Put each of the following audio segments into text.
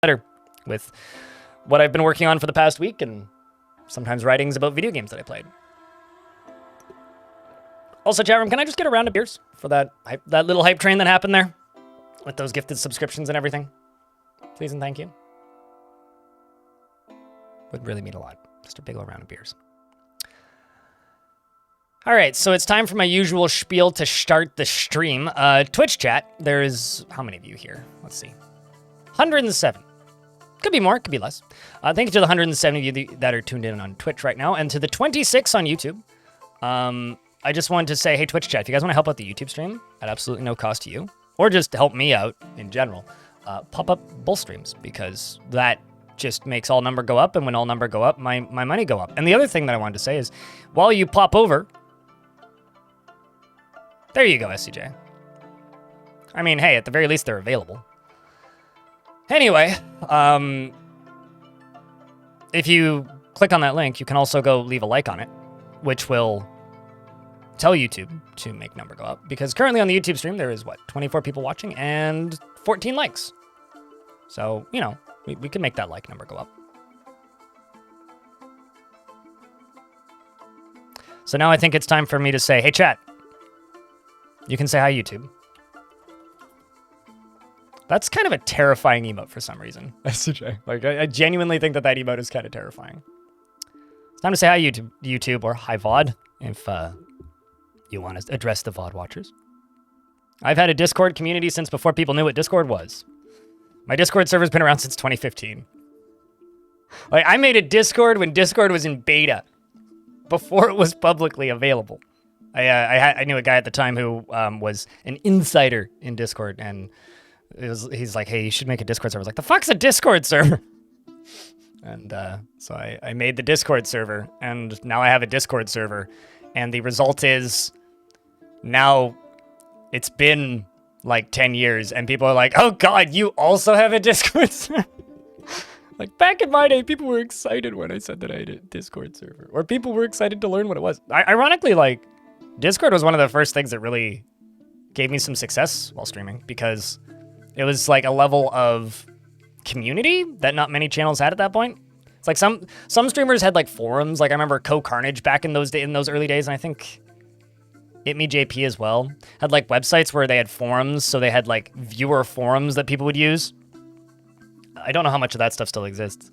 better with what I've been working on for the past week and sometimes writings about video games that I played. Also, chat room, can I just get a round of beers for that little hype train that happened there with those gifted subscriptions and everything? Please and thank you. Would really mean a lot. Just a big old round of beers. All right, so it's time for my usual spiel to start the stream. Twitch chat, there's how many of you here? Let's see. 107. Could be more, could be less. Thank you to the 170 of you that are tuned in on Twitch right now, and to the 26 on YouTube. I just wanted to say, hey, Twitch chat, if you guys want to help out the YouTube stream at absolutely no cost to you, or just help me out in general, pop up both streams, because that just makes all number go up, and when all number go up, my money go up. And the other thing that I wanted to say is, while you pop over, there you go, SCJ. I mean, hey, at the very least, they're available. Anyway, if you click on that link, you can also go leave a like on it, which will tell YouTube to make number go up. Because currently on the YouTube stream, there is, 24 people watching and 14 likes. So, you know, we can make that like number go up. So now I think it's time for me to say, hey, chat. You can say hi, YouTube. That's kind of a terrifying emote for some reason. SCJ. Like, I genuinely think that emote is kind of terrifying. It's time to say hi, YouTube, or hi, VOD, if you want to address the VOD watchers. I've had a Discord community since before people knew what Discord was. My Discord server's been around since 2015. Like, I made a Discord when Discord was in beta, before it was publicly available. I knew a guy at the time who was an insider in Discord, and he's like, hey, you should make a Discord server. I was like, the fuck's a Discord server? And so I made the Discord server, and now I have a Discord server, and the result is now it's been like 10 years, and people are like, oh god, you also have a Discord server? Like, back in my day, people were excited when I said that I had a Discord server, or people were excited to learn what it was. Ironically, like, Discord was one of the first things that really gave me some success while streaming, because it was like a level of community that not many channels had at that point. It's like some streamers had like forums. Like I remember Co-Carnage back in those early days, and I think ItMeJP as well had like websites where they had forums, so they had like viewer forums that people would use. I don't know how much of that stuff still exists,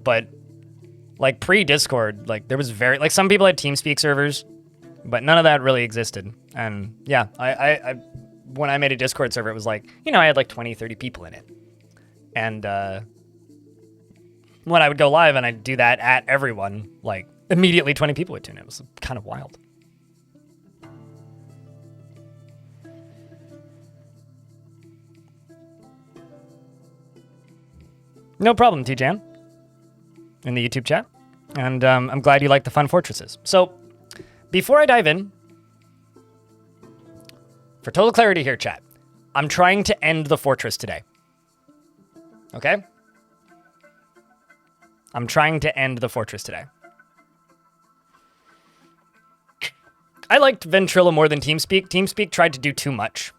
but like pre-Discord, like there was like some people had TeamSpeak servers, but none of that really existed. And yeah, I when I made a Discord server, it was like, you know, I had like 20, 30 people in it. And when I would go live and I'd do that at everyone, like immediately 20 people would tune in. It was kind of wild. No problem, T-Jan, in the YouTube chat. And I'm glad you like the fun fortresses. So before I dive in, for total clarity here, chat, I'm trying to end the fortress today. Okay? I'm trying to end the fortress today. I liked Ventrilo more than TeamSpeak. TeamSpeak tried to do too much.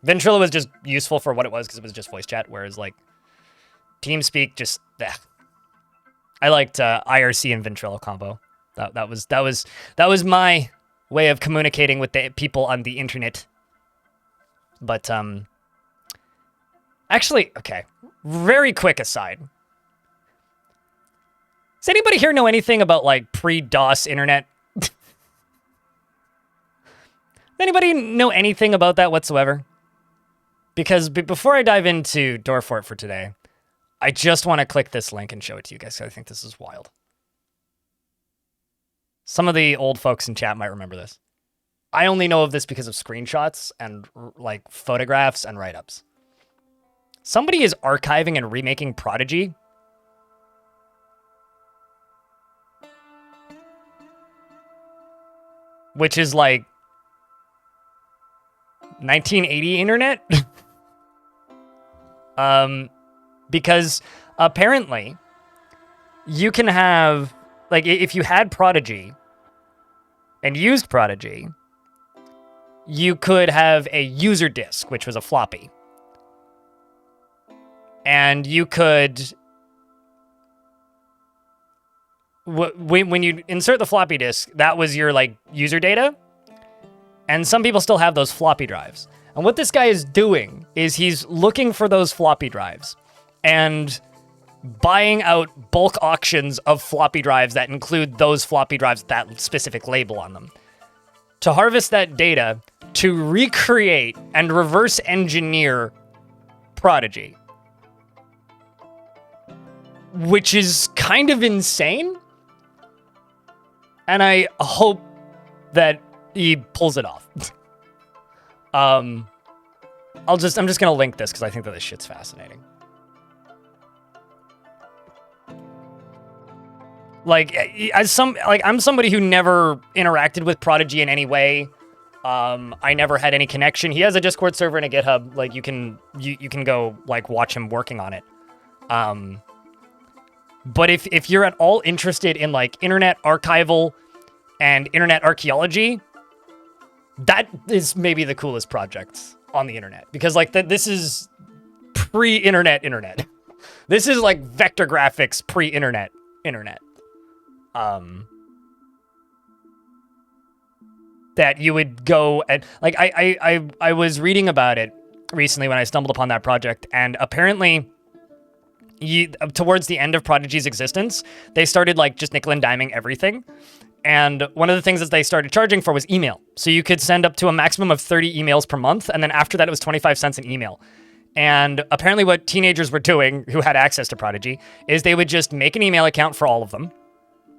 Ventrilo was just useful for what it was because it was just voice chat, whereas like TeamSpeak just I liked IRC and Ventrilo combo. That was my way of communicating with the people on the internet. But actually, okay, very quick aside. Does anybody here know anything about like pre-DOS internet? Does anybody know anything about that whatsoever? Because before I dive into Dwarf for today, I just want to click this link and show it to you guys, because I think this is wild. Some of the old folks in chat might remember this. I only know of this because of screenshots and like photographs and write-ups. Somebody is archiving and remaking Prodigy. Which is like 1980 internet. Because apparently you can have, like, if you had Prodigy and used Prodigy, you could have a user disk, which was a floppy. And you could, when you insert the floppy disk, that was your like user data. And some people still have those floppy drives. And what this guy is doing is he's looking for those floppy drives and buying out bulk auctions of floppy drives that include those floppy drives with that specific label on them to harvest that data to recreate and reverse engineer Prodigy, which is kind of insane. And I hope that he pulls it off. I'm just gonna link this because I think that this shit's fascinating. Like, I'm somebody who never interacted with Prodigy in any way. I never had any connection. He has a Discord server and a GitHub. Like, you can go like watch him working on it. But if you're at all interested in like internet archival and internet archaeology, that is maybe the coolest project on the internet, because like this is pre-internet internet. This is like vector graphics pre-internet internet. That you would go and like I was reading about it recently when I stumbled upon that project, and apparently towards the end of Prodigy's existence, they started like just nickel and diming everything. And one of the things that they started charging for was email. So you could send up to a maximum of 30 emails per month. And then after that, it was 25 cents an email. And apparently what teenagers were doing who had access to Prodigy is they would just make an email account for all of them.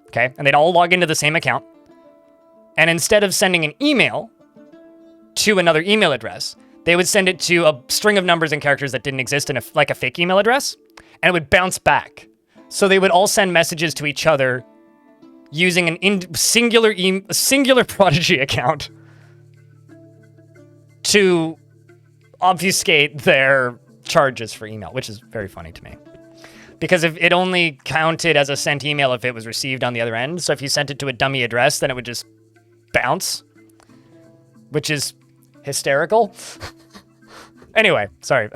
Okay. And they'd all log into the same account. And instead of sending an email to another email address, they would send it to a string of numbers and characters that didn't exist in like a fake email address. And it would bounce back. So they would all send messages to each other using an singular Prodigy account to obfuscate their charges for email, which is very funny to me. Because if it only counted as a sent email if it was received on the other end. So if you sent it to a dummy address, then it would just bounce, which is hysterical. Anyway, sorry.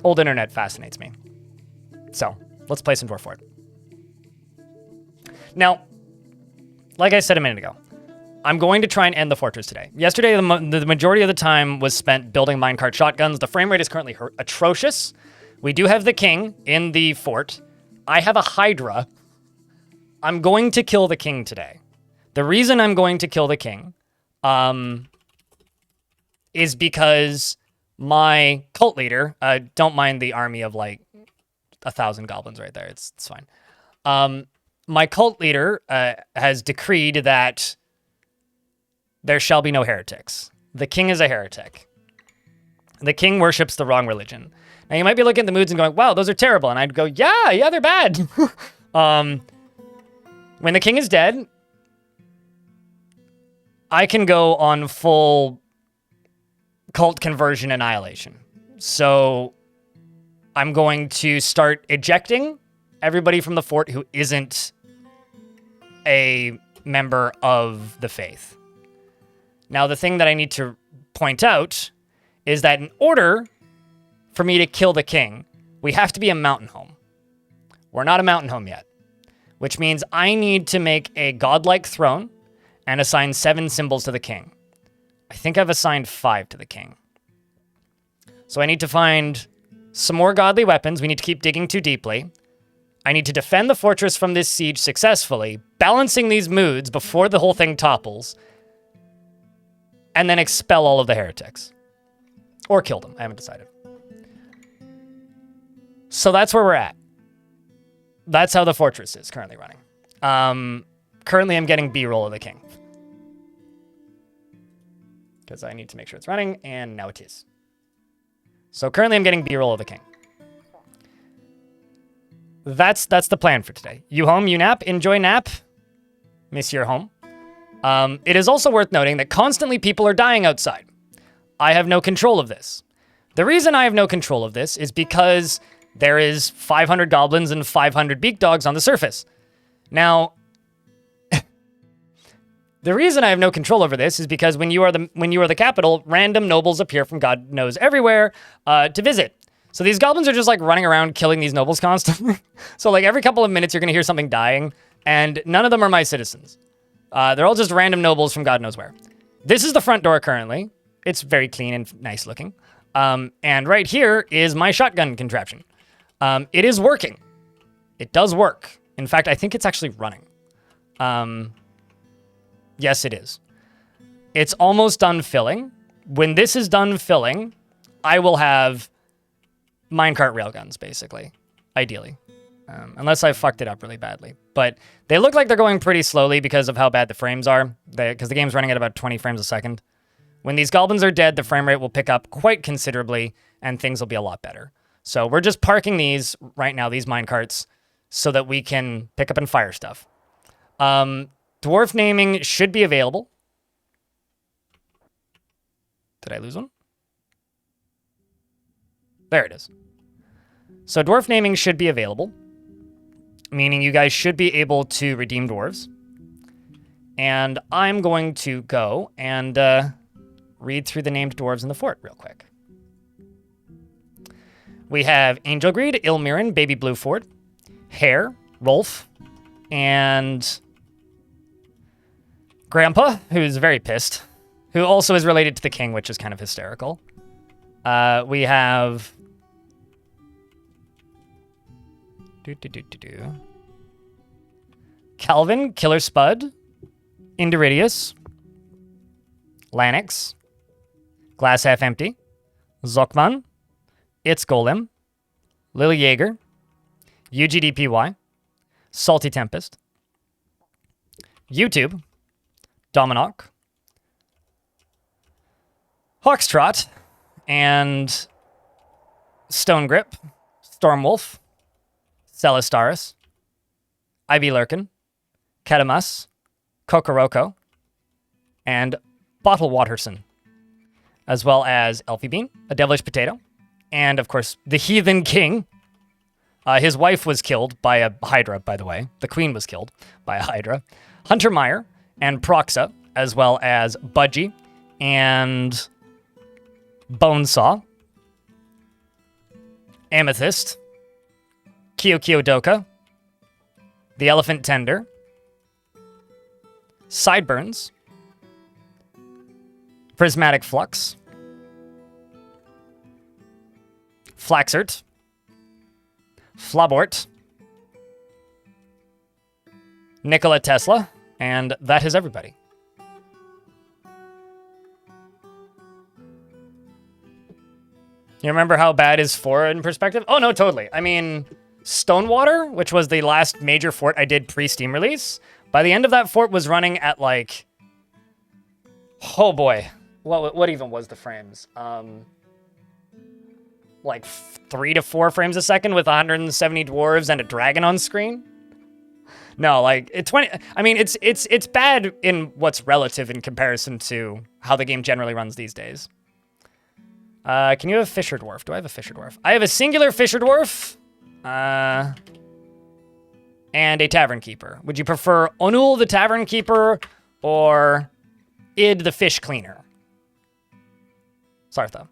Old internet fascinates me. So let's play some Dwarf Fort. Now, like I said a minute ago, I'm going to try and end the fortress today. Yesterday, the majority of the time was spent building minecart shotguns. The frame rate is currently atrocious. We do have the king in the fort. I have a Hydra. I'm going to kill the king today. The reason I'm going to kill the king is because my cult leader, don't mind the army of like 1,000 goblins right there. It's fine. My cult leader has decreed that there shall be no heretics. The king is a heretic. The king worships the wrong religion. Now, you might be looking at the moods and going, wow, those are terrible. And I'd go, yeah, they're bad. When the king is dead, I can go on full cult conversion annihilation. So I'm going to start ejecting everybody from the fort who isn't a member of the faith. Now, the thing that I need to point out is that in order for me to kill the king, we have to be a mountain home. We're not a mountain home yet, which means I need to make a godlike throne and assign 7 symbols to the king. I think I've assigned 5 to the king. So I need to find some more godly weapons. We need to keep digging too deeply. I need to defend the fortress from this siege successfully, balancing these moods before the whole thing topples, and then expel all of the heretics. Or kill them. I haven't decided. So that's where we're at. That's how the fortress is currently running. Currently, I'm getting B-roll of the king. Because I need to make sure it's running, and now it is. So currently, I'm getting B-roll of the king. That's the plan for today. You home, you nap. Enjoy nap, Monsieur Home. It is also worth noting that constantly people are dying outside. I have no control of this. The reason I have no control of this is because there is 500 goblins and 500 beak dogs on the surface. Now, the reason I have no control over this is because when you are the capital, random nobles appear from God knows everywhere to visit. So these goblins are just like running around killing these nobles constantly. So like every couple of minutes you're going to hear something dying, and none of them are my citizens. They're all just random nobles from God knows where. This is the front door currently. It's very clean and nice looking. And right here is my shotgun contraption. It is working. It does work. In fact, I think it's actually running. Yes, it is. It's almost done filling. When this is done filling, I will have minecart railguns, basically, ideally. Unless I fucked it up really badly. But they look like they're going pretty slowly because of how bad the frames are. Because the game's running at about 20 frames a second. When these goblins are dead, the frame rate will pick up quite considerably, and things will be a lot better. So we're just parking these right now, these minecarts, so that we can pick up and fire stuff. Dwarf naming should be available. Did I lose one? There it is. So dwarf naming should be available, meaning you guys should be able to redeem dwarves. And I'm going to go and read through the named dwarves in the fort real quick. We have Angel Greed, Ilmirin, Baby Bluefort, Hare, Rolf, and Grandpa, who's very pissed, who also is related to the king, which is kind of hysterical. We have... Calvin, Killer Spud, Indiridius, Lanix, Glass Half Empty, Zokman, It's Golem, Lily Jaeger, UGDPY, Salty Tempest, YouTube, Dominok, Hawkstrot, and Stone Grip, Stormwolf, Celistaris, Ivy Lurkin, Ketamus, Kokoroko, and Bottle Waterson, as well as Elfie Bean, a Devilish Potato, and of course, the Heathen King. His wife was killed by a Hydra, by the way. The Queen was killed by a Hydra. Hunter Meyer and Proxa, as well as Budgie and Bonesaw, Amethyst, Kyodoka, the Elephant Tender, Sideburns, Prismatic Flux, Flaxert, Flabort, Nikola Tesla, and that is everybody. You remember how bad is 4 in perspective? Oh, no, totally. I mean, Stonewater, which was the last major fort I did pre-Steam release, by the end of that fort was running at like... Oh, boy. What even was the frames? Like 3 to 4 frames a second with 170 dwarves and a dragon on screen? No, like, it's 20... I mean, it's bad in what's relative in comparison to how the game generally runs these days. Can you have a Fisher Dwarf? Do I have a Fisher Dwarf? I have a singular Fisher Dwarf. And a Tavern Keeper. Would you prefer Onul the Tavern Keeper or Id the Fish Cleaner? Sartha.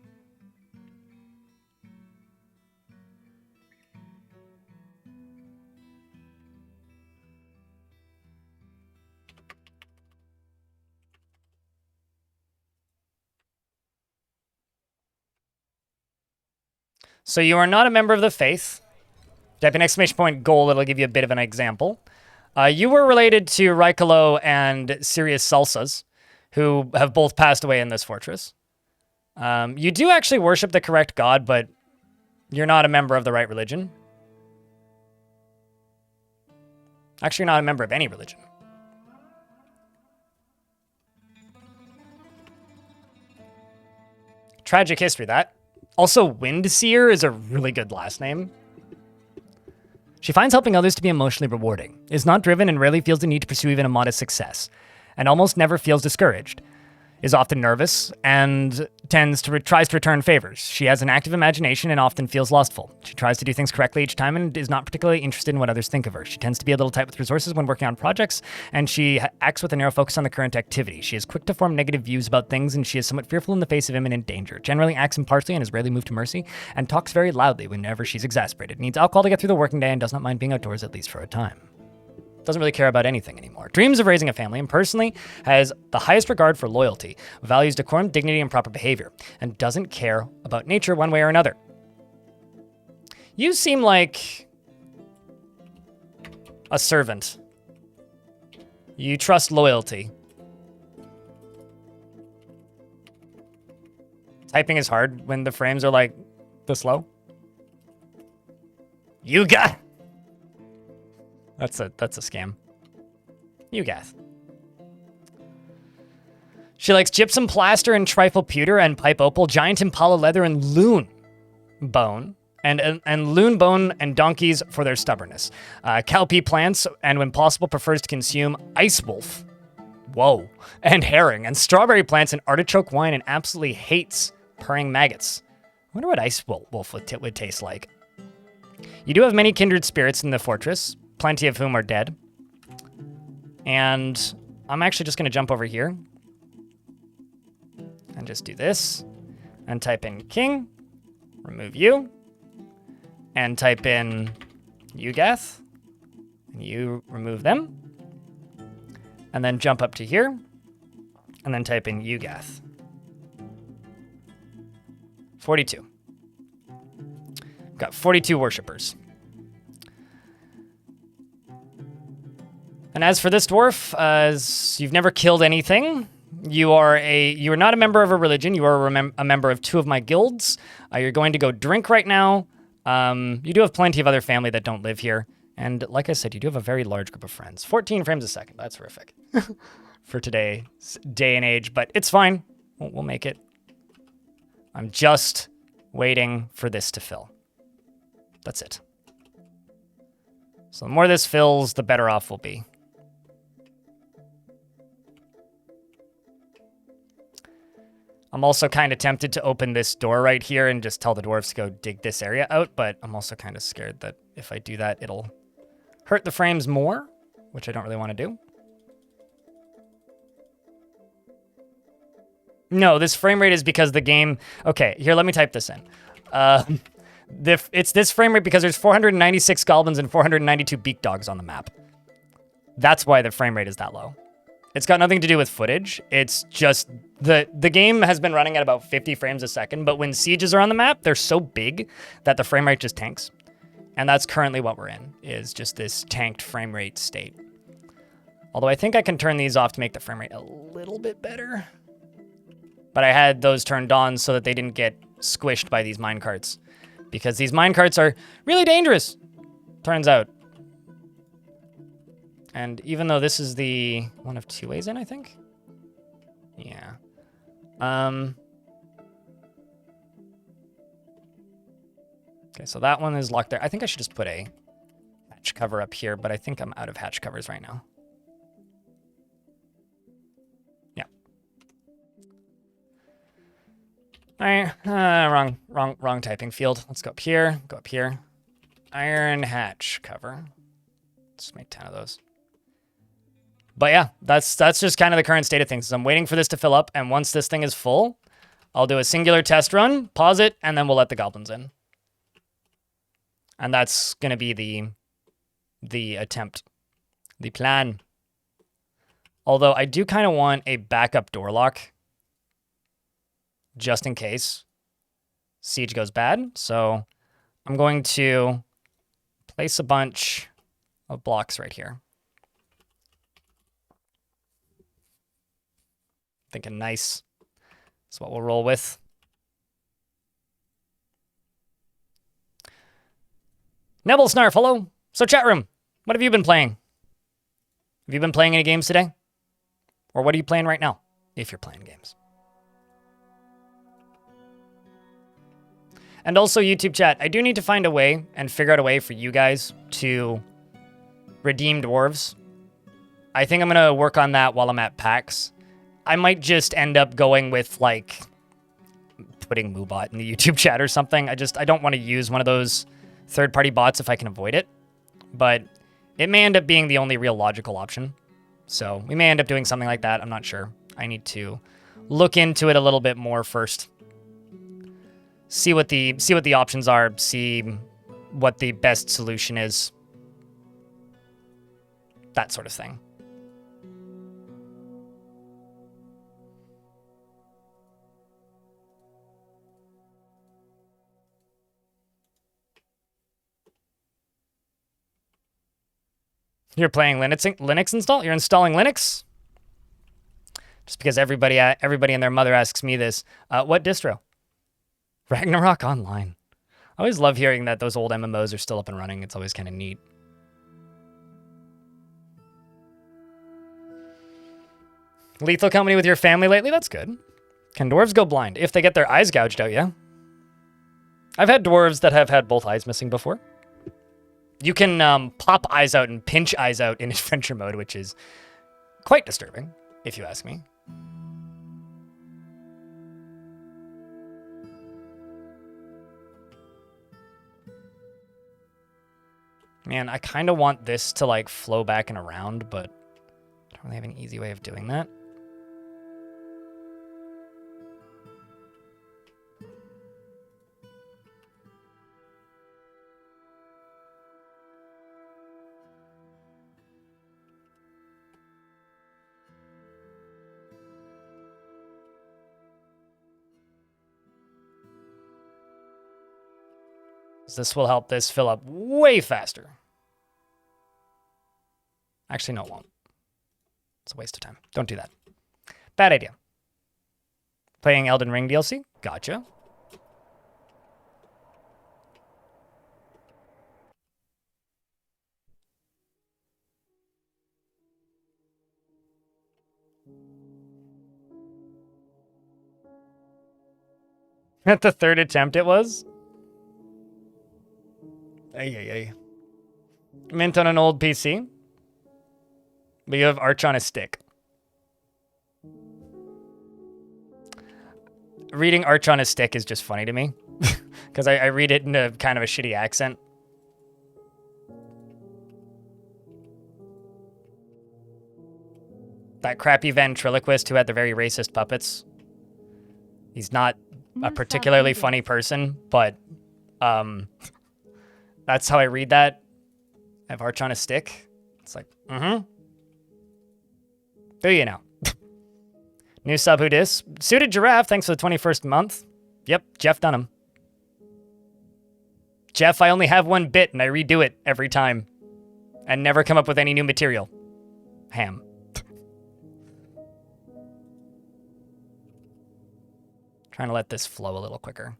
So you are not a member of the faith. Type an exclamation point goal, it'll give you a bit of an example. You were related to Raikalo and Sirius Salsas, who have both passed away in this fortress. You do actually worship the correct god, but you're not a member of the right religion. Actually, you're not a member of any religion. Tragic history, that. Also, Windseer is a really good last name. She finds helping others to be emotionally rewarding, is not driven and rarely feels the need to pursue even a modest success, and almost never feels discouraged, is often nervous, and tries to return favors. She has an active imagination and often feels lustful. She tries to do things correctly each time and is not particularly interested in what others think of her. She tends to be a little tight with resources when working on projects, and she acts with a narrow focus on the current activity. She is quick to form negative views about things, and she is somewhat fearful in the face of imminent danger. Generally acts impartially and is rarely moved to mercy, and talks very loudly whenever she's exasperated. Needs alcohol to get through the working day and does not mind being outdoors, at least for a time. Doesn't really care about anything anymore. Dreams of raising a family, and personally has the highest regard for loyalty, values decorum, dignity, and proper behavior, and doesn't care about nature one way or another. You seem like a servant. You trust loyalty. Typing is hard when the frames are like this slow. You got... That's a scam. You guess. She likes gypsum plaster and trifle pewter and pipe opal, giant impala leather and loon bone, and loon bone and donkeys for their stubbornness. Cowpea plants, and when possible prefers to consume ice wolf. Whoa. And herring, and strawberry plants and artichoke wine, and absolutely hates purring maggots. I wonder what ice wolf would taste like. You do have many kindred spirits in the fortress, plenty of whom are dead. And I'm actually just going to jump over here and just do this and type in king, remove you, and type in Ugath, and you remove them, and then jump up to here and then type in Ugath. 42. Got 42 worshippers. And as for this dwarf, as you've never killed anything, you are not a member of a religion. You are a member of 2 of my guilds. You're going to go drink right now. You do have plenty of other family that don't live here. And like I said, you do have a very large group of friends. 14 frames a second. That's horrific for today's day and age, but it's fine. We'll make it. I'm just waiting for this to fill. That's it. So the more this fills, the better off we'll be. I'm also kind of tempted to open this door right here and just tell the dwarves to go dig this area out, but I'm also kind of scared that if I do that, it'll hurt the frames more, which I don't really want to do. No, this frame rate is because the game... Okay, here, let me type this in. It's this frame rate because there's 496 goblins and 492 beak dogs on the map. That's why the frame rate is that low. It's got nothing to do with footage. It's just the game has been running at about 50 frames a second, but when sieges are on the map, they're so big that the frame rate just tanks. And that's currently what we're in, is just this tanked frame rate state. Although I think I can turn these off to make the frame rate a little bit better. But I had those turned on so that they didn't get squished by these minecarts. Because these minecarts are really dangerous, turns out. And even though this is the one of 2 ways in, I think? Yeah. Okay, so that one is locked there. I think I should just put a hatch cover up here, but I think I'm out of hatch covers right now. Yeah. All right, wrong typing field. Let's go up here, Iron hatch cover. Let's make 10 of those. But yeah, that's just kind of the current state of things. I'm waiting for this to fill up, and once this thing is full, I'll do a singular test run, pause it, and then we'll let the goblins in. And that's going to be the attempt, the plan. Although I do kind of want a backup door lock, just in case siege goes bad. So I'm going to place a bunch of blocks right here. Thinking nice. That's what we'll roll with. Nebble Snarf, hello. So chat room, what have you been playing? Have you been playing any games today? Or what are you playing right now, if you're playing games? And also YouTube chat, I do need to find a way and figure out a way for you guys to redeem dwarves. I think I'm going to work on that while I'm at PAX. I might just end up going with, like, putting Moobot in the YouTube chat or something. I don't want to use one of those third-party bots if I can avoid it. But it may end up being the only real logical option. So we may end up doing something like that. I'm not sure. I need to look into it a little bit more first. See what the options are. See what the best solution is. That sort of thing. You're playing Linux install? You're installing Linux? Just because everybody and their mother asks me this. What distro? Ragnarok Online. I always love hearing that those old MMOs are still up and running. It's always kind of neat. Lethal company with your family lately? That's good. Can dwarves go blind? If they get their eyes gouged out, yeah. I've had dwarves that have had both eyes missing before. You can pop eyes out and pinch eyes out in adventure mode, which is quite disturbing, if you ask me. Man, I kind of want this to like flow back and around, but I don't really have an easy way of doing that. This will help this fill up way faster. Actually, no, it won't. It's a waste of time. Don't do that. Bad idea. Playing Elden Ring DLC? Gotcha. At the third attempt it was? Ay. Mint on an old PC. But you have Arch on a stick. Reading Arch on a stick is just funny to me. Because I read it in a kind of a shitty accent. That crappy ventriloquist who had the very racist puppets. He's not a particularly funny person, but that's how I read that. I have Arch on a stick. It's like, Do you know? New sub, who dis? Suited Giraffe, thanks for the 21st month. Yep, Jeff Dunham. Jeff, I only have one bit and I redo it every time. And never come up with any new material. Ham. Trying to let this flow a little quicker.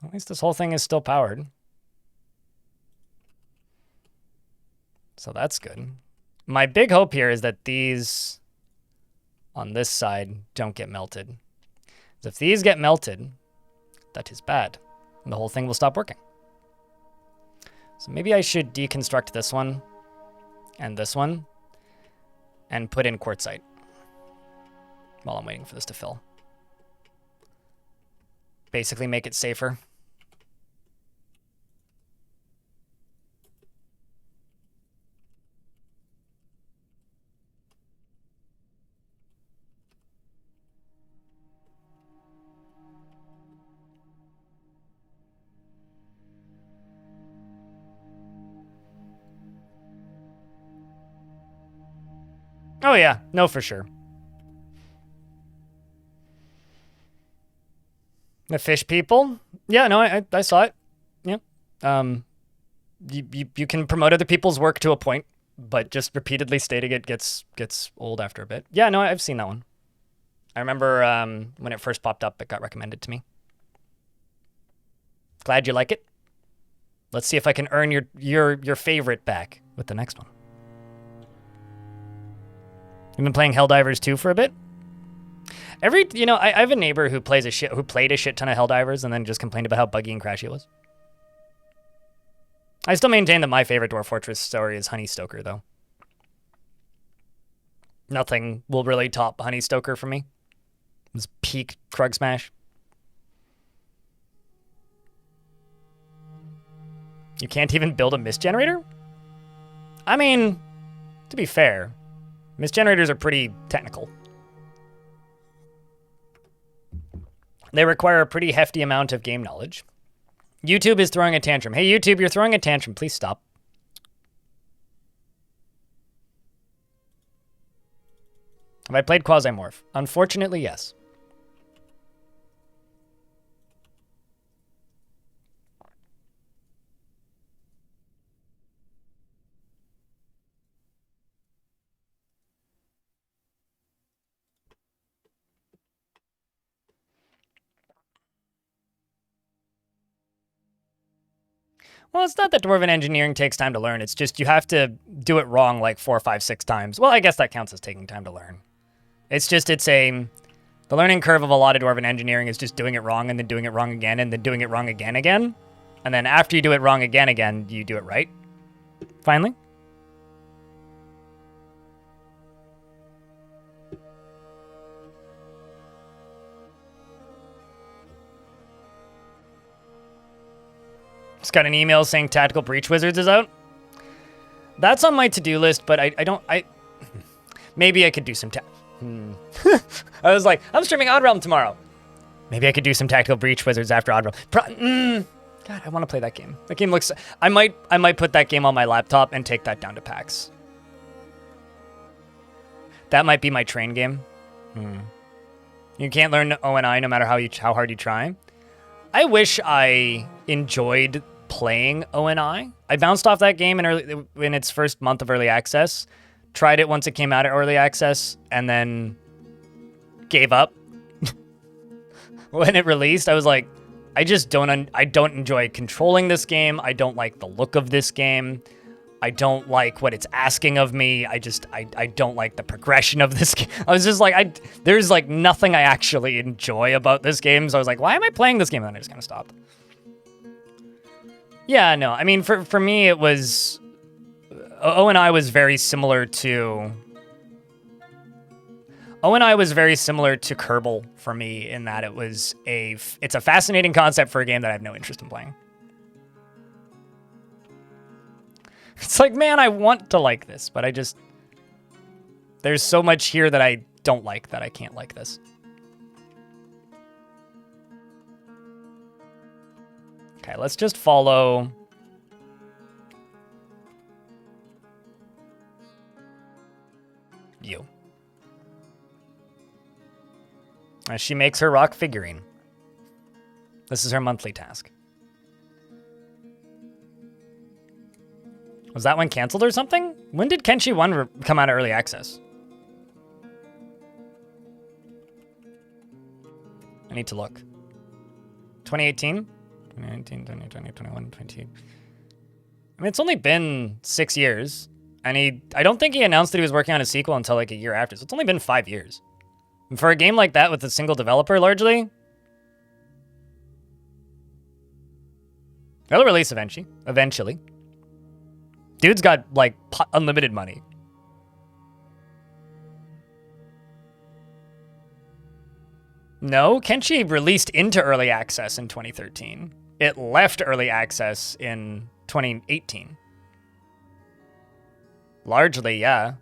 At least this whole thing is still powered. So that's good. My big hope here is that these on this side don't get melted. If these get melted, that is bad. And the whole thing will stop working. So maybe I should deconstruct this one and put in quartzite while I'm waiting for this to fill. Basically make it safer. Oh yeah, no, for sure. The fish people? Yeah, no, I saw it. Yeah. You can promote other people's work to a point, but just repeatedly stating it gets old after a bit. Yeah, no, I've seen that one. I remember when it first popped up, it got recommended to me. Glad you like it. Let's see if I can earn your favorite back with the next one. You've been playing Helldivers 2 for a bit? I have a neighbor who played a shit ton of Helldivers and then just complained about how buggy and crashy it was. I still maintain that my favorite Dwarf Fortress story is Honey Stoker, though. Nothing will really top Honey Stoker for me. It was peak Krug Smash. You can't even build a mist generator? I mean, to be fair, mist generators are pretty technical. They require a pretty hefty amount of game knowledge. YouTube is throwing a tantrum. Hey, YouTube, you're throwing a tantrum. Please stop. Have I played Quasimorph? Unfortunately, yes. Well, it's not that Dwarven engineering takes time to learn. It's just you have to do it wrong like 4, 5, 6 times. Well, I guess that counts as taking time to learn. It's just, the learning curve of a lot of Dwarven engineering is just doing it wrong and then doing it wrong again and then doing it wrong again. And then after you do it wrong again, you do it right. Finally. Just got an email saying Tactical Breach Wizards is out. That's on my to-do list, but I maybe I could do some I was like, I'm streaming Odd Realm tomorrow. Maybe I could do some Tactical Breach Wizards after Odd Realm. God, I want to play that game. That game looks... I might put that game on my laptop and take that down to PAX. That might be my train game. You can't learn ONI no matter how hard you try. I wish I enjoyed playing ONI. I bounced off that game in its first month of early access. Tried it once it came out at early access, and then gave up. When it released, I was like, I don't enjoy controlling this game. I don't like the look of this game. I don't like what it's asking of me. I don't like the progression of this game. I was just like, there's like nothing I actually enjoy about this game. So I was like, why am I playing this game? And then I just kind of stopped. Yeah, no, I mean, for me, it was, ONI was very similar to, ONI was very similar to Kerbal for me in that it's a fascinating concept for a game that I have no interest in playing. It's like, man, I want to like this, but there's so much here that I don't like that I can't like this. Okay, let's just follow. You. As she makes her rock figurine. This is her monthly task. Was that one canceled or something? When did Kenshi 1 come out of early access? I need to look. 2018? 2019, 2020, 21, 22. I mean, it's only been 6 years. And I don't think he announced that he was working on a sequel until like a year after. So it's only been 5 years. And for a game like that with a single developer, largely, they'll release eventually. Dude's got, like, unlimited money. No, Kenshi released into early access in 2013. It left early access in 2018. Largely, yeah.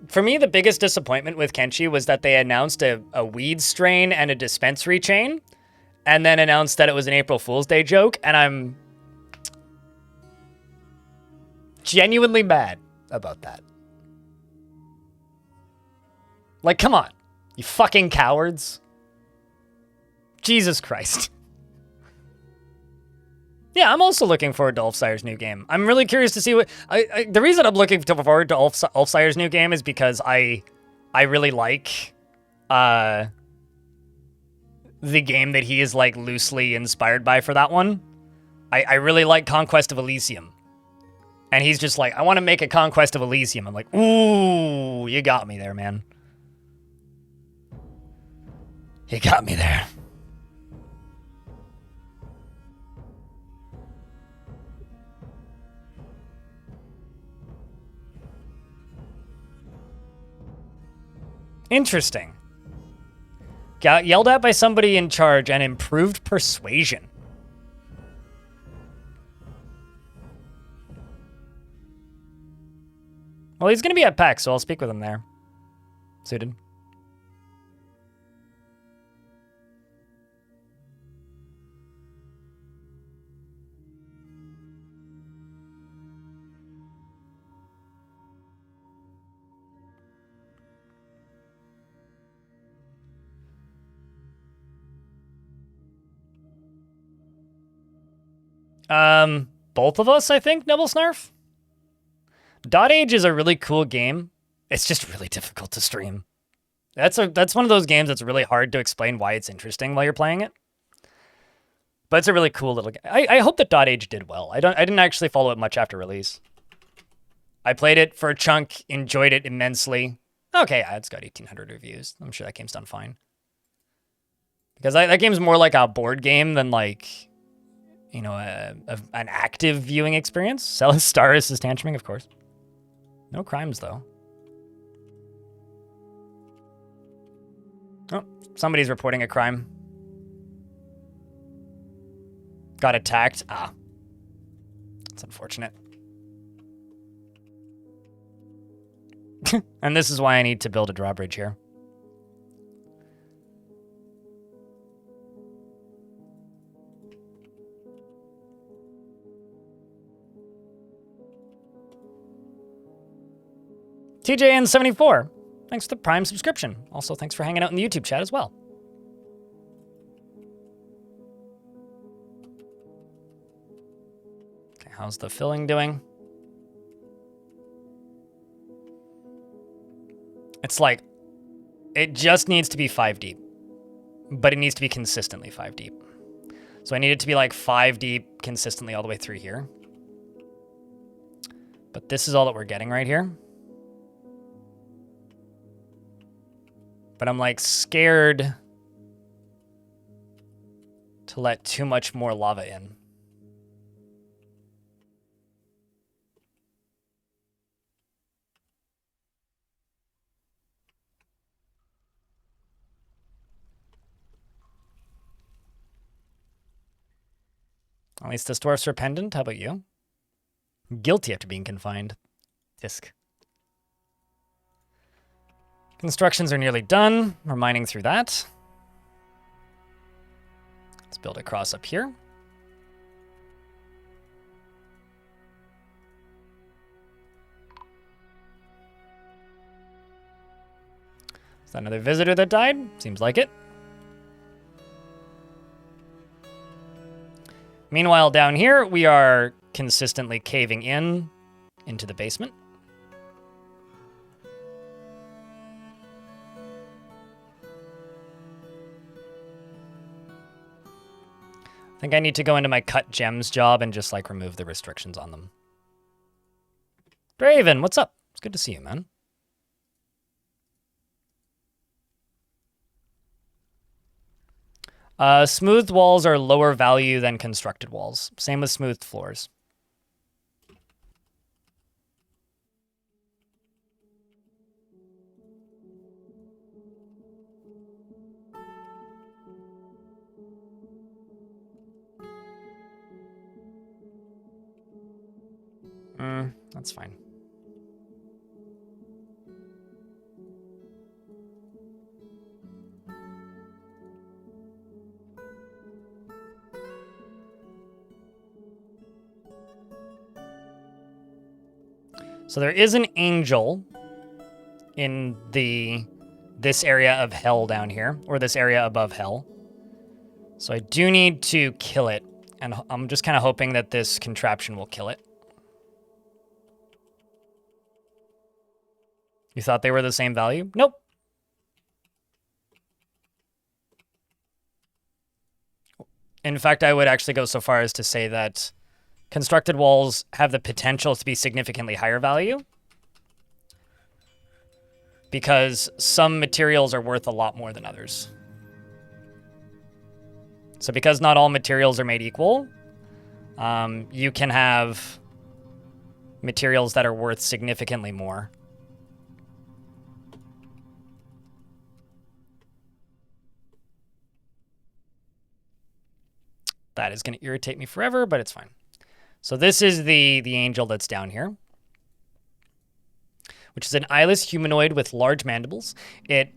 For me, the biggest disappointment with Kenshi was that they announced a weed strain and a dispensary chain, and then announced that it was an April Fool's Day joke, and I'm genuinely mad about that. Like, come on, you fucking cowards. Jesus Christ. Yeah, I'm also looking forward to Ulfsire's new game. I'm really curious to see what... the reason I'm looking forward to Ulfsire's new game is because I really like the game that he is, like, loosely inspired by for that one. I really like Conquest of Elysium. And he's just like, I want to make a Conquest of Elysium. I'm like, ooh, you got me there, man. You got me there. Interesting. Got yelled at by somebody in charge and improved persuasion. Well, he's going to be at PAX, so I'll speak with him there. Suited. Both of us, I think, Nebel Snarf. Dot Age is a really cool game. It's just really difficult to stream. That's one of those games that's really hard to explain why it's interesting while you're playing it. But it's a really cool little game. I hope that Dot Age did well. I didn't actually follow it much after release. I played it for a chunk, enjoyed it immensely. Okay, yeah, it's got 1,800 reviews. I'm sure that game's done fine. Because that game's more like a board game than like, you know, an active viewing experience. Celis is tantruming, of course. No crimes, though. Oh, somebody's reporting a crime. Got attacked. Ah. That's unfortunate. And this is why I need to build a drawbridge here. TJN74, thanks for the Prime subscription. Also, thanks for hanging out in the YouTube chat as well. Okay, how's the filling doing? It's like, it just needs to be 5 deep, but it needs to be consistently 5 deep. So I need it to be like 5 deep consistently all the way through here. But this is all that we're getting right here. But I'm like scared to let too much more lava in. At least this dwarf's repentant. How about you? Guilty after being confined. Disc. Constructions are nearly done. We're mining through that. Let's build across up here. Is that another visitor that died? Seems like it. Meanwhile, down here, we are consistently caving in into the basement. I think I need to go into my cut gems job and just like remove the restrictions on them. Draven, what's up? It's good to see you, man. Smoothed walls are lower value than constructed walls. Same with smoothed floors. That's fine. So there is an angel in this area of hell down here, or this area above hell. So I do need to kill it, and I'm just kind of hoping that this contraption will kill it. You thought they were the same value? Nope. In fact, I would actually go so far as to say that constructed walls have the potential to be significantly higher value because some materials are worth a lot more than others. So because not all materials are made equal, you can have materials that are worth significantly more. That is going to irritate me forever, but it's fine. So this is the angel that's down here, which is an eyeless humanoid with large mandibles. It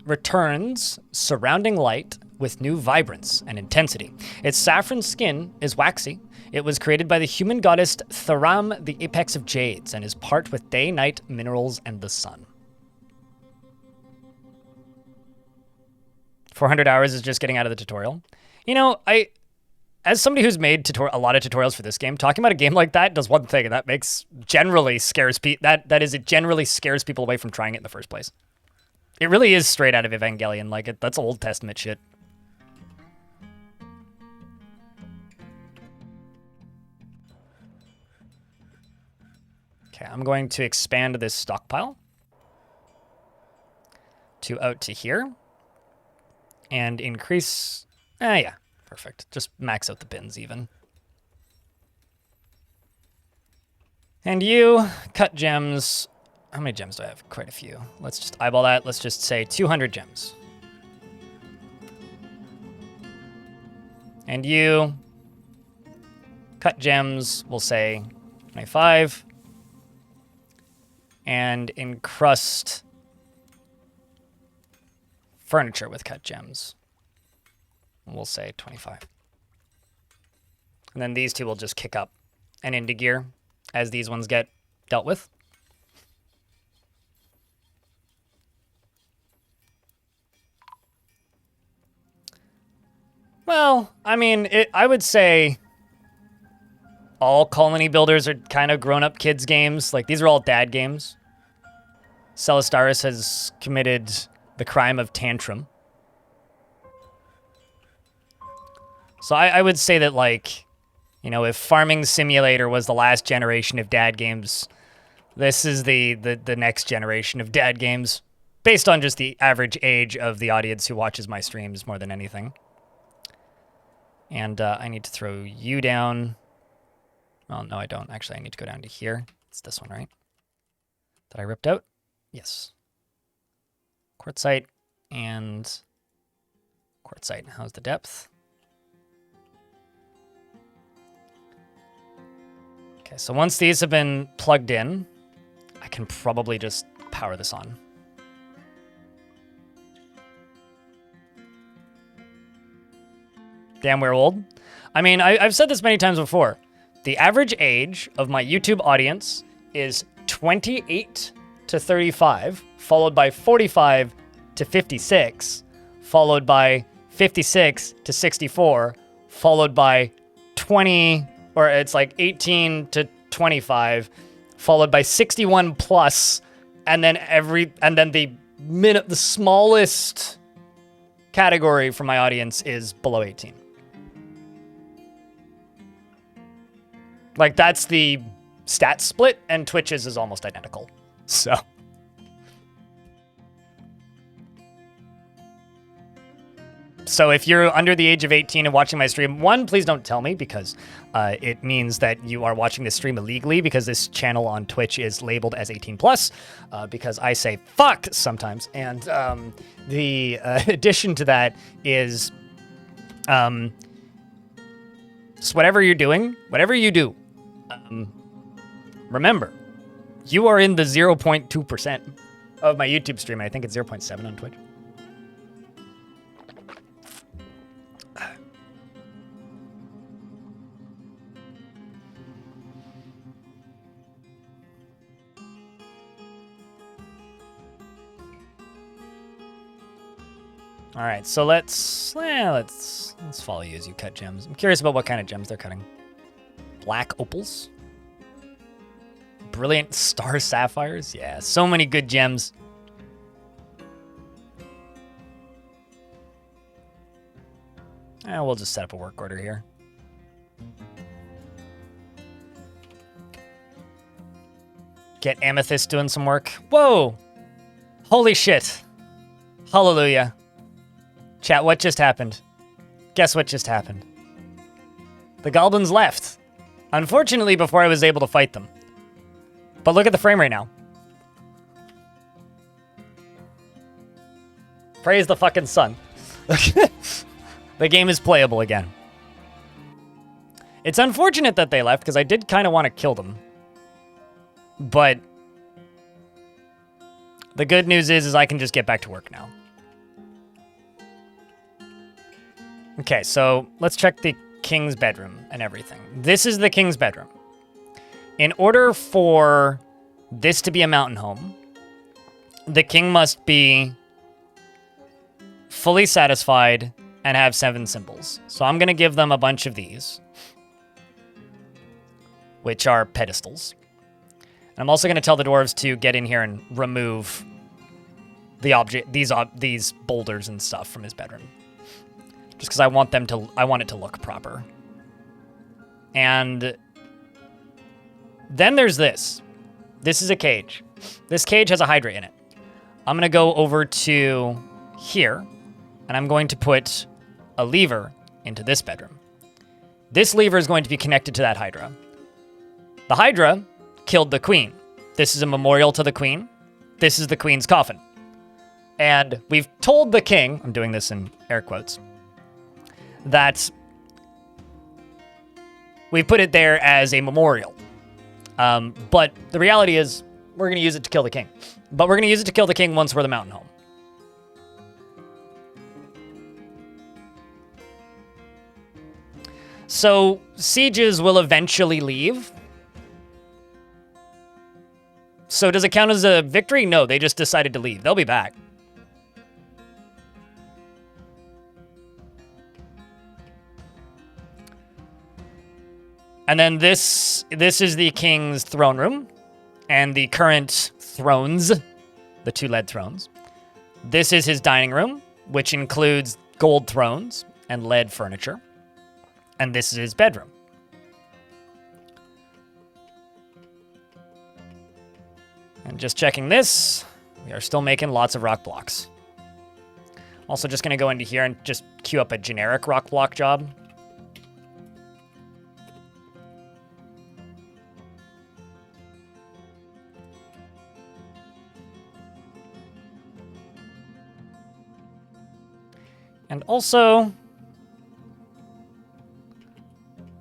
returns surrounding light with new vibrance and intensity. Its saffron skin is waxy. It was created by the human goddess Tharam, the apex of jades, and is part with day, night, minerals, and the sun. 400 hours is just getting out of the tutorial. You know, as somebody who's made a lot of tutorials for this game, talking about a game like that does one thing, and that generally scares people. It generally scares people away from trying it in the first place. It really is straight out of Evangelion. Like, that's Old Testament shit. Okay, I'm going to expand this stockpile to out to here and increase. Yeah, perfect. Just max out the bins even. And you cut gems. How many gems do I have? Quite a few. Let's just eyeball that. Let's just say 200 gems. And you cut gems, we'll say 25. And encrust furniture with cut gems. We'll say 25. And then these two will just kick up and into gear as these ones get dealt with. Well, I mean, I would say all colony builders are kind of grown-up kids games. Like, these are all dad games. Celistaris has committed the crime of tantrum. So I would say that, like, you know, if Farming Simulator was the last generation of dad games, this is the next generation of dad games, based on just the average age of the audience who watches my streams more than anything. And I need to throw you down. Well, no, I don't. Actually, I need to go down to here. It's this one, right? That I ripped out? Yes. Quartzite and quartzite. How's the depth? Okay, so once these have been plugged in, I can probably just power this on. Damn, we're old. I mean, I've said this many times before. The average age of my YouTube audience is 28 to 35, followed by 45 to 56, followed by 56 to 64, followed by 20, or it's like 18 to 25, followed by 61 plus, and then the smallest category for my audience is below 18. Like, that's the stat split, and Twitch's is almost identical. So. So if you're under the age of 18 and watching my stream, one, please don't tell me, because it means that you are watching this stream illegally, because this channel on Twitch is labeled as 18 plus, because I say fuck sometimes. And the addition to that is, so whatever you're doing, whatever you do, remember, you are in the 0.2% of my YouTube stream. I think it's 0.7 on Twitch. All right, so let's follow you as you cut gems. I'm curious about what kind of gems they're cutting. Black opals? Brilliant star sapphires? Yeah, so many good gems. We'll just set up a work order here. Get Amethyst doing some work. Whoa! Holy shit. Hallelujah. Chat, what just happened? Guess what just happened? The goblins left. Unfortunately, before I was able to fight them. But look at the frame rate now. Praise the fucking sun. The game is playable again. It's unfortunate that they left, because I did kind of want to kill them. But the good news is I can just get back to work now. Okay, so let's check the king's bedroom and everything. This is the king's bedroom. In order for this to be a mountain home, the king must be fully satisfied and have 7 symbols. So I'm going to give them a bunch of these, which are pedestals. And I'm also going to tell the dwarves to get in here and remove the these boulders and stuff from his bedroom. Just because I want it to look proper. And then there's this. This is a cage. This cage has a Hydra in it. I'm going to go over to here, and I'm going to put a lever into this bedroom. This lever is going to be connected to that Hydra. The Hydra killed the queen. This is a memorial to the queen. This is the queen's coffin. And we've told the king, I'm doing this in air quotes, that we put it there as a memorial. But the reality is we're going to use it to kill the king. But we're going to use it to kill the king once we're the mountain home. So sieges will eventually leave. So does it count as a victory? No, they just decided to leave. They'll be back. And then this is the king's throne room and the current thrones, the 2 lead thrones. This is his dining room, which includes gold thrones and lead furniture. And this is his bedroom. And just checking this, we are still making lots of rock blocks. Also just going to go into here and just queue up a generic rock block job. And also,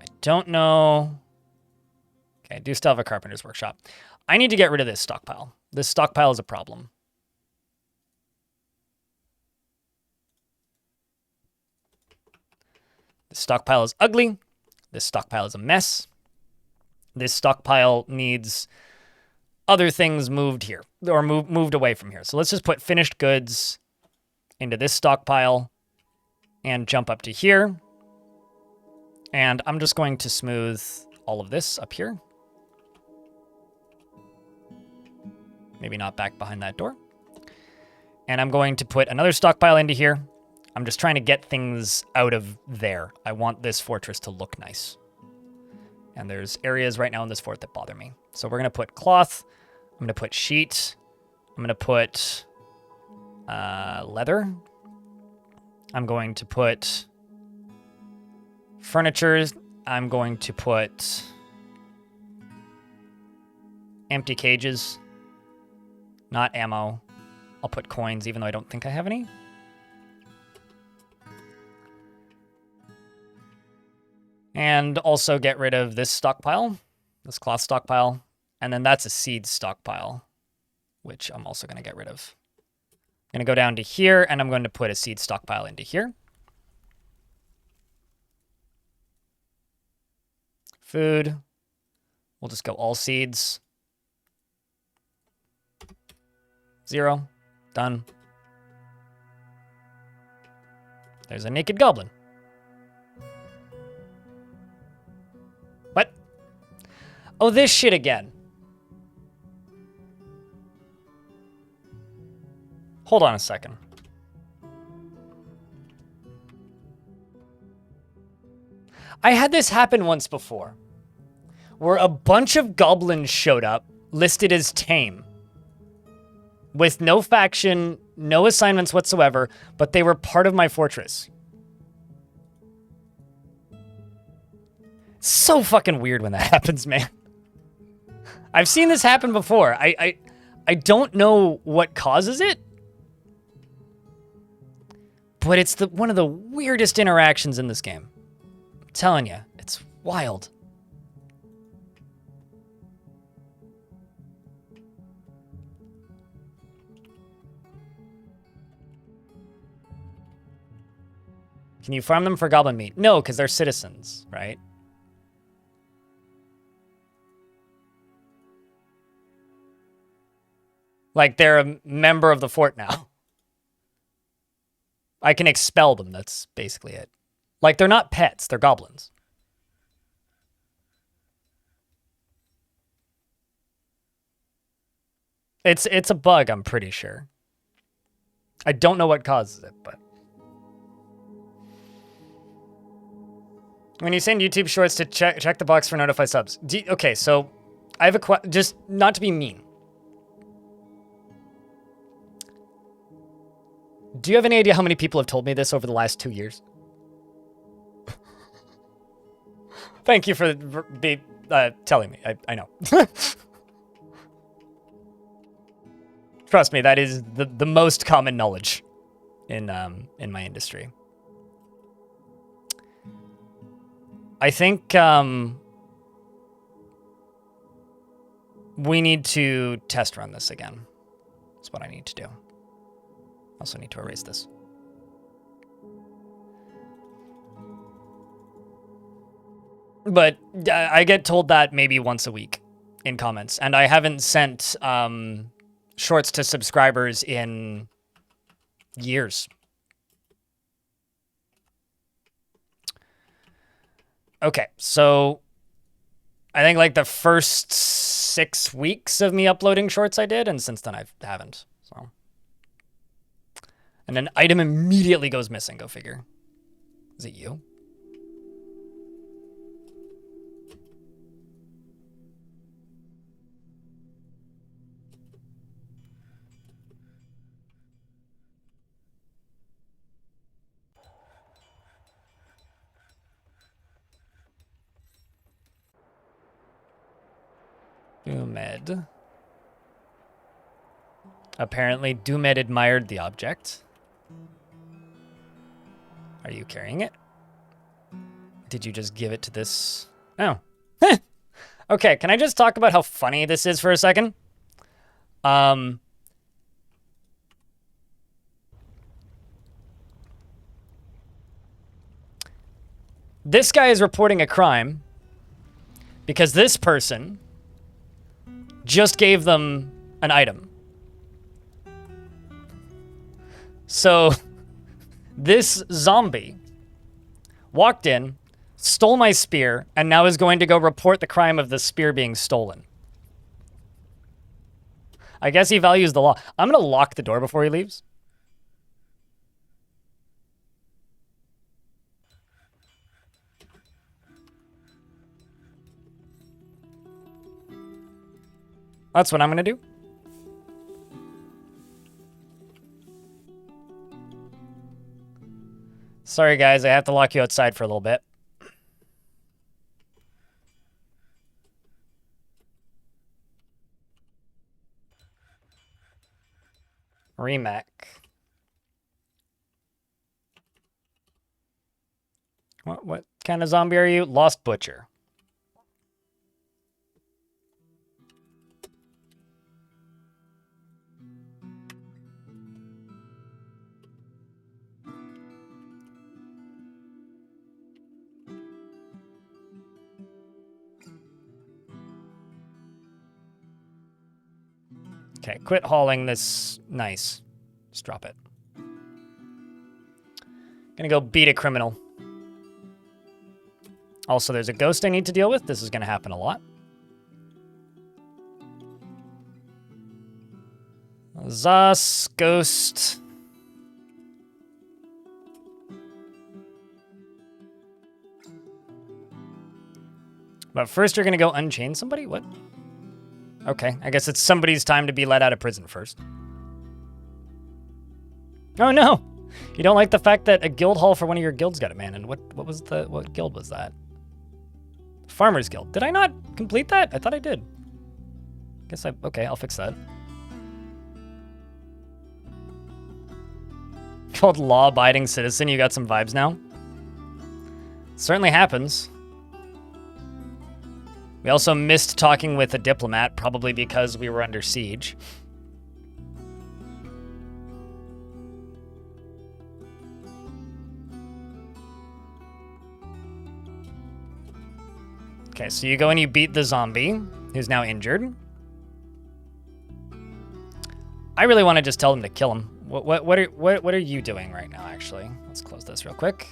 I don't know. Okay, I do still have a carpenter's workshop. I need to get rid of this stockpile. This stockpile is a problem. This stockpile is ugly. This stockpile is a mess. This stockpile needs other things moved here, or moved away from here. So let's just put finished goods into this stockpile and jump up to here. And I'm just going to smooth all of this up here. Maybe not back behind that door. And I'm going to put another stockpile into here. I'm just trying to get things out of there. I want this fortress to look nice. And there's areas right now in this fort that bother me. So we're going to put cloth. I'm going to put sheet. I'm going to put leather. I'm going to put furniture. I'm going to put empty cages. Not ammo. I'll put coins, even though I don't think I have any. And also get rid of this stockpile, this cloth stockpile. And then that's a seed stockpile, which I'm also going to get rid of. I'm going to go down to here, and I'm going to put a seed stockpile into here. Food. We'll just go all seeds. 0. Done. There's a naked goblin. What? Oh, this shit again. Hold on a second. I had this happen once before, where a bunch of goblins showed up, listed as tame, with no faction, no assignments whatsoever, but they were part of my fortress. So fucking weird when that happens, man. I've seen this happen before. I don't know what causes it, but it's one of the weirdest interactions in this game. I'm telling you, it's Wild. Can you farm them for goblin meat? No, because they're citizens, right? Like, they're a member of the fort now. I can expel them, that's basically it. Like, they're not pets, they're goblins. It's a bug, I'm pretty sure. I don't know what causes it, but... When you send YouTube Shorts to check the box for notify subs. Okay, so I have a just not to be mean. Do you have any idea how many people have told me this over the last 2 years? Thank you for telling me. I know. Trust me, that is the most common knowledge in my industry. I think we need to test run this again. That's what I need to do. Also need to erase this. But I get told that maybe once a week in comments, and I haven't sent shorts to subscribers in years. Okay, so I think like the first 6 weeks of me uploading shorts I did, and since then I haven't. So, and an item immediately goes missing. Go figure. Is it you? Doomed. Apparently, Doomed admired the object. Are you carrying it? Did you just give it to this? Oh. Okay, can I just talk about how funny this is for a second? This guy is reporting a crime because this person just gave them an item. So this zombie walked in, stole my spear, and now is going to go report the crime of the spear being stolen. I guess he values the law. I'm going to lock the door before he leaves. That's what I'm going to do. Sorry, guys. I have to lock you outside for a little bit. Remac. What kind of zombie are you? Lost Butcher. Okay, quit hauling this. Nice. Just drop it. Gonna go beat a criminal. Also, there's a ghost I need to deal with. This is gonna happen a lot. Zas, ghost. But first you're gonna go unchain somebody? What? Okay, I guess it's somebody's time to be let out of prison first. Oh no! You don't like the fact that a guild hall for one of your guilds got abandoned. What guild was that? Farmers Guild. Did I not complete that? I thought I did. Okay, I'll fix that. Called law-abiding citizen, you got some vibes now? Certainly happens. We also missed talking with a diplomat, probably because we were under siege. Okay, so you go and you beat the zombie, who's now injured. I really want to just tell them to kill him. What are you doing right now, actually? Let's close this real quick.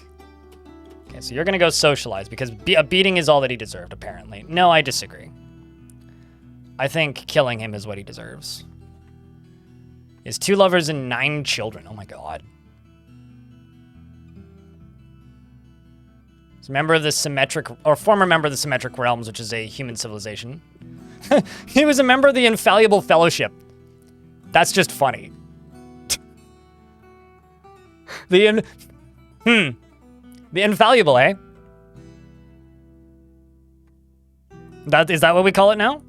Okay, so you're going to go socialize, because a beating is all that he deserved, apparently. No, I disagree. I think killing him is what he deserves. He has 2 lovers and 9 children. Oh my god. He's a member of the Symmetric, or former member of the Symmetric Realms, which is a human civilization. He was a member of the Infallible Fellowship. That's just funny. The Infallible, eh? Is that what we call it now?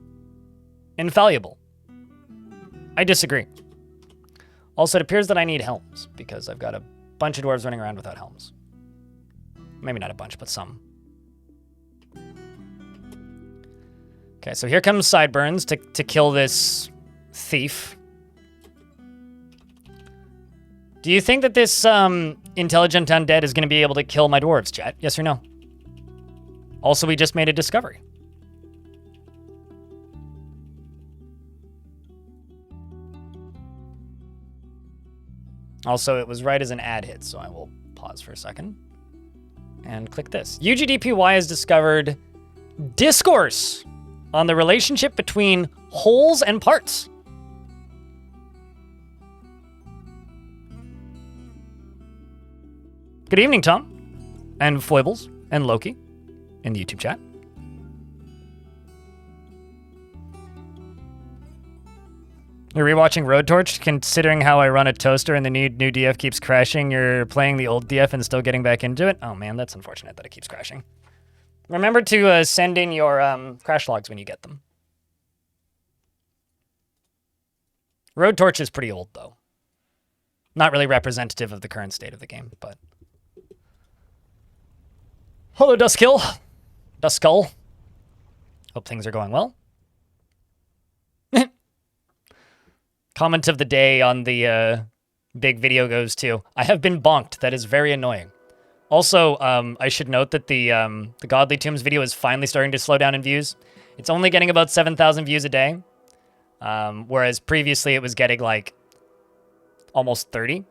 Infallible. I disagree. Also, it appears that I need helms, because I've got a bunch of dwarves running around without helms. Maybe not a bunch, but some. Okay, so here comes Sideburns to kill this thief. Do you think that this intelligent undead is going to be able to kill my dwarves, chat? Yes or no? Also, we just made a discovery. Also, it was right as an ad hit, so I will pause for a second and click this. UGDPY has discovered discourse on the relationship between wholes and parts. Good evening, Tom, and Foibles, and Loki, in the YouTube chat. You're rewatching Road Torch, considering how I run a toaster and the new DF keeps crashing. You're playing the old DF and still getting back into it? Oh man, that's unfortunate that it keeps crashing. Remember to send in your crash logs when you get them. Road Torch is pretty old, though. Not really representative of the current state of the game, but... Hello, Duskill. Duskull. Hope things are going well. Comment of the day on the big video goes to, I have been bonked. That is very annoying. Also, I should note that the Godly Tombs video is finally starting to slow down in views. It's only getting about 7,000 views a day, whereas previously it was getting like almost 30.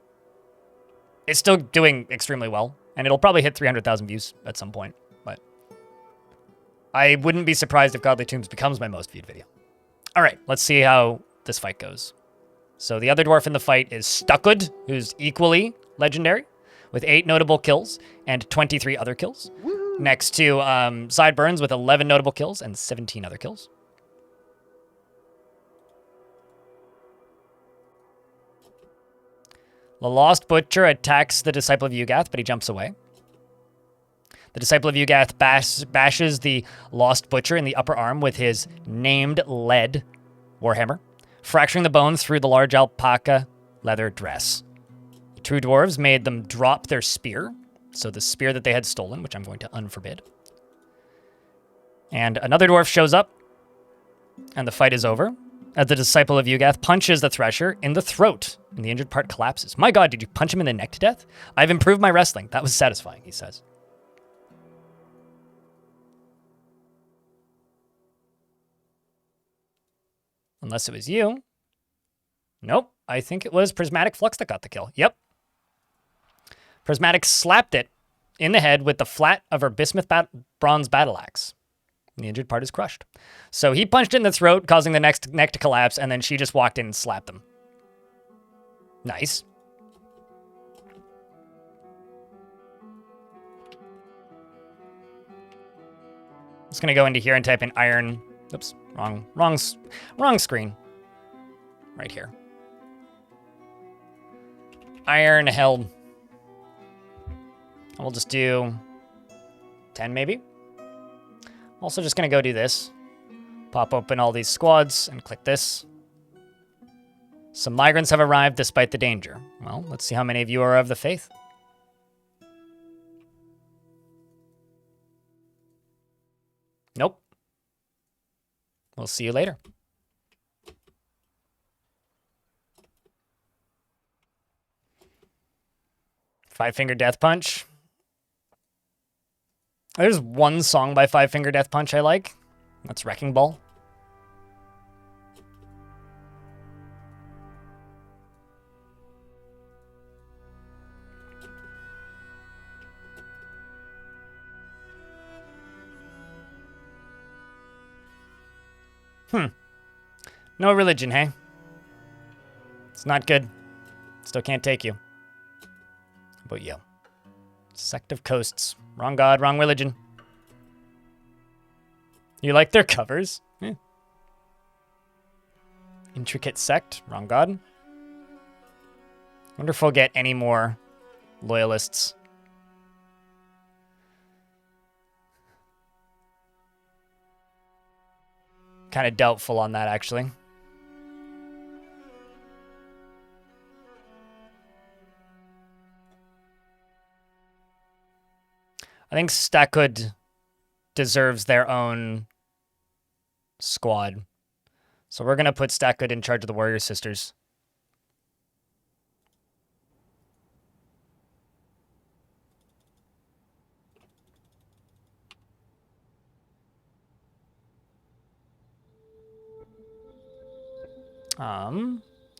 It's still doing extremely well, and it'll probably hit 300,000 views at some point, but I wouldn't be surprised if Godly Tombs becomes my most viewed video. All right, let's see how this fight goes. So the other dwarf in the fight is Stuckwood, who's equally legendary, with 8 notable kills and 23 other kills. Woo. Next to Sideburns with 11 notable kills and 17 other kills. The Lost Butcher attacks the Disciple of Yugath, but he jumps away. The Disciple of Yugath bashes the Lost Butcher in the upper arm with his named lead warhammer, fracturing the bones through the large alpaca leather dress. The two dwarves made them drop their spear, so the spear that they had stolen, which I'm going to unforbid. And another dwarf shows up, and the fight is over, as the Disciple of Yugath punches the Thresher in the throat, and the injured part collapses. My god, did you punch him in the neck to death? I've improved my wrestling. That was satisfying, he says. Unless it was you. Nope, I think it was Prismatic Flux that got the kill. Yep. Prismatic slapped it in the head with the flat of her bismuth bronze battle axe. The injured part is crushed. So he punched it in the throat, causing the neck to collapse, and then she just walked in and slapped him. Nice. I'm just going to go into here and type in iron. Oops, wrong screen. Right here. Iron held. And we'll just do 10 maybe. Also just going to go do this. Pop open all these squads and click this. Some migrants have arrived despite the danger. Well, let's see how many of you are of the faith. Nope. we'll see you later. Five Finger Death Punch. There's one song by Five Finger Death Punch I like. That's Wrecking Ball. No religion, hey? It's not good. Still can't take you. How about you? Sect of Coasts. Wrong god, wrong religion. You like their covers? Yeah. Intricate Sect. Wrong god. Wonder if we'll get any more loyalists. Kind of doubtful on that, actually. I think Stackhood deserves their own squad. So we're going to put Stackhood in charge of the Warrior Sisters.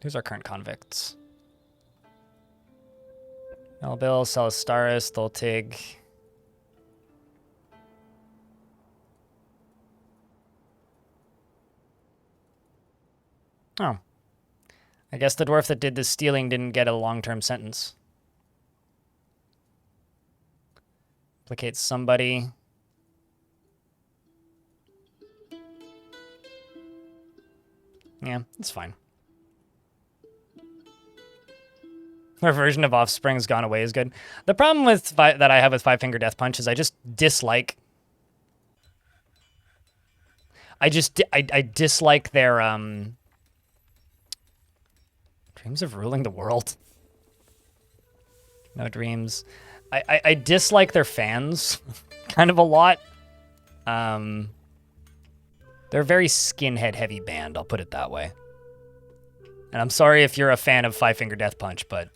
Who's our current convicts? Melville, Celistaris, Thultig. Oh. I guess the dwarf that did the stealing didn't get a long-term sentence. Implicate somebody. Yeah, it's fine. Our version of Offspring's Gone Away is good. The problem with that I have with Five Finger Death Punch is I just dislike... I dislike their, Dreams of ruling the world. No dreams. I dislike their fans kind of a lot. They're a very skinhead heavy band, I'll put it that way. And I'm sorry if you're a fan of Five Finger Death Punch, but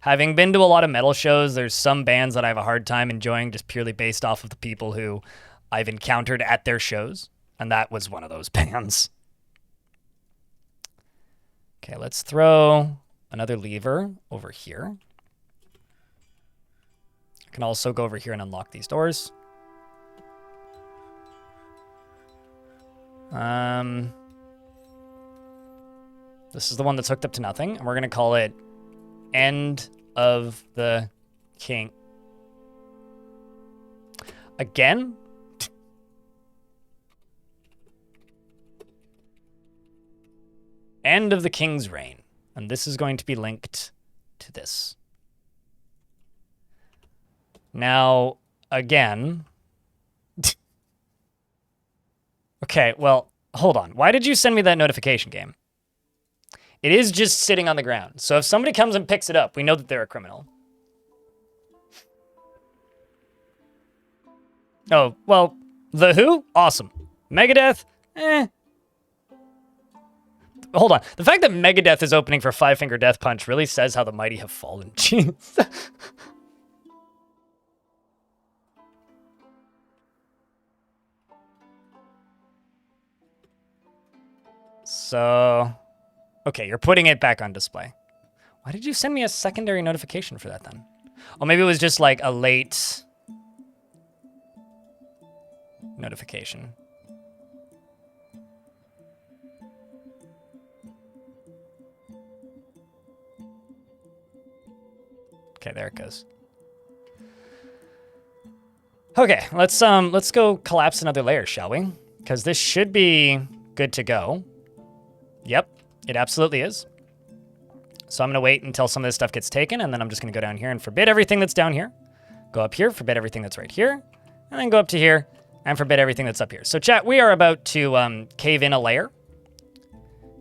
having been to a lot of metal shows, there's some bands that I have a hard time enjoying just purely based off of the people who I've encountered at their shows. And that was one of those bands. Okay, let's throw another lever over here. I can also go over here and unlock these doors. This is the one that's hooked up to nothing, and we're going to call it End of the King. Again? End of the King's reign. And this is going to be linked to this. Now, again... Okay, well, hold on. Why did you send me that notification, game? It is just sitting on the ground. So if somebody comes and picks it up, we know that they're a criminal. Oh, well, The Who? Awesome. Megadeth? Eh. Hold on. The fact that Megadeth is opening for Five Finger Death Punch really says how the mighty have fallen. Jeez. So, okay, you're putting it back on display. Why did you send me a secondary notification for that then? Oh, maybe it was just like a late notification. Okay, there it goes. Okay, let's go collapse another layer, shall we? Because this should be good to go. Yep, it absolutely is. So I'm going to wait until some of this stuff gets taken, and then I'm just going to go down here and forbid everything that's down here. Go up here, forbid everything that's right here, and then go up to here and forbid everything that's up here. So chat, we are about to cave in a layer.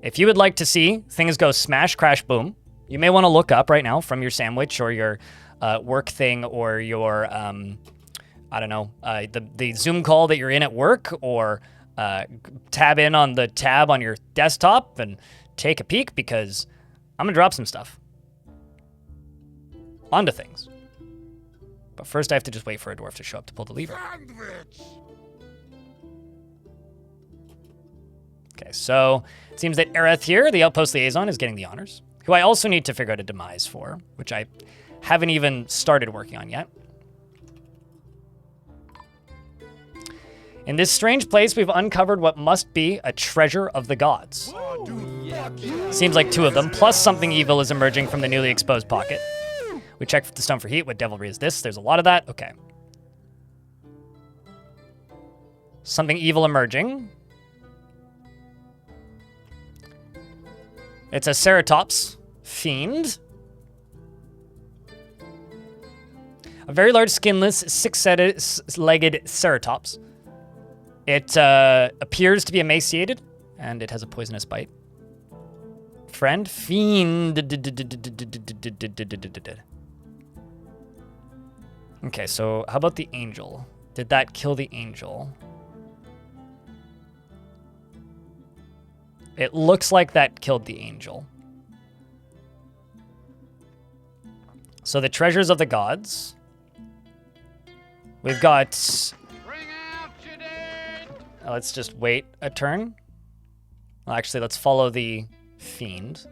If you would like to see things go smash, crash, boom, you may want to look up right now from your sandwich or your work thing or your, I don't know, the Zoom call that you're in at work or tab in on the tab on your desktop and take a peek, because I'm gonna drop some stuff onto things. But first I have to just wait for a dwarf to show up to pull the lever. Okay, so it seems that Aerith here, the outpost liaison, is getting the honors, who I also need to figure out a demise for, which I haven't even started working on yet. In this strange place, we've uncovered what must be a treasure of the gods. Seems like 2 of them, plus something evil is emerging from the newly exposed pocket. We checked the stone for heat. What devilry is this? There's a lot of that. Okay. Something evil emerging. It's a Ceratops fiend. A very large, skinless, 6-legged Ceratops. It appears to be emaciated, and it has a poisonous bite. Friend? Fiend. Okay, so how about the angel? Did that kill the angel? It looks like that killed the angel. So the treasures of the gods. We've got... Let's just wait a turn. Well, actually, let's follow the fiend.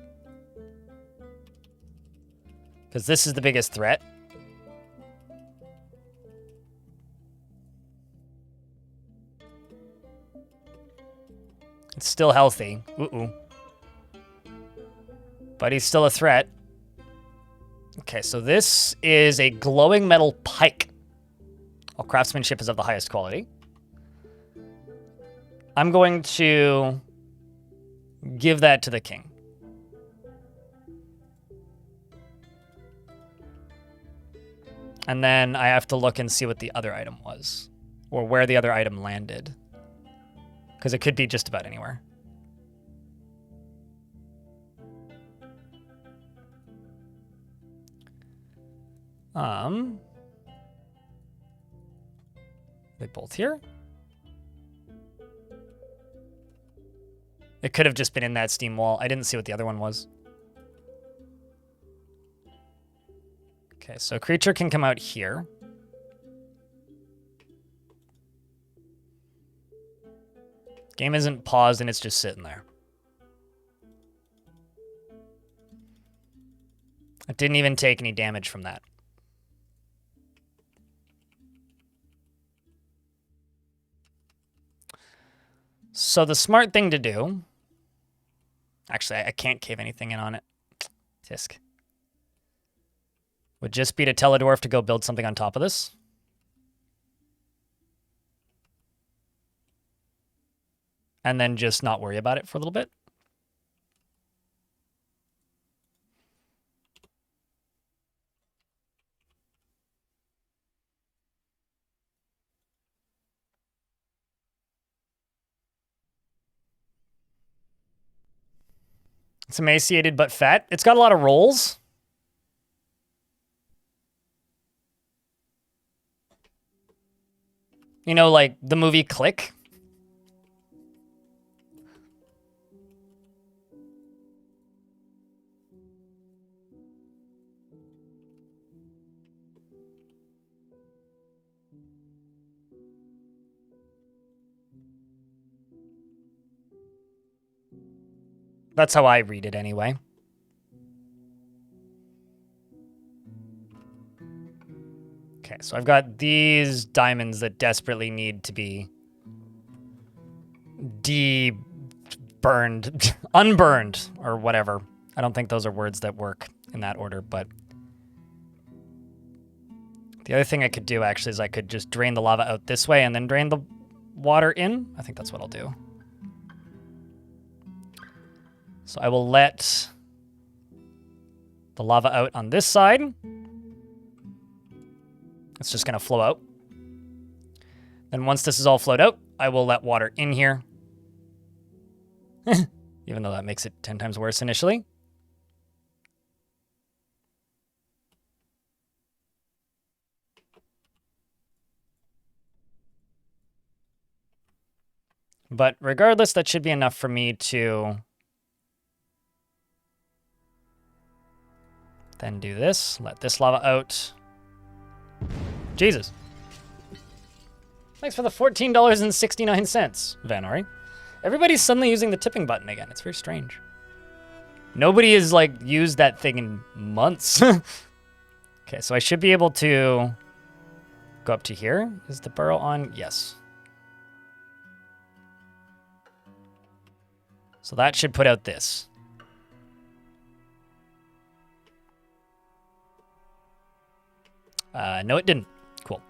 Because this is the biggest threat. It's still healthy. Ooh. But he's still a threat. Okay, so this is a glowing metal pike. All craftsmanship is of the highest quality. I'm going to give that to the king. And then I have to look and see what the other item was, or where the other item landed. Because it could be just about anywhere. They both here? It could have just been in that steam wall. I didn't see what the other one was. Okay, so creature can come out here. Game isn't paused and it's just sitting there. I didn't even take any damage from that. So the smart thing to do... Actually, I can't cave anything in on it. Tisk. Would just be to tell a dwarf to go build something on top of this. And then just not worry about it for a little bit. It's emaciated but fat. It's got a lot of rolls. You know, like the movie Click. That's how I read it anyway. Okay, so I've got these diamonds that desperately need to be burned, unburned, or whatever. I don't think those are words that work in that order, but the other thing I could do actually is I could just drain the lava out this way and then drain the water in. I think that's what I'll do. So I will let the lava out on this side. It's just going to flow out. Then once this is all flowed out, I will let water in here. Even though that makes it 10 times worse initially. But regardless, that should be enough for me to then do this. Let this lava out. Jesus. Thanks for the $14.69, Vanori. Everybody's suddenly using the tipping button again. It's very strange. Nobody has, like, used that thing in months. Okay, so I should be able to go up to here. Is the burrow on? Yes. So that should put out this. No, it didn't. Cool.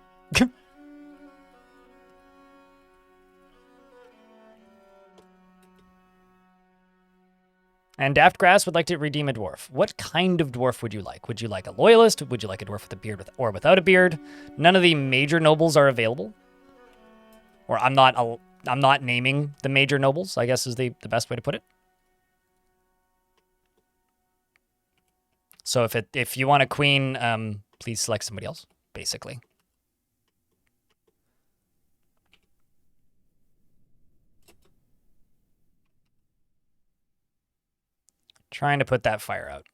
And Daftgrass would like to redeem a dwarf. What kind of dwarf would you like? Would you like a loyalist? Would you like a dwarf with a beard or without a beard? None of the major nobles are available. Or I'm not naming the major nobles, I guess is the best way to put it. So if you want a queen, please select somebody else, basically. Trying to put that fire out.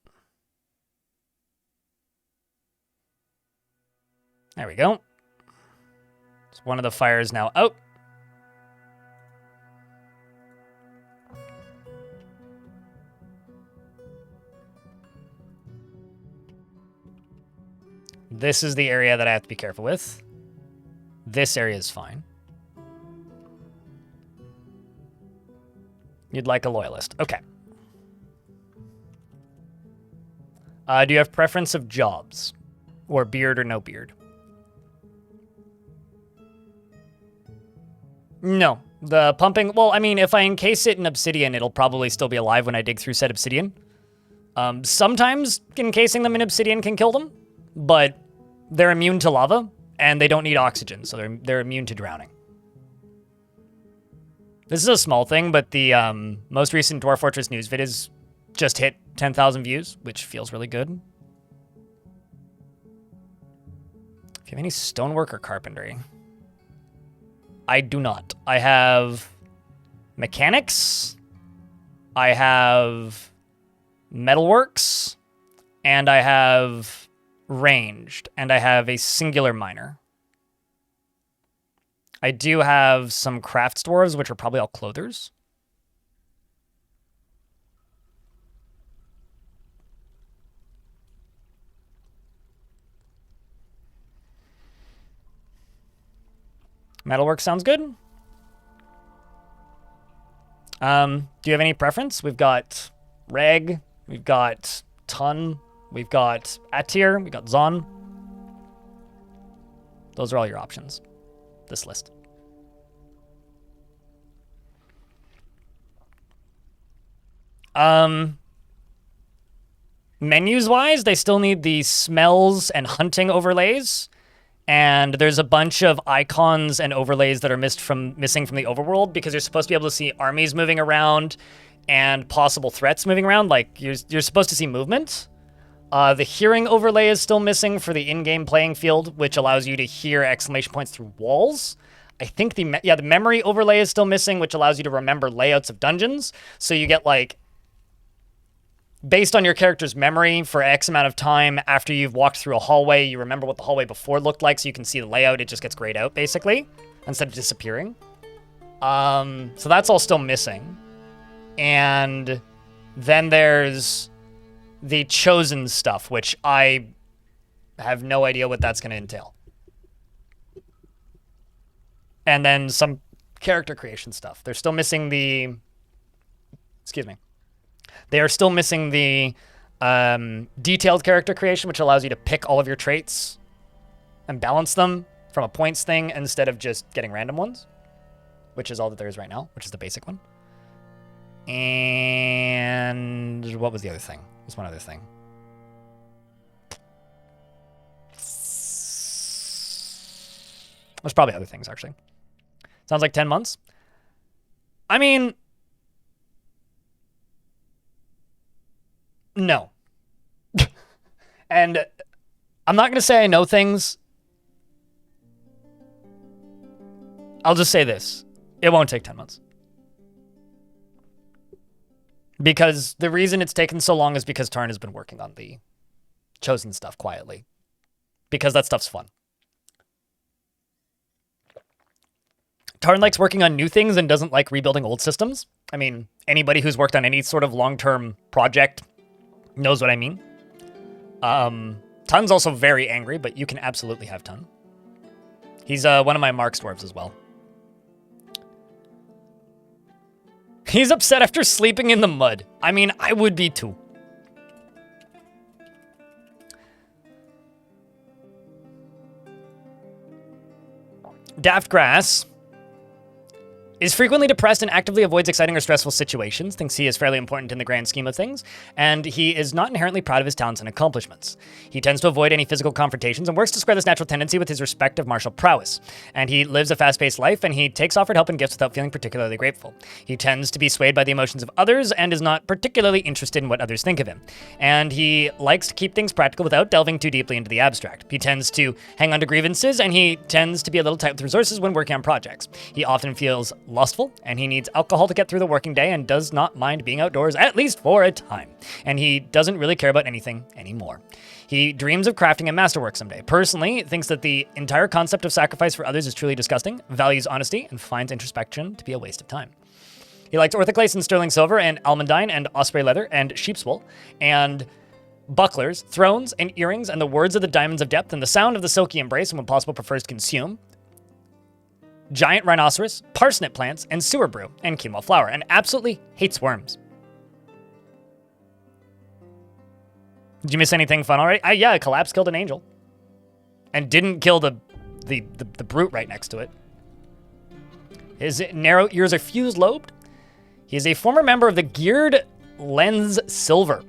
There we go. So one of the fires now out. This is the area that I have to be careful with. This area is fine. You'd like a loyalist. Okay. Do you have preference of jobs? Or beard or no beard? No. The pumping... Well, I mean, if I encase it in obsidian, it'll probably still be alive when I dig through said obsidian. Sometimes encasing them in obsidian can kill them, but they're immune to lava, and they don't need oxygen, so they're immune to drowning. This is a small thing, but the most recent Dwarf Fortress news vid is just hit 10,000 views, which feels really good. Do you have any stonework or carpentry? I do not. I have mechanics, I have metalworks, and I have ranged, and I have a singular miner. I do have some crafts dwarves, which are probably all clothers. Metalwork sounds good. Do you have any preference? We've got Reg, we've got Ton, we've got Atir, we've got Zon. Those are all your options. This list. Menus-wise, they still need the smells and hunting overlays. And there's a bunch of icons and overlays that are missing from the overworld because you're supposed to be able to see armies moving around and possible threats moving around. Like, you're supposed to see movement. The hearing overlay is still missing for the in-game playing field, which allows you to hear exclamation points through walls. I think the memory overlay is still missing, which allows you to remember layouts of dungeons. So you get, like, based on your character's memory for X amount of time after you've walked through a hallway, you remember what the hallway before looked like so you can see the layout. It just gets grayed out, basically, instead of disappearing. So that's all still missing. And then there's the chosen stuff, which I have no idea what that's going to entail. And then some character creation stuff. They're still missing the... Excuse me. They are still missing the detailed character creation, which allows you to pick all of your traits and balance them from a points thing instead of just getting random ones, which is all that there is right now, which is the basic one. And what was the other thing? There's one other thing. There's probably other things, actually. Sounds like 10 months. I mean... No. And I'm not going to say I know things. I'll just say this. It won't take 10 months. Because the reason it's taken so long is because Tarn has been working on the chosen stuff quietly. Because that stuff's fun. Tarn likes working on new things and doesn't like rebuilding old systems. I mean, anybody who's worked on any sort of long-term project knows what I mean. Tun's also very angry, but you can absolutely have Tun. He's one of my Marks dwarves as well. He's upset after sleeping in the mud. I mean, I would be too. Daft Grass is frequently depressed and actively avoids exciting or stressful situations, thinks he is fairly important in the grand scheme of things, and he is not inherently proud of his talents and accomplishments. He tends to avoid any physical confrontations and works to square this natural tendency with his respect of martial prowess. And he lives a fast-paced life, and he takes offered help and gifts without feeling particularly grateful. He tends to be swayed by the emotions of others and is not particularly interested in what others think of him. And he likes to keep things practical without delving too deeply into the abstract. He tends to hang on to grievances, and he tends to be a little tight with resources when working on projects. He often feels lustful, and he needs alcohol to get through the working day and does not mind being outdoors, at least for a time. And he doesn't really care about anything anymore. He dreams of crafting a masterwork someday. Personally, thinks that the entire concept of sacrifice for others is truly disgusting, values honesty, and finds introspection to be a waste of time. He likes orthoclase and sterling silver and almandine and osprey leather and sheep's wool and bucklers, thrones and earrings and the words of the diamonds of depth and the sound of the silky embrace and when possible prefers to consume giant rhinoceros, parsnip plants, and sewer brew, and quinoa flour, and absolutely hates worms. Did you miss anything fun already? Yeah, Collapse killed an angel. And didn't kill the brute right next to it. His narrow ears are fused-lobed. He is a former member of the Geared Lens Silver,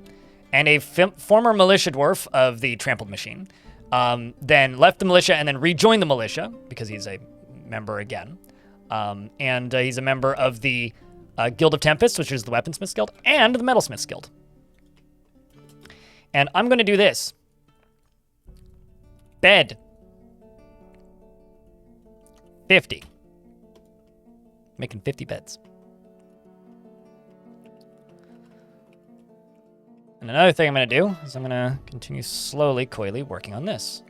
and a former militia dwarf of the Trampled Machine. Then left the militia and then rejoined the militia, because he's a member again. And he's a member of the Guild of Tempest, which is the Weaponsmiths Guild, and the Metalsmiths Guild. And I'm going to do this. Bed. 50. Making 50 beds. And another thing I'm going to do is I'm going to continue slowly, coyly working on this.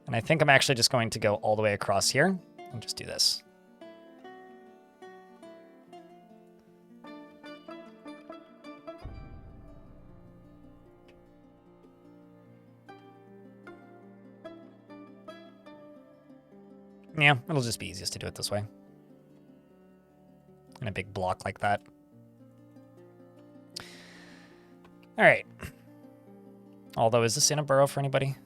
And I think I'm actually just going to go all the way across here and just do this. Yeah, it'll just be easiest to do it this way. In a big block like that. All right. Although, is this in a burrow for anybody?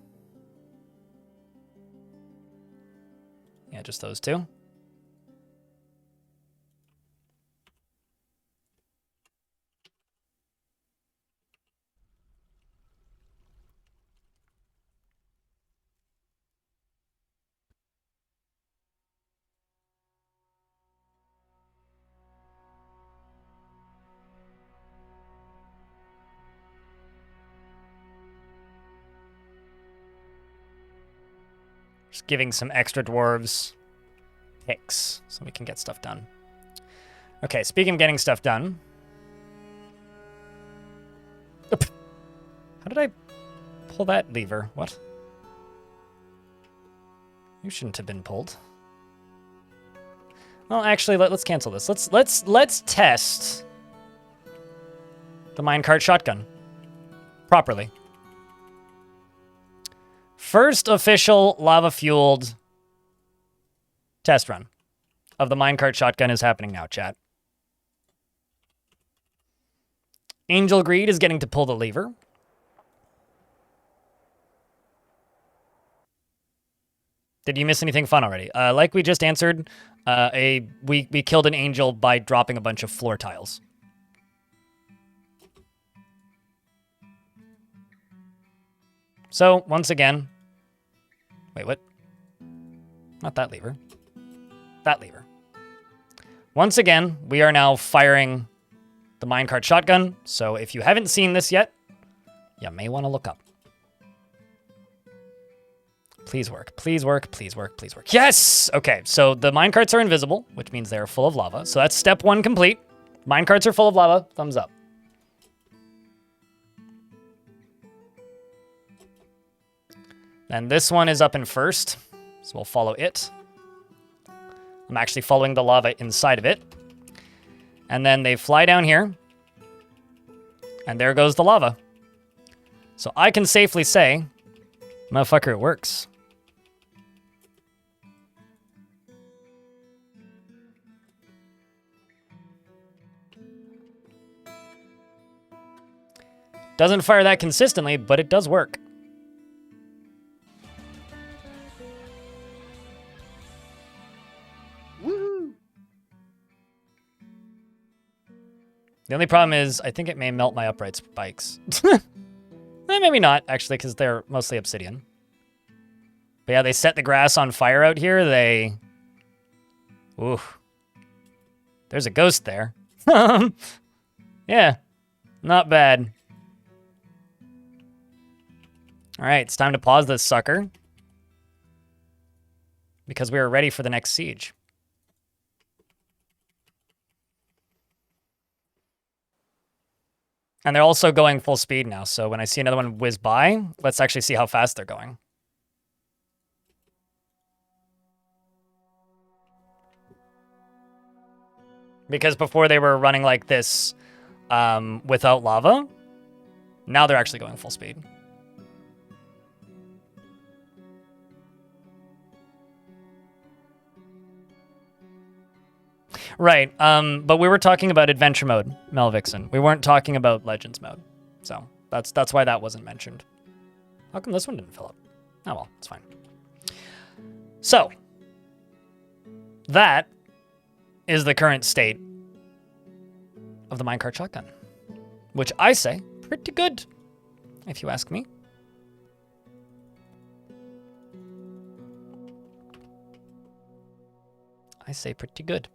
Yeah, just those two. Just giving some extra dwarves picks so we can get stuff done. Okay, speaking of getting stuff done. Oop. How did I pull that lever? What? You shouldn't have been pulled. Well, actually, let's cancel this. Let's test the minecart shotgun properly. First official lava-fueled test run of the minecart shotgun is happening now, chat. Angel Greed is getting to pull the lever. Did you miss anything fun already? Like we just answered, we killed an angel by dropping a bunch of floor tiles. So, once again... Wait, what? Not that lever. That lever. Once again, we are now firing the minecart shotgun. So if you haven't seen this yet, You may want to look up. Please work. Please work. Please work. Please work. Yes! Okay, so the minecarts are invisible, which means they are full of lava. So that's step 1 complete. Minecarts are full of lava. Thumbs up. And this one is up in first, so we'll follow it. I'm actually following the lava inside of it. And then they fly down here. And there goes the lava. So I can safely say, motherfucker, it works. Doesn't fire that consistently, but it does work. Woohoo! The only problem is I think it may melt my upright spikes. Maybe not, actually, because they're mostly obsidian. But yeah, they set the grass on fire out here. They... Ooh. There's a ghost there. Yeah, not bad. All right, it's time to pause this sucker. Because we are ready for the next siege. And they're also going full speed now, so when I see another one whiz by, let's actually see how fast they're going. Because before they were running like this without lava, now they're actually going full speed. Right, but we were talking about adventure mode, Melvixen. We weren't talking about legends mode. So that's why that wasn't mentioned. How come this one didn't fill up? Oh well, it's fine. So, that is the current state of the minecart shotgun. Which I say, pretty good, if you ask me. I say pretty good.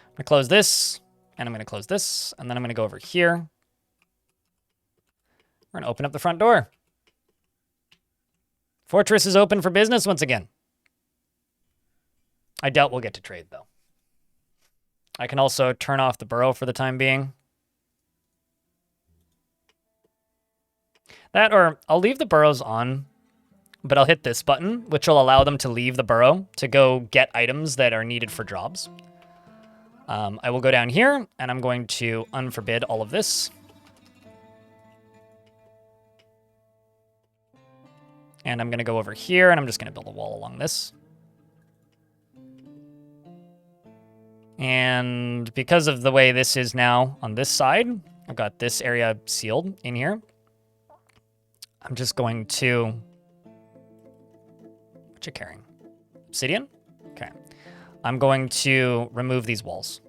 I'm going to close this, and I'm going to close this, and then I'm going to go over here. We're going to open up the front door. Fortress is open for business once again. I doubt we'll get to trade, though. I can also turn off the burrow for the time being. That, or I'll leave the burrows on, but I'll hit this button, which will allow them to leave the burrow to go get items that are needed for jobs. I will go down here, and I'm going to unforbid all of this. And I'm going to go over here, and I'm just going to build a wall along this. And because of the way this is now on this side, I've got this area sealed in here. I'm just going to... What you carrying? Obsidian? Okay. I'm going to remove these walls.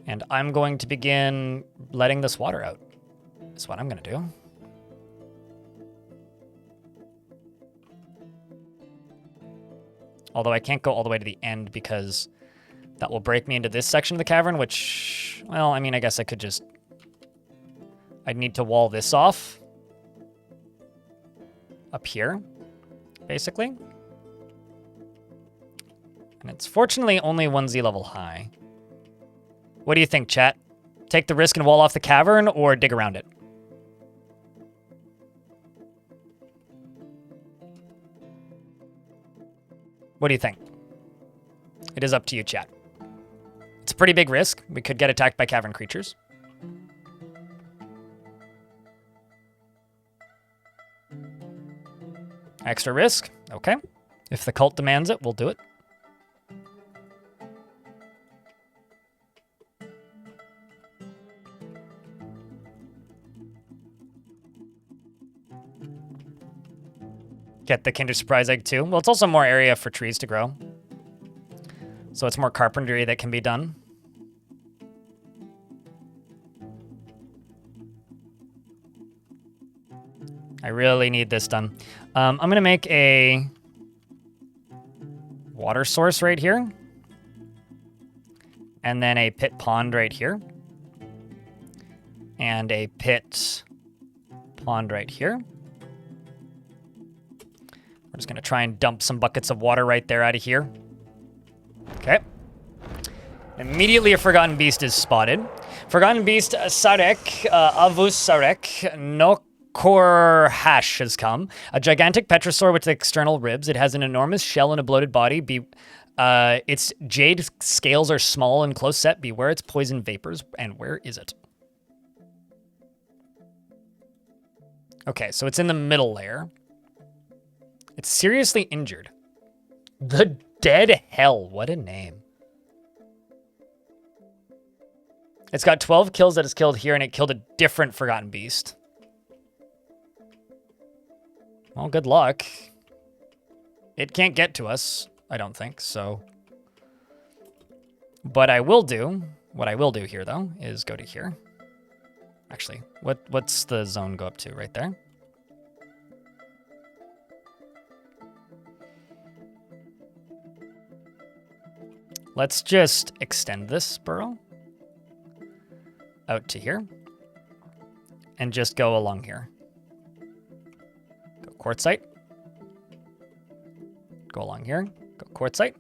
And I'm going to begin letting this water out. That's what I'm going to do. Although I can't go all the way to the end because that will break me into this section of the cavern, which, well, I mean, I guess I could just... I'd need to wall this off. Up here, basically. And it's fortunately only 1Z level high. What do you think, chat? Take the risk and wall off the cavern or dig around it? What do you think? It is up to you, chat. It's a pretty big risk. We could get attacked by cavern creatures. Extra risk? Okay. If the cult demands it, we'll do it. Get the Kinder Surprise Egg too. Well, it's also more area for trees to grow. So it's more carpentry that can be done. I really need this done. I'm going to make a water source right here. And then a pit pond right here. And a pit pond right here. We're just going to try and dump some buckets of water right there out of here. Okay. Immediately a Forgotten Beast is spotted. Forgotten Beast Sarek, Avus Sarek, Nokor Hash has come. A gigantic petrosaur with external ribs. It has an enormous shell and a bloated body. Its jade scales are small and close set. Beware its poison vapors. And where is it? Okay, so it's in the middle layer. It's seriously injured. The Dead Hell. What a name. It's got 12 kills that it's killed here, and it killed a different Forgotten Beast. Well, good luck. It can't get to us, I don't think, so. But I will do, what I will do here, though, is go to here. Actually, what's the zone go up to right there? Let's just extend this burrow out to here and just go along here. Go quartzite. Go along here. Go quartzite.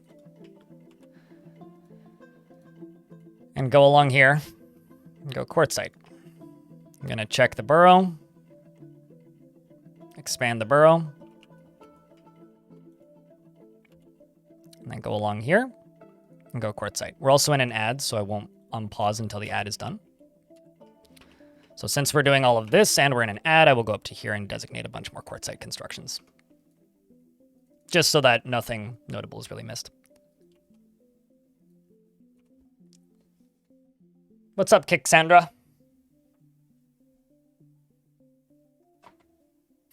And go along here and go quartzite. I'm going to check the burrow. Expand the burrow. And then go along here and go quartzite. We're also in an ad, so I won't unpause until the ad is done. So since we're doing all of this and we're in an ad, I will go up to here and designate a bunch more quartzite constructions. Just so that nothing notable is really missed. What's up, Kicksandra?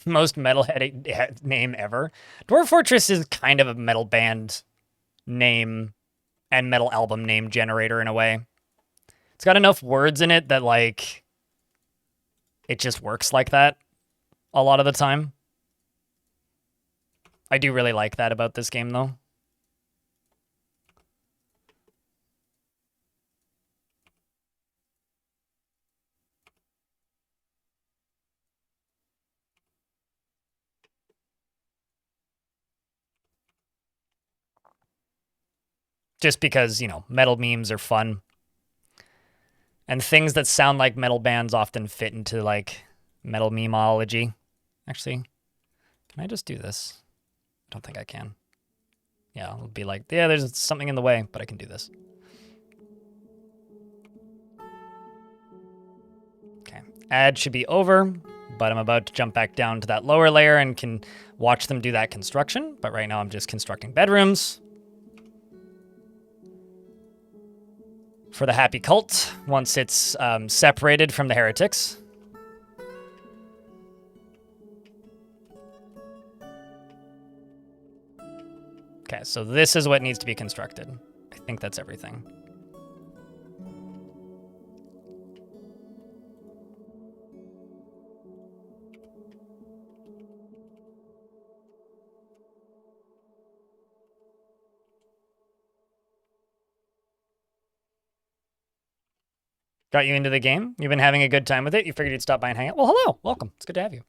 Most metalhead name ever. Dwarf Fortress is kind of a metal band name and metal album name generator in a way. It's got enough words in it that, like, it just works like that a lot of the time. I do really like that about this game, though. Just because, you know, metal memes are fun. And things that sound like metal bands often fit into, like, metal memeology. Actually, can I just do this? I don't think I can. Yeah, it'll be like, yeah, there's something in the way, but I can do this. Okay, ad should be over, but I'm about to jump back down to that lower layer and can watch them do that construction. But right now I'm just constructing bedrooms for the happy cult once it's separated from the heretics. Okay, so this is what needs to be constructed. I think that's everything. Got you into the game? You've been having a good time with it? You figured you'd stop by and hang out? Well, hello. Welcome. It's good to have you.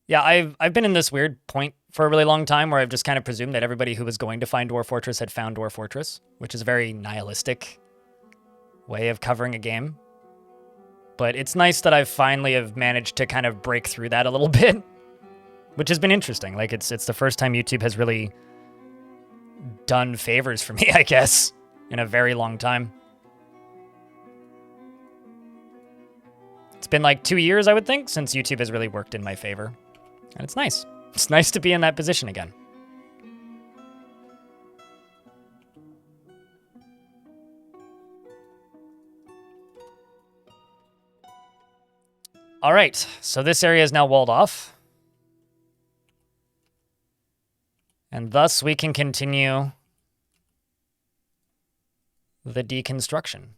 Yeah, I've been in this weird point for a really long time where I've just kind of presumed that everybody who was going to find Dwarf Fortress had found Dwarf Fortress, which is a very nihilistic way of covering a game. But it's nice that I finally have managed to kind of break through that a little bit, which has been interesting. Like, it's the first time YouTube has really done favors for me, I guess, in a very long time. It's been like 2 years, I would think, since YouTube has really worked in my favor. And it's nice. It's nice to be in that position again. All right, so this area is now walled off. And thus we can continue the deconstruction.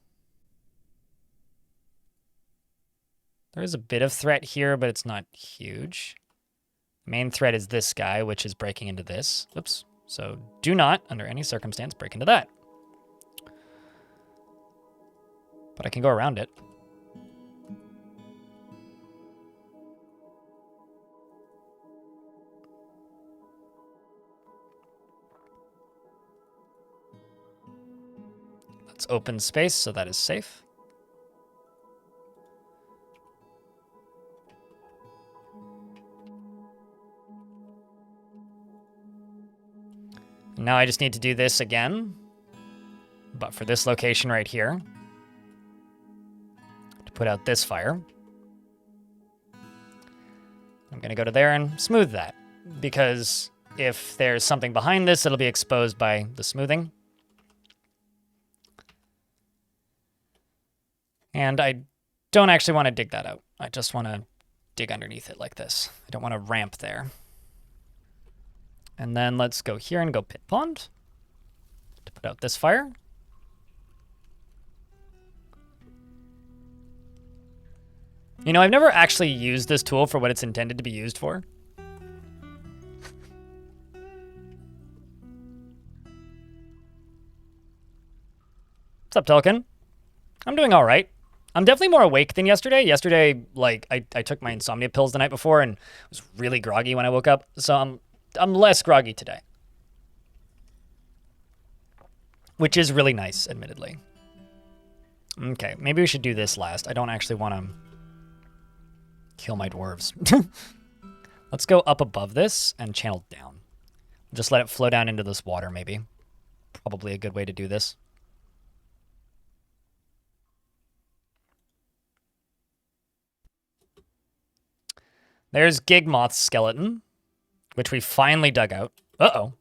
There is a bit of threat here, but it's not huge. Main threat is this guy, which is breaking into this. Oops. So do not, under any circumstance, break into that. But I can go around it. That's open space, so that is safe. Now I just need to do this again, but for this location right here, to put out this fire. I'm going to go to there and smooth that, because if there's something behind this, it'll be exposed by the smoothing. And I don't actually want to dig that out. I just want to dig underneath it like this. I don't want to ramp there. And then let's go here and go pit pond to put out this fire. You know, I've never actually used this tool for what it's intended to be used for. What's up, Tolkien? I'm doing all right. I'm definitely more awake than yesterday. Yesterday, like, I took my insomnia pills the night before and was really groggy when I woke up. So I'm less groggy today. Which is really nice, admittedly. Okay, maybe we should do this last. I don't actually want to kill my dwarves. Let's go up above this and channel down. Just let it flow down into this water, maybe. Probably a good way to do this. There's Gigmoth's skeleton, which we finally dug out. Uh-oh.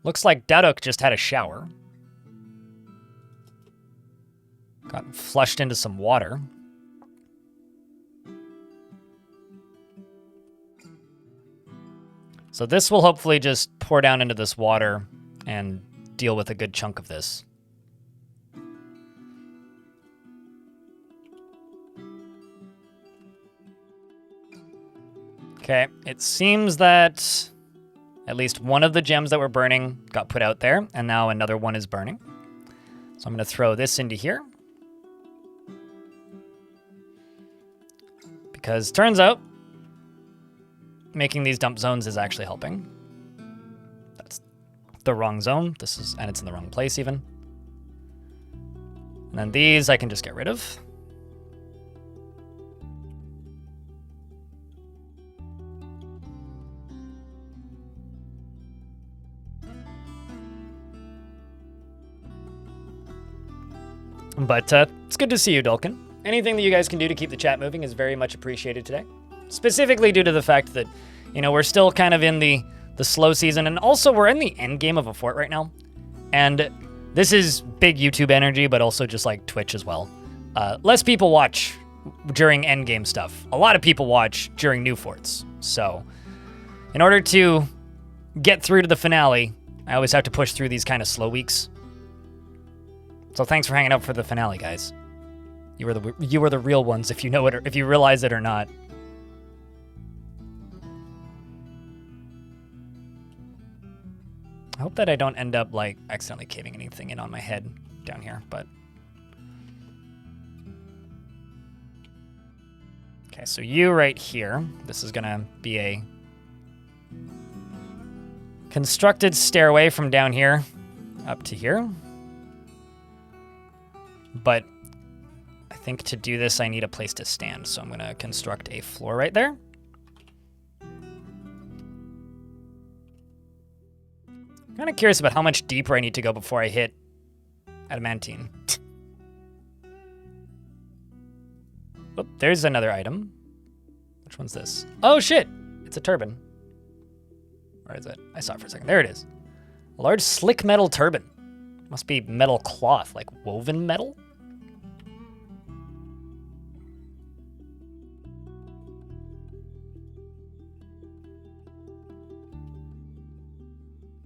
Looks like Daduk just had a shower. Got flushed into some water. So this will hopefully just pour down into this water and deal with a good chunk of this. Okay, it seems that at least one of the gems that were burning got put out there, and now another one is burning. So I'm going to throw this into here. Because turns out, making these dump zones is actually helping. That's the wrong zone. And it's in the wrong place even. And then these I can just get rid of. But it's good to see you, Dulkin. Anything that you guys can do to keep the chat moving is very much appreciated today. Specifically due to the fact that, you know, we're still kind of in the slow season, and also we're in the end game of a fort right now. And this is big YouTube energy, but also just like Twitch as well. Less people watch during end game stuff. A lot of people watch during new forts. So in order to get through to the finale, I always have to push through these kind of slow weeks. So thanks for hanging out for the finale, guys. You were the real ones, if you know it or if you realize it or not. I hope that I don't end up like accidentally caving anything in on my head down here, but okay, so you right here. This is gonna be a constructed stairway from down here up to here. But I think to do this, I need a place to stand. So I'm going to construct a floor right there. I'm kind of curious about how much deeper I need to go before I hit adamantine. Oh, there's another item. Which one's this? Oh, shit. It's a turban. Where is it? I saw it for a second. There it is. A large slick metal turban. Must be metal cloth, like woven metal?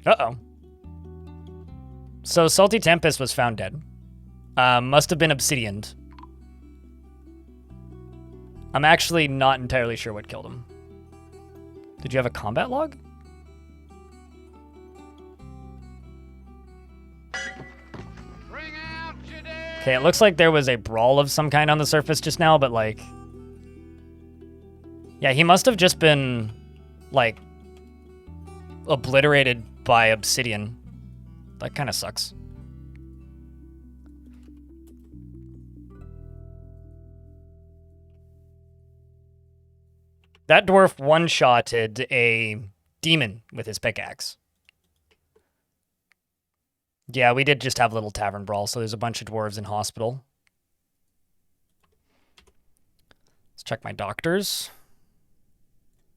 Uh-oh. So Salty Tempest was found dead. Must have been obsidianed. I'm actually not entirely sure what killed him. Did you have a combat log? Bring out Okay, it looks like there was a brawl of some kind on the surface just now, but like... Yeah, he must have just been, like, obliterated by obsidian. That kind of sucks. That dwarf one-shotted a demon with his pickaxe. Yeah, we did just have a little tavern brawl, so there's a bunch of dwarves in hospital. Let's check my doctors.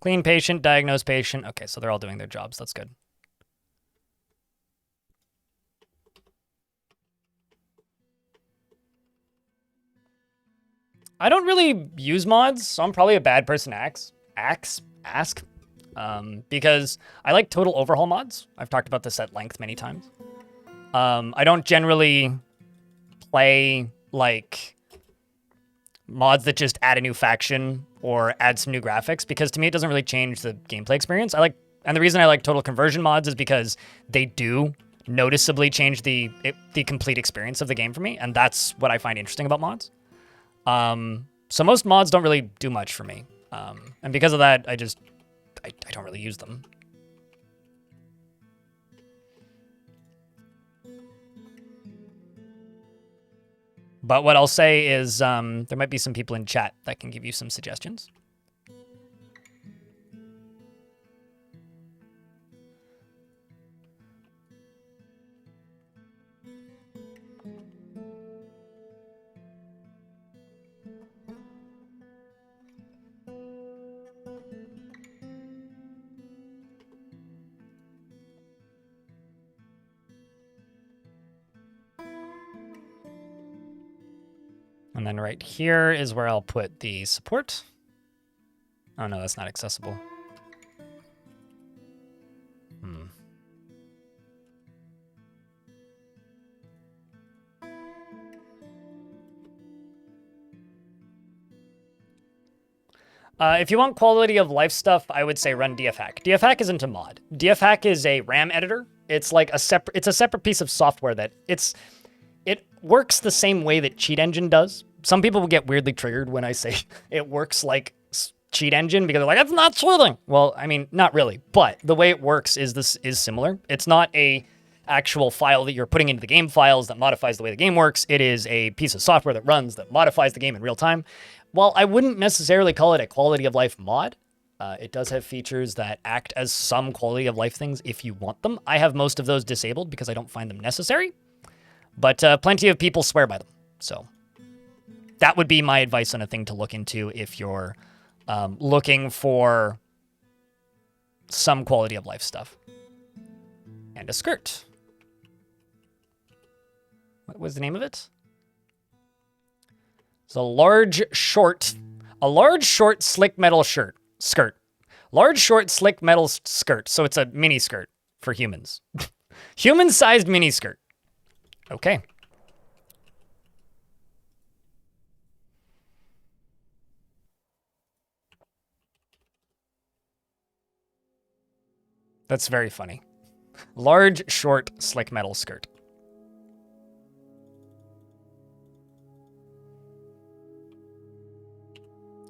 Clean patient, diagnose patient. Okay, so they're all doing their jobs. That's good. I don't really use mods, so I'm probably a bad person to ask. Because I like total overhaul mods. I've talked about this at length many times. I don't generally play, like, mods that just add a new faction or add some new graphics, because to me it doesn't really change the gameplay experience. And the reason I like total conversion mods is because they do noticeably change the complete experience of the game for me, and that's what I find interesting about mods. So most mods don't really do much for me. And because of that, I don't really use them. But what I'll say is there might be some people in chat that can give you some suggestions. And then right here is where I'll put the support. Oh no, that's not accessible. If you want quality of life stuff, I would say run dfhack. Dfhack isn't a mod. Dfhack is a RAM editor. It's like a separate piece of software that it works the same way that Cheat Engine does. Some people will get weirdly triggered when I say it works like Cheat Engine because they're like, it's not cheating. Well, I mean, not really, but the way it works is similar. It's not a actual file that you're putting into the game files that modifies the way the game works. It is a piece of software that runs that modifies the game in real time. While I wouldn't necessarily call it a quality of life mod, it does have features that act as some quality of life things if you want them. I have most of those disabled because I don't find them necessary, but plenty of people swear by them. So that would be my advice on a thing to look into if you're looking for some quality of life stuff. And a skirt. What was the name of it? It's a large, short, slick metal skirt. Large, short, slick metal skirt. So it's a mini skirt for humans. Human-sized mini skirt. Okay. That's very funny. Large, short, slick metal skirt.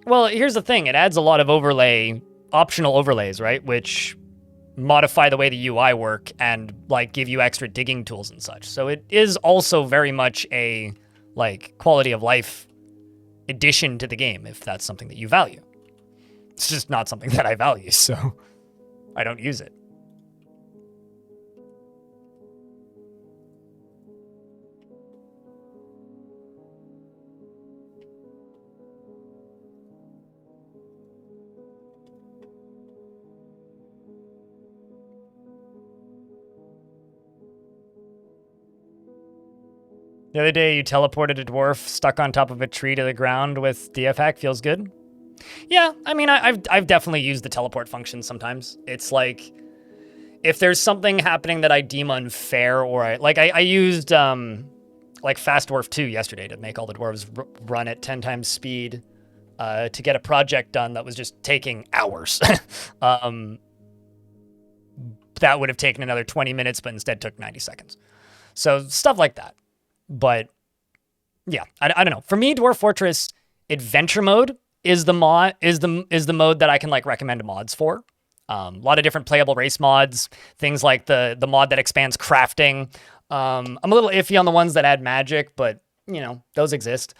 Well, here's the thing. It adds a lot of optional overlays, right? Which modify the way the UI work and like give you extra digging tools and such. So it is also very much a like quality of life addition to the game if that's something that you value. It's just not something that I value, so I don't use it. The other day, you teleported a dwarf stuck on top of a tree to the ground with dfhack. Feels good. Yeah, I mean, I've definitely used the teleport function sometimes. It's like, if there's something happening that I deem unfair, or I used like Fast Dwarf 2 yesterday to make all the dwarves run at 10 times speed to get a project done that was just taking hours. That would have taken another 20 minutes, but instead took 90 seconds. So stuff like that. But Yeah, I don't know. For me, Dwarf Fortress Adventure Mode is the mode that I can like recommend mods for. A lot of different playable race mods, things like the mod that expands crafting. I'm a little iffy on the ones that add magic, but you know, those exist.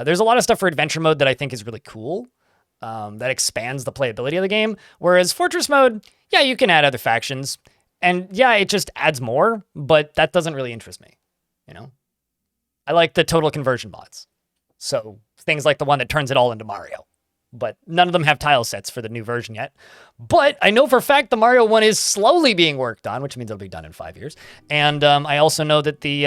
There's a lot of stuff for adventure mode that I think is really cool, that expands the playability of the game. Whereas Fortress mode, yeah, you can add other factions, and yeah, it just adds more, but that doesn't really interest me, you know? I like the total conversion mods. So things like the one that turns it all into Mario. But none of them have tile sets for the new version yet. But I know for a fact the Mario one is slowly being worked on, which means it'll be done in 5 years. And I also know that the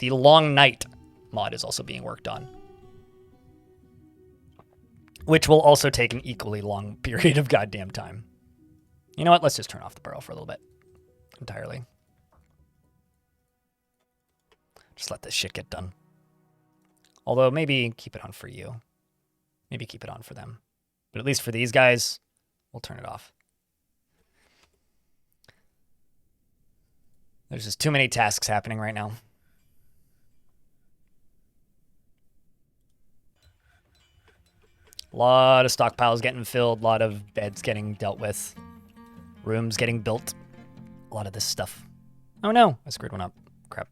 Long Night mod is also being worked on, which will also take an equally long period of goddamn time. You know what? Let's just turn off the barrel for a little bit entirely. Just let this shit get done. Although maybe keep it on for you. Maybe keep it on for them. But at least for these guys, we'll turn it off. There's just too many tasks happening right now. A lot of stockpiles getting filled, a lot of beds getting dealt with, rooms getting built, a lot of this stuff. Oh no, I screwed one up. Crap.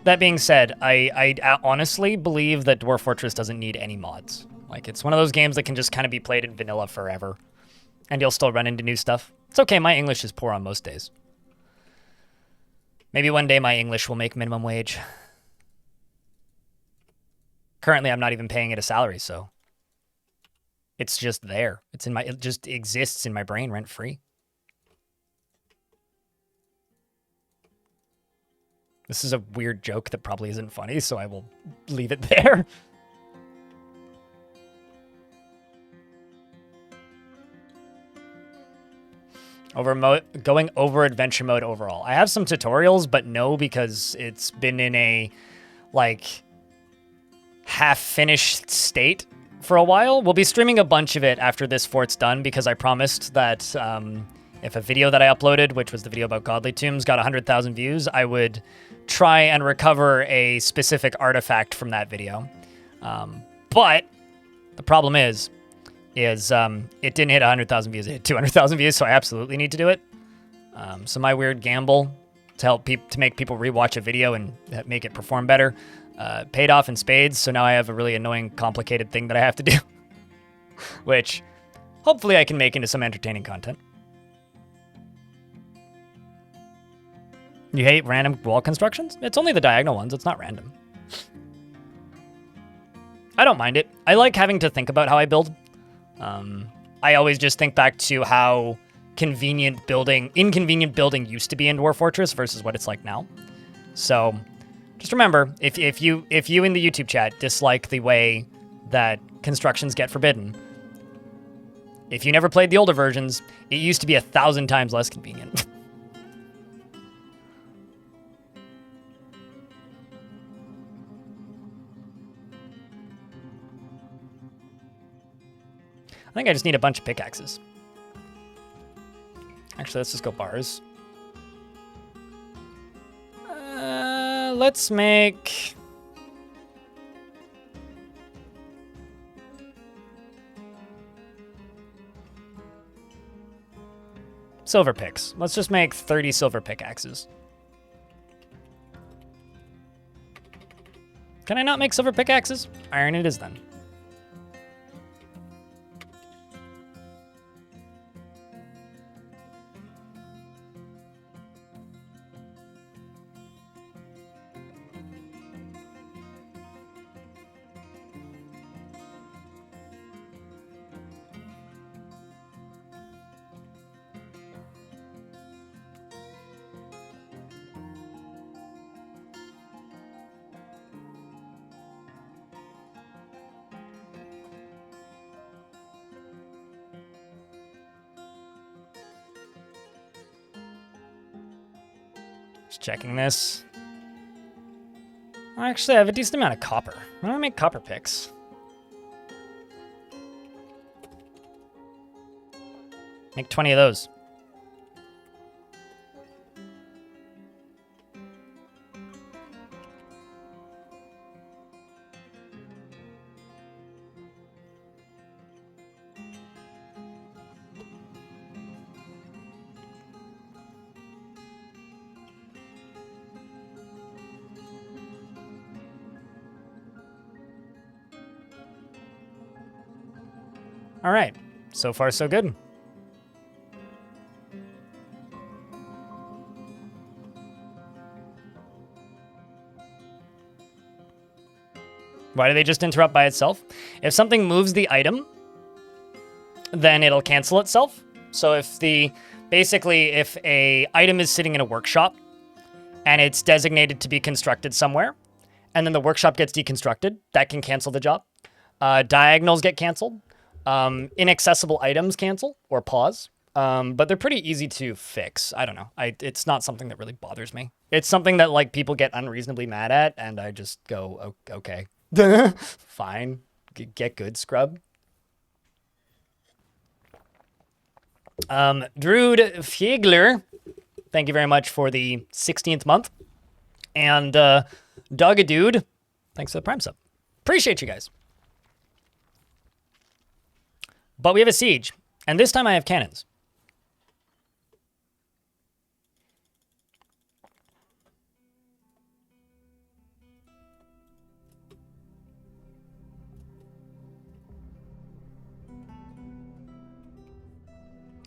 That being said, I honestly believe that Dwarf Fortress doesn't need any mods. Like, it's one of those games that can just kind of be played in vanilla forever, and you'll still run into new stuff. It's okay, my English is poor on most days. Maybe one day my English will make minimum wage. Currently, I'm not even paying it a salary, so it's just there. It just exists in my brain rent-free. This is a weird joke that probably isn't funny, so I will leave it there. Going over adventure mode overall. I have some tutorials, but no, because it's been in a, like, half-finished state for a while. We'll be streaming a bunch of it after this fort's done, because I promised that if a video that I uploaded, which was the video about Godly Tombs, got 100,000 views, I would try and recover a specific artifact from that video. But the problem is it didn't hit 100,000 views, it hit 200,000 views, so I absolutely need to do it. So my weird gamble to make people rewatch a video and make it perform better paid off in spades, so now I have a really annoying, complicated thing that I have to do, which hopefully I can make into some entertaining content. You hate random wall constructions? It's only the diagonal ones, it's not random. I don't mind it. I like having to think about how I build. I always just think back to how inconvenient building used to be in Dwarf Fortress versus what it's like now. So just remember, if you in the YouTube chat dislike the way that constructions get forbidden, if you never played the older versions, it used to be 1,000 times less convenient. I think I just need a bunch of pickaxes. Actually, let's just go bars. Let's make... silver picks. Let's just make 30 silver pickaxes. Can I not make silver pickaxes? Iron it is then. Just checking this. Actually, I have a decent amount of copper. Why don't I make copper picks? Make 20 of those. All right, so far so good. Why do they just interrupt by itself? If something moves the item, then it'll cancel itself. So if if a item is sitting in a workshop and it's designated to be constructed somewhere, and then the workshop gets deconstructed, that can cancel the job. Diagonals get canceled. Inaccessible items cancel or pause. But they're pretty easy to fix. I don't know. It's not something that really bothers me. It's something that like people get unreasonably mad at, and I just go, okay. Fine. Get good, scrub. Druid Fiegler, thank you very much for the 16th month. And Dogadude, thanks for the Prime sub. Appreciate you guys. But we have a siege, and this time I have cannons.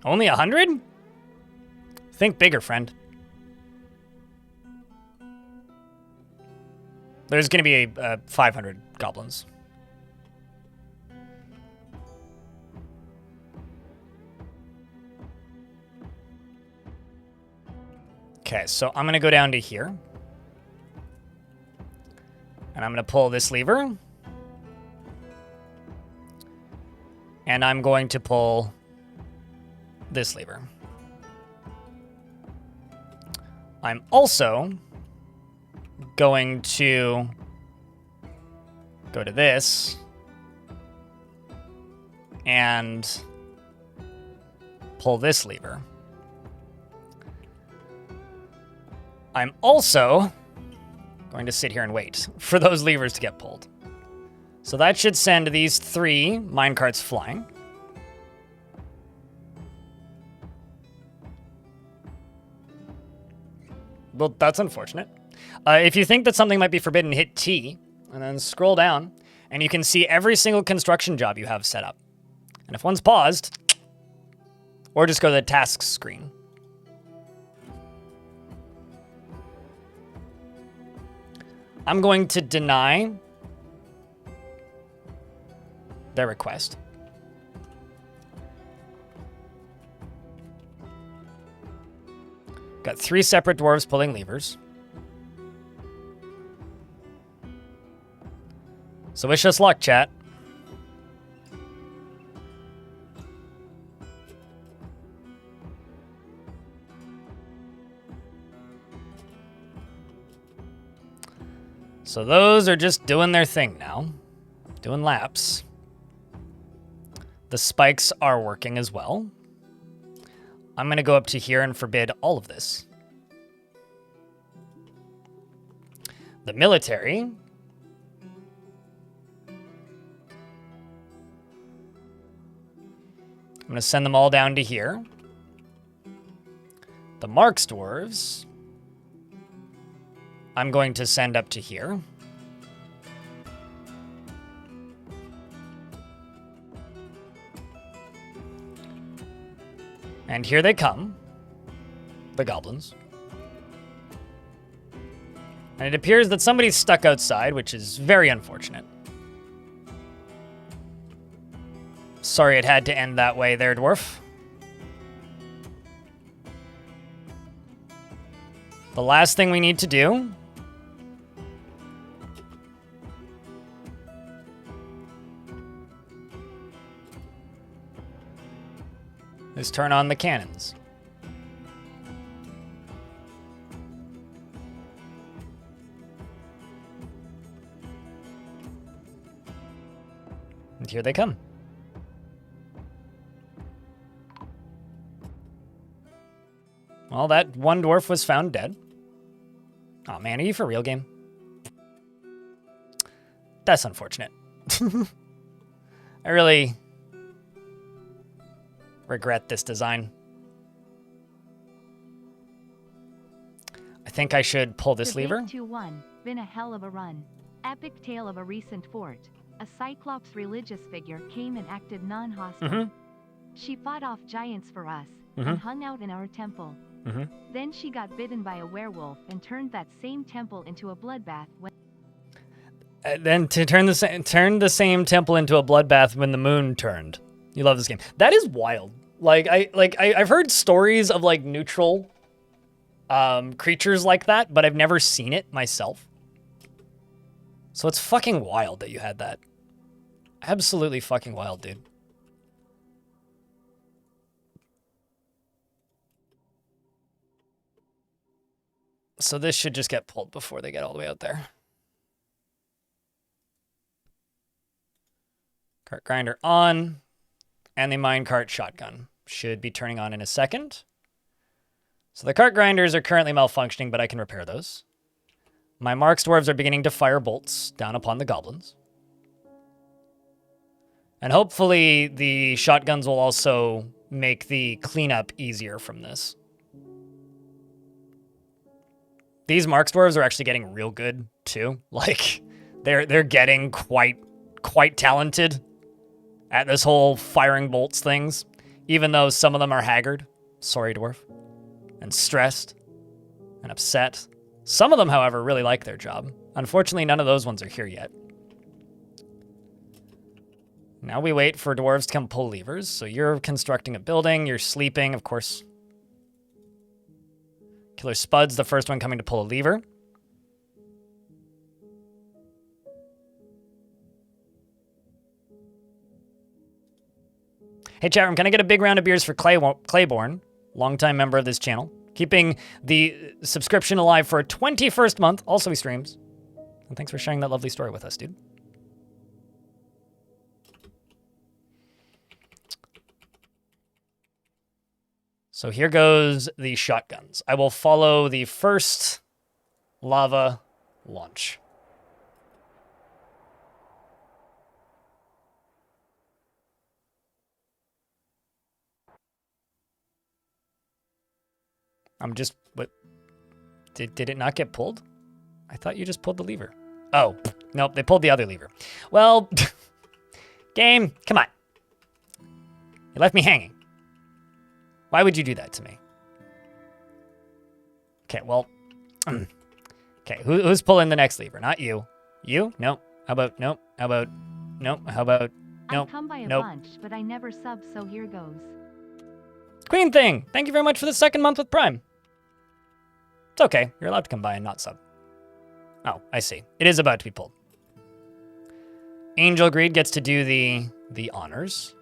Only 100? Think bigger, friend. There's going to be 500 goblins. Okay, so I'm going to go down to here. And I'm going to pull this lever. And I'm going to pull this lever. I'm also going to go to this and pull this lever. I'm also going to sit here and wait for those levers to get pulled. So that should send these 3 minecarts flying. Well, that's unfortunate. If you think that something might be forbidden, hit T, and then scroll down, and you can see every single construction job you have set up. And if one's paused, or just go to the tasks screen. I'm going to deny their request. Got 3 separate dwarves pulling levers. So wish us luck, chat. So those are just doing their thing now. Doing laps. The spikes are working as well. I'm going to go up to here and forbid all of this. The military. I'm going to send them all down to here. The Marks dwarves, I'm going to send up to here. And here they come, the goblins. And it appears that somebody's stuck outside, which is very unfortunate. Sorry it had to end that way there, Dwarf. The last thing we need to do is turn on the cannons. here they come. Well, that one dwarf was found dead. Oh man, are you for real, game? That's unfortunate. I really regret this design. I think I should pull this lever. 2-1, been a hell of a run. Epic tale of a recent fort. A Cyclops religious figure came and acted non-hostile. She fought off giants for us and hung out in our temple. Then she got bitten by a werewolf and turned that same temple into a bloodbath. Then to turn the same temple into a bloodbath when the moon turned. You love this game. That is wild. I've heard stories of like neutral creatures like that, but I've never seen it myself. So it's fucking wild that you had that. Absolutely fucking wild, dude. So this should just get pulled before they get all the way out there. Cart grinder on. And the minecart shotgun should be turning on in a second. So the cart grinders are currently malfunctioning, but I can repair those. My Marks dwarves are beginning to fire bolts down upon the goblins. And hopefully the shotguns will also make the cleanup easier from this. These Marks dwarves are actually getting real good too. Like they're getting quite talented at this whole firing bolts things, even though some of them are haggard. Sorry, dwarf. And stressed and upset. Some of them, however, really like their job. Unfortunately, none of those ones are here yet. Now we wait for dwarves to come pull levers. So you're constructing a building, you're sleeping, of course. Killer Spud's the first one coming to pull a lever. Hey, chat room, can I get a big round of beers for Clayborn, longtime member of this channel, keeping the subscription alive for a 21st month. Also, he streams. And thanks for sharing that lovely story with us, dude. So here goes the shotguns. I will follow the first lava launch. What? Did it not get pulled? I thought you just pulled the lever. Oh, nope, they pulled the other lever. Well, game, come on. You left me hanging. Why would you do that to me? Okay, well, okay, who's pulling the next lever? Not you. You? Nope. How about, nope. How about, nope. How about, nope. I come by a nope. bunch, but I never sub, so here goes. Queen Thing, thank you very much for the second month with Prime. It's okay. You're allowed to come by and not sub. Oh, I see. It is about to be pulled. Angel Greed gets to do the honors.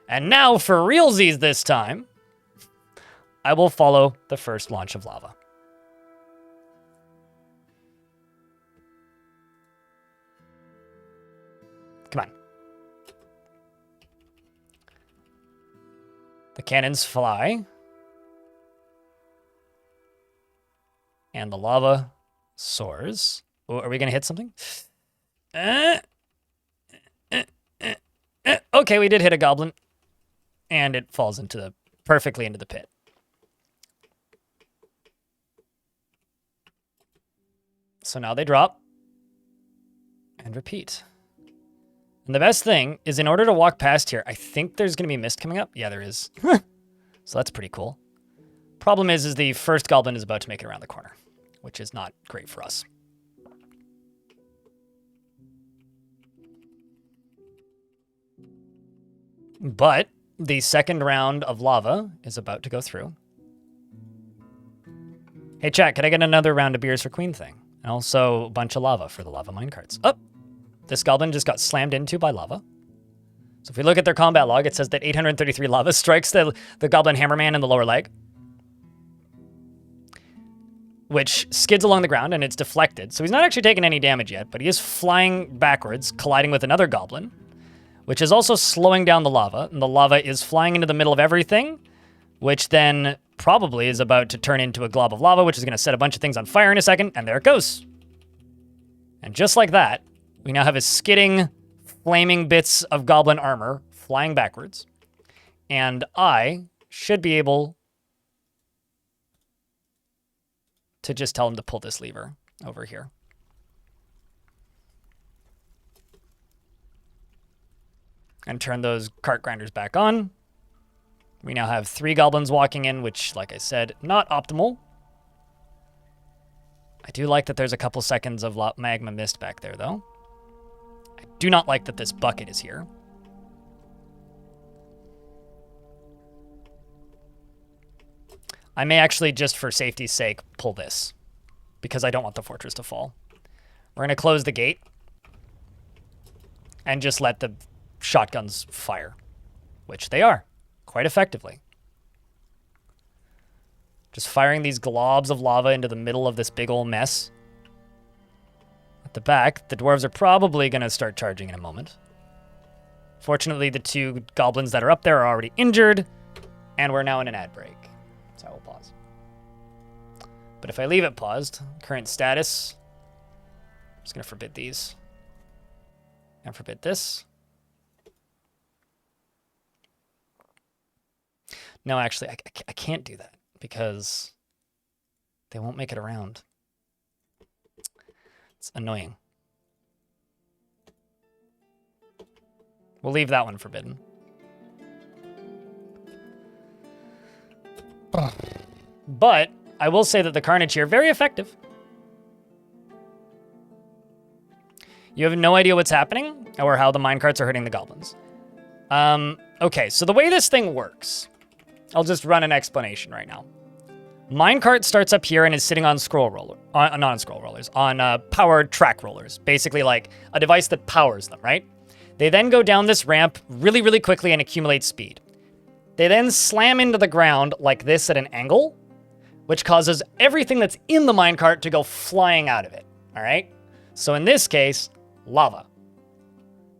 And now for realsies this time, I will follow the first launch of lava. Come on. The cannons fly. And the lava soars. Oh, are we going to hit something? Okay, we did hit a goblin. And it falls perfectly into the pit. So now they drop. And repeat. And the best thing is in order to walk past here, I think there's going to be mist coming up. Yeah, there is. So that's pretty cool. Problem is the first goblin is about to make it around the corner, which is not great for us. But the second round of lava is about to go through. Hey, chat, could I get another round of beers for Queen Thing? And also a bunch of lava for the lava minecarts. Oh, this goblin just got slammed into by lava. So if we look at their combat log, it says that 833 lava strikes the goblin hammerman in the lower leg, which skids along the ground and it's deflected. So he's not actually taking any damage yet, but he is flying backwards, colliding with another goblin, which is also slowing down the lava. And the lava is flying into the middle of everything, which then probably is about to turn into a glob of lava, which is going to set a bunch of things on fire in a second, and there it goes. And just like that, we now have a skidding, flaming bits of goblin armor flying backwards. And I should be able to just tell him to pull this lever over here. And turn those cart grinders back on. We now have 3 goblins walking in, which, like I said, not optimal. I do like that there's a couple seconds of magma mist back there, though. I do not like that this bucket is here. I may actually, just for safety's sake, pull this, because I don't want the fortress to fall. We're going to close the gate and just let the shotguns fire, which they are, quite effectively. Just firing these globs of lava into the middle of this big old mess. At the back, the dwarves are probably going to start charging in a moment. Fortunately, the 2 goblins that are up there are already injured, and we're now in an ad break. So I will pause. But if I leave it paused, current status, I'm just going to forbid these. And forbid this. No, actually, I can't do that because they won't make it around. It's annoying. We'll leave that one forbidden. But I will say that the Carnage here, very effective. You have no idea what's happening or how the minecarts are hurting the goblins. Okay, so the way this thing works, I'll just run an explanation right now. Minecart starts up here and is sitting on scroll roller, not on scroll rollers, on powered track rollers, basically like a device that powers them, right? They then go down this ramp really, really quickly and accumulate speed. They then slam into the ground like this at an angle, which causes everything that's in the minecart to go flying out of it, all right? So in this case, lava.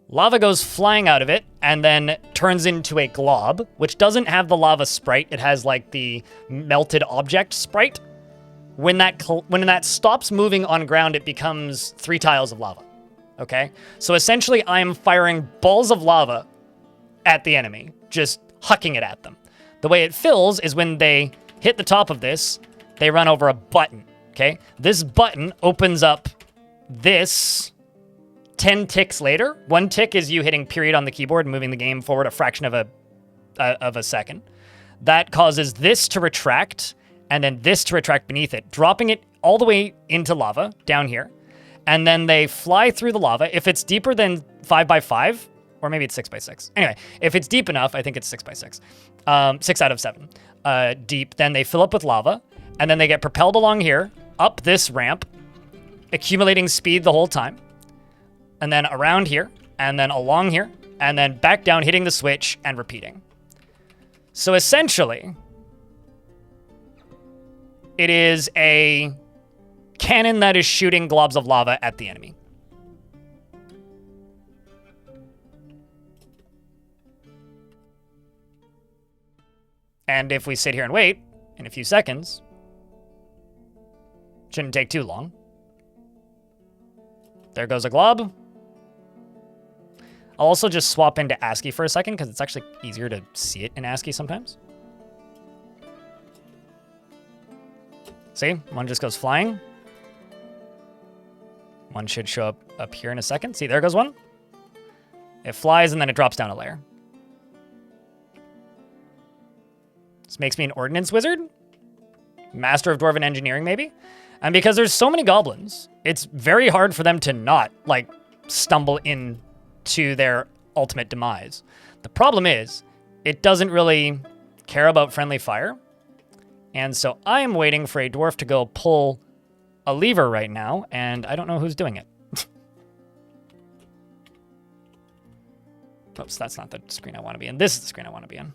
Lava goes flying out of it and then turns into a glob, which doesn't have the lava sprite. It has like the melted object sprite. When that stops moving on ground, it becomes 3 tiles of lava. Okay? So essentially, I'm firing balls of lava at the enemy, just hucking it at them. The way it fills is when they hit the top of this, they run over a button. Okay? This button opens up this 10 ticks later. 1 tick is you hitting period on the keyboard and moving the game forward a fraction of a second. That causes this to retract and then this to retract beneath it, dropping it all the way into lava down here. And then they fly through the lava. If it's deeper than 5x5, or maybe it's 6x6. Anyway, if it's deep enough, I think it's 6x6. 6 out of 7 deep. Then they fill up with lava and then they get propelled along here, up this ramp, accumulating speed the whole time. And then around here, and then along here, and then back down, hitting the switch, and repeating. So essentially, it is a cannon that is shooting globs of lava at the enemy. And if we sit here and wait, in a few seconds, shouldn't take too long. There goes a glob. I'll also just swap into ASCII for a second because it's actually easier to see it in ASCII sometimes. See, one just goes flying. One should show up here in a second. See, there goes one. It flies and then it drops down a layer. This makes me an ordnance wizard. Master of Dwarven Engineering, maybe. And because there's so many goblins, it's very hard for them to not, like, stumble into their ultimate demise. The problem is, it doesn't really care about friendly fire. And so I am waiting for a dwarf to go pull a lever right now, and I don't know who's doing it. Oops, that's not the screen I want to be in. This is the screen I want to be in.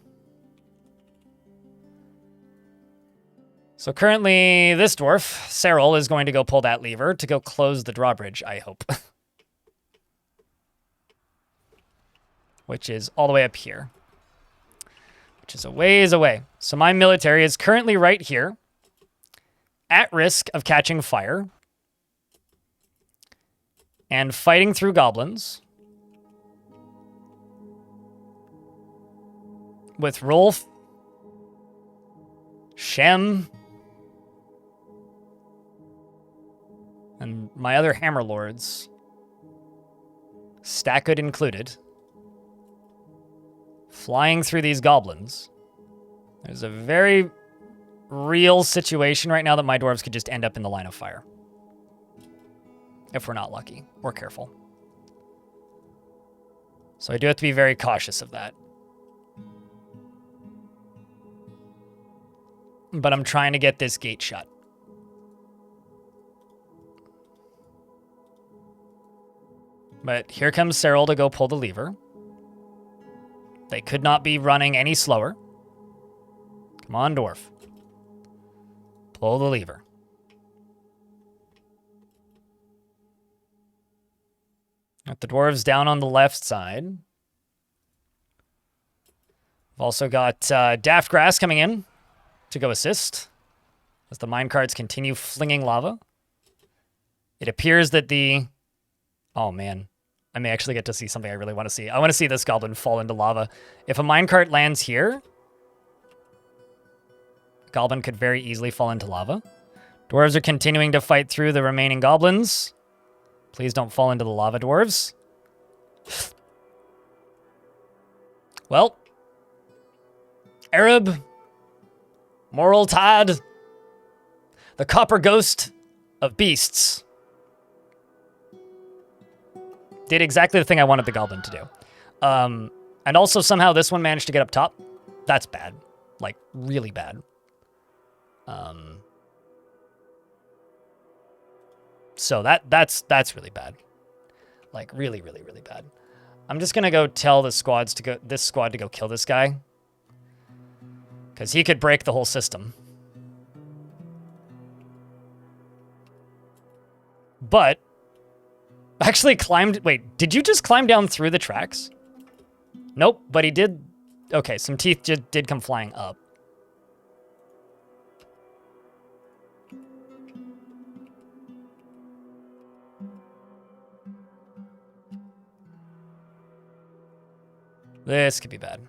So currently, this dwarf, Cyril, is going to go pull that lever to go close the drawbridge, I hope. which is all the way up here, which is a ways away. So my military is currently right here, at risk of catching fire and fighting through goblins with Rolf, Shem, and my other hammer lords, Stackhood included, flying through these goblins. There's a very real situation right now that my dwarves could just end up in the line of fire. If we're not lucky or careful. So I do have to be very cautious of that. But I'm trying to get this gate shut. But here comes Cyril to go pull the lever. They could not be running any slower. Come on, Dwarf. Pull the lever. Got the dwarves down on the left side. We've also got Daft Grass coming in to go assist as the minecarts continue flinging lava. It appears that the... Oh, man. I may actually get to see something I really want to see. I want to see this goblin fall into lava. If a minecart lands here, goblin could very easily fall into lava. Dwarves are continuing to fight through the remaining goblins. Please don't fall into the lava, dwarves. Well, Arab, Moral Tad, the copper ghost of beasts, did exactly the thing I wanted the goblin to do. And also somehow this one managed to get up top. That's bad. Like, really bad. So that's really bad. Like, really, really, really bad. I'm just gonna go tell this squad to go kill this guy. Because he could break the whole system. But actually climbed... Wait, did you just climb down through the tracks? Nope, but he did... Okay, some teeth did come flying up. This could be bad.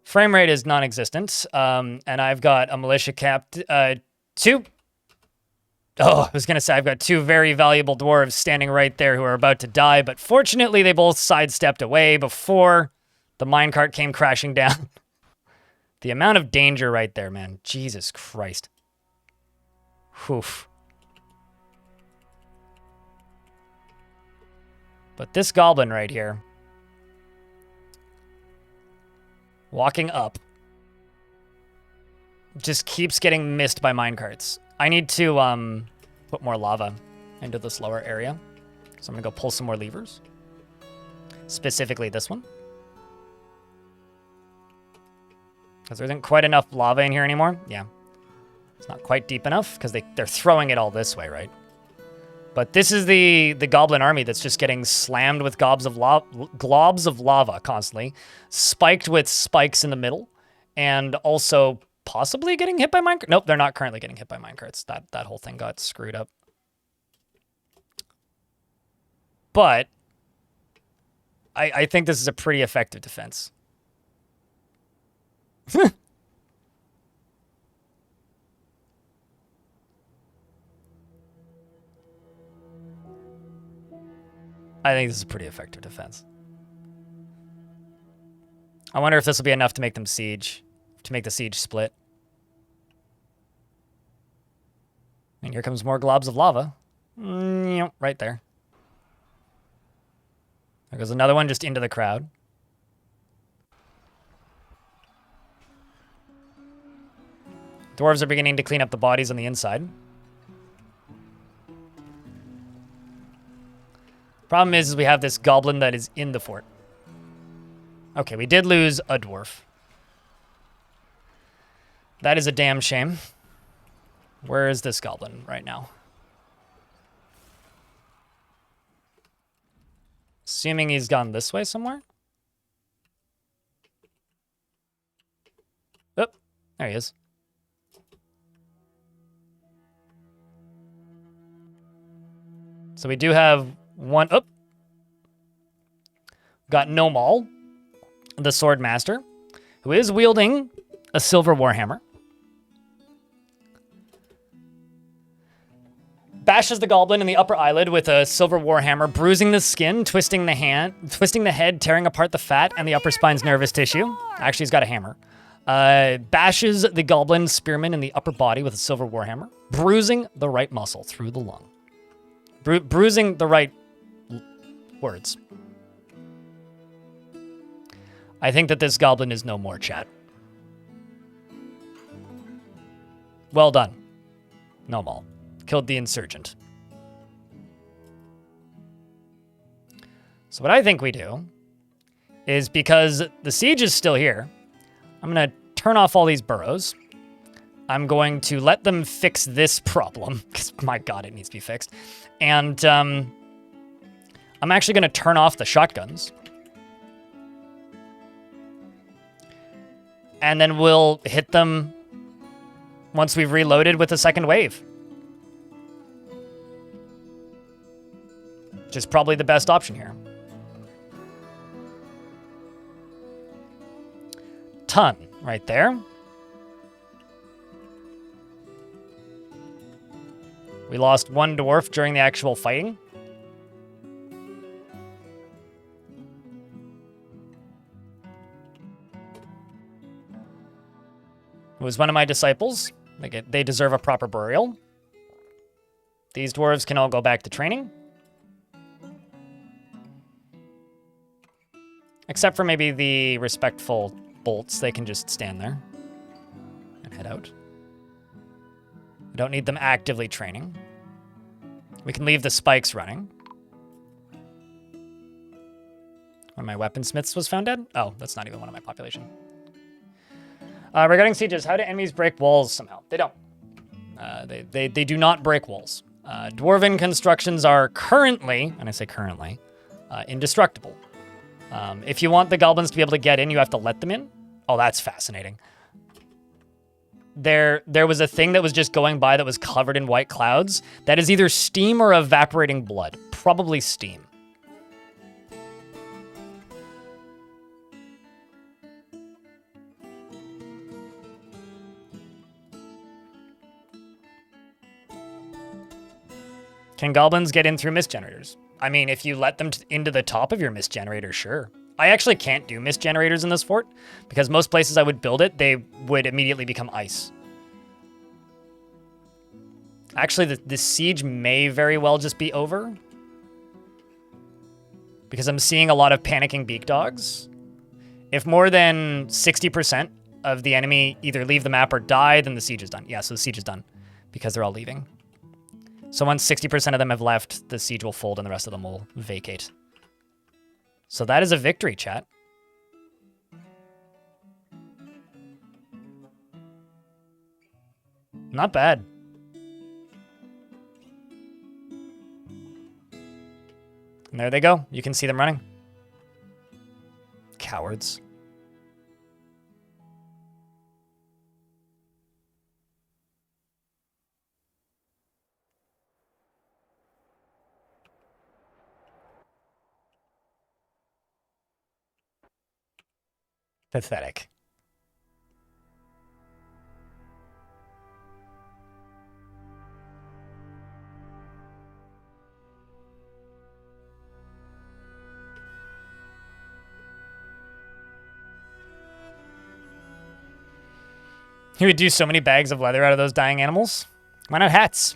Frame rate is non-existent, and I've got a militia capped... two... Oh, I was going to say I've got two very valuable dwarves standing right there who are about to die, but fortunately they both sidestepped away before the minecart came crashing down. The amount of danger right there, man. Jesus Christ. Oof. But this goblin right here, walking up, just keeps getting missed by minecarts. I need to put more lava into this lower area. So I'm going to go pull some more levers. Specifically this one. Because there isn't quite enough lava in here anymore. Yeah. It's not quite deep enough because they're throwing it all this way, right? But this is the goblin army that's just getting slammed with globs of lava constantly. Spiked with spikes in the middle. And also... possibly getting hit by minecarts. Nope, they're not currently getting hit by minecarts. That whole thing got screwed up. But I think this is a pretty effective defense. I think this is a pretty effective defense. I wonder if this will be enough to make them siege. To make the siege split. And here comes more globs of lava. Right there. There goes another one just into the crowd. Dwarves are beginning to clean up the bodies on the inside. Problem is we have this goblin that is in the fort. Okay, we did lose a dwarf. That is a damn shame. Where is this goblin right now? Assuming he's gone this way somewhere. Oh, there he is. So we do have one. Oh, got Nomal, the Sword Master, who is wielding a silver warhammer. Bashes the goblin in the upper eyelid with a silver warhammer, bruising the skin, twisting the head, tearing apart the fat and the upper spine's nervous tissue. Actually, he's got a hammer. Bashes the goblin spearman in the upper body with a silver warhammer, bruising the right muscle through the lung. Bruising the right words. I think that this goblin is no more, chat. Well done. Nomal. Killed the insurgent. So what I think we do is, because the siege is still here, I'm going to turn off all these burrows. I'm going to let them fix this problem, because my god, it needs to be fixed. And I'm actually going to turn off the shotguns. And then we'll hit them once we've reloaded with a second wave. Which is probably the best option here. Ton right there. We lost one dwarf during the actual fighting. It was one of my disciples. They deserve a proper burial. These dwarves can all go back to training. Except for maybe the respectful bolts. They can just stand there and head out. We don't need them actively training. We can leave the spikes running. One of my weaponsmiths was found dead? Oh, that's not even one of my population. Regarding sieges, how do enemies break walls somehow? They don't. They do not break walls. Dwarven constructions are currently, and I say currently, indestructible. If you want the goblins to be able to get in, you have to let them in. Oh, that's fascinating. There was a thing that was just going by that was covered in white clouds. That is either steam or evaporating blood. Probably steam. Can goblins get in through mist generators? I mean, if you let them into the top of your mist generator, sure. I actually can't do mist generators in this fort, because most places I would build it, they would immediately become ice. Actually, the siege may very well just be over, because I'm seeing a lot of panicking beak dogs. If more than 60% of the enemy either leave the map or die, then the siege is done. Yeah, so the siege is done, because they're all leaving. So once 60% of them have left, the siege will fold and the rest of them will vacate. So that is a victory, chat. Not bad. And there they go. You can see them running. Cowards. Pathetic. He would do so many bags of leather out of those dying animals. Why not hats?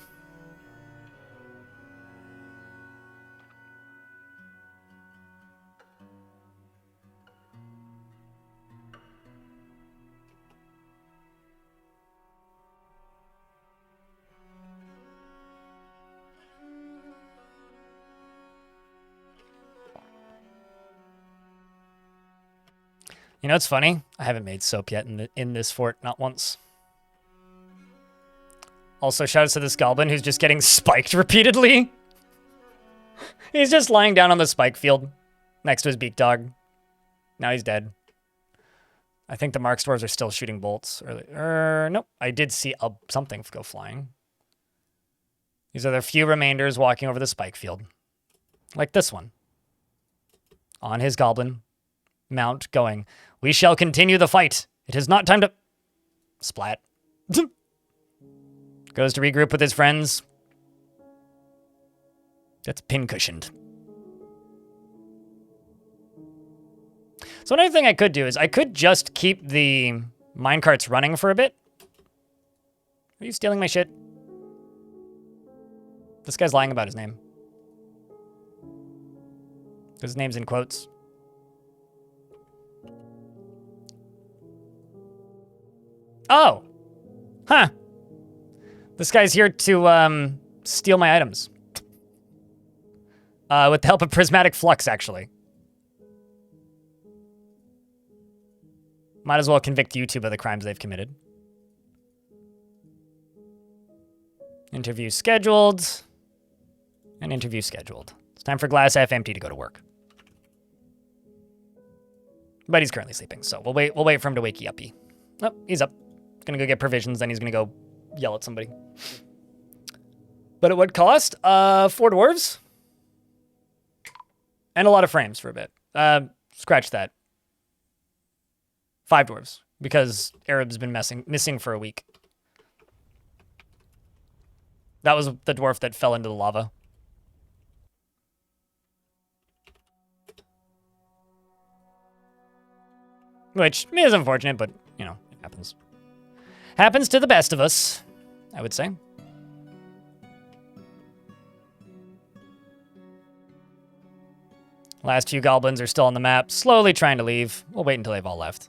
You know, it's funny. I haven't made soap yet in this fort, not once. Also, shout out to this goblin who's just getting spiked repeatedly. He's just lying down on the spike field, next to his beak dog. Now he's dead. I think the Mark Dwarves are still shooting bolts. Nope. I did see something go flying. These are the few remainders walking over the spike field. Like this one. On his goblin mount going, "We shall continue the fight. It is not time to..." Splat. Goes to regroup with his friends. That's pincushioned. So another thing I could do is I could just keep the minecarts running for a bit. Are you stealing my shit? This guy's lying about his name. His name's in quotes. Oh! Huh. This guy's here to steal my items. With the help of prismatic flux, actually. Might as well convict YouTube of the crimes they've committed. Interview scheduled. And interview scheduled. It's time for Glass FMT to go to work. But he's currently sleeping, so we'll wait for him to wake uppy. Oh, he's up. Gonna go get provisions, then he's gonna go yell at somebody. But at what cost? 4 dwarves. And a lot of frames for a bit. Scratch that. 5 dwarves, because Arab's been missing for a week. That was the dwarf that fell into the lava. Which is unfortunate, but, you know, it happens. Happens to the best of us, I would say. Last few goblins are still on the map, slowly trying to leave. We'll wait until they've all left.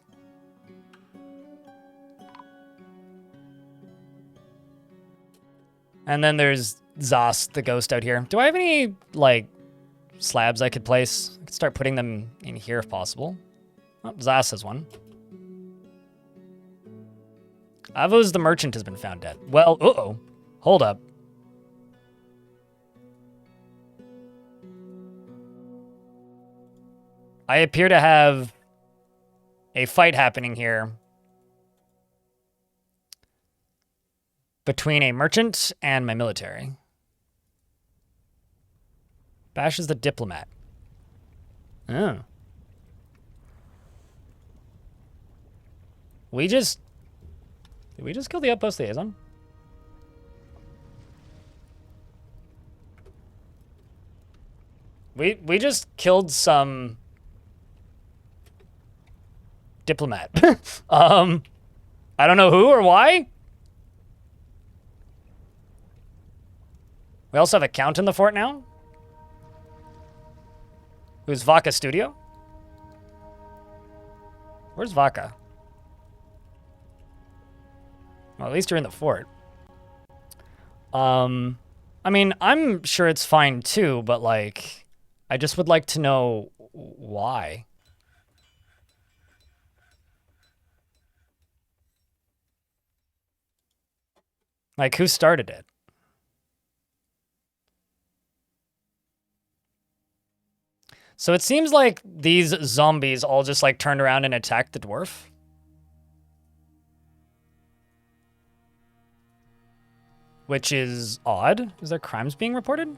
And then there's Zas, the ghost out here. Do I have any, like, slabs I could place? I could start putting them in here if possible. Oh, Zas has one. Avo's the merchant has been found dead. Well, uh-oh. Hold up. I appear to have a fight happening here between a merchant and my military. Bash is the diplomat. Oh. Did we just kill the outpost liaison? We just killed some diplomat. I don't know who or why. We also have a count in the fort now. Who's Vaca Studio? Where's Vaca? Well, at least you're in the fort. I mean, I'm sure it's fine too, but like, I just would like to know why. Like, who started it? So it seems like these zombies all just like turned around and attacked the dwarf. Which is odd. Is there crimes being reported?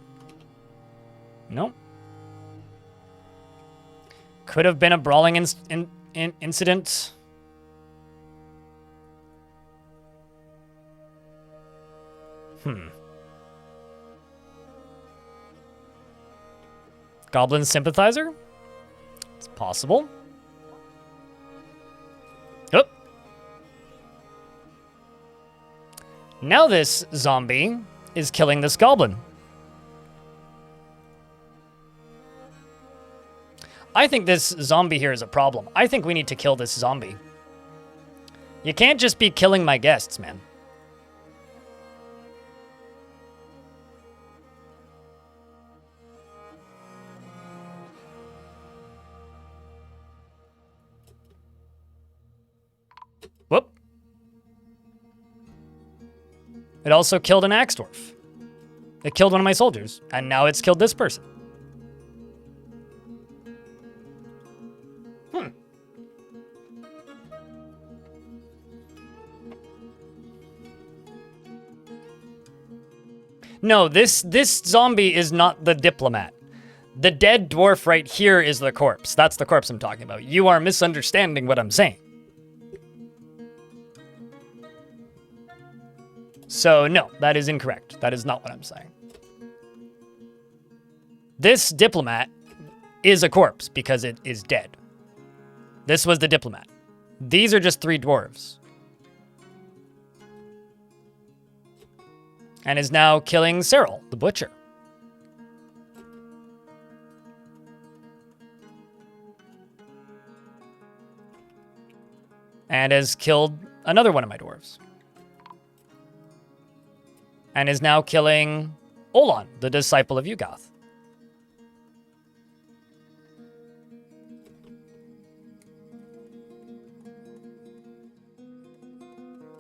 Nope. Could have been a brawling incident. Goblin sympathizer? It's possible. Oh. Now this zombie is killing this goblin. I think this zombie here is a problem. I think we need to kill this zombie. You can't just be killing my guests, man. Whoop. It also killed an axe dwarf. It killed one of my soldiers, and now it's killed this person. No, this zombie is not the diplomat. The dead dwarf right here is the corpse. That's the corpse I'm talking about. You are misunderstanding what I'm saying. So, no, that is incorrect. That is not what I'm saying. This diplomat is a corpse because it is dead. This was the diplomat. These are just 3 dwarves. And is now killing Cyril, the butcher. And has killed another one of my dwarves. And is now killing Olan, the disciple of Yugoth.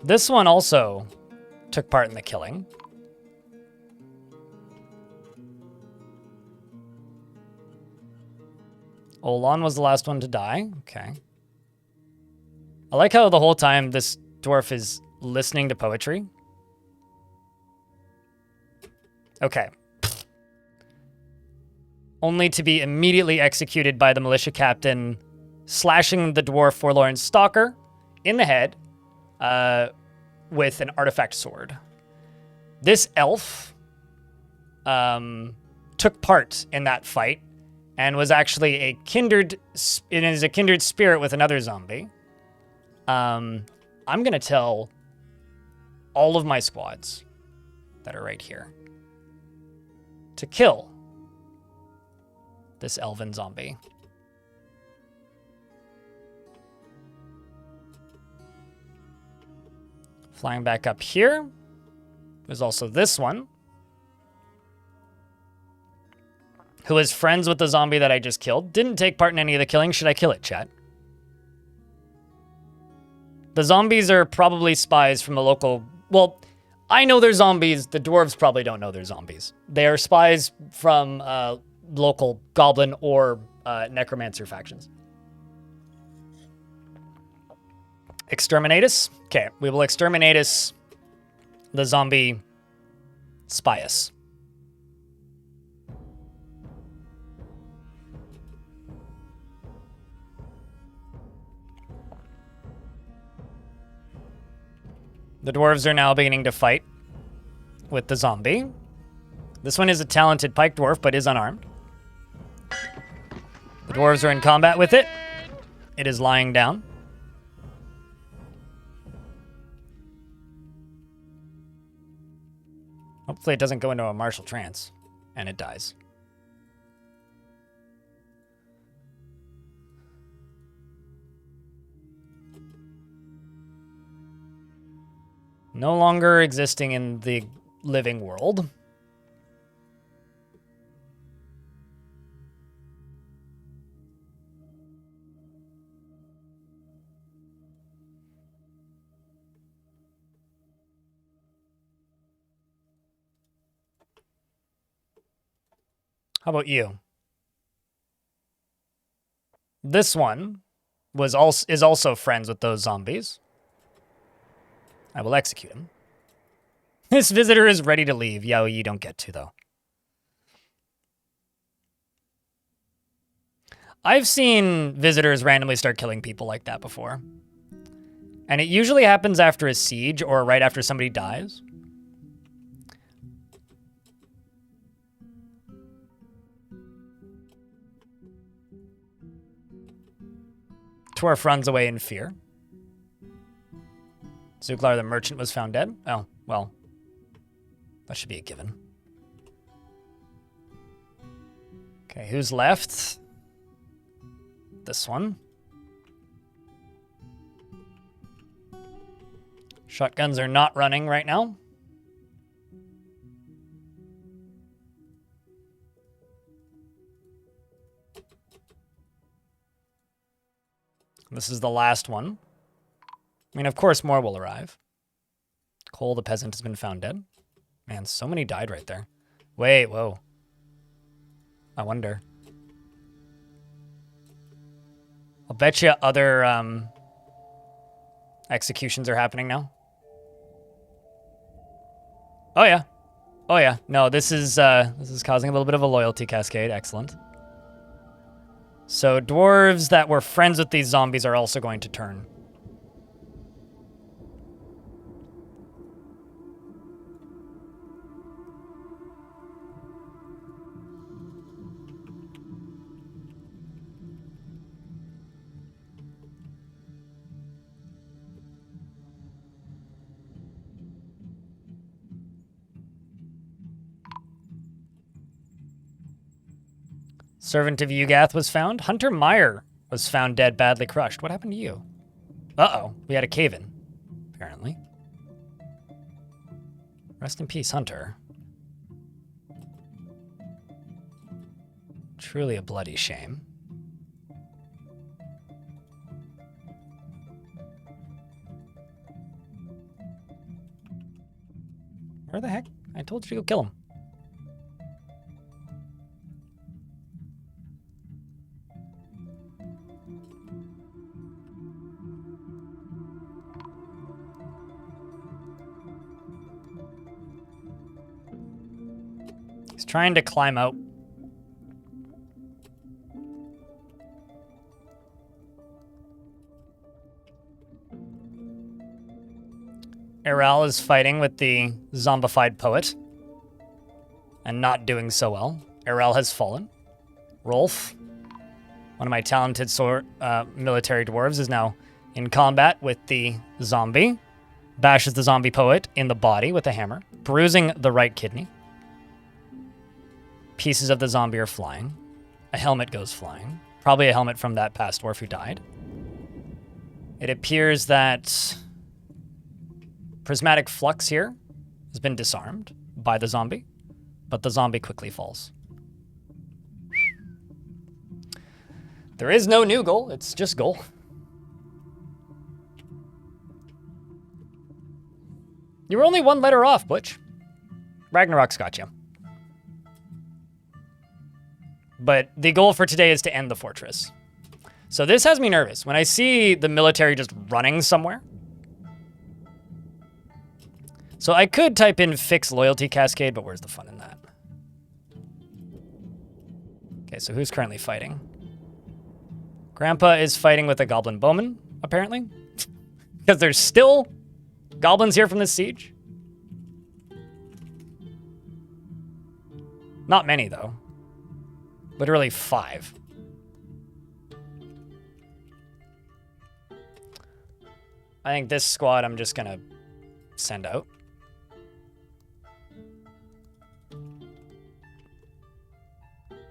This one also took part in the killing. Olan was the last one to die. Okay. I like how the whole time this dwarf is listening to poetry. Okay. Only to be immediately executed by the militia captain, slashing the dwarf forlorn stalker in the head with an artifact sword. This elf took part in that fight and was actually a kindred spirit with another zombie. I'm gonna tell all of my squads that are right here to kill this elven zombie. Flying back up here, there's also this one, who is friends with the zombie that I just killed. Didn't take part in any of the killing. Should I kill it, chat? The zombies are probably spies from a local... Well, I know they're zombies. The dwarves probably don't know they're zombies. They are spies from local goblin or necromancer factions. Exterminatus. Okay, we will exterminatus the zombie spius. The dwarves are now beginning to fight with the zombie. This one is a talented pike dwarf, but is unarmed. The dwarves are in combat with it. It is lying down. Hopefully it doesn't go into a martial trance, and it dies. No longer existing in the living world. How about you? This one is also friends with those zombies. I will execute him. This visitor is ready to leave. Yo, you don't get to, though. I've seen visitors randomly start killing people like that before. And it usually happens after a siege or right after somebody dies. Dwarf runs away in fear. Zuklar the merchant was found dead. Oh, well. That should be a given. Okay, who's left? This one. Shotguns are not running right now. This is the last one. I mean, of course, more will arrive. Cole the peasant has been found dead. Man, so many died right there. Wait, whoa. I wonder. I'll bet you other executions are happening now. Oh, yeah. Oh yeah, no, this is causing a little bit of a loyalty cascade. Excellent. So dwarves that were friends with these zombies are also going to turn. Servant of Ugath was found. Hunter Meyer was found dead, badly crushed. What happened to you? Uh-oh, we had a cave-in, apparently. Rest in peace, Hunter. Truly a bloody shame. Where the heck? I told you to go kill him. He's trying to climb out. Eral is fighting with the zombified poet. And not doing so well. Eral has fallen. Rolf, one of my talented military dwarves, is now in combat with the zombie. Bashes the zombie poet in the body with a hammer, bruising the right kidney. Pieces of the zombie are flying. A helmet goes flying. Probably a helmet from that past dwarf who died. It appears that prismatic flux here has been disarmed by the zombie, but the zombie quickly falls. There is no new goal, it's just goal. You were only one letter off, Butch. Ragnarok's got you. But the goal for today is to end the fortress. So this has me nervous. When I see the military just running somewhere. So I could type in fix loyalty cascade, but where's the fun in that? Okay, so who's currently fighting? Grandpa is fighting with a goblin bowman, apparently. Because there's still goblins here from this siege. Not many, though. Literally 5. I think this squad I'm just gonna send out.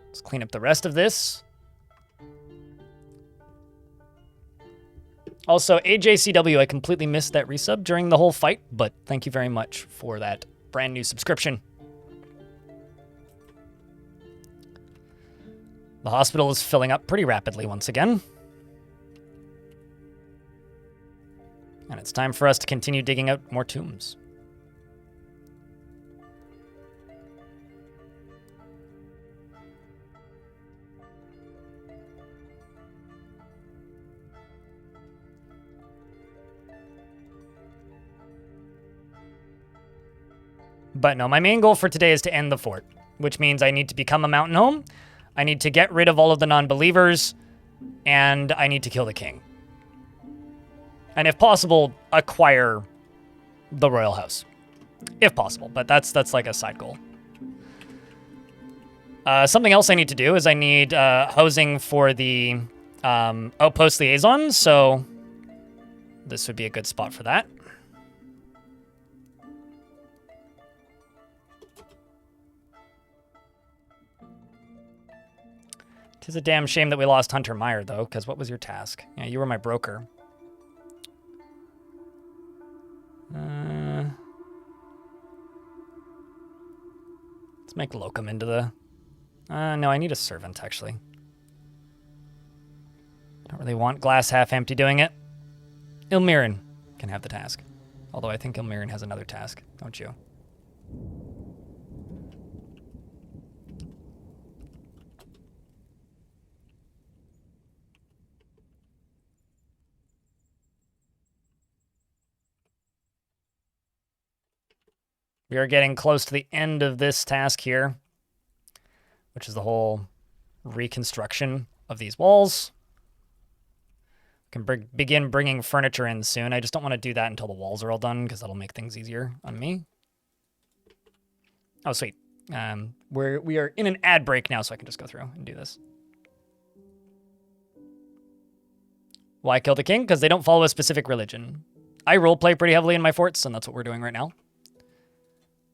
Let's clean up the rest of this. Also, AJCW, I completely missed that resub during the whole fight, but thank you very much for that brand new subscription. The hospital is filling up pretty rapidly once again. And it's time for us to continue digging out more tombs. But no, my main goal for today is to end the fort, which means I need to become a mountain home. I need to get rid of all of the non-believers, and I need to kill the king. And if possible, acquire the royal house. If possible, but that's like a side goal. Something else I need to do is I need housing for the outpost liaison, so this would be a good spot for that. Tis a damn shame that we lost Hunter Meyer, though, because what was your task? Yeah, you were my broker. Let's make Locum into the... no, I need a servant, actually. Don't really want glass half empty doing it. Ilmirin can have the task. Although I think Ilmirin has another task, don't you? We are getting close to the end of this task here, which is the whole reconstruction of these walls. We can begin bringing furniture in soon. I just don't want to do that until the walls are all done, because that'll make things easier on me. Oh, sweet. We are in an ad break now, so I can just go through and do this. Why kill the king? Because they don't follow a specific religion. I roleplay pretty heavily in my forts, and that's what we're doing right now.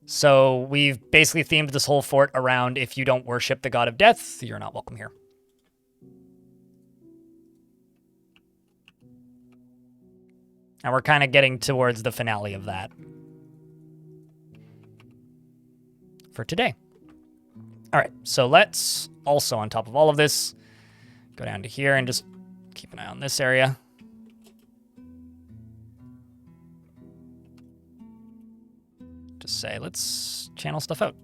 So we've basically themed this whole fort around, if you don't worship the god of death, you're not welcome here. And we're kind of getting towards the finale of that for today. All right, so let's also, on top of all of this, go down to here and just keep an eye on this area. Just say, let's channel stuff out.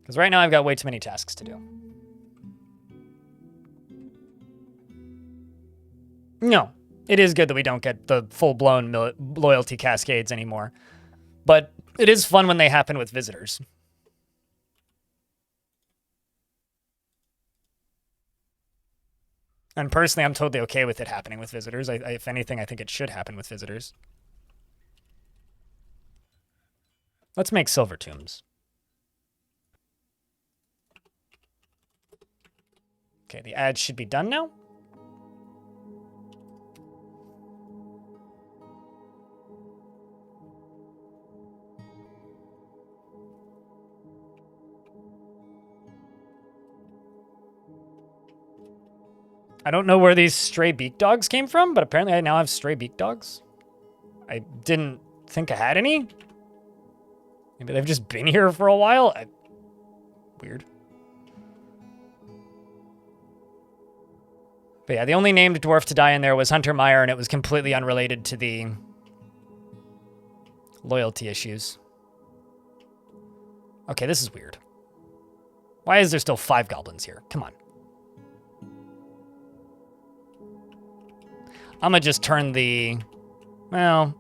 Because right now I've got way too many tasks to do. No, it is good that we don't get the full-blown loyalty cascades anymore. But it is fun when they happen with visitors. And personally, I'm totally okay with it happening with visitors. If anything, I think it should happen with visitors. Let's make silver tombs. Okay, the ads should be done now. I don't know where these stray beak dogs came from, but apparently I now have stray beak dogs. I didn't think I had any. Maybe they've just been here for a while. Weird. But yeah, the only named dwarf to die in there was Hunter Meyer, and it was completely unrelated to the loyalty issues. Okay, this is weird. Why is there still 5 goblins here? Come on. I'm gonna just turn the... Well,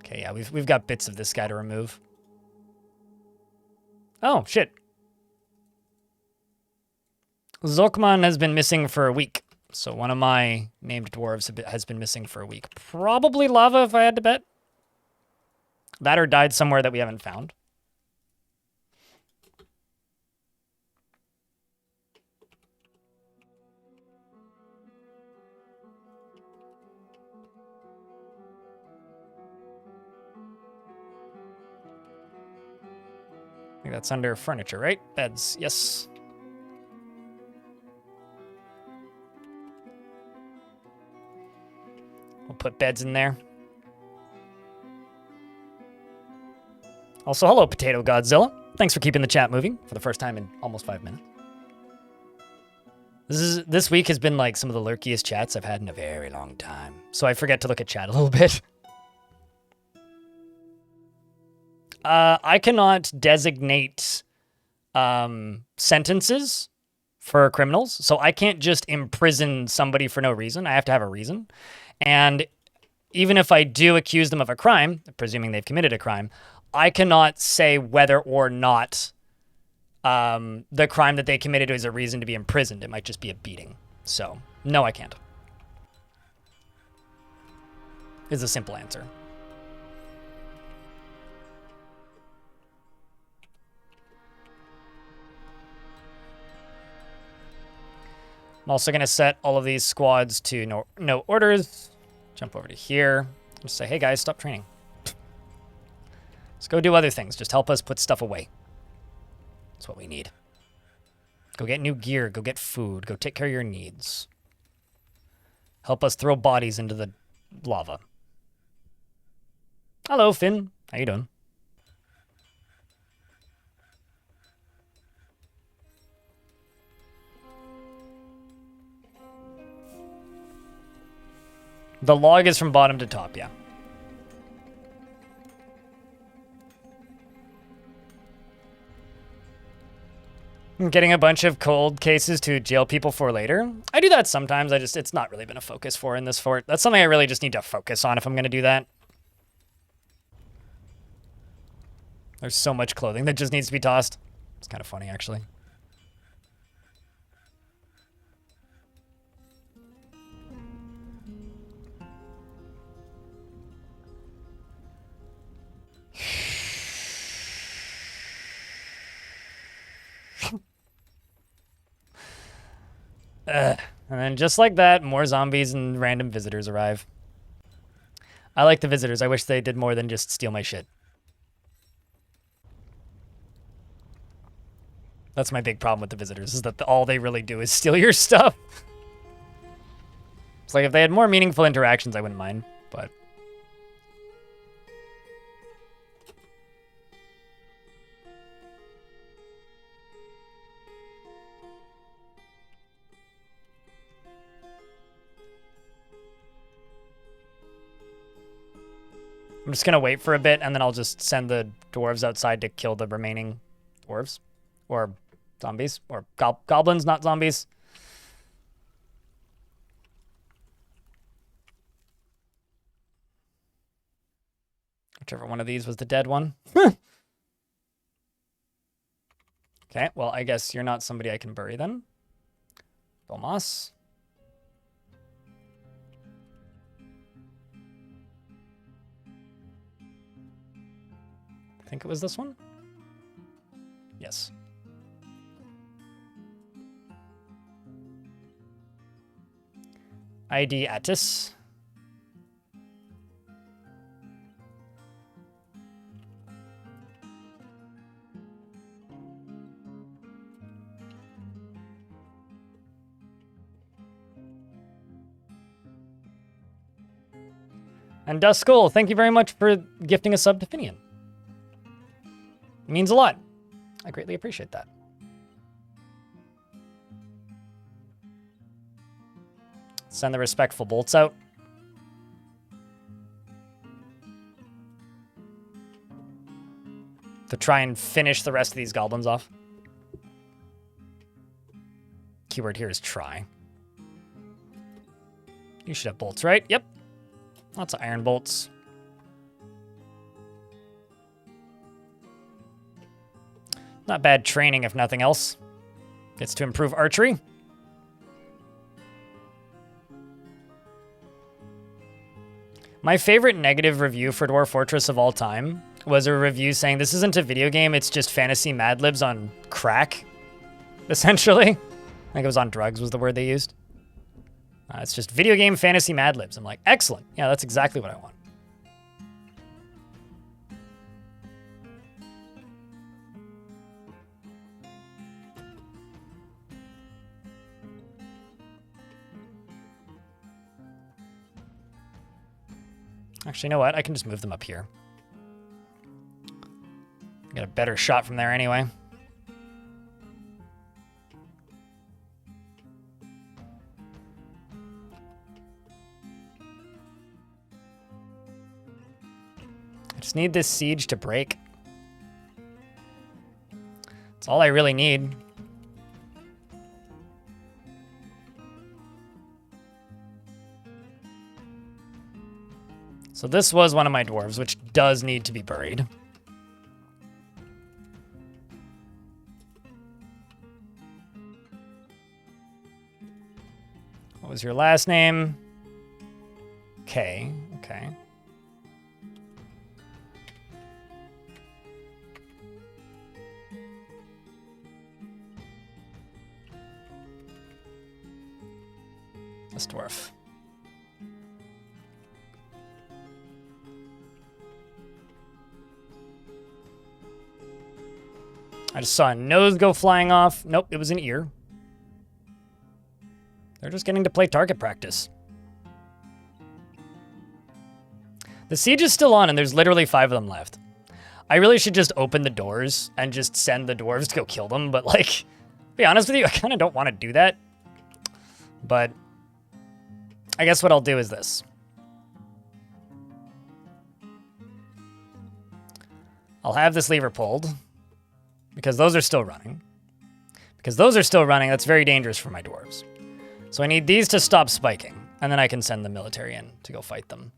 Okay, yeah, we've got bits of this guy to remove. Oh, shit. Zokman has been missing for a week. So one of my named dwarves has been missing for a week. Probably lava, if I had to bet. That or died somewhere that we haven't found. I think that's under furniture, right? Beds, yes. We'll put beds in there. Also, hello, Potato Godzilla. Thanks for keeping the chat moving for the first time in almost 5 minutes. This week has been like some of the lurkiest chats I've had in a very long time. So I forget to look at chat a little bit. I cannot designate sentences for criminals, so I can't just imprison somebody for no reason. I have to have a reason. And even if I do accuse them of a crime, presuming they've committed a crime, I cannot say whether or not the crime that they committed is a reason to be imprisoned. It might just be a beating. So, no, I can't. Is a simple answer. I'm also going to set all of these squads to no orders. Jump over to here. Just say, hey guys, stop training. Let's go do other things. Just help us put stuff away. That's what we need. Go get new gear. Go get food. Go take care of your needs. Help us throw bodies into the lava. Hello, Finn. How you doing? The log is from bottom to top, yeah. Getting a bunch of cold cases to jail people for later. I do that sometimes. It's not really been a focus for in this fort. That's something I really just need to focus on if I'm going to do that. There's so much clothing that just needs to be tossed. It's kind of funny, actually. And then just like that, more zombies and random visitors arrive. I like the visitors. I wish they did more than just steal my shit. That's my big problem with the visitors, is that all they really do is steal your stuff. It's like if they had more meaningful interactions, I wouldn't mind, but... I'm just gonna wait for a bit, and then I'll just send the dwarves outside to kill the remaining dwarves. Or zombies. Or goblins, not zombies. Whichever one of these was the dead one. Okay, well, I guess you're not somebody I can bury then. Belmas. I think it was this one? Yes. ID Attis. And Duskull, thank you very much for gifting a sub to Finian. It means a lot. I greatly appreciate that. Send the respectful bolts out. To try and finish the rest of these goblins off. Keyword here is try. You should have bolts, right? Yep. Lots of iron bolts. Not bad training, if nothing else. Gets to improve archery. My favorite negative review for Dwarf Fortress of all time was a review saying this isn't a video game, it's just fantasy Mad Libs on crack, essentially. I think it was on drugs was the word they used. It's just video game fantasy Mad Libs. I'm like, excellent. Yeah, that's exactly what I want. Actually, you know what? I can just move them up here. Get a better shot from there anyway. I just need this siege to break. That's all I really need. So this was one of my dwarves, which does need to be buried. What was your last name? K. Okay. This dwarf. I just saw a nose go flying off. Nope, it was an ear. They're just getting to play target practice. The siege is still on, and there's literally 5 of them left. I really should just open the doors and just send the dwarves to go kill them, but, like, to be honest with you, I kind of don't want to do that. But I guess what I'll do is this. I'll have this lever pulled, because those are still running. Because those are still running. That's very dangerous for my dwarves. So I need these to stop spiking. And then I can send the military in to go fight them.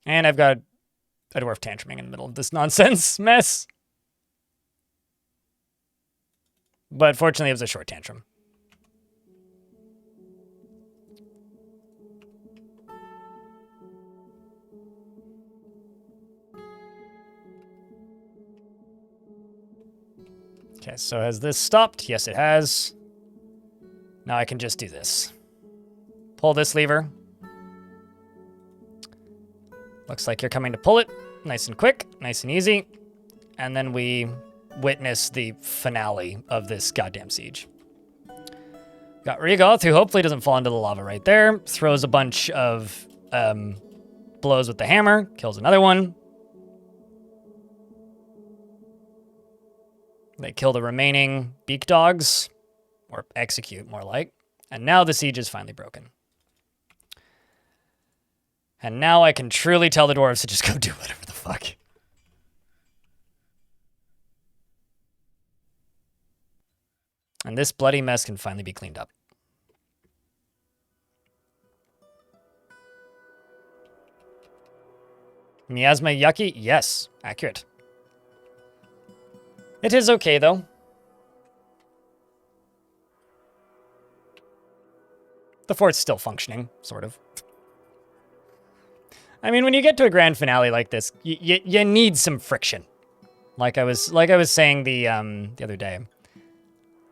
And I've got a dwarf tantruming in the middle of this nonsense mess. But fortunately, it was a short tantrum. Okay, so has this stopped? Yes, it has. Now I can just do this. Pull this lever. Looks like you're coming to pull it. Nice and quick, nice and easy. And then we witness the finale of this goddamn siege. Got Regoth, who hopefully doesn't fall into the lava right there. Throws a bunch of blows with the hammer. Kills another one. They kill the remaining beak dogs. Or execute, more like. And now the siege is finally broken. And now I can truly tell the dwarves to just go do whatever the fuck. And this bloody mess can finally be cleaned up. Miasma yucky? Yes, accurate. It is okay, though. The fort's still functioning, sort of. I mean, when you get to a grand finale like this, you need some friction. Like I was saying the other day.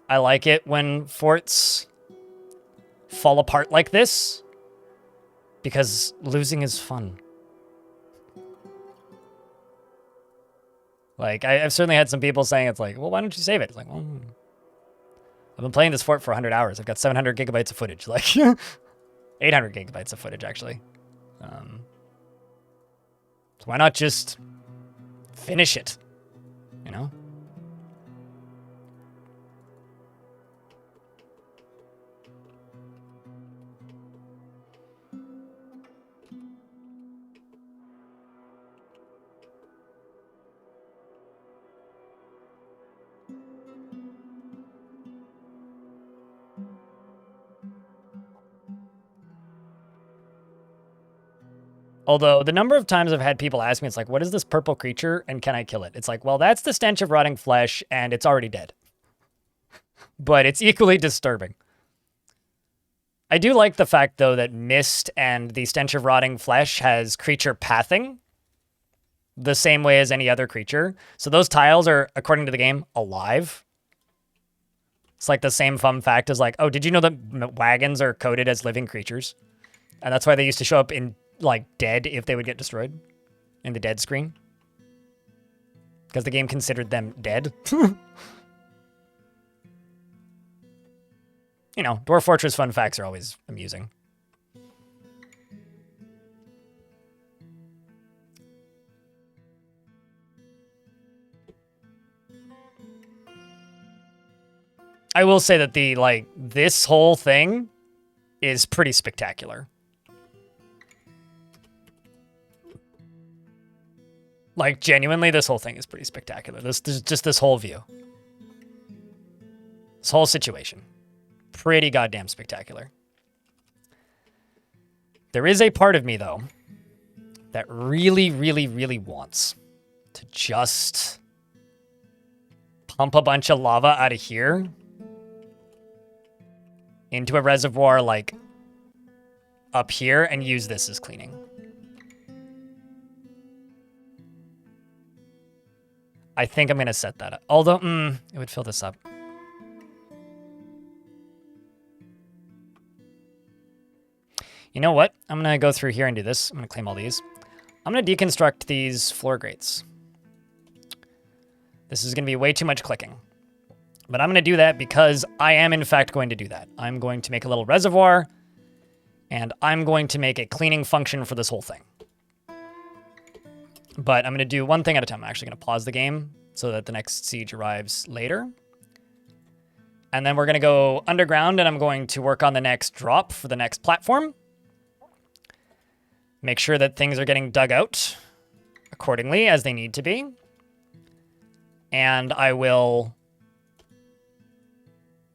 I like it when forts fall apart like this because losing is fun. Like, I've certainly had some people saying it's like, well, why don't you save it? It's like, well, I've been playing this fort for 100 hours. I've got 700 gigabytes of footage. Like, 800 gigabytes of footage, actually. So why not just finish it? You know? Although, the number of times I've had people ask me, it's like, what is this purple creature, and can I kill it? It's like, well, that's the stench of rotting flesh, and it's already dead. But it's equally disturbing. I do like the fact, though, that Mist and the stench of rotting flesh has creature pathing the same way as any other creature. So those tiles are, according to the game, alive. It's like the same fun fact as like, oh, did you know that wagons are coded as living creatures? And that's why they used to show up in like dead if they would get destroyed in the dead screen, because the game considered them dead. You know, Dwarf Fortress fun facts are always amusing. I will say that this whole thing is pretty spectacular. Like, genuinely, this whole thing is pretty spectacular. This whole view. This whole situation. Pretty goddamn spectacular. There is a part of me, though, that really, really, really wants to just pump a bunch of lava out of here into a reservoir, like, up here, and use this as cleaning. I think I'm going to set that up. Although, it would fill this up. You know what? I'm going to go through here and do this. I'm going to claim all these. I'm going to deconstruct these floor grates. This is going to be way too much clicking. But I'm going to do that because I am, in fact, going to do that. I'm going to make a little reservoir, and I'm going to make a cleaning function for this whole thing. But I'm going to do one thing at a time. I'm actually going to pause the game so that the next siege arrives later. And then we're going to go underground, and I'm going to work on the next drop for the next platform. Make sure that things are getting dug out accordingly as they need to be. And I will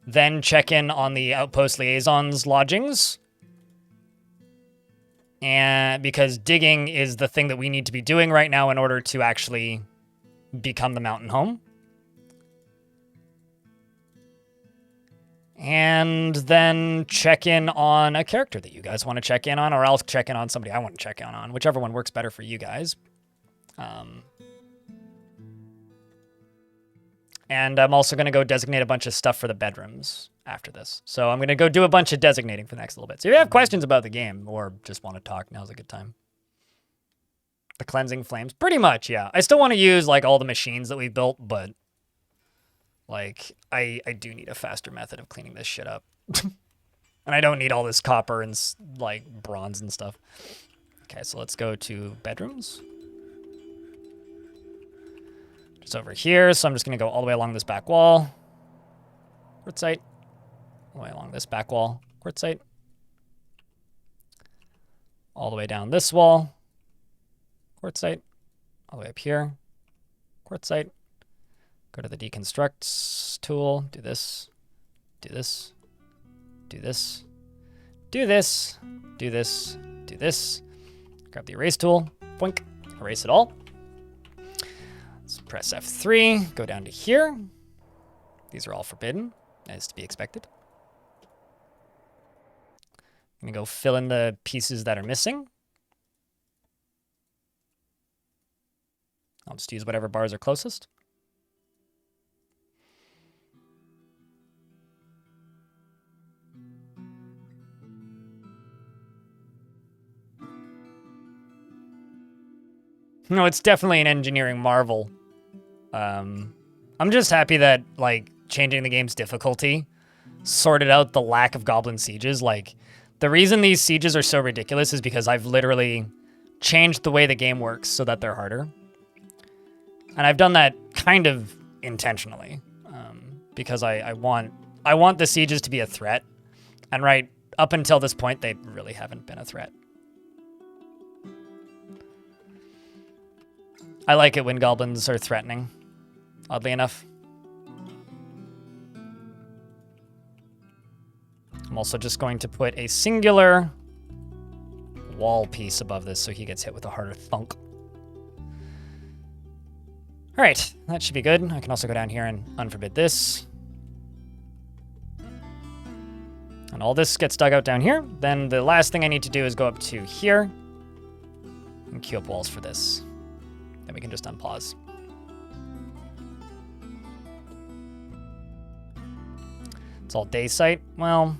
then check in on the outpost liaisons' lodgings. And because digging is the thing that we need to be doing right now in order to actually become the mountain home. And then check in on a character that you guys want to check in on, or I'll check in on somebody I want to check in on, whichever one works better for you guys. And I'm also going to go designate a bunch of stuff for the bedrooms after this. So I'm going to go do a bunch of designating for the next little bit. So if you have questions about the game or just want to talk, now's a good time. The cleansing flames. Pretty much, yeah. I still want to use like all the machines that we've built, but like I do need a faster method of cleaning this shit up. And I don't need all this copper and like bronze and stuff. Okay, so let's go to bedrooms. Just over here, so I'm just going to go all the way along this back wall. Quartzite. All the way along this back wall. Quartzite. All the way down this wall. Quartzite. All the way up here. Quartzite. Go to the deconstruct tool. Do this. Do this. Do this. Do this. Do this. Do this. Grab the erase tool. Boink. Erase it all. Let's press F3. Go down to here. These are all forbidden, as to be expected. I'm going to go fill in the pieces that are missing. I'll just use whatever bars are closest. No, it's definitely an engineering marvel. I'm just happy that, like, changing the game's difficulty sorted out the lack of goblin sieges. Like, the reason these sieges are so ridiculous is because I've literally changed the way the game works so that they're harder. And I've done that kind of intentionally, because I want the sieges to be a threat. And right up until this point, they really haven't been a threat. I like it when goblins are threatening, oddly enough. I'm also just going to put a singular wall piece above this so he gets hit with a harder thunk. All right, that should be good. I can also go down here and unforbid this. And all this gets dug out down here. Then the last thing I need to do is go up to here and queue up walls for this. Then we can just unpause. It's all day site. Well,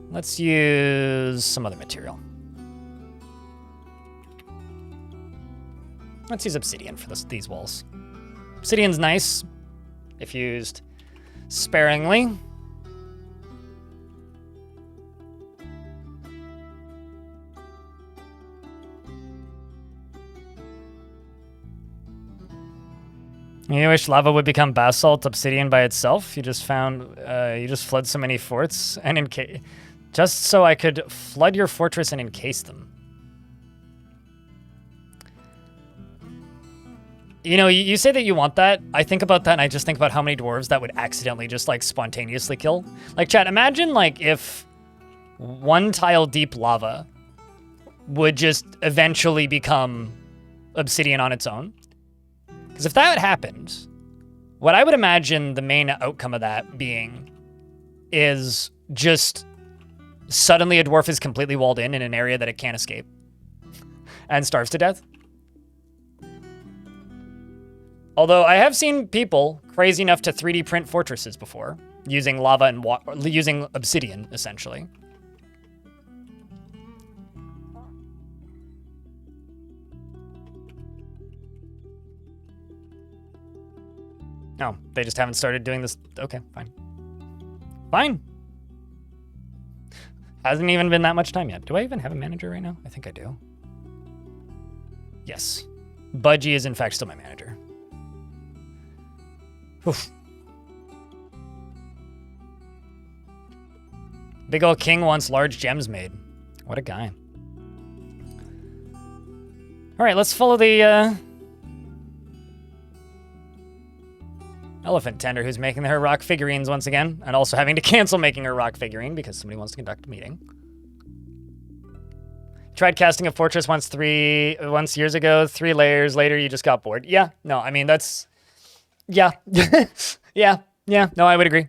let's use some other material. Let's use obsidian for these walls. Obsidian's nice if used sparingly. You wish lava would become basalt obsidian by itself? You just found, you just flood so many forts and just so I could flood your fortress and encase them. You know, you say that you want that. I think about that and I just think about how many dwarves that would accidentally just like spontaneously kill. Like, chat, imagine like if one tile deep lava would just eventually become obsidian on its own. Because if that happened, what I would imagine the main outcome of that being is just suddenly a dwarf is completely walled in an area that it can't escape and starves to death. Although I have seen people crazy enough to 3D print fortresses before using lava and using obsidian, essentially. No, they just haven't started doing this. Okay, fine. Fine. Hasn't even been that much time yet. Do I even have a manager right now? I think I do. Yes. Budgie is in fact still my manager. Oof. Big ol' king wants large gems made. What a guy. All right, let's follow the elephant tender who's making her rock figurines once again, and also having to cancel making her rock figurine because somebody wants to conduct a meeting. Tried casting a fortress once years ago, 3 layers later you just got bored. Yeah, no, I mean that's yeah. yeah, no, I would agree.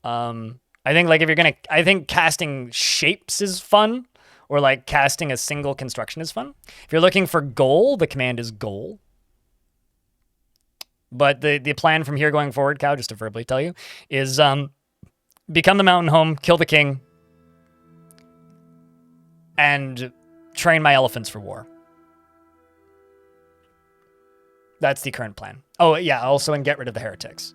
I think like if you're gonna I think casting shapes is fun, or like casting a single construction is fun. If you're looking for goal, the command is goal. But the plan from here going forward, Cow, just to verbally tell you, is become the mountain home, kill the king, and train my elephants for war. That's the current plan. Oh, yeah, also, and get rid of the heretics.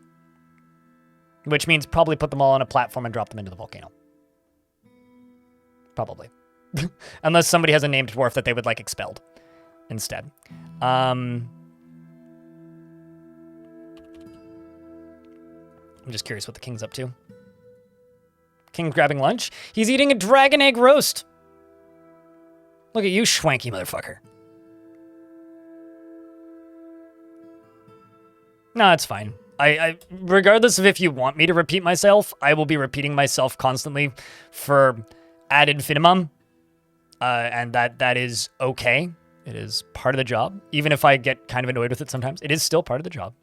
Which means probably put them all on a platform and drop them into the volcano. Probably. Unless somebody has a named dwarf that they would like expelled instead. I'm just curious what the king's up to. King's grabbing lunch. He's eating a dragon egg roast. Look at you, schwanky motherfucker. No, it's fine. I regardless of if you want me to repeat myself, I will be repeating myself constantly for ad infinitum. And that is okay. It is part of the job. Even if I get kind of annoyed with it sometimes, it is still part of the job.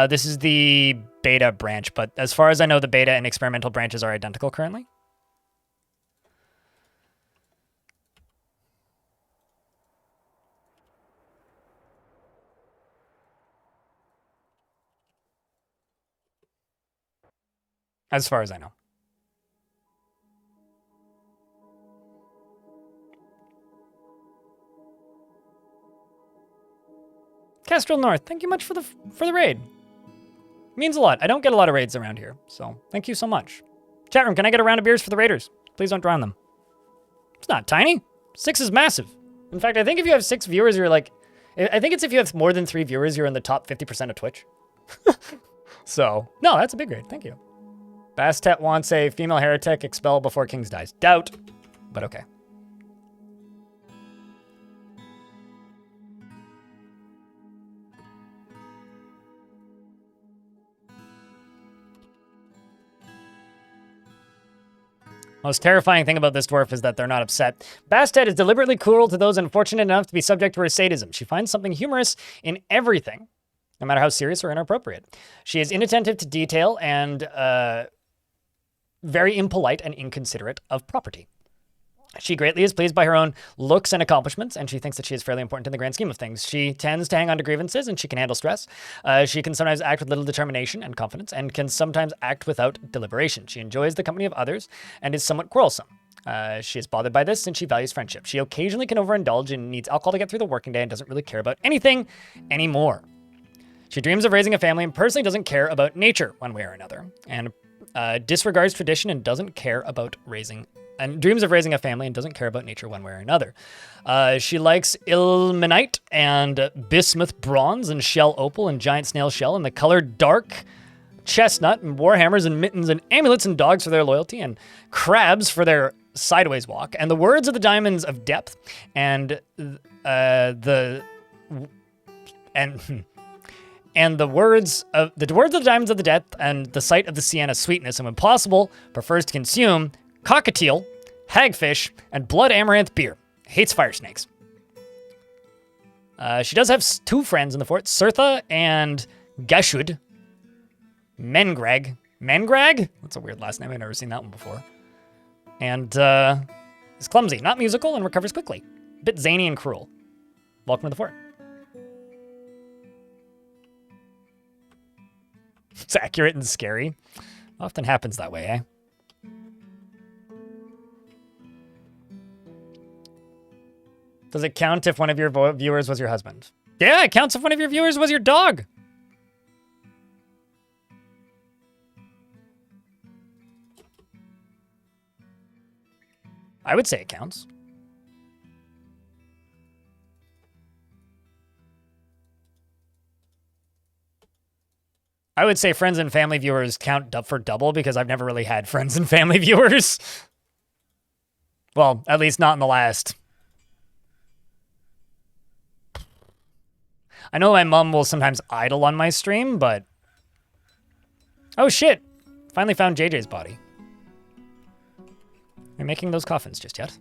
This is the beta branch, but as far as I know, the beta and experimental branches are identical currently. As far as I know. Kestrel North, thank you much for the raid. Means a lot. I don't get a lot of raids around here, so thank you so much. Chat room, can I get a round of beers for the raiders? Please don't drown them. It's not tiny. 6 is massive. In fact, I think if you have 6 viewers, you're like... I think it's if you have more than 3 viewers, you're in the top 50% of Twitch. So, no, that's a big raid. Thank you. Bastet wants a female heretic expelled before Kings dies. Doubt, but okay. Most terrifying thing about this dwarf is that they're not upset. Bastet is deliberately cruel to those unfortunate enough to be subject to her sadism. She finds something humorous in everything, no matter how serious or inappropriate. She is inattentive to detail and very impolite and inconsiderate of property. She greatly is pleased by her own looks and accomplishments, and she thinks that she is fairly important in the grand scheme of things. She tends to hang on to grievances, and she can handle stress. She can sometimes act with little determination and confidence, and can sometimes act without deliberation. She enjoys the company of others, and is somewhat quarrelsome. She is bothered by this, and she values friendship. She occasionally can overindulge and needs alcohol to get through the working day and doesn't really care about anything anymore. She dreams of raising a family and personally doesn't care about nature one way or another, and disregards tradition and doesn't care about dreams of raising a family and doesn't care about nature one way or another. She likes ilmenite and bismuth bronze and shell opal and giant snail shell and the color dark chestnut and warhammers and mittens and amulets and dogs for their loyalty and crabs for their sideways walk and the words of the diamonds of depth and the words of the diamonds of the depth and the sight of the sienna sweetness, and when possible prefers to consume cockatiel, hagfish, and blood amaranth beer. Hates fire snakes. She does have 2 friends in the fort, Sertha and Gashud. Mengreg. Mengreg? That's a weird last name. I've never seen that one before. And is clumsy, not musical, and recovers quickly. A bit zany and cruel. Welcome to the fort. It's accurate and scary. Often happens that way, eh? Does it count if one of your viewers was your husband? Yeah, it counts if one of your viewers was your dog. I would say it counts. I would say friends and family viewers count for double because I've never really had friends and family viewers. Well, at least not in the last. I know my mom will sometimes idle on my stream, but... Oh, shit. Finally found JJ's body. Are you making those coffins just yet?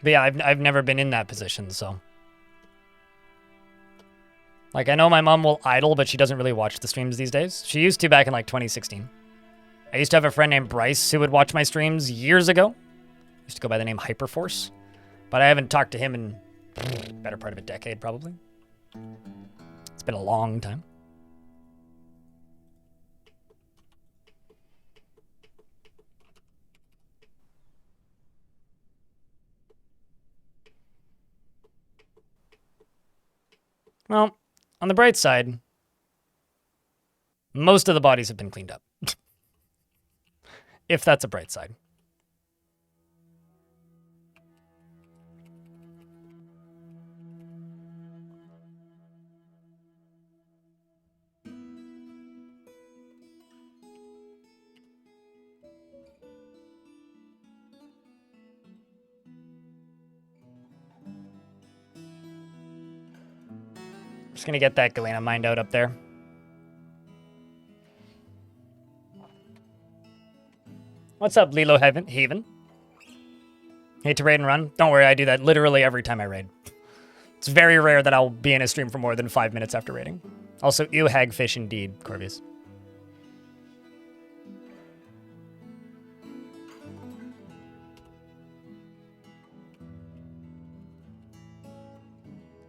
But yeah, I've never been in that position, so... Like, I know my mom will idle, but she doesn't really watch the streams these days. She used to back in, like, 2016. I used to have a friend named Bryce who would watch my streams years ago. Used to go by the name Hyperforce. But I haven't talked to him in the better part of a decade, probably. It's been a long time. Well, on the bright side, most of the bodies have been cleaned up. If that's a bright side. Just gonna get that Galena mined out up there. What's up, Lilo Haven? Hate to raid and run? Don't worry, I do that literally every time I raid. It's very rare that I'll be in a stream for more than 5 minutes after raiding. Also, ew, hagfish indeed, Corvius.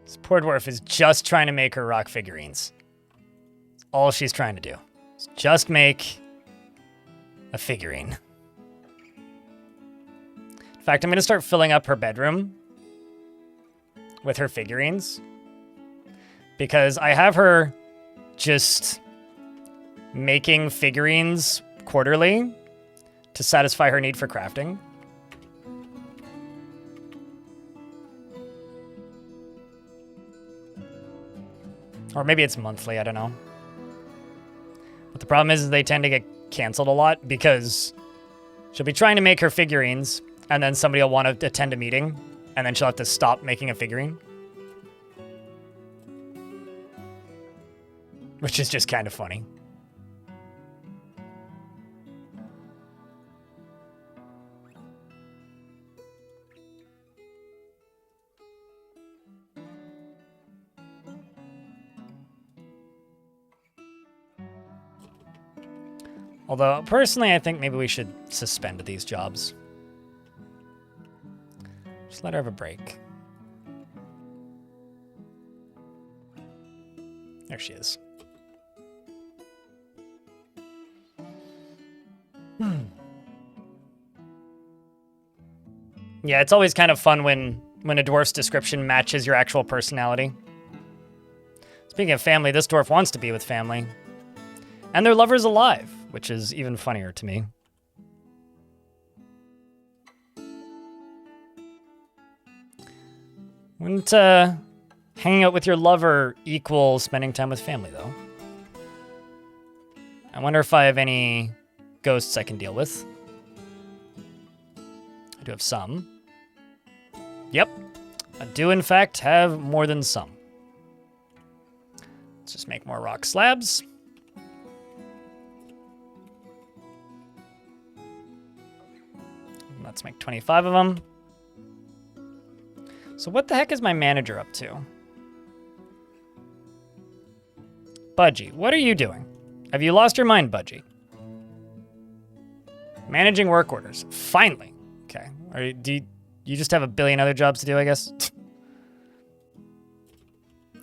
This poor dwarf is just trying to make her rock figurines. That's all she's trying to do. Is just make a figurine. In fact, I'm going to start filling up her bedroom with her figurines. Because I have her just making figurines quarterly to satisfy her need for crafting. Or maybe it's monthly, I don't know. But the problem is they tend to get canceled a lot because she'll be trying to make her figurines and then somebody will want to attend a meeting and then she'll have to stop making a figurine. Which is just kind of funny. Although, personally, I think maybe we should suspend these jobs. Just let her have a break. There she is. Yeah, it's always kind of fun when a dwarf's description matches your actual personality. Speaking of family, this dwarf wants to be with family. And their lover's alive, which is even funnier to me. Wouldn't hanging out with your lover equal spending time with family, though? I wonder if I have any ghosts I can deal with. I do have some. Yep, I do in fact have more than some. Let's just make more rock slabs. Let's make 25 of them. So what the heck is my manager up to? Budgie, what are you doing? Have you lost your mind, Budgie? Managing work orders. Finally. Okay. Do you just have a billion other jobs to do, I guess?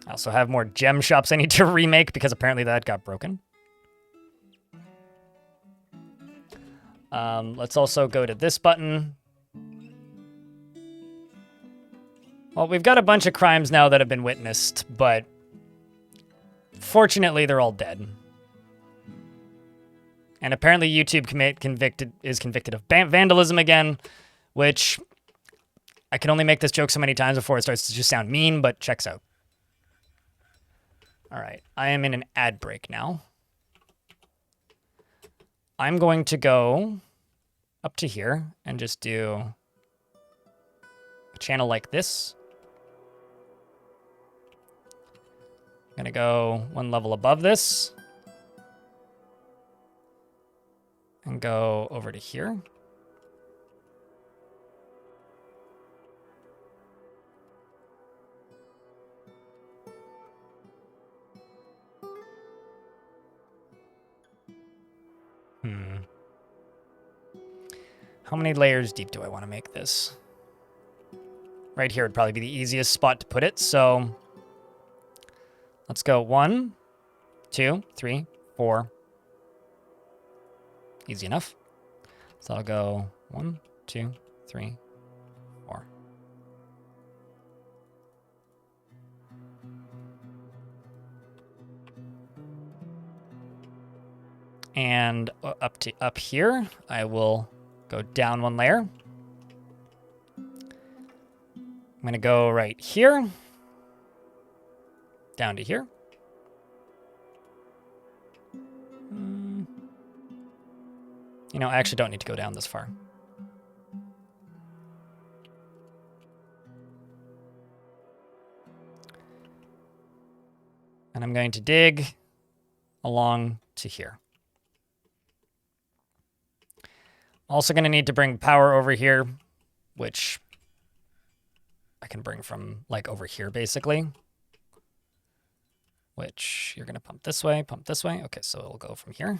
I also have more gem shops I need to remake because apparently that got broken. Let's also go to this button. Well, we've got a bunch of crimes now that have been witnessed, but fortunately they're all dead. And apparently YouTube is convicted of vandalism again, which I can only make this joke so many times before it starts to just sound mean, but checks out. All right, I am in an ad break now. I'm going to go up to here and just do a channel like this. I'm going to go one level above this and go over to here. How many layers deep do I want to make this? Right here would probably be the easiest spot to put it, so let's go 1, 2, 3, 4. Easy enough. So I'll go 1, 2, 3, 4. And up here, I will go down one layer. I'm going to go right here, down to here. You know, I actually don't need to go down this far. And I'm going to dig along to here. Also going to need to bring power over here, which I can bring from like over here basically. Which you're going to pump this way. Okay, so it'll go from here. And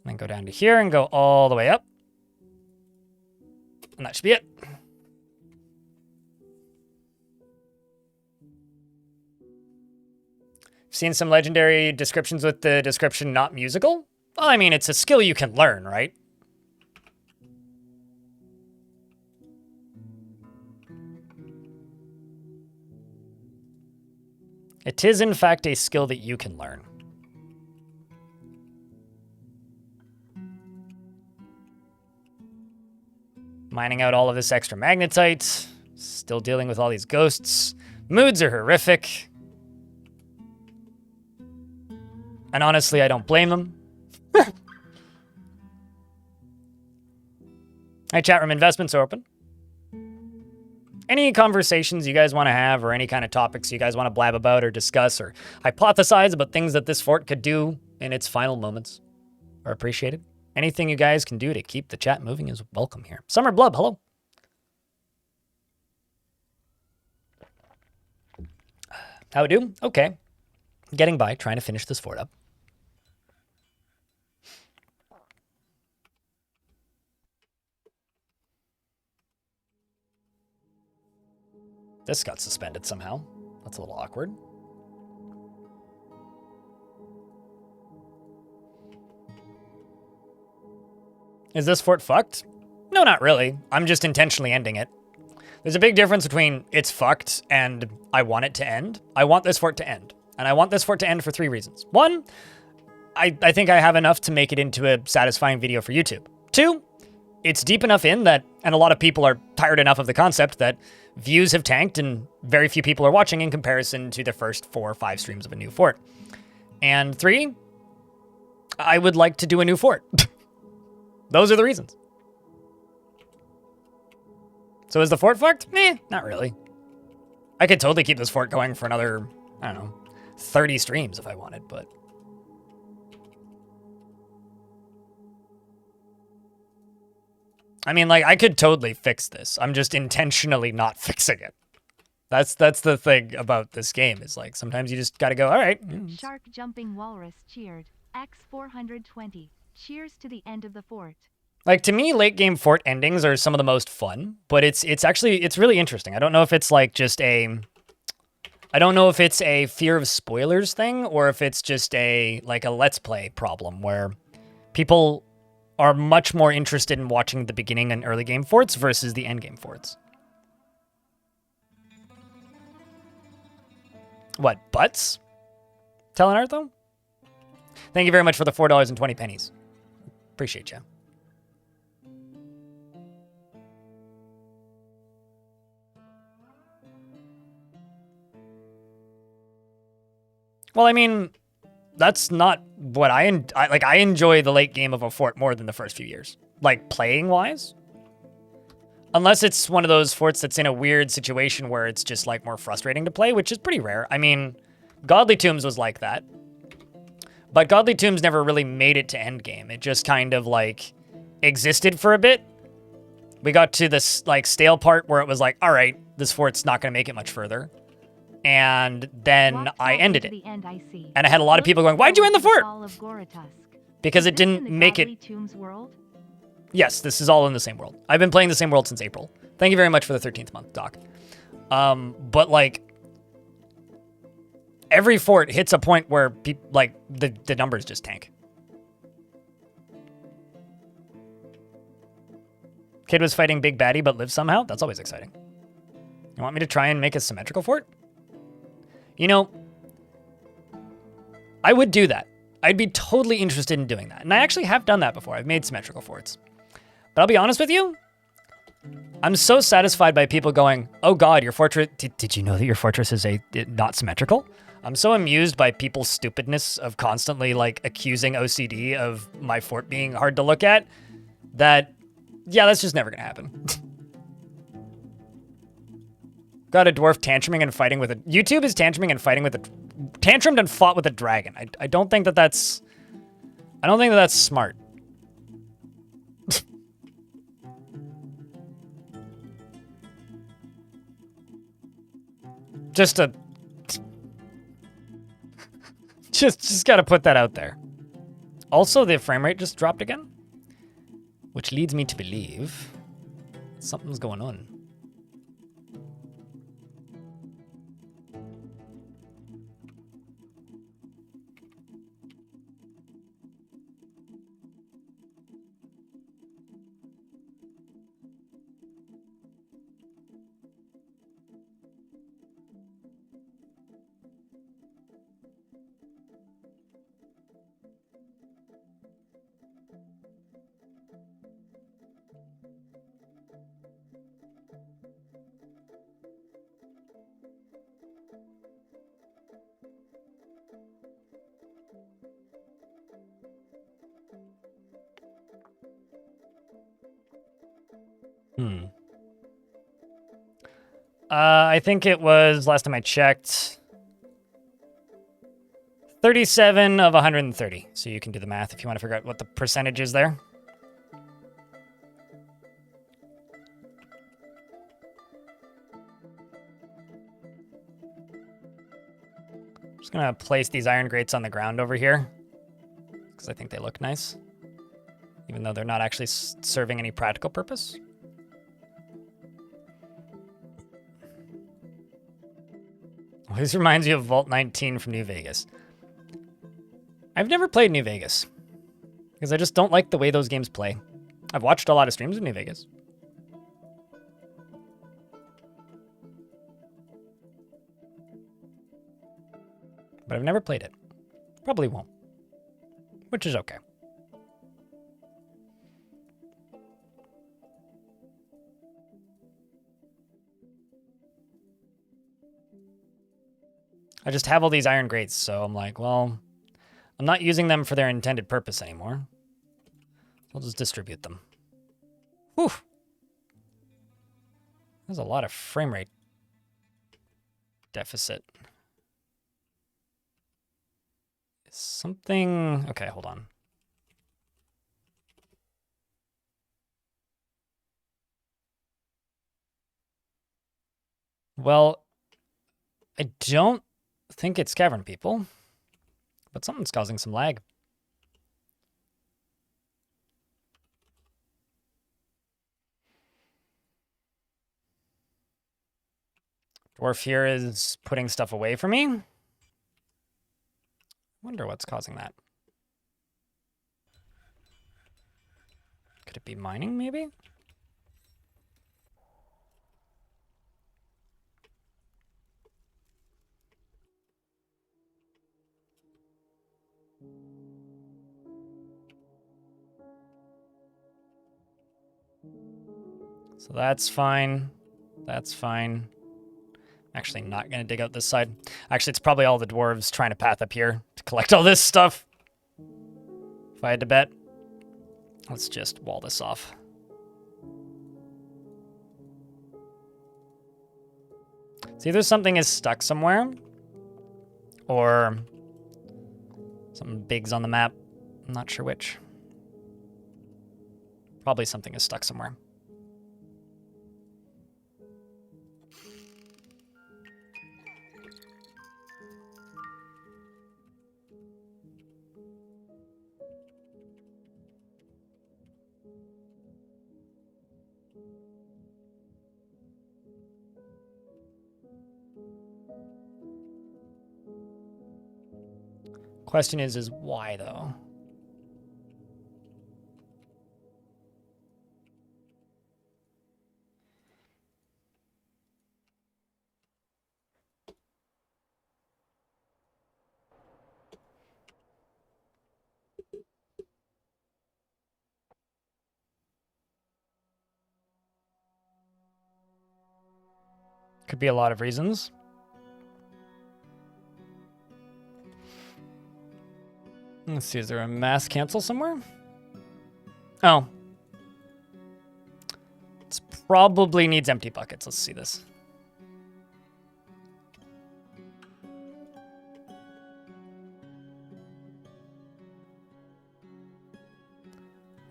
then go down to here and go all the way up. And that should be it. Seen some legendary descriptions with the description not musical? Well, I mean, it's a skill you can learn, right? It is, in fact, a skill that you can learn. Mining out all of this extra magnetite. Still dealing with all these ghosts. Moods are horrific. And honestly, I don't blame them. Hi, chat room, investments are open. Any conversations you guys want to have or any kind of topics you guys want to blab about or discuss or hypothesize about things that this fort could do in its final moments are appreciated. Anything you guys can do to keep the chat moving is welcome here. Summer Blub, hello. How it do? Okay. Getting by, trying to finish this fort up. This got suspended somehow. That's a little awkward. Is this fort fucked? No, not really. I'm just intentionally ending it. There's a big difference between it's fucked and I want it to end. I want this fort to end. And I want this fort to end for 3 reasons. 1, I think I have enough to make it into a satisfying video for YouTube. 2, it's deep enough in that, and a lot of people are tired enough of the concept that views have tanked and very few people are watching in comparison to the first 4 or 5 streams of a new fort. And 3, I would like to do a new fort. Those are the reasons. So is the fort fucked? Not really. I could totally keep this fort going for another, I don't know, 30 streams if I wanted, but... I mean, like, I could totally fix this. I'm just intentionally not fixing it. That's the thing about this game, is like, sometimes you just gotta go, all right. Shark jumping walrus cheered. X420. Cheers to the end of the fort. Like, to me, late game fort endings are some of the most fun, but it's really interesting. I don't know if it's like just a fear of spoilers thing, or if it's just a let's play problem where people are much more interested in watching the beginning and early game forts versus the end game forts. What, butts? Telenartho? Thank you very much for the $4.20. Appreciate you. Well, I mean, that's not what I enjoy the late game of a fort more than the first few years. Like, playing-wise. Unless it's one of those forts that's in a weird situation where it's just, like, more frustrating to play, which is pretty rare. I mean, Godly Tombs was like that. But Godly Tombs never really made it to endgame. It just kind of, like, existed for a bit. We got to this, like, stale part where it was like, all right, this fort's not going to make it much further. And then I ended it. And I had a lot of people going, why'd you end the fort? Because it didn't make it. Yes, this is all in the same world. I've been playing the same world since April. Thank you very much for the 13th month, Doc. But, like, every fort hits a point where, the numbers just tank. Kid was fighting Big Baddie but lived somehow? That's always exciting. You want me to try and make a symmetrical fort? You know, I would do that. I'd be totally interested in doing that. And I actually have done that before. I've made symmetrical forts. But I'll be honest with you, I'm so satisfied by people going, oh God, your fortress, did you know that your fortress is not symmetrical? I'm so amused by people's stupidness of constantly, like, accusing OCD of my fort being hard to look at, that, yeah, that's just never gonna happen. Got a dwarf tantruming and fighting with a... YouTube is tantruming and fighting with a... Tantrumed and fought with a dragon. I don't think that that's... I don't think that that's smart. Just a... just gotta put that out there. Also, the frame rate just dropped again. Which leads me to believe something's going on. I think it was, last time I checked, 37 of 130. So you can do the math if you want to figure out what the percentage is there. Just gonna place these iron grates on the ground over here because I think they look nice, even though they're not actually serving any practical purpose. This reminds you of Vault 19 from New Vegas. I've never played New Vegas because I just don't like the way those games play. I've watched a lot of streams of New Vegas. But I've never played it. Probably won't. Which is okay. I just have all these iron grates, so I'm like, well, I'm not using them for their intended purpose anymore. I'll just distribute them. Whew. There's a lot of frame rate deficit. Is something... Okay, hold on. Well, I don't think it's Cavern People, but something's causing some lag. Dwarf here is putting stuff away for me. Wonder what's causing that. to be mining, maybe? So that's fine. That's fine. Actually not going to dig out this side. Actually, it's probably all the dwarves trying to path up here to collect all this stuff. If I had to bet. Let's just wall this off. It's either something is stuck somewhere, or something big's on the map. I'm not sure which. Probably something is stuck somewhere. Question is why though? Could be a lot of reasons. Let's see, is there a mass cancel somewhere? Oh. It probably needs empty buckets. Let's see this.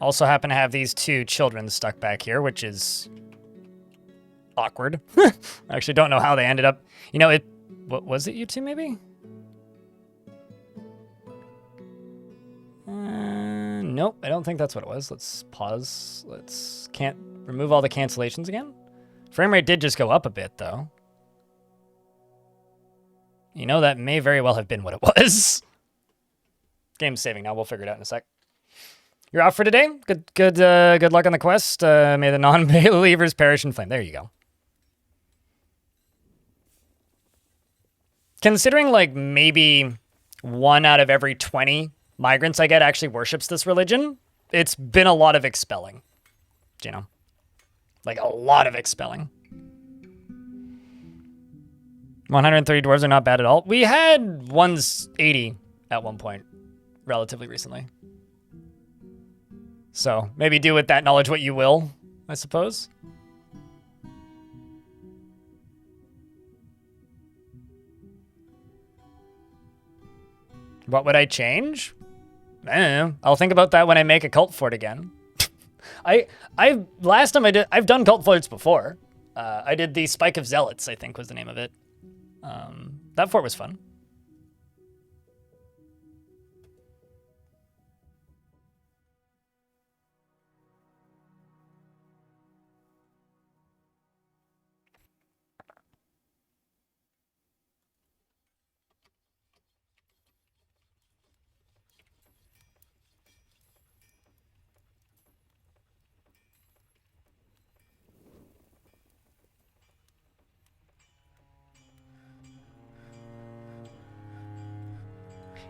Also happen to have these two children stuck back here, which is awkward. I actually don't know how they ended up. You know, what was it, you two maybe? Nope, I don't think that's what it was. Let's pause. Can't remove all the cancellations again. Frame rate did just go up a bit, though. You know, that may very well have been what it was. Game's saving now. We'll figure it out in a sec. You're off for today. Good luck on the quest. May the non-believers perish in flame. There you go. Considering, like, maybe 1 out of every 20 migrants I get actually worships this religion, it's been a lot of expelling. You know? Like, a lot of expelling. 130 dwarves are not bad at all. We had 180 at one point, relatively recently. So, maybe do with that knowledge what you will, I suppose. What would I change? I'll think about that when I make a cult fort again. Last time I've done cult forts before. I did the Spike of Zealots, I think was the name of it. That fort was fun.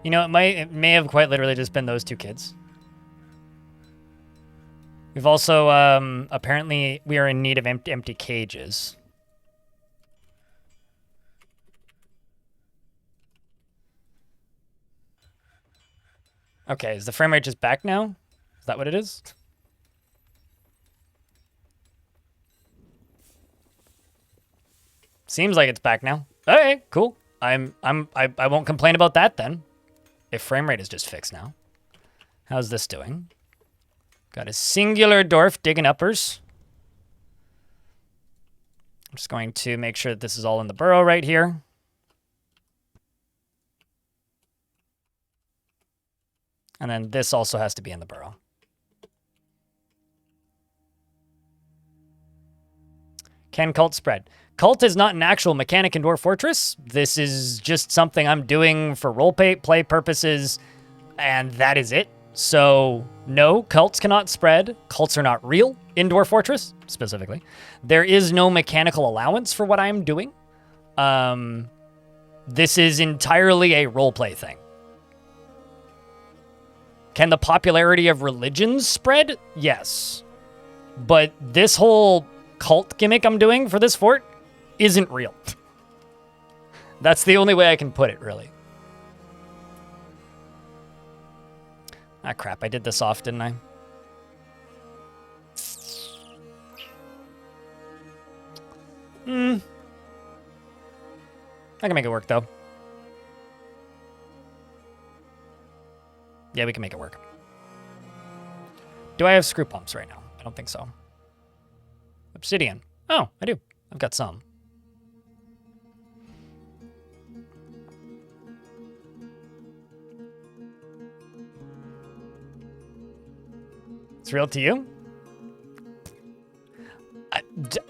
You know, it may have quite literally just been those two kids. We've also, apparently, we are in need of empty cages. Okay, is the frame rate just back now? Is that what it is? Seems like it's back now. Okay, cool. I won't complain about that then. If frame rate is just fixed now. How's this doing? Got a singular dwarf digging uppers. I'm just going to make sure that this is all in the burrow right here. And then this also has to be in the burrow. Can cult spread? Cult is not an actual mechanic in Dwarf Fortress. This is just something I'm doing for roleplay purposes, and that is it. So, no, cults cannot spread. Cults are not real in Dwarf Fortress, specifically. There is no mechanical allowance for what I'm doing. This is entirely a roleplay thing. Can the popularity of religions spread? Yes. But this whole cult gimmick I'm doing for this fort isn't real. That's the only way I can put it, really. Ah, crap. I did this off, didn't I? I can make it work, though. Yeah, we can make it work. Do I have screw pumps right now? I don't think so. Obsidian. Oh, I do. I've got some. It's real to you?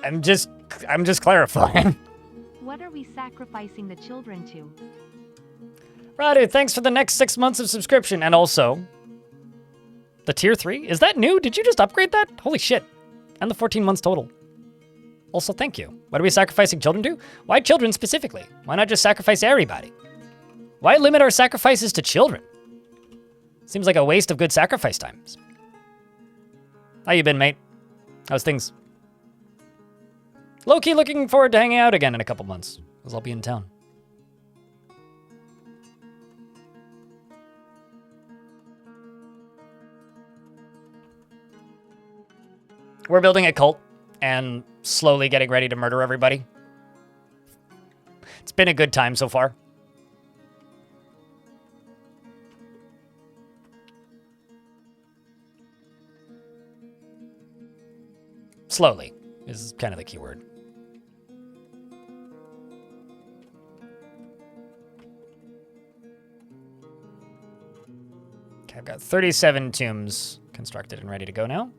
I'm just clarifying. What are we sacrificing the children to? Radu, thanks for the next 6 months of subscription. And also, the tier 3? Is that new? Did you just upgrade that? Holy shit. And the 14 months total. Also, thank you. What are we sacrificing children to? Why children specifically? Why not just sacrifice everybody? Why limit our sacrifices to children? Seems like a waste of good sacrifice times. How you been, mate? How's things? Low-key looking forward to hanging out again in a couple months, because I'll be in town. We're building a cult and slowly getting ready to murder everybody. It's been a good time so far. Slowly is kind of the key word. Okay, I've got 37 tombs constructed and ready to go now.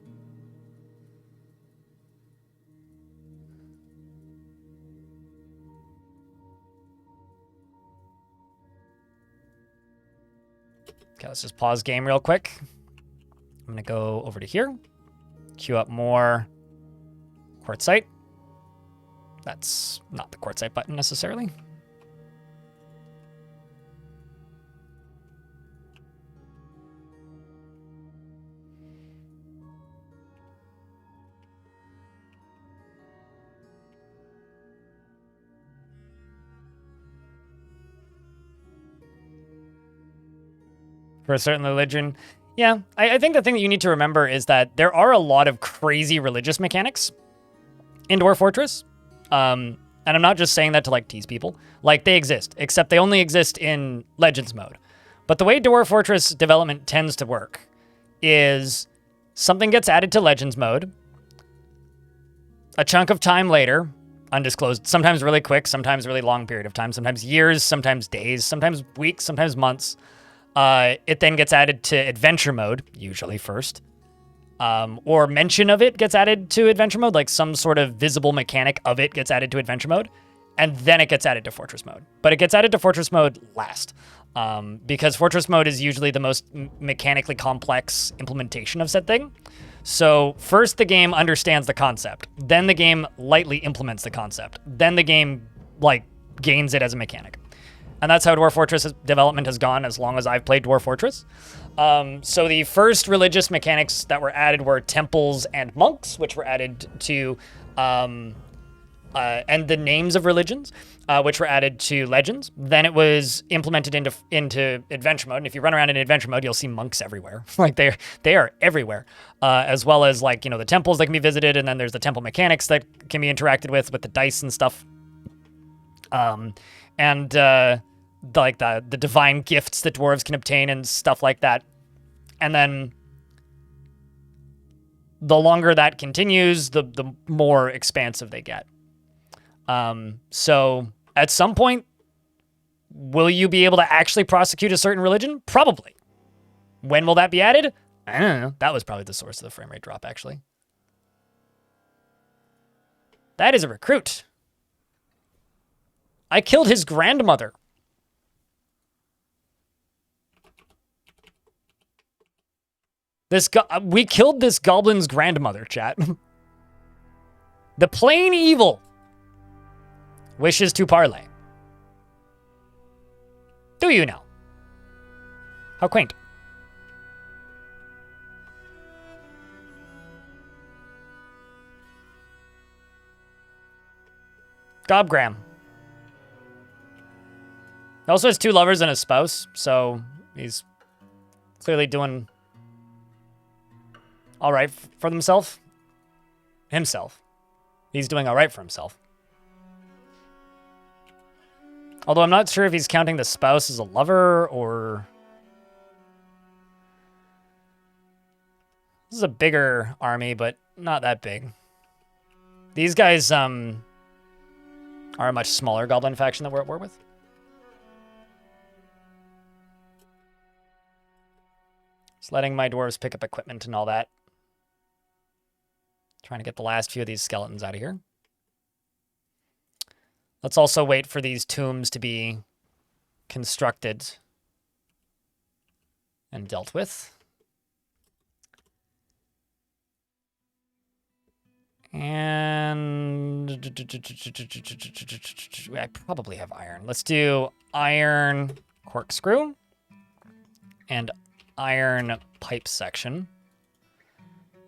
Okay, let's just pause game real quick. I'm gonna go over to here, queue up more quartzite. That's not the quartzite button necessarily. For a certain religion. Yeah, I think the thing that you need to remember is that there are a lot of crazy religious mechanics in Dwarf Fortress. And I'm not just saying that to, like, tease people. Like, they exist, except they only exist in Legends mode. But the way Dwarf Fortress development tends to work is something gets added to Legends mode. A chunk of time later, undisclosed, sometimes really quick, sometimes really long period of time, sometimes years, sometimes days, sometimes weeks, sometimes months. It then gets added to adventure mode, usually first. Or mention of it gets added to adventure mode, like some sort of visible mechanic of it gets added to adventure mode. And then it gets added to fortress mode. But it gets added to fortress mode last. Because fortress mode is usually the most mechanically complex implementation of said thing. So first the game understands the concept. Then the game lightly implements the concept. Then the game, like, gains it as a mechanic. And that's how Dwarf Fortress development has gone as long as I've played Dwarf Fortress. So the first religious mechanics that were added were temples and monks, which were added to, and the names of religions, which were added to legends. Then it was implemented into adventure mode. And if you run around in adventure mode, you'll see monks everywhere. Like they are everywhere, as well as, like, you know, the temples that can be visited. And then there's the temple mechanics that can be interacted with the dice and stuff. Like the divine gifts that dwarves can obtain and stuff like that. And then the longer that continues, the more expansive they get. So at some point, will you be able to actually prosecute a certain religion? Probably. When will that be added? I don't know. That was probably the source of the frame rate drop, actually. That is a recruit. I killed his grandmother. We killed this goblin's grandmother, chat. The plain evil wishes to parley. Do you now? How quaint. Gobgram. He also has 2 lovers and a spouse, so he's clearly doing all right for himself. He's doing all right for himself. Although I'm not sure if he's counting the spouse as a lover or... This is a bigger army, but not that big. These guys are a much smaller goblin faction that we're at war with. Just letting my dwarves pick up equipment and all that. Trying to get the last few of these skeletons out of here. Let's also wait for these tombs to be constructed and dealt with. And I probably have iron. Let's do iron corkscrew and iron pipe section.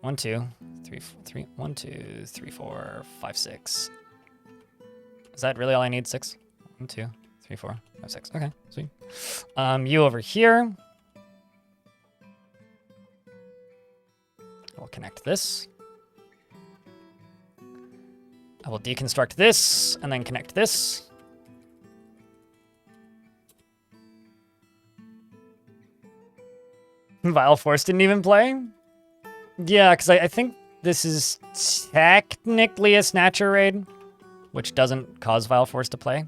1, 2, 3, 3. 1, 2, 3, 4, 5, 6. Is that really all I need? 6? 1, 2, 3, 4, 5, 6. Okay, sweet. You over here. I'll connect this. I will deconstruct this and then connect this. Vile Force didn't even play? Yeah, because I think this is technically a Snatcher raid, which doesn't cause Vile Force to play.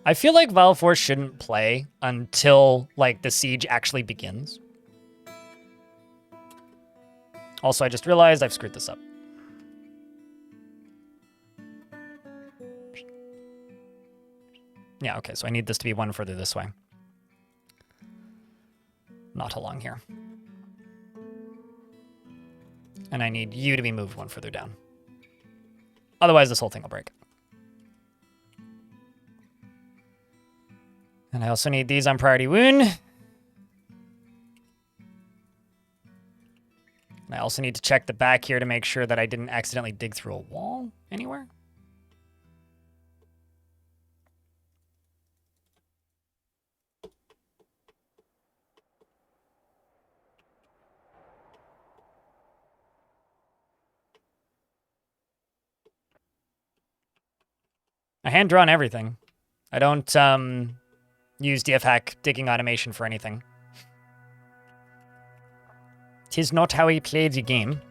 I feel like Vile Force shouldn't play until, like, the siege actually begins. Also, I just realized I've screwed this up. Yeah, okay, so I need this to be 1 further this way. Not along here. And I need you to be moved 1 further down. Otherwise, this whole thing will break. And I also need these on priority wound. And I also need to check the back here to make sure that I didn't accidentally dig through a wall anywhere. I hand-drawn everything. I don't use DF hack digging automation for anything. 'Tis not how he played the game.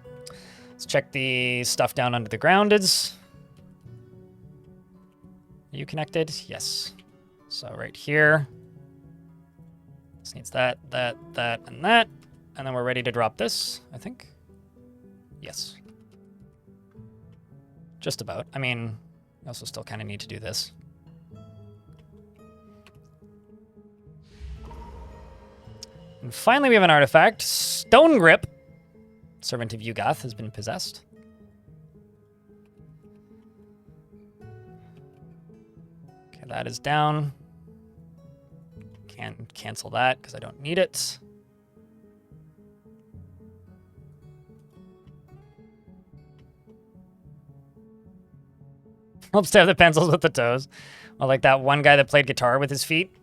Let's check the stuff down under the ground is. Are you connected? Yes. So right here. This needs that, that, and that. And then we're ready to drop this, I think. Yes. Just about. I mean, I also still kind of need to do this. And finally, we have an artifact. Stone Grip. Servant of Yugath has been possessed. Okay, that is down. Can't cancel that because I don't need it. Helps to have the pencils with the toes. Well, like that one guy that played guitar with his feet.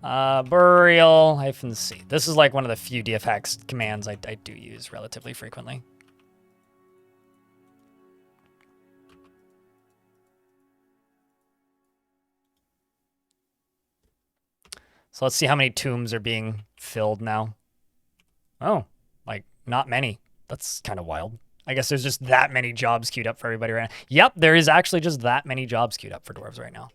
Burial -C. This is like one of the few DF hacks commands I do use relatively frequently. So let's see how many tombs are being filled now. Oh, like not many. That's kind of wild. I guess there's just that many jobs queued up for everybody right now. Yep, there is actually just that many jobs queued up for dwarves right now.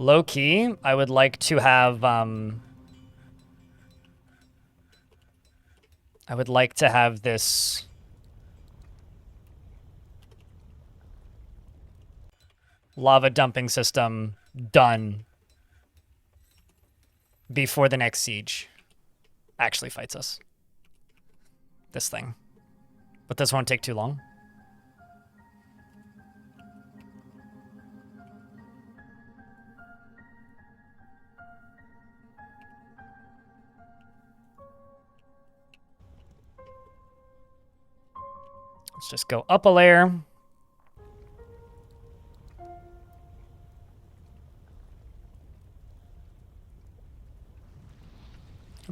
Low key, I would like to have this lava dumping system done before the next siege actually fights us. This thing. But this won't take too long. Let's just go up a layer.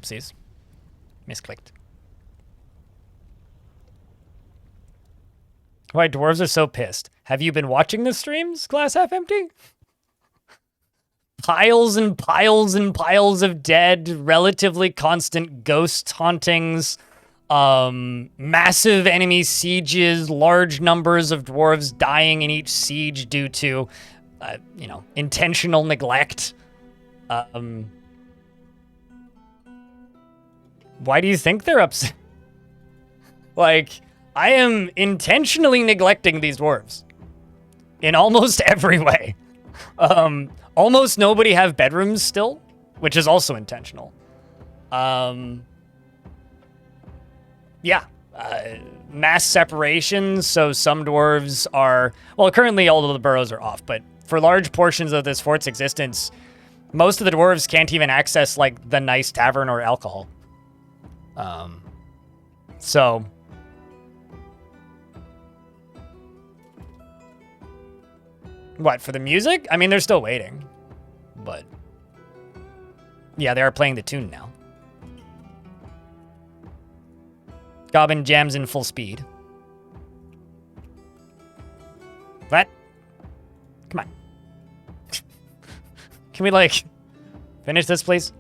Oopsies. Misclicked. Why dwarves are so pissed. Have you been watching the streams, Glass Half Empty? Piles and piles and piles of dead, relatively constant ghost hauntings, massive enemy sieges, large numbers of dwarves dying in each siege due to, intentional neglect. Why do you think they're upset? Like, I am intentionally neglecting these dwarves in almost every way. Almost nobody have bedrooms still, which is also intentional. Mass separation, so some dwarves are... Well, currently all of the burrows are off, but for large portions of this fort's existence, most of the dwarves can't even access, like, the nice tavern or alcohol. So... What, for the music? I mean, they're still waiting. But... yeah, they are playing the tune now. Goblin jams in full speed. What? Come on. Can we, like, finish this, please?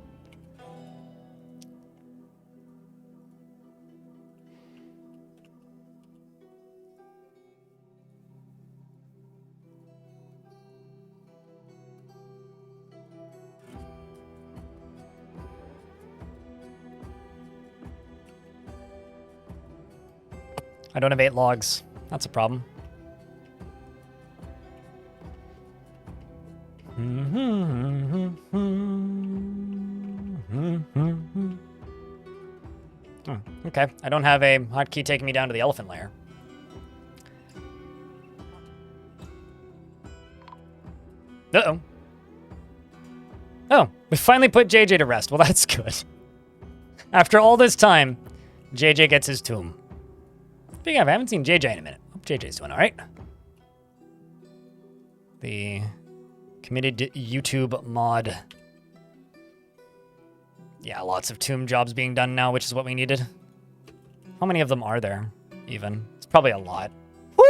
I don't have 8 logs. That's a problem. Oh, okay. I don't have a hotkey taking me down to the elephant lair. Uh-oh. Oh, we finally put JJ to rest. Well, that's good. After all this time, JJ gets his tomb. Speaking of, I haven't seen JJ in a minute. Hope JJ's doing all right. The committed YouTube mod. Yeah, lots of tomb jobs being done now, which is what we needed. How many of them are there, even? It's probably a lot. Woo!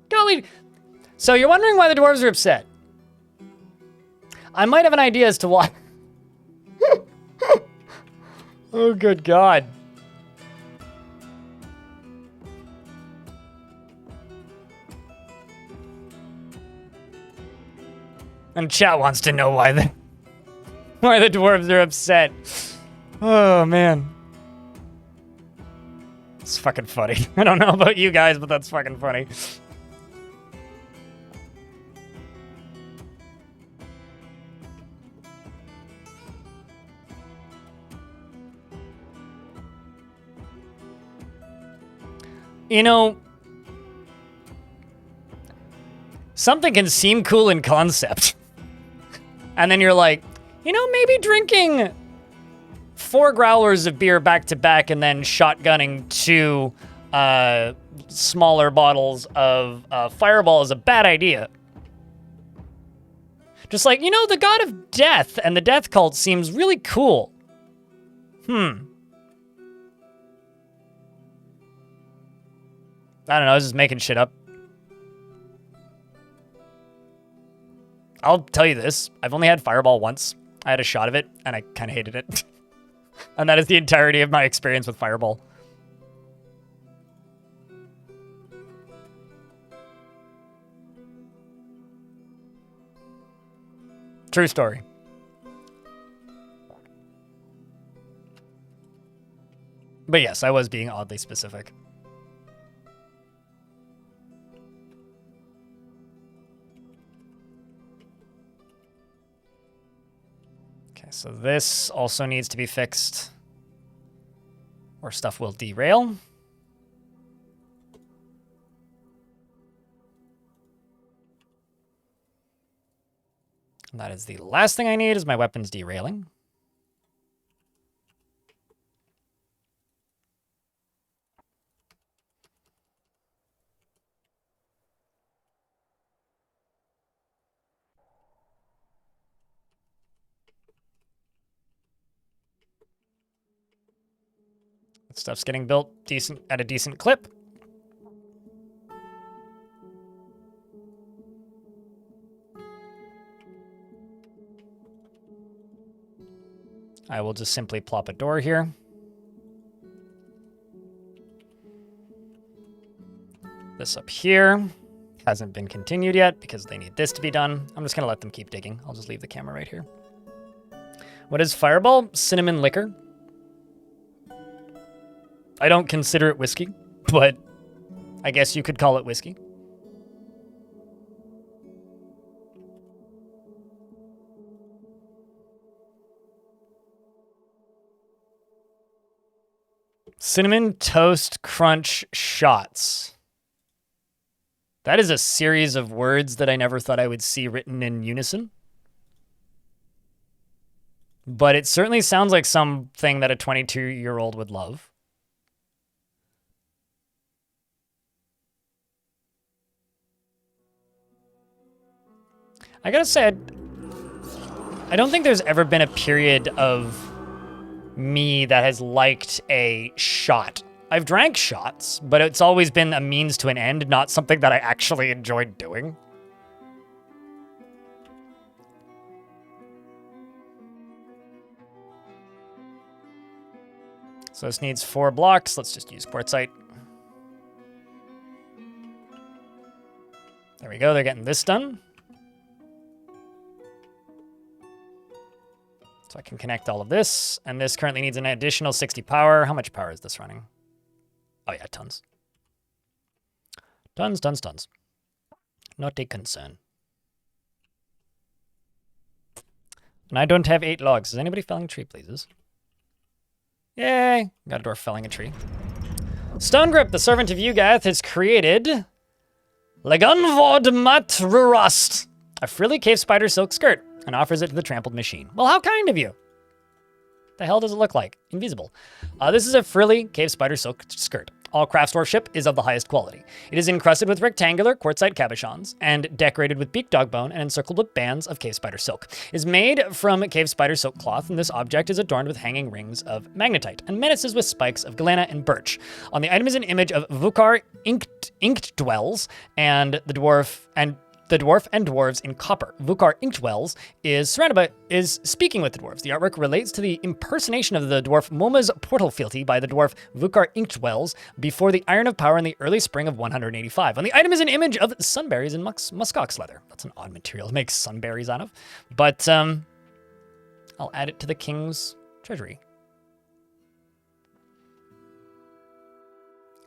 Golly! So you're wondering why the dwarves are upset. I might have an idea as to why. Oh, good God. And chat wants to know why the dwarves are upset. Oh, man. It's fucking funny. I don't know about you guys, but that's fucking funny. You know, something can seem cool in concept. And then you're like, you know, maybe drinking 4 growlers of beer back to back and then shotgunning 2 smaller bottles of Fireball is a bad idea. Just like, you know, the god of death and the death cult seems really cool. I don't know, I was just making shit up. I'll tell you this, I've only had Fireball once. I had a shot of it, and I kind of hated it. And that is the entirety of my experience with Fireball. True story. But yes, I was being oddly specific. Okay, so this also needs to be fixed, or stuff will derail. And that is the last thing I need, is my weapons derailing. Stuff's getting built at a decent clip. I will just simply plop a door here. This up here hasn't been continued yet because they need this to be done. I'm just going to let them keep digging. I'll just leave the camera right here. What is Fireball? Cinnamon liquor. I don't consider it whiskey, but I guess you could call it whiskey. Cinnamon Toast Crunch Shots. That is a series of words that I never thought I would see written in unison. But it certainly sounds like something that a 22-year-old would love. I gotta say, I don't think there's ever been a period of me that has liked a shot. I've drank shots, but it's always been a means to an end, not something that I actually enjoyed doing. So this needs 4 blocks. Let's just use quartzite. There we go. They're getting this done. So I can connect all of this, and this currently needs an additional 60 power. How much power is this running? Oh yeah, tons. Tons, tons, tons. Not a concern. And I don't have 8 logs. Is anybody felling a tree, please? Yay! Got a dwarf felling a tree. Stone Grip, the servant of Yugath, has created Legunvod Mat Rust, a frilly cave spider silk skirt, and offers it to the trampled machine. Well, how kind of you. The hell does it look like? Invisible. This is a frilly cave spider silk skirt. All craftsdwarfship is of the highest quality. It is encrusted with rectangular quartzite cabochons and decorated with beak dog bone and encircled with bands of cave spider silk. It is made from cave spider silk cloth, and this object is adorned with hanging rings of magnetite and menaces with spikes of galena and birch. On the item is an image of Vukar inked dwells and the dwarf and dwarves in copper. Vukar Inktwells is speaking with the dwarves. The artwork relates to the impersonation of the dwarf Moma's portal fealty by the dwarf Vukar Inktwells before the Iron of Power in the early spring of 185. On the item is an image of sunberries and muskox leather. That's an odd material to make sunberries out of, but I'll add it to the king's treasury.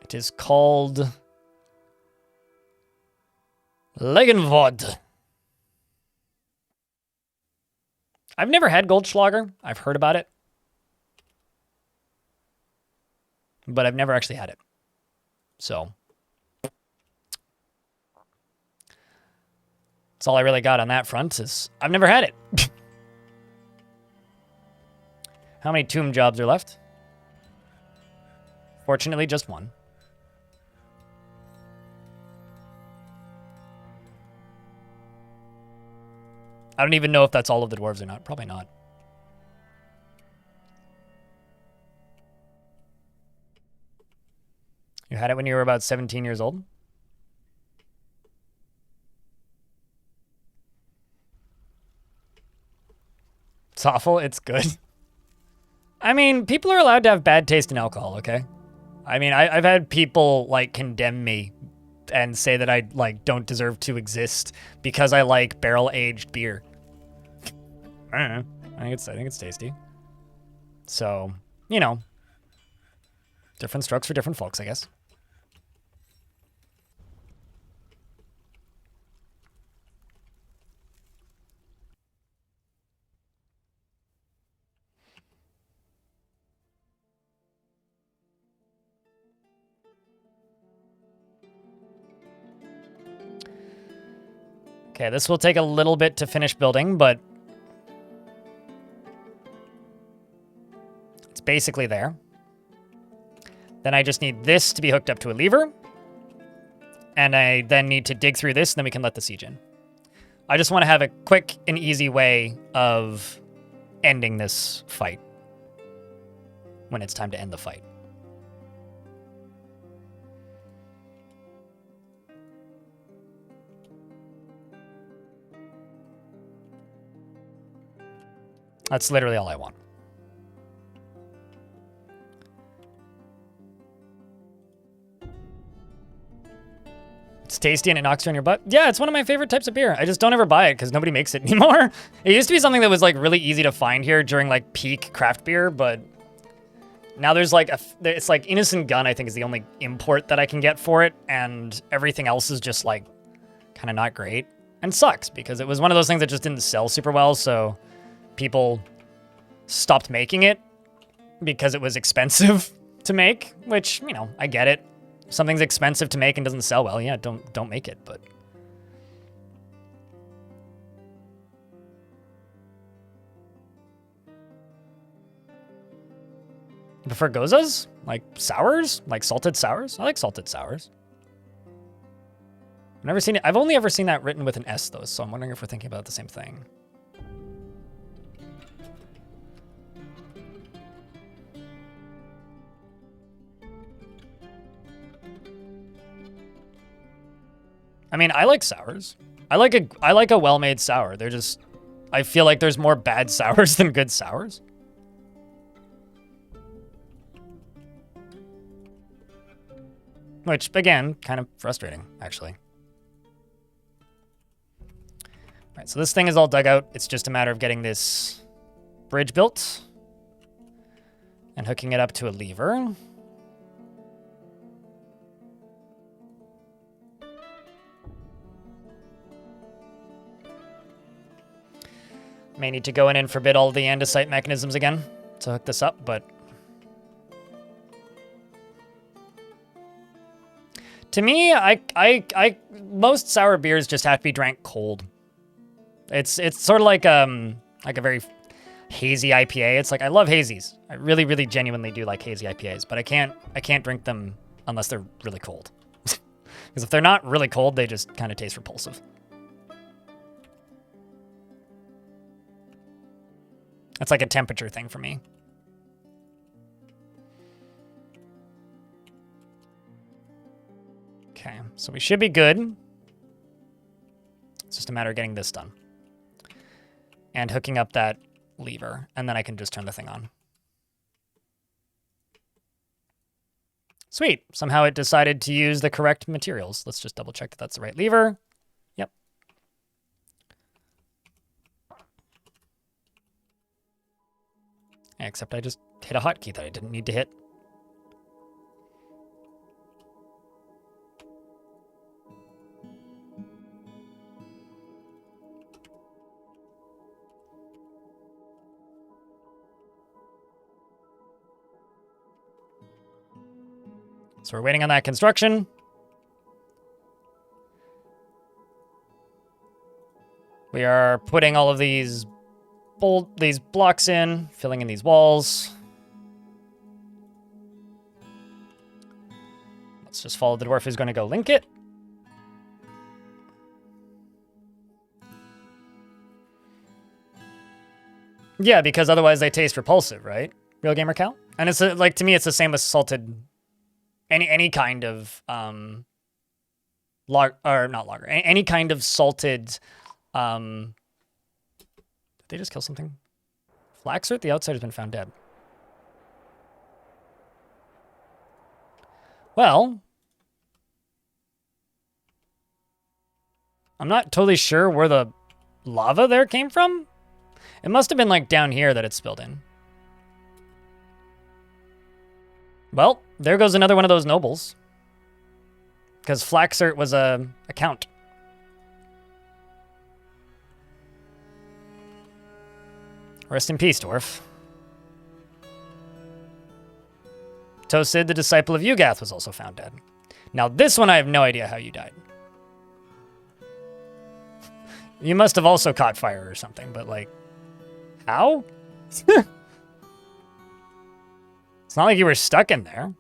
It is called Legenvod. I've never had Goldschlager. I've heard about it, but I've never actually had it. So that's all I really got on that front, is I've never had it. How many tomb jobs are left? Fortunately, just one. I don't even know if that's all of the dwarves or not. Probably not. You had it when you were about 17 years old? It's awful. It's good. I mean, people are allowed to have bad taste in alcohol, okay? I mean, I've had people, like, condemn me and say that I, like, don't deserve to exist because I like barrel-aged beer. I don't know. I think it's tasty. So, you know, different strokes for different folks, I guess. Okay, this will take a little bit to finish building, but it's basically there. Then I just need this to be hooked up to a lever. And I then need to dig through this, and then we can let the siege in. I just want to have a quick and easy way of ending this fight when it's time to end the fight. That's literally all I want. It's tasty and it knocks you on your butt. Yeah, it's one of my favorite types of beer. I just don't ever buy it because nobody makes it anymore. It used to be something that was like really easy to find here during like peak craft beer, but now there's like it's like Innocent Gun, I think, is the only import that I can get for it, and everything else is just like kind of not great and sucks because it was one of those things that just didn't sell super well, so people stopped making it because it was expensive to make, which, you know, I get it. If something's expensive to make and doesn't sell well, yeah, don't make it, but you prefer gozas? Like sours? Like salted sours? I like salted sours. I've never seen it. I've only ever seen that written with an S though, so I'm wondering if we're thinking about the same thing. I mean, I like sours. I like a well-made sour. They're just, I feel like there's more bad sours than good sours. Which, again, kind of frustrating, actually. All right, so this thing is all dug out. It's just a matter of getting this bridge built and hooking it up to a lever. May need to go in and forbid all the andesite mechanisms again to hook this up, but to me, most sour beers just have to be drank cold. It's sort of like a very hazy IPA. It's like I love hazies. I really, really genuinely do like hazy IPAs, but I can't drink them unless they're really cold. Because if they're not really cold, they just kind of taste repulsive. That's like a temperature thing for me. Okay, so we should be good. It's just a matter of getting this done. And hooking up that lever, and then I can just turn the thing on. Sweet. Somehow it decided to use the correct materials. Let's just double check that that's the right lever. Yep. Except I just hit a hotkey that I didn't need to hit. So we're waiting on that construction. We are putting all of these blocks in, filling in these walls. Let's just follow the dwarf who's going to go link it. Yeah, because otherwise they taste repulsive, right? Real Gamer Cal? And it's like, to me, it's the same with salted, any kind of any kind of salted. Did they just kill something? Flaxert, the outside has been found dead. Well, I'm not totally sure where the lava there came from. It must have been like down here that it spilled in. Well, there goes another one of those nobles. Because Flaxert was a count. Rest in peace, Dwarf. Tosid, the disciple of Ugath, was also found dead. Now this one I have no idea how you died. You must have also caught fire or something, but like, how? It's not like you were stuck in there.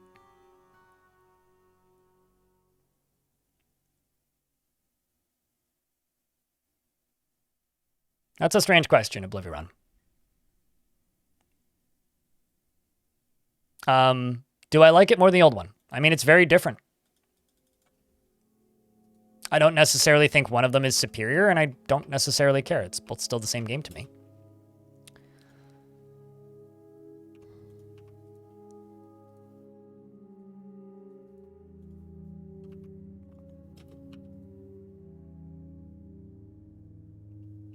That's a strange question, Oblivion. Do I like it more than the old one? I mean, it's very different. I don't necessarily think one of them is superior, and I don't necessarily care. It's both still the same game to me.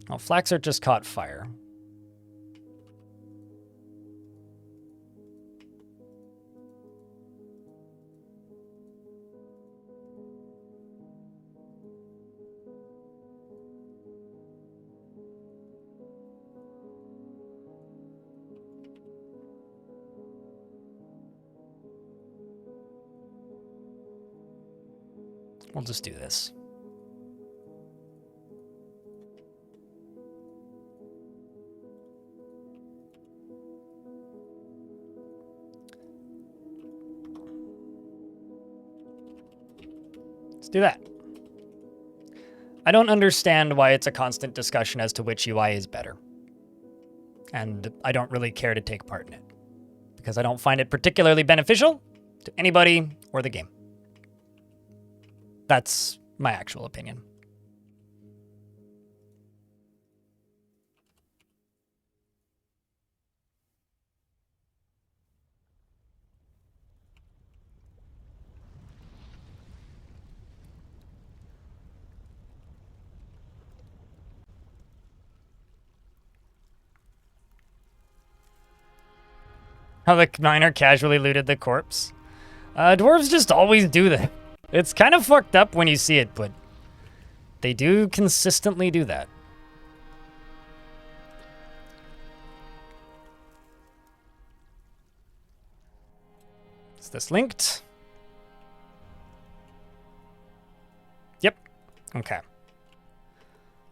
Oh, Flaxert just caught fire. We'll just do this. Let's do that. I don't understand why it's a constant discussion as to which UI is better. And I don't really care to take part in it. Because I don't find it particularly beneficial to anybody or the game. That's my actual opinion. How the miner casually looted the corpse. Dwarves just always do that. It's kind of fucked up when you see it, but they do consistently do that. Is this linked? Yep. Okay.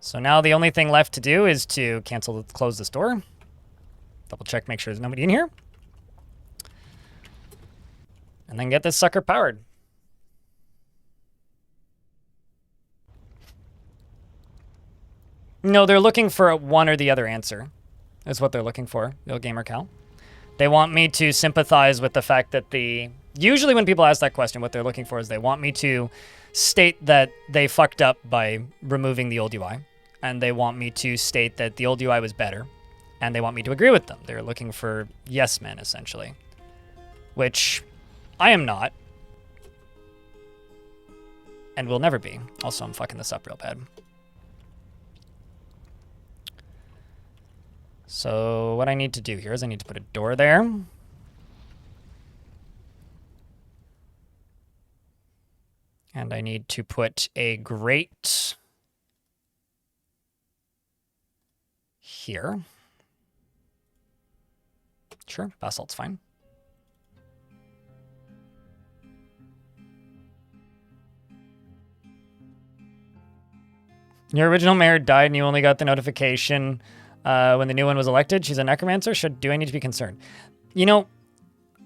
So now the only thing left to do is to close this door. Double check, make sure there's nobody in here. And then get this sucker powered. No, they're looking for one or the other answer. Is what they're looking for, Yo Gamer Cal. They want me to sympathize with the fact that usually when people ask that question, what they're looking for is they want me to state that they fucked up by removing the old UI. And they want me to state that the old UI was better. And they want me to agree with them. They're looking for yes men, essentially. Which I am not. And will never be. Also, I'm fucking this up real bad. So what I need to do here is I need to put a door there. And I need to put a grate here. Sure, basalt's fine. Your original mayor died and you only got the notification when the new one was elected. She's a necromancer. Do I need to be concerned? You know,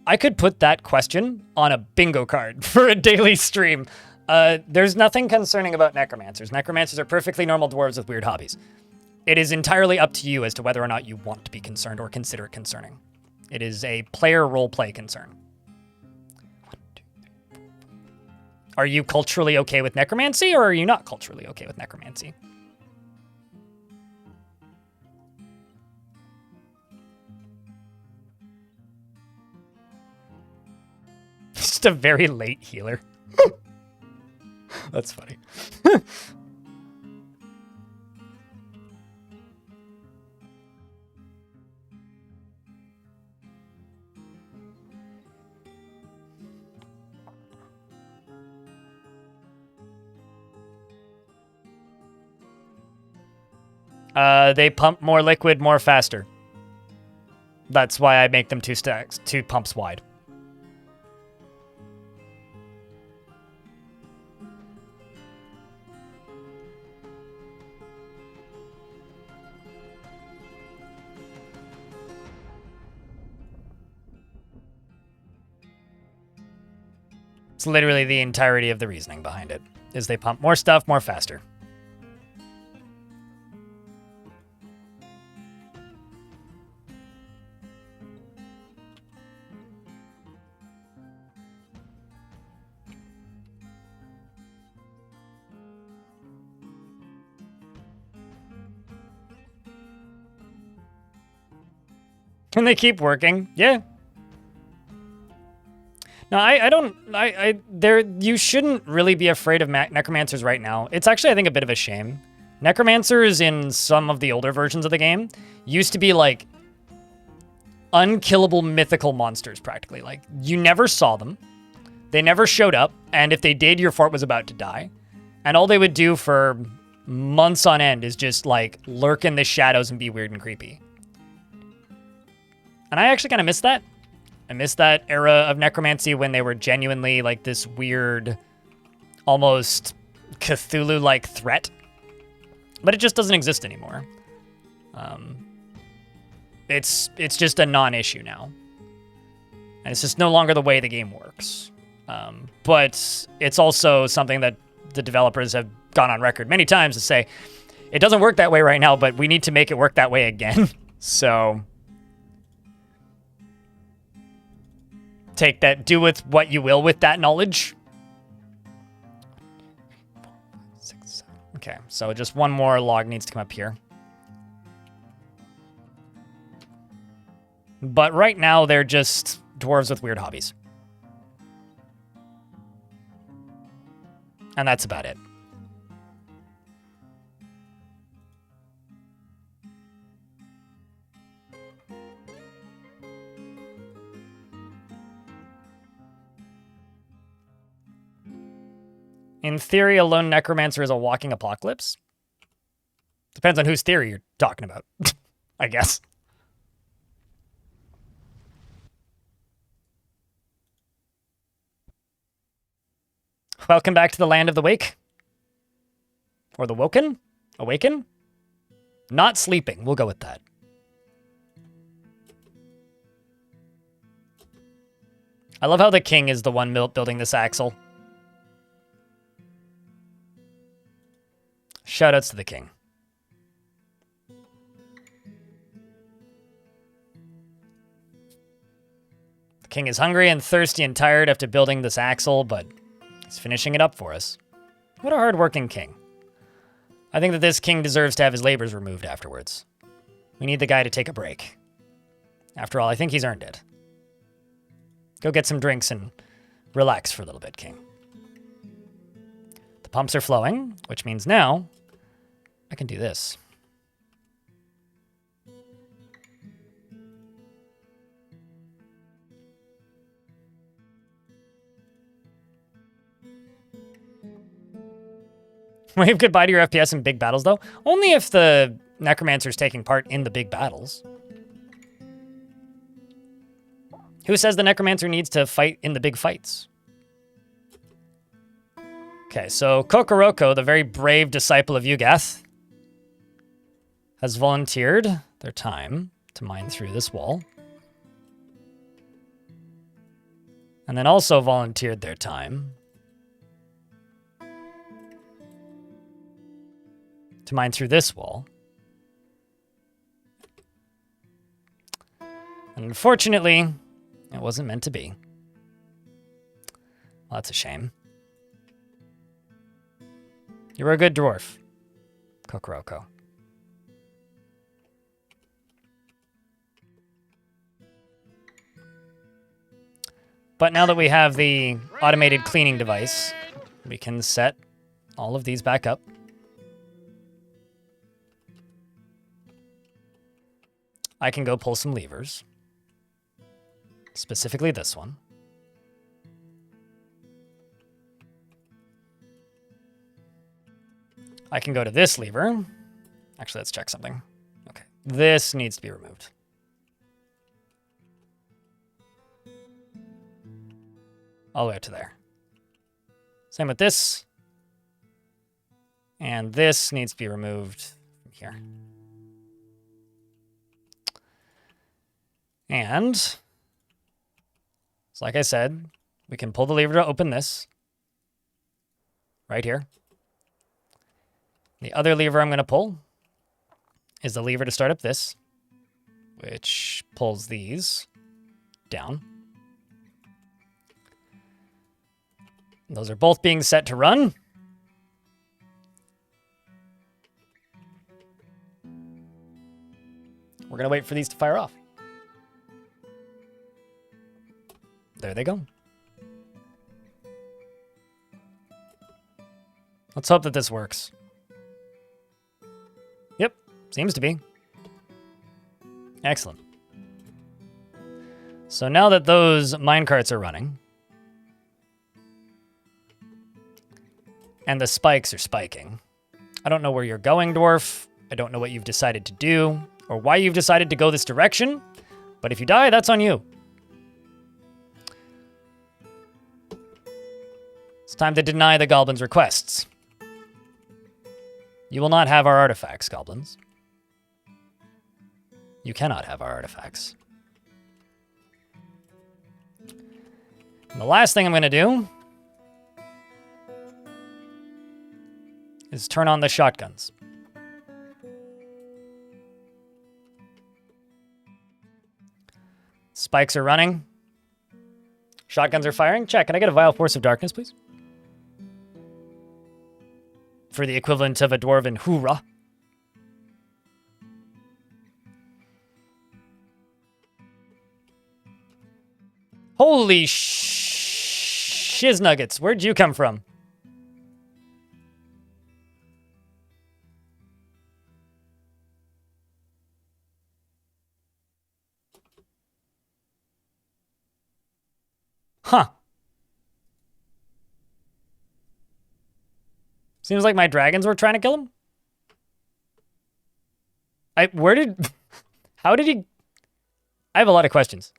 I could put that question on a bingo card for a daily stream. There's nothing concerning about necromancers. Necromancers are perfectly normal dwarves with weird hobbies. It is entirely up to you as to whether or not you want to be concerned or consider it concerning. It is a player roleplay concern. Are you culturally okay with necromancy, or are you not culturally okay with necromancy? Just a very late healer. That's funny. They pump more liquid more faster. That's why I make them 2 pumps wide. It's literally the entirety of the reasoning behind it, is they pump more stuff more faster. Can they keep working? Yeah. No, you shouldn't really be afraid of necromancers right now. It's actually, I think, a bit of a shame. Necromancers in some of the older versions of the game used to be like unkillable mythical monsters, practically. Like, you never saw them. They never showed up. And if they did, your fort was about to die. And all they would do for months on end is just like lurk in the shadows and be weird and creepy. And I actually kind of miss that. I miss that era of necromancy when they were genuinely like this weird, almost Cthulhu-like threat. But it just doesn't exist anymore. It's just a non-issue now. And it's just no longer the way the game works. But it's also something that the developers have gone on record many times to say, it doesn't work that way right now, but we need to make it work that way again. So take that, do with what you will with that knowledge. 6, 7. Okay, so just one more log needs to come up here. But right now, they're just dwarves with weird hobbies. And that's about it. In theory, a lone necromancer is a walking apocalypse. Depends on whose theory you're talking about, I guess. Welcome back to the land of the wake. Or the woken? Awaken? Not sleeping. We'll go with that. I love how the king is the one building this axle. Shoutouts to the king. The king is hungry and thirsty and tired after building this axle, but he's finishing it up for us. What a hard-working king. I think that this king deserves to have his labors removed afterwards. We need the guy to take a break. After all, I think he's earned it. Go get some drinks and relax for a little bit, king. The pumps are flowing, which means now I can do this. Wave goodbye to your FPS in big battles, though. Only if the necromancer's taking part in the big battles. Who says the necromancer needs to fight in the big fights? Okay, so Kokoroko, the very brave disciple of Yugath, has volunteered their time to mine through this wall. And then also volunteered their time to mine through this wall. And unfortunately, it wasn't meant to be. Well, that's a shame. You were a good dwarf, Kokoroko. But now that we have the automated cleaning device, we can set all of these back up. I can go pull some levers. Specifically this one. I can go to this lever Actually, let's check something. Okay. This needs to be removed. All the way up to there. Same with this. And this needs to be removed from here. And, so like I said, we can pull the lever to open this. Right here. The other lever I'm going to pull is the lever to start up this, which pulls these down. Those are both being set to run. We're going to wait for these to fire off. There they go. Let's hope that this works. Yep, seems to be. Excellent. So now that those minecarts are running, and the spikes are spiking, I don't know where you're going, Dwarf. I don't know what you've decided to do, or why you've decided to go this direction, but if you die, that's on you. It's time to deny the goblins' requests. You will not have our artifacts, goblins. You cannot have our artifacts. And the last thing I'm going to do is turn on the shotguns. Spikes are running. Shotguns are firing. Check. Can I get a Vile Force of Darkness, please? For the equivalent of a Dwarven hoorah. Holy shiz nuggets. Where'd you come from? Huh. Seems like my dragons were trying to kill him. How did he... I have a lot of questions.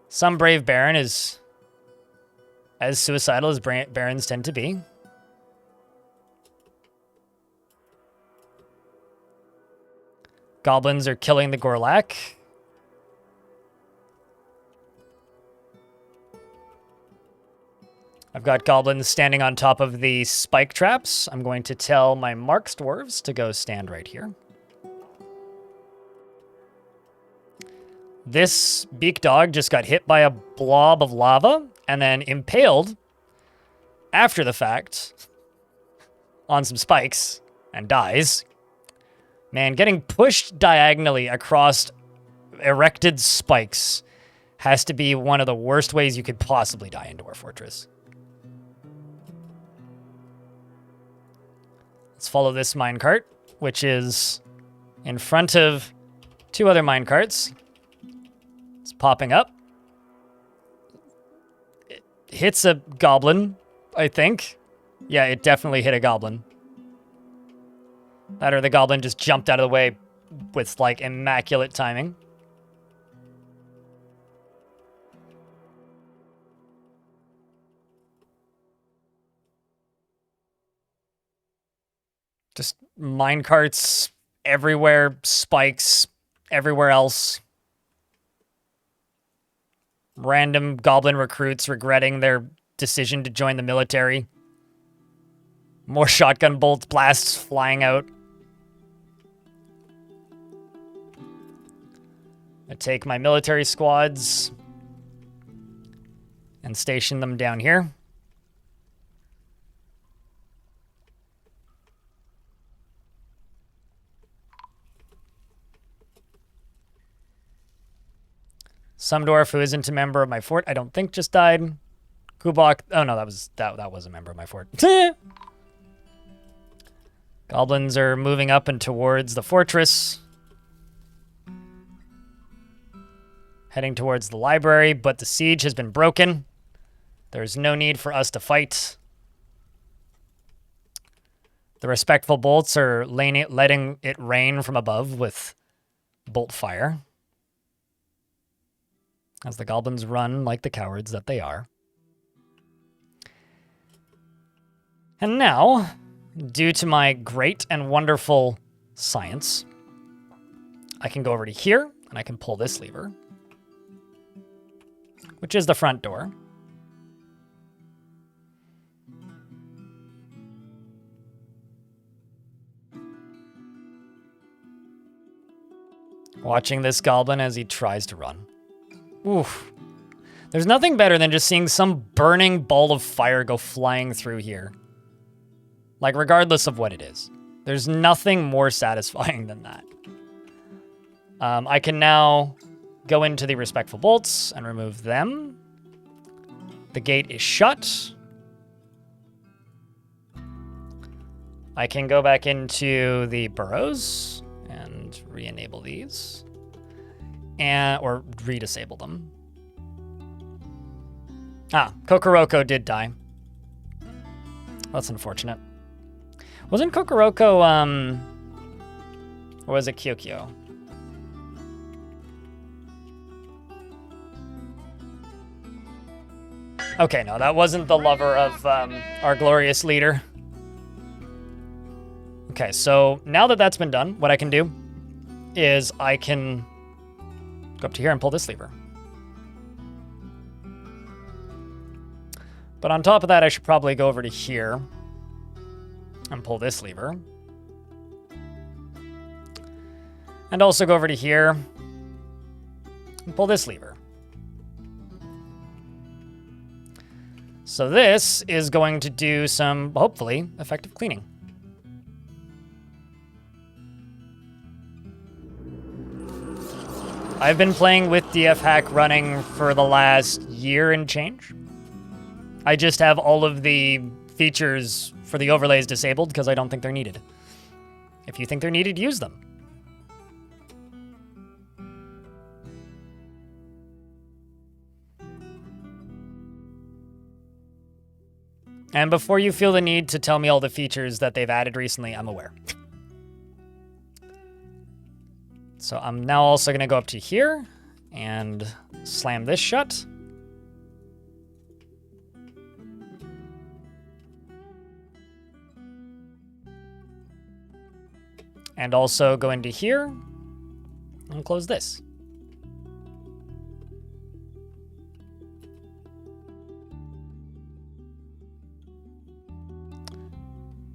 Some brave baron is as suicidal as barons tend to be. Goblins are killing the Gorlak. I've got goblins standing on top of the spike traps. I'm going to tell my Marks dwarves to go stand right here. This beak dog just got hit by a blob of lava and then impaled after the fact on some spikes and dies. Man, getting pushed diagonally across erected spikes has to be one of the worst ways you could possibly die in Dwarf Fortress. Let's follow this minecart, which is in front of two other minecarts. It's popping up. It hits a goblin, I think. Yeah, it definitely hit a goblin. That or the goblin just jumped out of the way with, like, immaculate timing. Just minecarts everywhere, spikes everywhere else. Random goblin recruits regretting their decision to join the military. More shotgun bolt blasts flying out. I take my military squads and station them down here. Some dwarf who isn't a member of my fort, I don't think, just died. Kubok. Oh no, that was a member of my fort. Goblins are moving up and towards the fortress. Heading towards the library, but the siege has been broken. There's no need for us to fight. The respectful bolts are letting it rain from above with bolt fire. As the goblins run like the cowards that they are. And now, due to my great and wonderful science, I can go over to here, and I can pull this lever, which is the front door. Watching this goblin as he tries to run. Oof. There's nothing better than just seeing some burning ball of fire go flying through here. Like, regardless of what it is. There's nothing more satisfying than that. I can now go into the respectful bolts and remove them. The gate is shut. I can go back into the burrows and re-enable these. Or re-disable them. Ah, Kokoroko did die. That's unfortunate. Wasn't Kokoroko, or was it Kyokyo? Okay, no, that wasn't the lover of our glorious leader. Okay, so now that that's been done, what I can do is I can go up to here and pull this lever. But on top of that, I should probably go over to here and pull this lever. And also go over to here and pull this lever. So this is going to do some, hopefully, effective cleaning. I've been playing with DF Hack running for the last year and change. I just have all of the features for the overlays disabled because I don't think they're needed. If you think they're needed, use them. And before you feel the need to tell me all the features that they've added recently, I'm aware. So I'm now also going to go up to here and slam this shut. And also go into here and close this.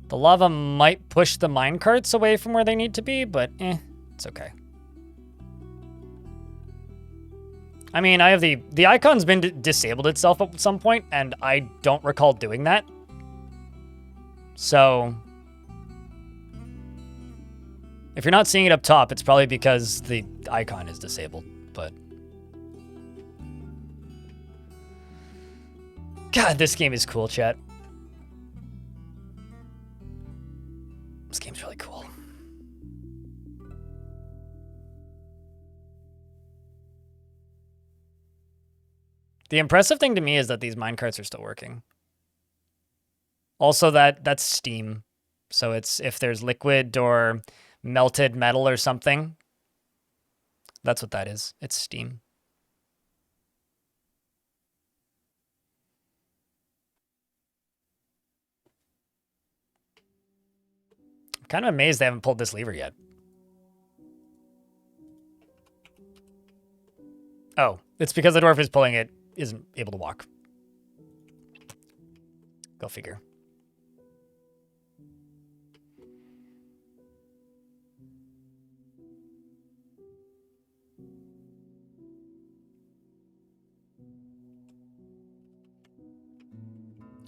The lava might push the minecarts away from where they need to be, but it's okay. I mean, I have the icon's been disabled itself at some point, and I don't recall doing that. So if you're not seeing it up top, it's probably because the icon is disabled, but God, this game is cool, chat. This game's really cool. The impressive thing to me is that these minecarts are still working. Also, that's steam. So it's if there's liquid or melted metal or something, that's what that is. It's steam. I'm kind of amazed they haven't pulled this lever yet. Oh, it's because the dwarf is pulling it isn't able to walk. Go figure.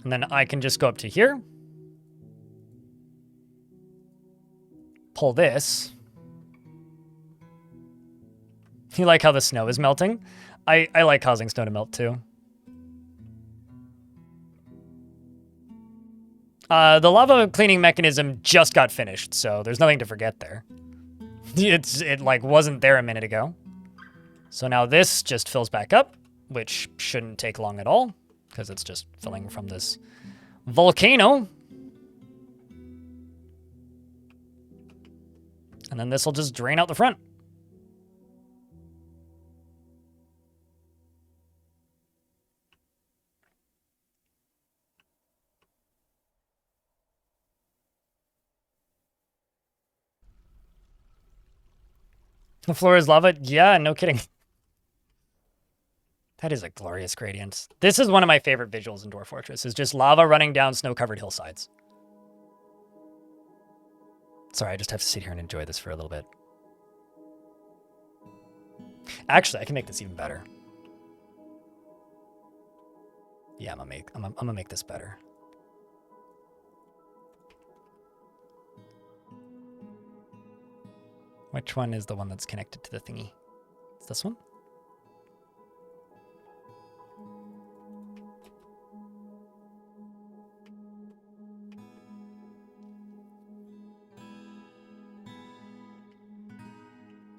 And then I can just go up to here. Pull this. You like how the snow is melting? I like causing snow to melt too. The lava cleaning mechanism just got finished, so there's nothing to forget there. It like wasn't there a minute ago. So now this just fills back up, which shouldn't take long at all, because it's just filling from this volcano. And then this will just drain out the front. The floor is lava? Yeah, no kidding. That is a glorious gradient. This is one of my favorite visuals in Dwarf Fortress, is just lava running down snow-covered hillsides. Sorry, I just have to sit here and enjoy this for a little bit. Actually, I can make this even better. Yeah, I'm gonna make this better. Which one is the one that's connected to the thingy? It's this one?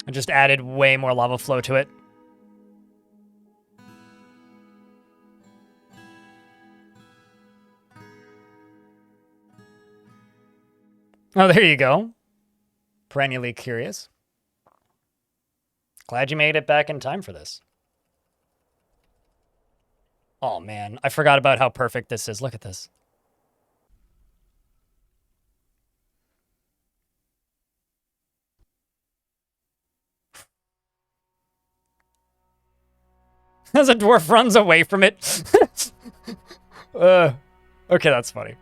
I just added way more lava flow to it. Oh, there you go. Perennially curious. Glad you made it back in time for this. Oh, man. I forgot about how perfect this is. Look at this. As a dwarf runs away from it. Okay, that's funny.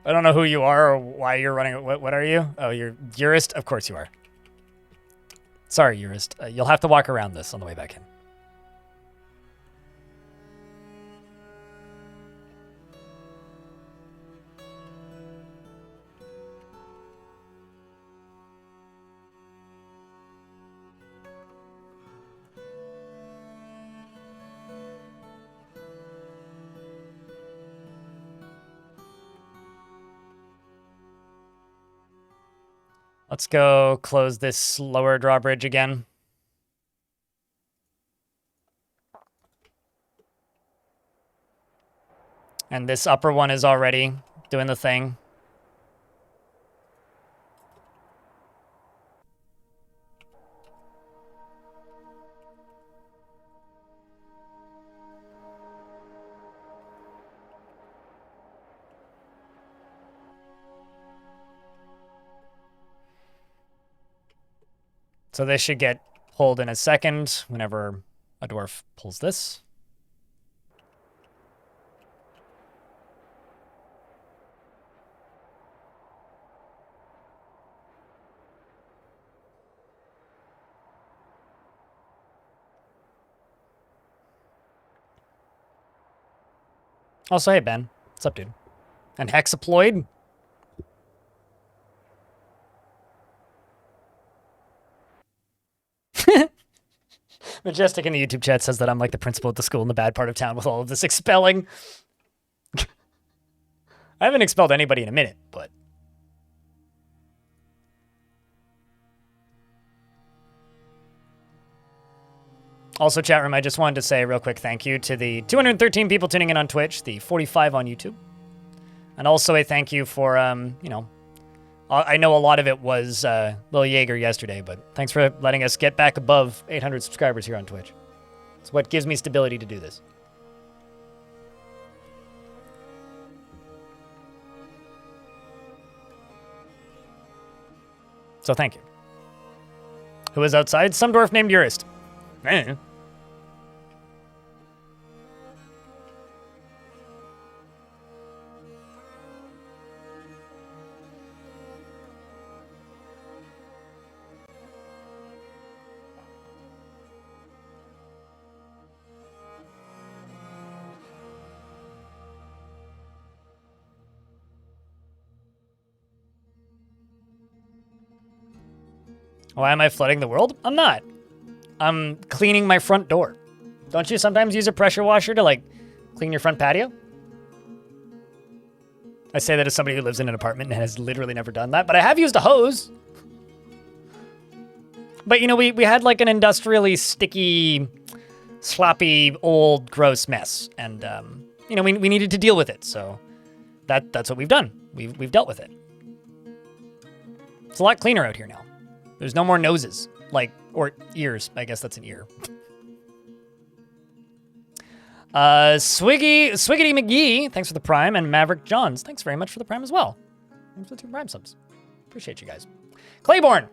I don't know who you are or why you're running. What are you? Oh, you're Jurist? Of course you are. Sorry, Jurist. You'll have to walk around this on the way back in. Let's go close this lower drawbridge again. And this upper one is already doing the thing. So this should get pulled in a second whenever a dwarf pulls this. Also, hey, Ben. What's up, dude? And Hexaploid? Majestic in the YouTube chat says that I'm like the principal at the school in the bad part of town with all of this expelling. I haven't expelled anybody in a minute, but... Also, chat room, I just wanted to say a real quick thank you to the 213 people tuning in on Twitch, the 45 on YouTube. And also a thank you for, you know, I know a lot of it was Lil Jaeger yesterday, but thanks for letting us get back above 800 subscribers here on Twitch. It's what gives me stability to do this. So thank you. Who is outside? Some dwarf named Jurist. Eh. Why am I flooding the world? I'm not. I'm cleaning my front door. Don't you sometimes use a pressure washer to, like, clean your front patio? I say that as somebody who lives in an apartment and has literally never done that, but I have used a hose. But, you know, we had, like, an industrially sticky, sloppy, old, gross mess. And, you know, we needed to deal with it, so that's what we've done. We've dealt with it. It's a lot cleaner out here now. There's no more noses. Like, or ears. I guess that's an ear. Swiggity McGee, thanks for the Prime, and Maverick Johns, thanks very much for the Prime as well. Thanks for the 2 Prime subs. Appreciate you guys. Claiborne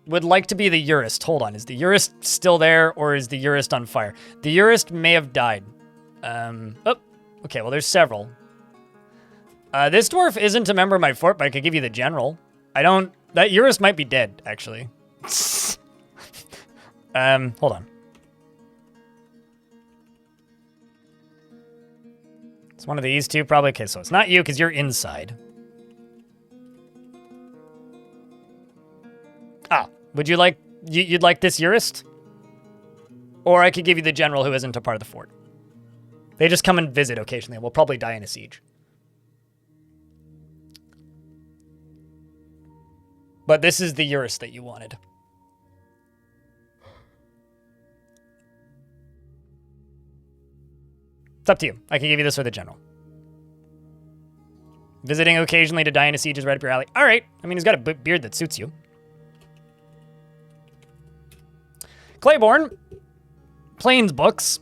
would like to be the Urist. Hold on, is the Urist still there, or is the Urist on fire? The Urist may have died. Oh, okay, well, there's several. This dwarf isn't a member of my fort, but I could give you the general. That Urist might be dead, actually. Hold on. It's one of these two, probably. Okay, so it's not you, because you're inside. Ah, would you like... You'd like this Urist? Or I could give you the general who isn't a part of the fort. They just come and visit occasionally. We'll probably die in a siege. But this is the Urist that you wanted. It's up to you. I can give you this or the general. Visiting occasionally to die in a siege is right up your alley. All right. I mean, he's got a beard that suits you. Claiborne. Plains books.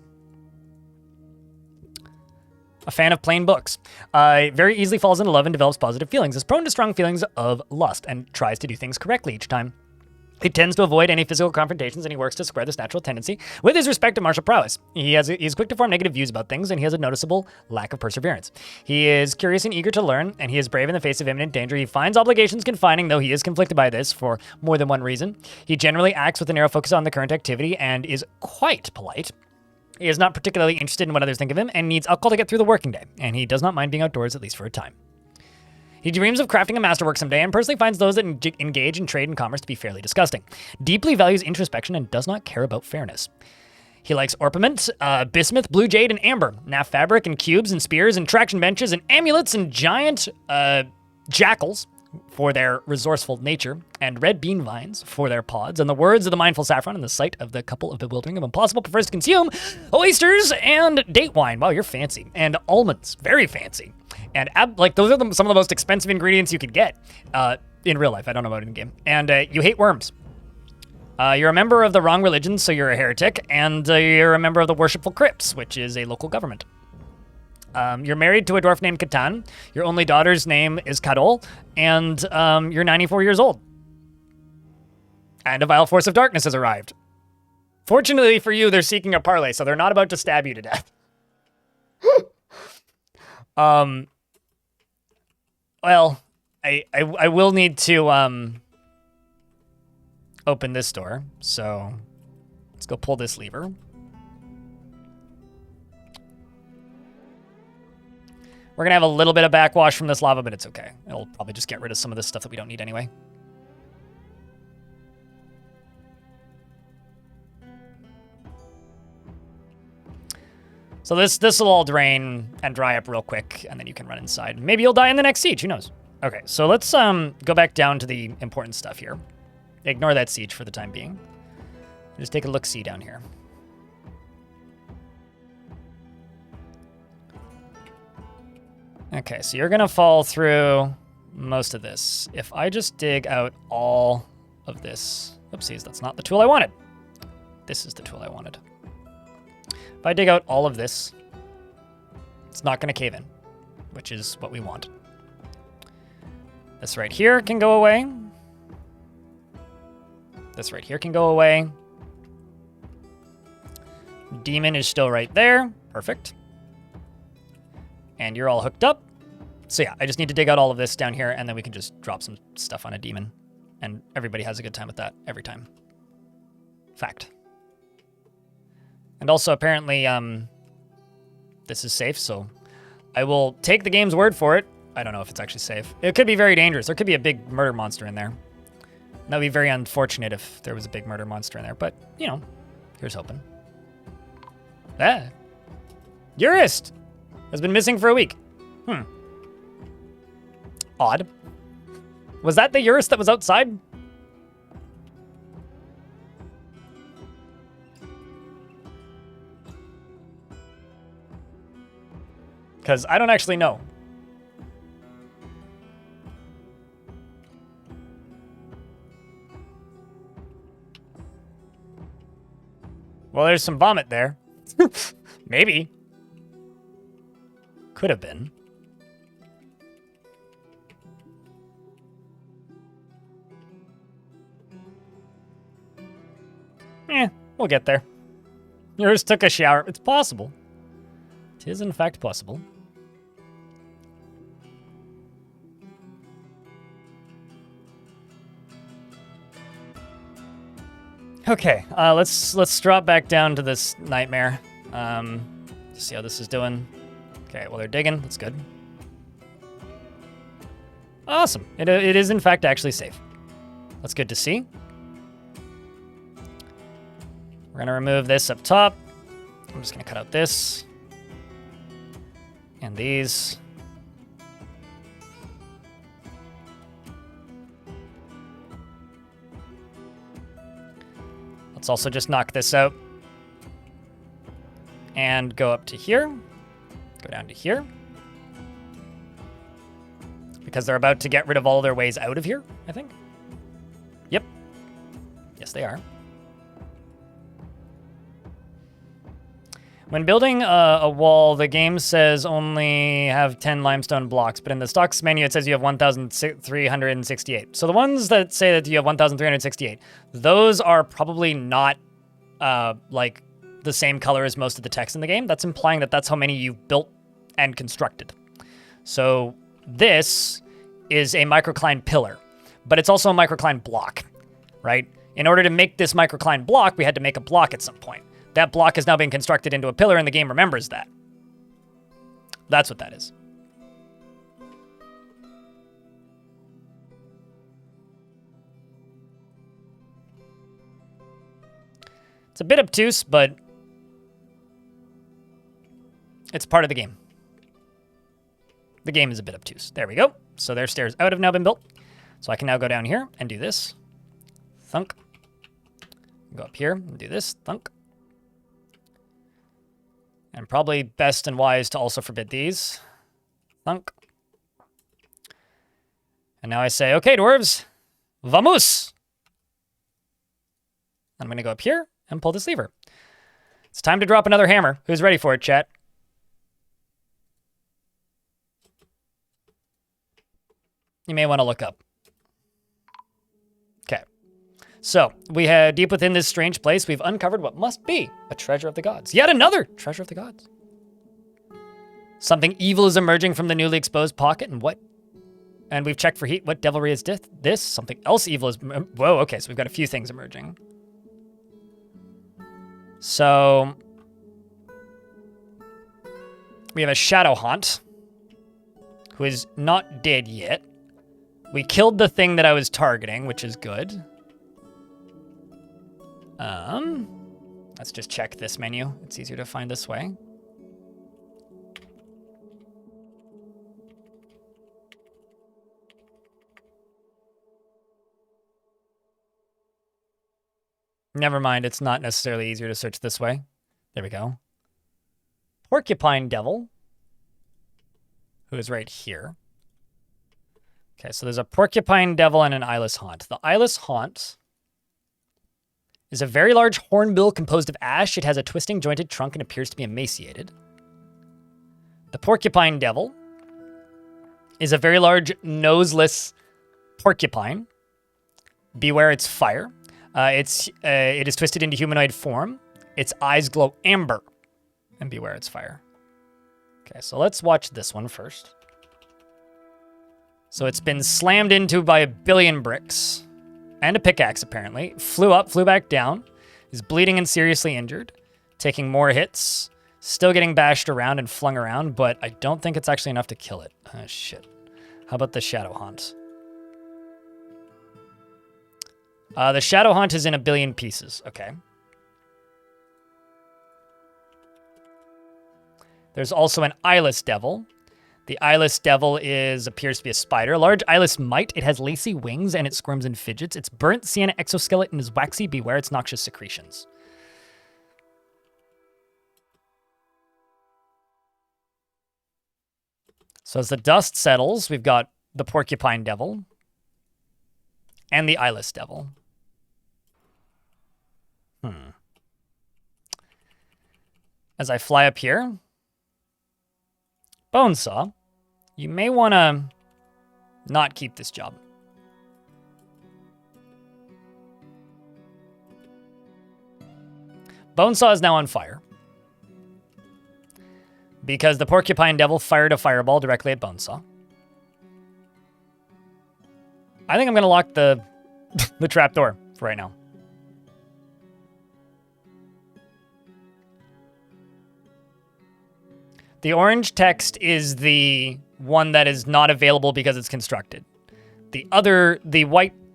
A fan of plain books. Very easily falls into love and develops positive feelings. Is prone to strong feelings of lust and tries to do things correctly each time. He tends to avoid any physical confrontations, and he works to square this natural tendency with his respect to martial prowess. He's quick to form negative views about things, and he has a noticeable lack of perseverance. He is curious and eager to learn, and he is brave in the face of imminent danger. He finds obligations confining, though he is conflicted by this for more than one reason. He generally acts with a narrow focus on the current activity and is quite polite. He is not particularly interested in what others think of him and needs alcohol to get through the working day, and he does not mind being outdoors, at least for a time. He dreams of crafting a masterwork someday and personally finds those that engage in trade and commerce to be fairly disgusting. Deeply values introspection and does not care about fairness. He likes orpiment, bismuth, blue jade, and amber, naff fabric, and cubes, and spears, and traction benches, and amulets, and giant jackals for their resourceful nature, and red bean vines for their pods, and the words of the mindful saffron and the sight of the couple of bewildering of impossible prefers to consume oysters and date wine. Wow, you're fancy. And almonds, very fancy. And those are some of the most expensive ingredients you could get in real life. I don't know about in game. And you hate worms. You're a member of the wrong religion, so you're a heretic, and you're a member of the Worshipful Crypts, which is a local government. You're married to a dwarf named Catan. Your only daughter's name is Kadol, and you're 94 years old. And a vile force of darkness has arrived. Fortunately for you, they're seeking a parley, so they're not about to stab you to death. Well, I will need to open this door, so let's go pull this lever. We're gonna have a little bit of backwash from this lava, but it's okay. It'll probably just get rid of some of this stuff that we don't need anyway. So this will all drain and dry up real quick, and then you can run inside. Maybe you'll die in the next siege, who knows? Okay, so let's go back down to the important stuff here. Ignore that siege for the time being. Just take a look-see down here. Okay, so you're gonna fall through most of this. If I just dig out all of this, oopsies, that's not the tool I wanted. This is the tool I wanted. If I dig out all of this, it's not gonna cave in, which is what we want. This right here can go away. This right here can go away. Demon is still right there. Perfect. And you're all hooked up. So yeah, I just need to dig out all of this down here, and then we can just drop some stuff on a demon. And everybody has a good time with that every time. Fact. And also, apparently, this is safe, so I will take the game's word for it. I don't know if it's actually safe. It could be very dangerous. There could be a big murder monster in there. That would be very unfortunate if there was a big murder monster in there, but, you know, here's hoping. Ah. Urist has been missing for a week. Odd. Was that the Urist that was outside? Because I don't actually know. 'Cause I don't actually know. Well, there's some vomit there. Maybe. Could have been. We'll get there. Yours took a shower. It's possible. It is, in fact, possible. Okay, let's drop back down to this nightmare. See how this is doing. Okay, well, they're digging. That's good. Awesome. It is, in fact, actually safe. That's good to see. We're going to remove this up top. I'm just going to cut out this. And these. Let's also just knock this out. And go up to here. Go down to here. Because they're about to get rid of all their ways out of here, I think. Yep. Yes, they are. When building a wall, the game says only have 10 limestone blocks, but in the stocks menu, it says you have 1,368. So the ones that say that you have 1,368, those are probably not like the same color as most of the text in the game. That's implying that that's how many you've built and constructed. So this is a microcline pillar, but it's also a microcline block, right? In order to make this microcline block, we had to make a block at some point. That block is now being constructed into a pillar, and the game remembers that. That's what that is. It's a bit obtuse, but it's part of the game. The game is a bit obtuse. There we go. So their stairs out have now been built. So I can now go down here and do this. Thunk. Go up here and do this. Thunk. And probably best and wise to also forbid these. Thunk. And now I say, okay, dwarves, vamos. I'm going to go up here and pull this lever. It's time to drop another hammer. Who's ready for it, chat? You may want to look up. Okay. So, we have deep within this strange place, we've uncovered what must be a treasure of the gods. Yet another treasure of the gods. Something evil is emerging from the newly exposed pocket, and what? And we've checked for heat. What devilry is this? Something else evil is... Whoa, okay, so we've got a few things emerging. So... we have a shadow haunt, who is not dead yet. We killed the thing that I was targeting, which is good. Let's just check this menu. It's easier to find this way. Never mind, it's not necessarily easier to search this way. There we go. Porcupine Devil, who is right here. Okay, so there's a Porcupine Devil and an Eyeless Haunt. The Eyeless Haunt is a very large hornbill composed of ash. It has a twisting, jointed trunk and appears to be emaciated. The Porcupine Devil is a very large, noseless porcupine. Beware its fire. It is twisted into humanoid form. Its eyes glow amber. And beware its fire. Okay, so let's watch this one first. So it's been slammed into by a billion bricks. And a pickaxe, apparently. Flew up, flew back down. Is bleeding and seriously injured. Taking more hits. Still getting bashed around and flung around, but I don't think it's actually enough to kill it. Oh, shit. How about the Shadow Haunt? The Shadow Haunt is in a billion pieces. Okay. There's also an Eyeless Devil. The Eyeless Devil appears to be a spider. Large eyeless mite. It has lacy wings and it squirms and fidgets. Its burnt sienna exoskeleton is waxy. Beware its noxious secretions. So as the dust settles, we've got the Porcupine Devil and the Eyeless Devil. as I fly up here. Bonesaw, you may want to not keep this job. Bonesaw is now on fire because the Porcupine Devil fired a fireball directly at Bonesaw. I think I'm going to lock the trapdoor for right now. The orange text is the one that is not available because it's constructed. The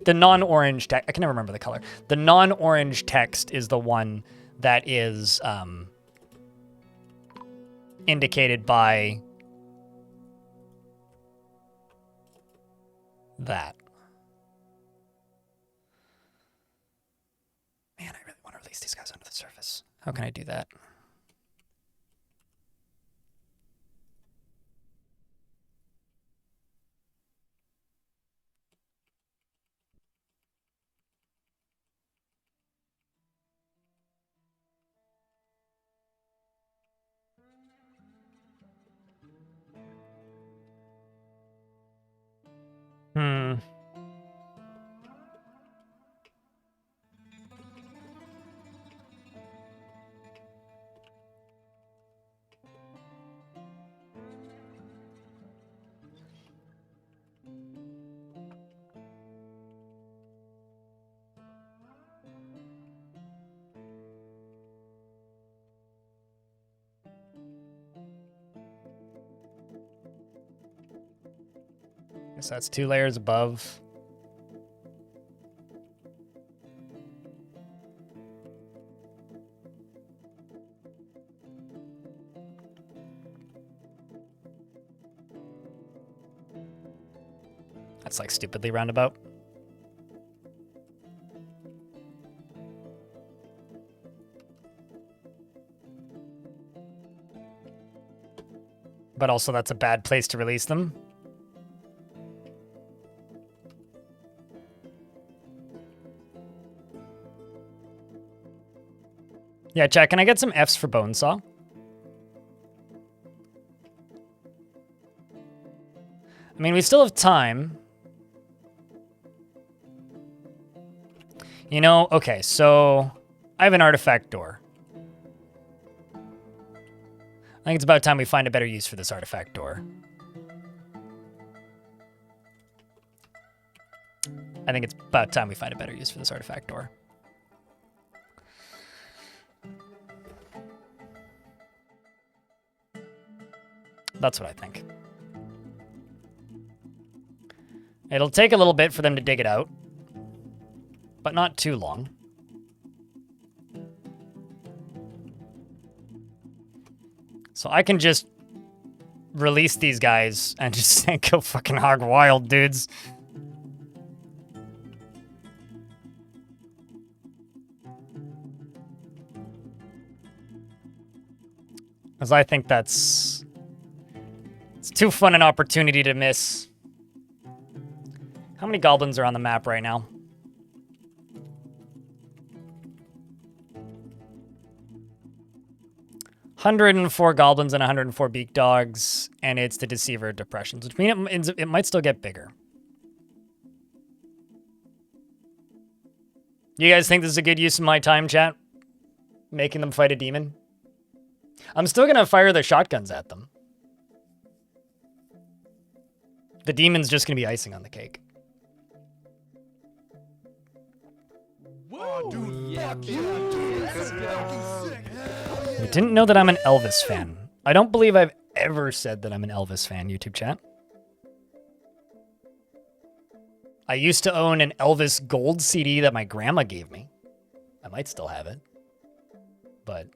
non-orange text, I can never remember the color. The non-orange text is the one that is indicated by that. Man, I really want to release these guys under the surface. How can I do that? Guess that's 2 layers above. That's like stupidly roundabout. But also that's a bad place to release them. Yeah, chat, can I get some Fs for Bonesaw? I mean, we still have time. You know, okay, so I have an artifact door. I think it's about time we find a better use for this artifact door. I think it's about time we find a better use for this artifact door. That's what I think. It'll take a little bit for them to dig it out, but not too long. So I can just release these guys and just go fucking hog wild, dudes. Because I think it's too fun an opportunity to miss. How many goblins are on the map right now? $104 goblins and 104 beak dogs, and it's the Deceiver Depressions, which means it might still get bigger. You guys think this is a good use of my time, chat? Making them fight a demon? I'm still gonna fire the shotguns at them. The demon's just gonna be icing on the cake. Whoa, dude, fuck yeah, dude. That's fucking sick. You didn't know that I'm an Elvis fan. I don't believe I've ever said that I'm an Elvis fan, YouTube chat. I used to own an Elvis gold CD that my grandma gave me. I might still have it. But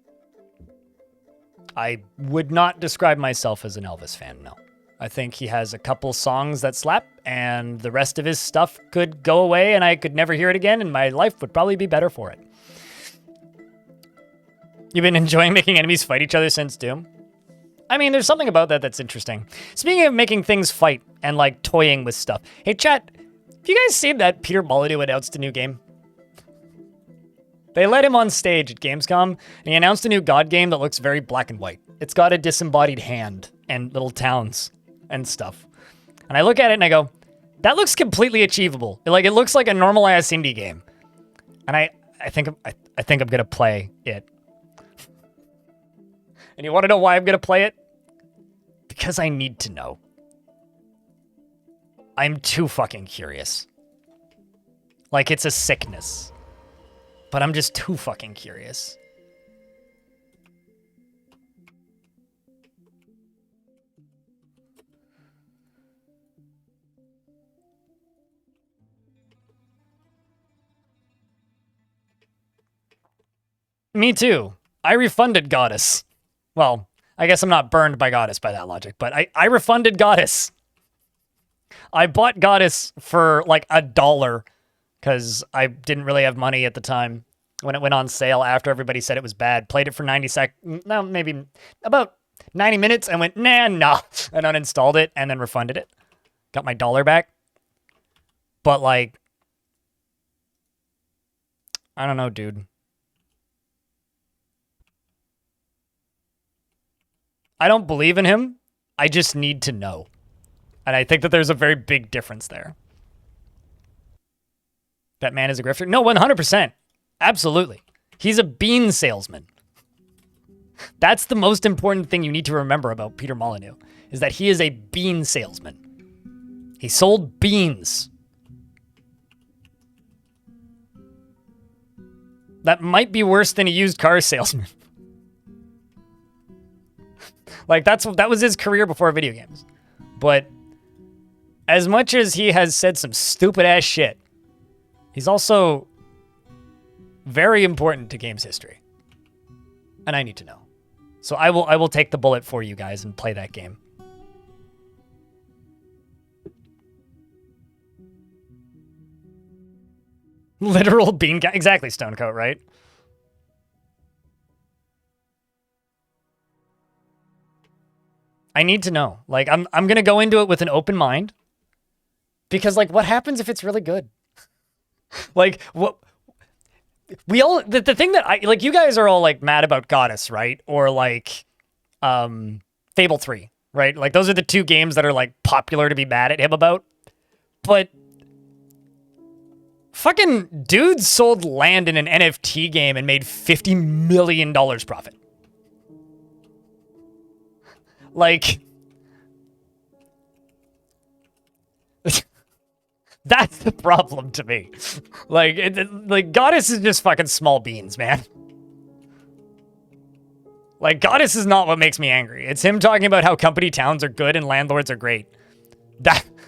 I would not describe myself as an Elvis fan, no. I think he has a couple songs that slap, and the rest of his stuff could go away, and I could never hear it again, and my life would probably be better for it. You've been enjoying making enemies fight each other since Doom? I mean, there's something about that that's interesting. Speaking of making things fight and, like, toying with stuff. Hey, chat, have you guys seen that Peter Molyneux announced a new game? They let him on stage at Gamescom, and he announced a new God game that looks very black and white. It's got a disembodied hand and little towns and stuff. And I look at it and I go, that looks completely achievable. Like, it looks like a normal ass indie game. And I think I'm gonna play it. And you want to know why I'm gonna play it? Because I need to know. I'm too fucking curious. Like, it's a sickness. But I'm just too fucking curious. Me too. I refunded Goddess. Well, I guess I'm not burned by Goddess by that logic, but I refunded Goddess. I bought Goddess for like $1 because I didn't really have money at the time when it went on sale after everybody said it was bad. Played it for 90 seconds, no, maybe about 90 minutes and went, nah, and uninstalled it and then refunded it. Got my $1 back. But like, I don't know, dude. I don't believe in him. I just need to know. And I think that there's a very big difference there. That man is a grifter? No, 100%. Absolutely. He's a bean salesman. That's the most important thing you need to remember about Peter Molyneux, is that he is a bean salesman. He sold beans. That might be worse than a used car salesman. Like, that was his career before video games. But as much as he has said some stupid ass shit, he's also very important to games history. And I need to know. So I will take the bullet for you guys and play that game. Literal bean guy. Exactly, Stonecoat, right? I need to know. Like, I'm going to go into it with an open mind. Because, like, what happens if it's really good? Like, what... We all... The thing that I... Like, you guys are all, like, mad about Goddess, right? Or, like, Fable 3, right? Like, those are the two games that are, like, popular to be mad at him about. But... Fucking dudes sold land in an NFT game and made $50 million profit. Like... That's the problem to me. Like, like Goddess is just fucking small beans, man. Like, Goddess is not what makes me angry. It's him talking about how company towns are good and landlords are great.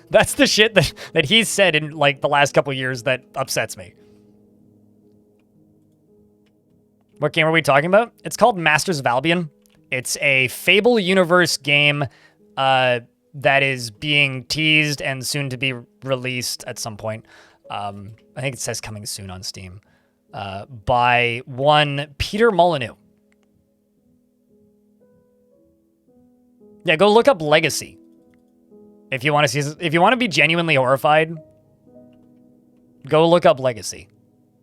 That's the shit that he's said in, like, the last couple years that upsets me. What game are we talking about? It's called Masters of Albion. It's a Fable universe game, that is being teased and soon to be released at some point. I think it says coming soon on Steam. By one Peter Molyneux. Yeah, go look up Legacy. If you want to see, if you want to be genuinely horrified, go look up Legacy,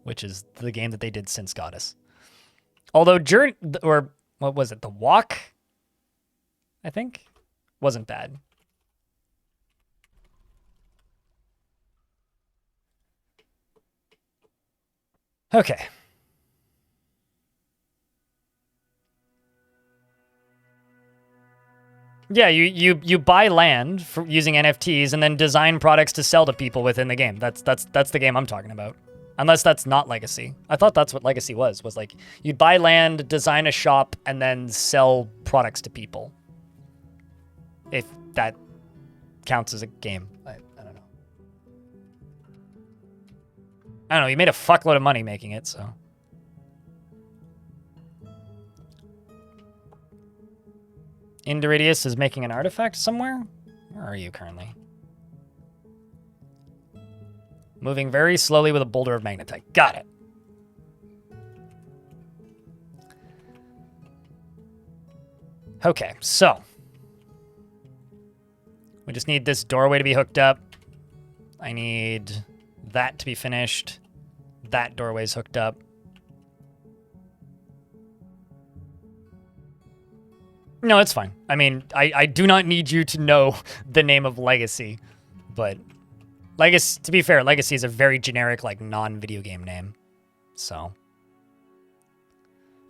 which is the game that they did since Goddess. Although or what was it? The Walk, I think, wasn't bad. Okay. Yeah, you buy land for using NFTs and then design products to sell to people within the game. That's the game I'm talking about. Unless that's not Legacy. I thought that's what Legacy was like you'd buy land, design a shop, and then sell products to people. If that counts as a game. I don't know. I don't know, you made a fuckload of money making it, so. Indiridius is making an artifact somewhere? Where are you currently? Moving very slowly with a boulder of magnetite. Got it. Okay, so. We just need this doorway to be hooked up. I need that to be finished. That doorway's hooked up. No, it's fine. I mean, I do not need you to know the name of Legacy, but Legacy, to be fair, Legacy is a very generic, like, non-video game name. So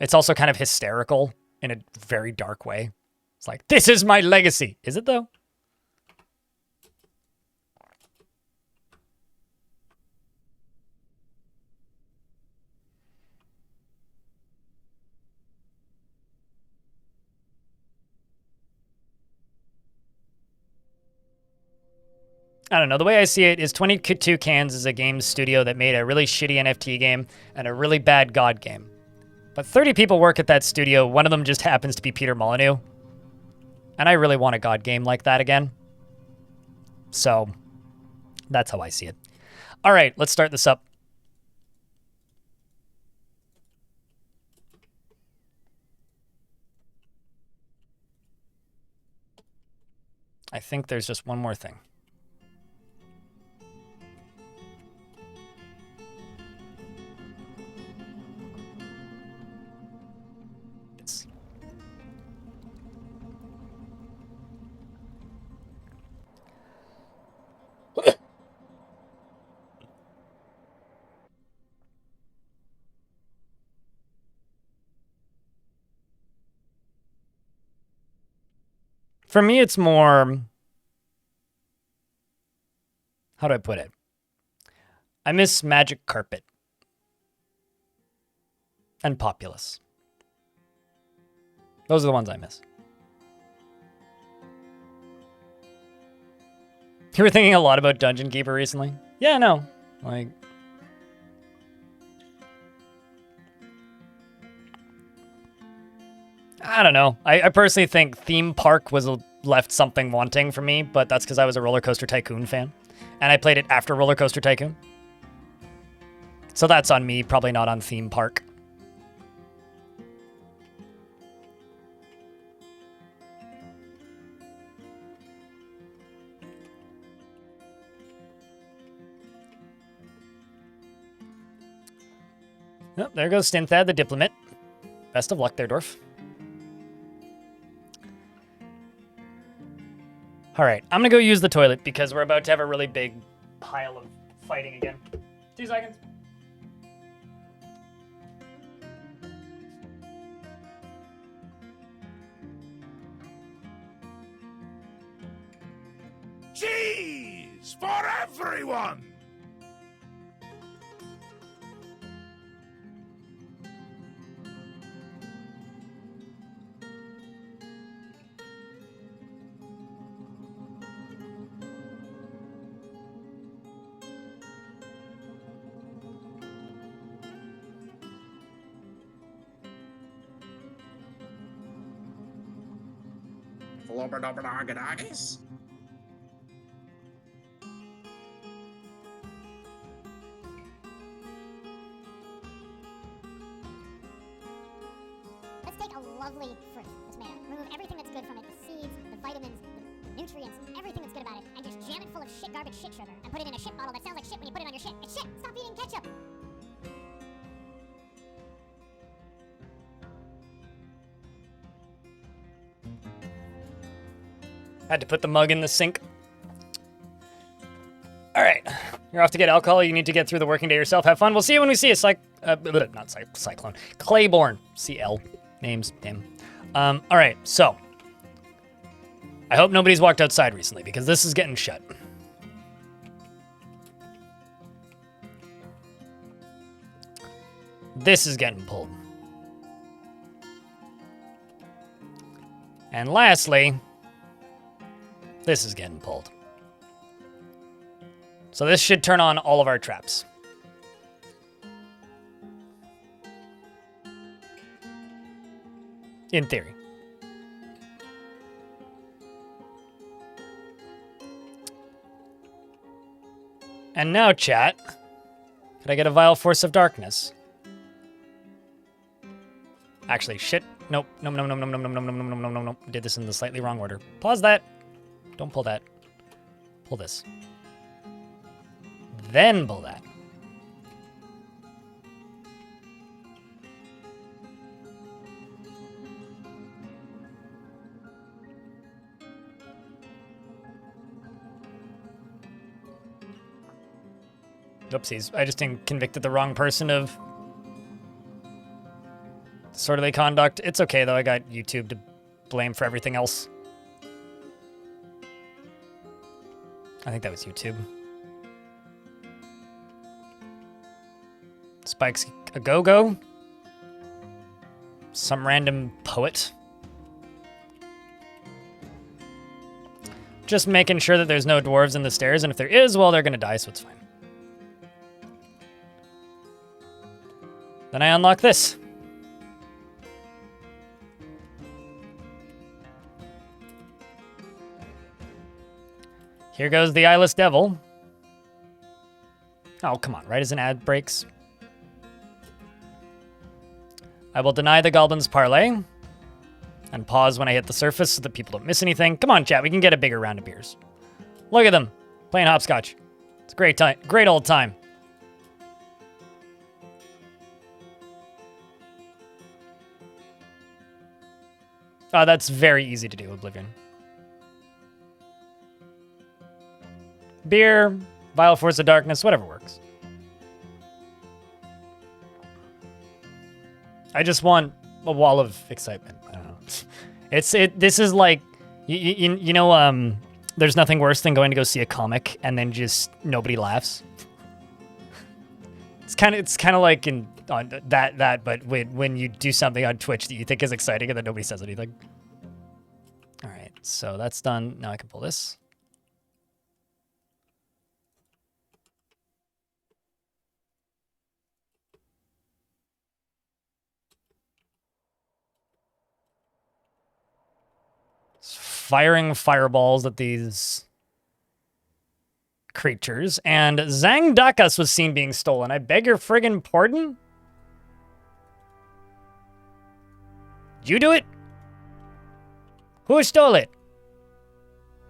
it's also kind of hysterical in a very dark way. It's like, this is my legacy. Is it, though? I don't know. The way I see it is 22 Cans is a game studio that made a really shitty NFT game and a really bad God game. But 30 people work at that studio. One of them just happens to be Peter Molyneux. And I really want a God game like that again. So that's how I see it. All right, let's start this up. I think there's just one more thing. For me, it's more... How do I put it? I miss Magic Carpet. And Populous. Those are the ones I miss. You were thinking a lot about Dungeon Keeper recently? Yeah, no. Like... I don't know. I personally think Theme Park was left something wanting for me, but that's because I was a Roller Coaster Tycoon fan. And I played it after Roller Coaster Tycoon. So that's on me, probably not on Theme Park. Oh, there goes Stinthad the Diplomat. Best of luck there, Dwarf. All right, I'm gonna go use the toilet because we're about to have a really big pile of fighting again. 2 seconds. Cheese for everyone! Flubberdubberdoggadoggies? Let's take a lovely fruit, the tomato, remove everything that's good from it, the seeds, the vitamins, the nutrients, everything that's good about it, and just jam it full of shit garbage shit sugar, and put it in a shit bottle that sounds like shit when you put it on your shit. It's shit! Stop eating ketchup! Had to put the mug in the sink. All right, you're off to get alcohol. You need to get through the working day yourself. Have fun. We'll see you when we see a Cyclone. Claiborne. CL. Names. Damn. All right, so. I hope nobody's walked outside recently because this is getting shut. This is getting pulled. And lastly, this is getting pulled. So this should turn on all of our traps. In theory. And now, chat, could I get a Vile Force of Darkness? Actually, shit. Nope. Nope, nope, nope, nope, nope, nope, nope, nope, nope, nope, nope. Did this in the slightly wrong order. Pause that. Don't pull that. Pull this. Then pull that. Oopsies. I just convicted the wrong person of disorderly conduct. It's okay, though. I got YouTube to blame for everything else. I think that was YouTube. Spike's a go-go. Some random poet. Just making sure that there's no dwarves in the stairs, and if there is, well, they're gonna die, so it's fine. Then I unlock this. Here goes the eyeless devil. Oh, come on, right as an ad breaks. I will deny the goblin's parlay and pause when I hit the surface so that people don't miss anything. Come on, chat, we can get a bigger round of beers. Look at them, playing hopscotch. It's a great time, great old time. That's very easy to do, Oblivion. Beer, Vile Force of Darkness, whatever works. I just want a wall of excitement. I don't know. This is like, you know, there's nothing worse than going to go see a comic and then just nobody laughs. It's kind of like in that, but when you do something on Twitch that you think is exciting and then nobody says anything. All right, so that's done. Now I can pull this. Firing fireballs at these creatures, and Zangdakas was seen being stolen. I beg your friggin' pardon? Did you do it? Who stole it?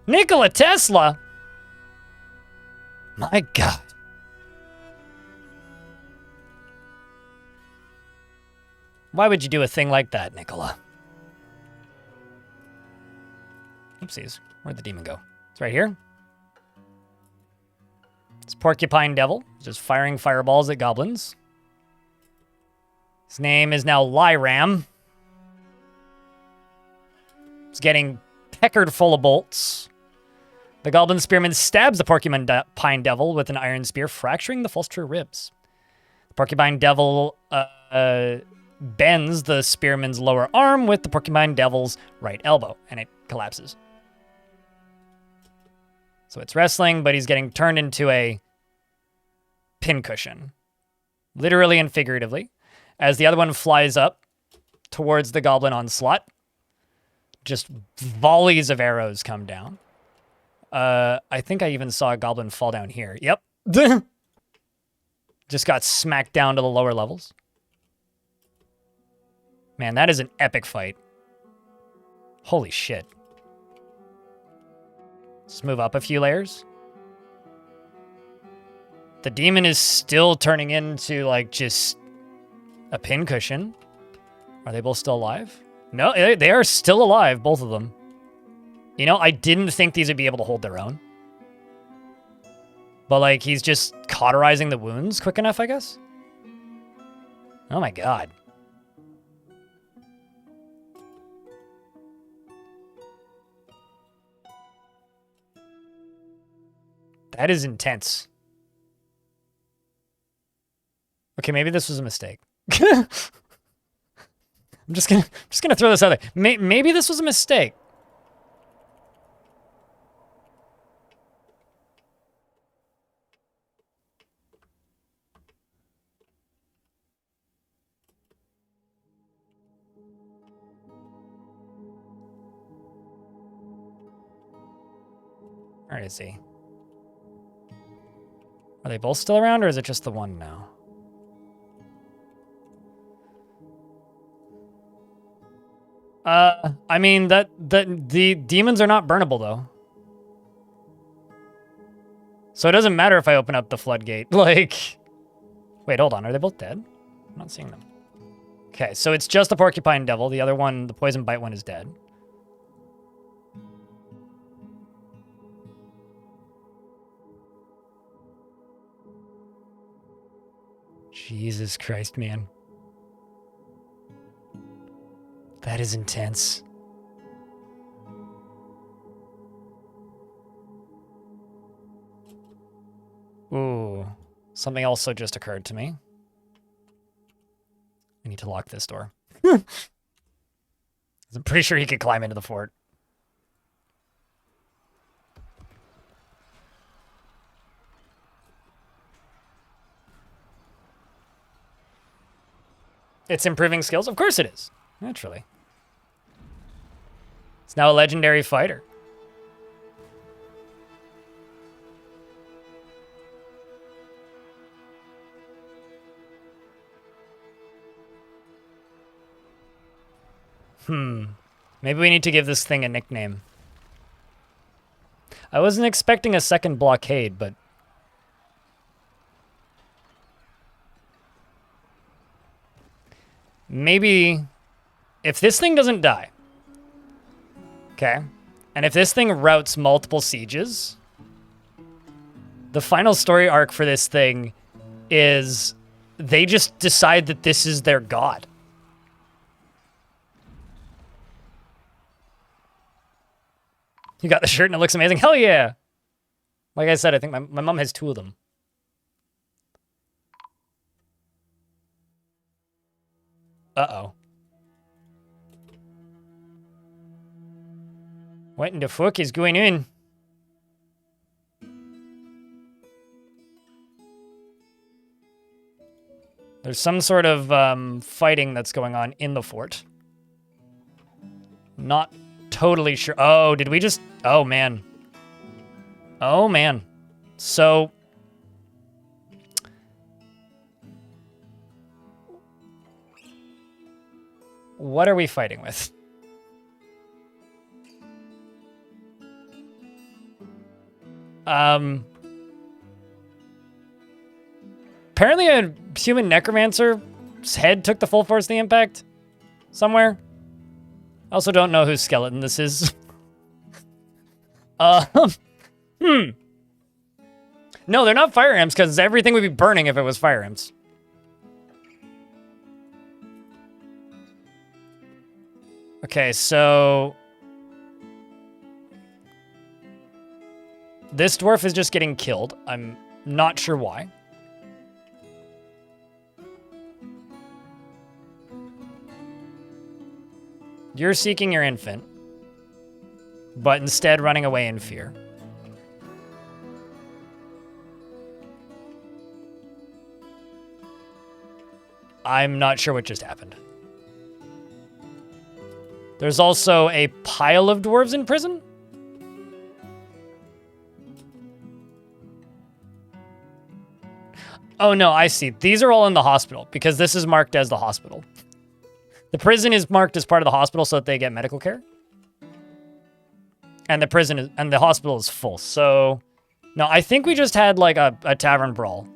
Nikola Tesla? My God. Why would you do a thing like that, Nikola? Oopsies. Where'd the demon go? It's right here. It's Porcupine Devil, just firing fireballs at goblins. His name is now Lyram. He's getting peckered full of bolts. The Goblin Spearman stabs the Porcupine Devil with an iron spear, fracturing the false true ribs. The Porcupine Devil bends the Spearman's lower arm with the Porcupine Devil's right elbow, and it collapses. So it's wrestling, but he's getting turned into a pincushion, literally and figuratively, as the other one flies up towards the Goblin onslaught. Just volleys of arrows come down. I think I even saw a goblin fall down here. Yep. Just got smacked down to the lower levels. Man, that is an epic fight. Holy shit. Let's move up a few layers. The demon is still turning into, like, just a pincushion. Are they both still alive? No, they are still alive, both of them. You know, I didn't think these would be able to hold their own. But, like, he's just cauterizing the wounds quick enough, I guess? Oh my God. That is intense. Okay, maybe this was a mistake. I'm just gonna throw this out there. Maybe this was a mistake. Where is he? Are they both still around, or is it just the one now? I mean, the demons are not burnable, though. So it doesn't matter if I open up the floodgate. Like, wait, hold on. Are they both dead? I'm not seeing them. Okay, so it's just the Porcupine Devil. The other one, the Poison Bite one, is dead. Jesus Christ, man. That is intense. Ooh. Something also just occurred to me. We need to lock this door. I'm pretty sure he could climb into the fort. It's improving skills? Of course it is. Naturally. It's now a legendary fighter. Maybe we need to give this thing a nickname. I wasn't expecting a second blockade, but... maybe... if this thing doesn't die... okay? And if this thing routs multiple sieges... the final story arc for this thing is... they just decide that this is their god. You got the shirt and it looks amazing. Hell yeah! Like I said, I think my mom has 2 of them. Uh-oh. What in the fuck is going on? There's some sort of fighting that's going on in the fort. Not totally sure. Oh, did we just... oh, man. Oh, man. So... what are we fighting with? Apparently a human necromancer's head took the full force of the impact somewhere. I also don't know whose skeleton this is. No, they're not fire imps because everything would be burning if it was fire imps. Okay, so... this dwarf is just getting killed. I'm not sure why. You're seeking your infant, but instead running away in fear. I'm not sure what just happened. There's also a pile of dwarves in prison? Oh no, I see. These are all in the hospital because this is marked as the hospital. The prison is marked as part of the hospital so that they get medical care. And the prison is, and the hospital is full. So, no, I think we just had like a tavern brawl.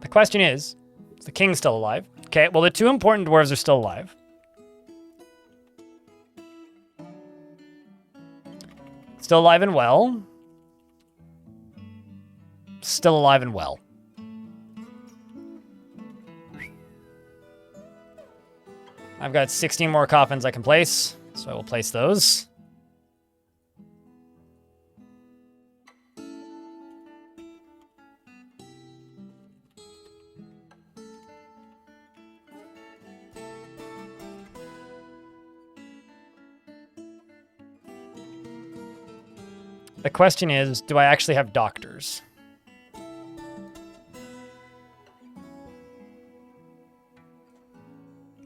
The question is the king still alive? Okay, well the 2 important dwarves are still alive. Still alive and well. Still alive and well. I've got 16 more coffins I can place, so I will place those. The question is, do I actually have doctors?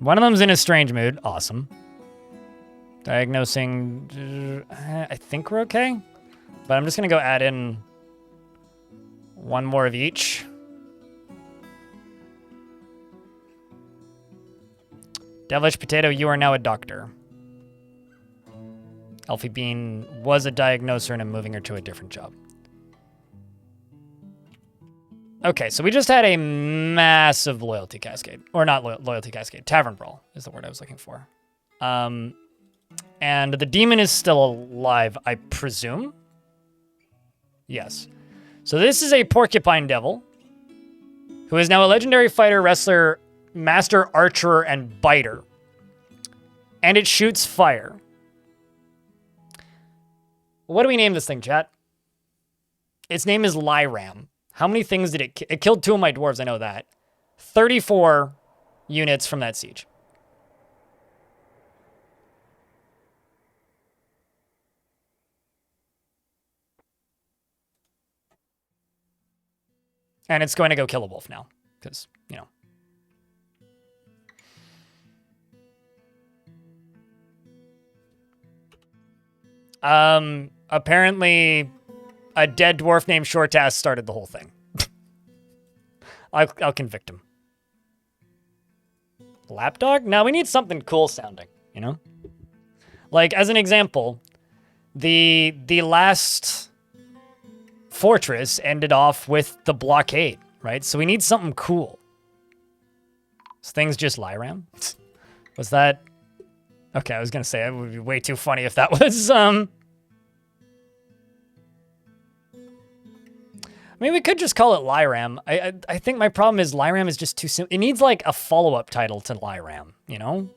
One of them's in a strange mood. Awesome. Diagnosing... I think we're okay. But I'm just going to go add in 1 more of each. Devilish Potato, you are now a doctor. Elfie Bean was a diagnoser and I'm moving her to a different job. Okay, so we just had a massive loyalty cascade. Or not loyalty cascade. Tavern brawl is the word I was looking for. And And the demon is still alive, I presume. Yes. So this is a porcupine devil who is now a legendary fighter, wrestler, master archer, and biter. And it shoots fire. What do we name this thing, chat? Its name is Lyram. How many things did it kill? It killed 2 of my dwarves, I know that. 34 units from that siege. And it's going to go kill a wolf now. Because, you know. Apparently, a dead dwarf named Shortass started the whole thing. I'll convict him. Lapdog? No, we need something cool sounding, you know? Like, as an example, the last fortress ended off with the blockade, right? So we need something cool. This thing's just Lyram? Was that... Okay, I was gonna say, it would be way too funny if that was, I mean, we could just call it Lyram. I think my problem is Lyram is just too simple. It needs, like, a follow-up title to Lyram, you know?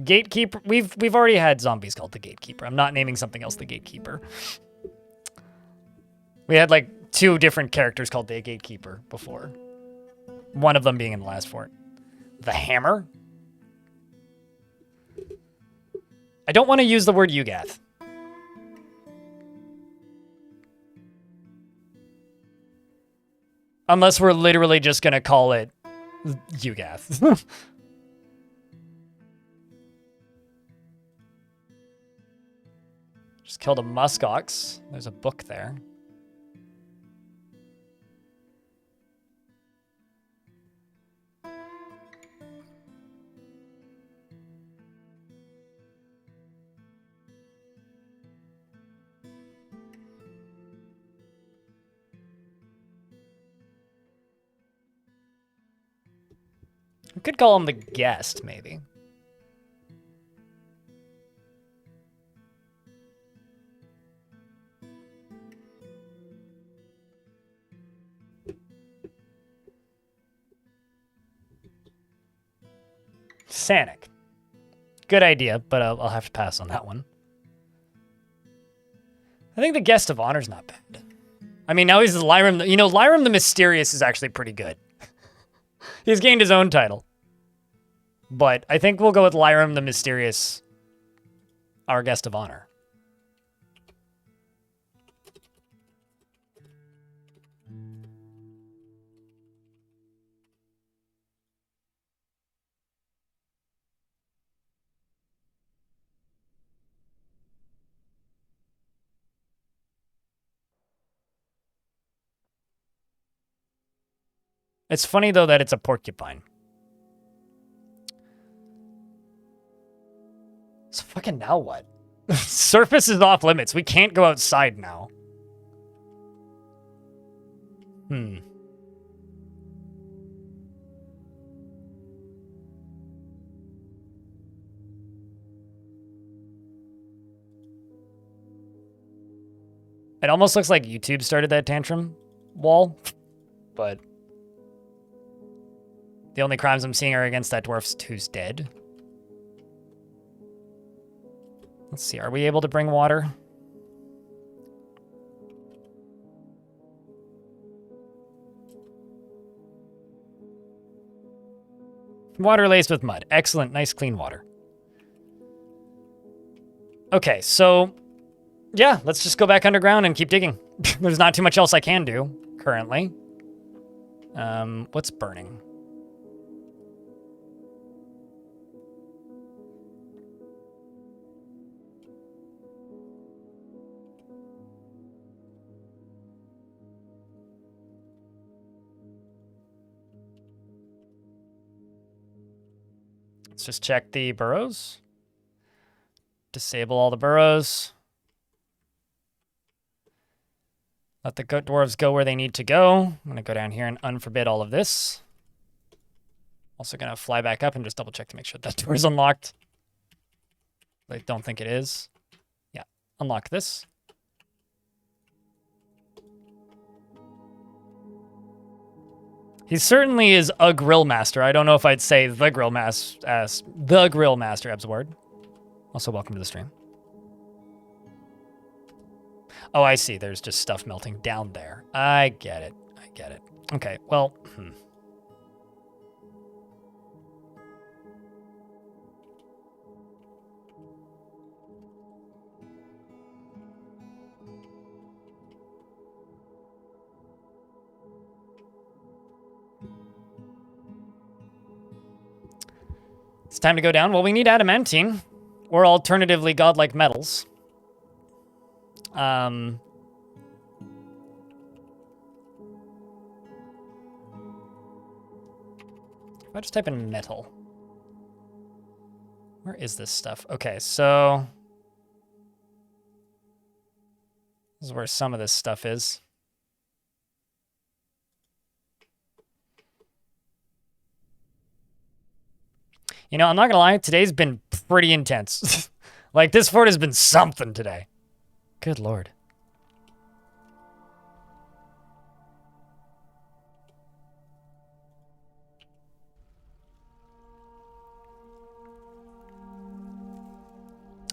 Gatekeeper. We've already had zombies called the Gatekeeper. I'm not naming something else the Gatekeeper. We had, like, 2 different characters called the Gatekeeper before. One of them being in the last fort. The Hammer? I don't want to use the word Yugath. Unless we're literally just going to call it Yugath. Just killed a muskox. There's a book there. We could call him the guest, maybe. Sanic. Good idea, but I'll have to pass on that one. I think the guest of honor's not bad. I mean, now he's the Lyram. You know, Lyram the Mysterious is actually pretty good. He's gained his own title. But I think we'll go with Lyram the Mysterious, our guest of honor. It's funny, though, that it's a porcupine. So fucking now what? Surface is off limits. We can't go outside now. It almost looks like YouTube started that tantrum wall, but the only crimes I'm seeing are against that dwarf who's dead. Let's see, are we able to bring water? Water laced with mud. Excellent, nice, clean water. Okay, so yeah, let's just go back underground and keep digging. There's not too much else I can do currently. What's burning? Let's just check the burrows. Disable all the burrows. Let the goat dwarves go where they need to go. I'm going to go down here and unforbid all of this. Also gonna fly back up and just double check to make sure that door is unlocked. I don't think it is. Yeah, unlock this. He certainly is a grill master. I don't know if I'd say the grill master, Ebsward. Also, welcome to the stream. Oh, I see. There's just stuff melting down there. I get it. I get it. Okay, well, It's time to go down. Well, we need adamantine, or alternatively godlike metals. If I just type in metal. Where is this stuff? Okay, so this is where some of this stuff is. You know, I'm not gonna lie, today's been pretty intense. Like, this fort has been something today. Good lord.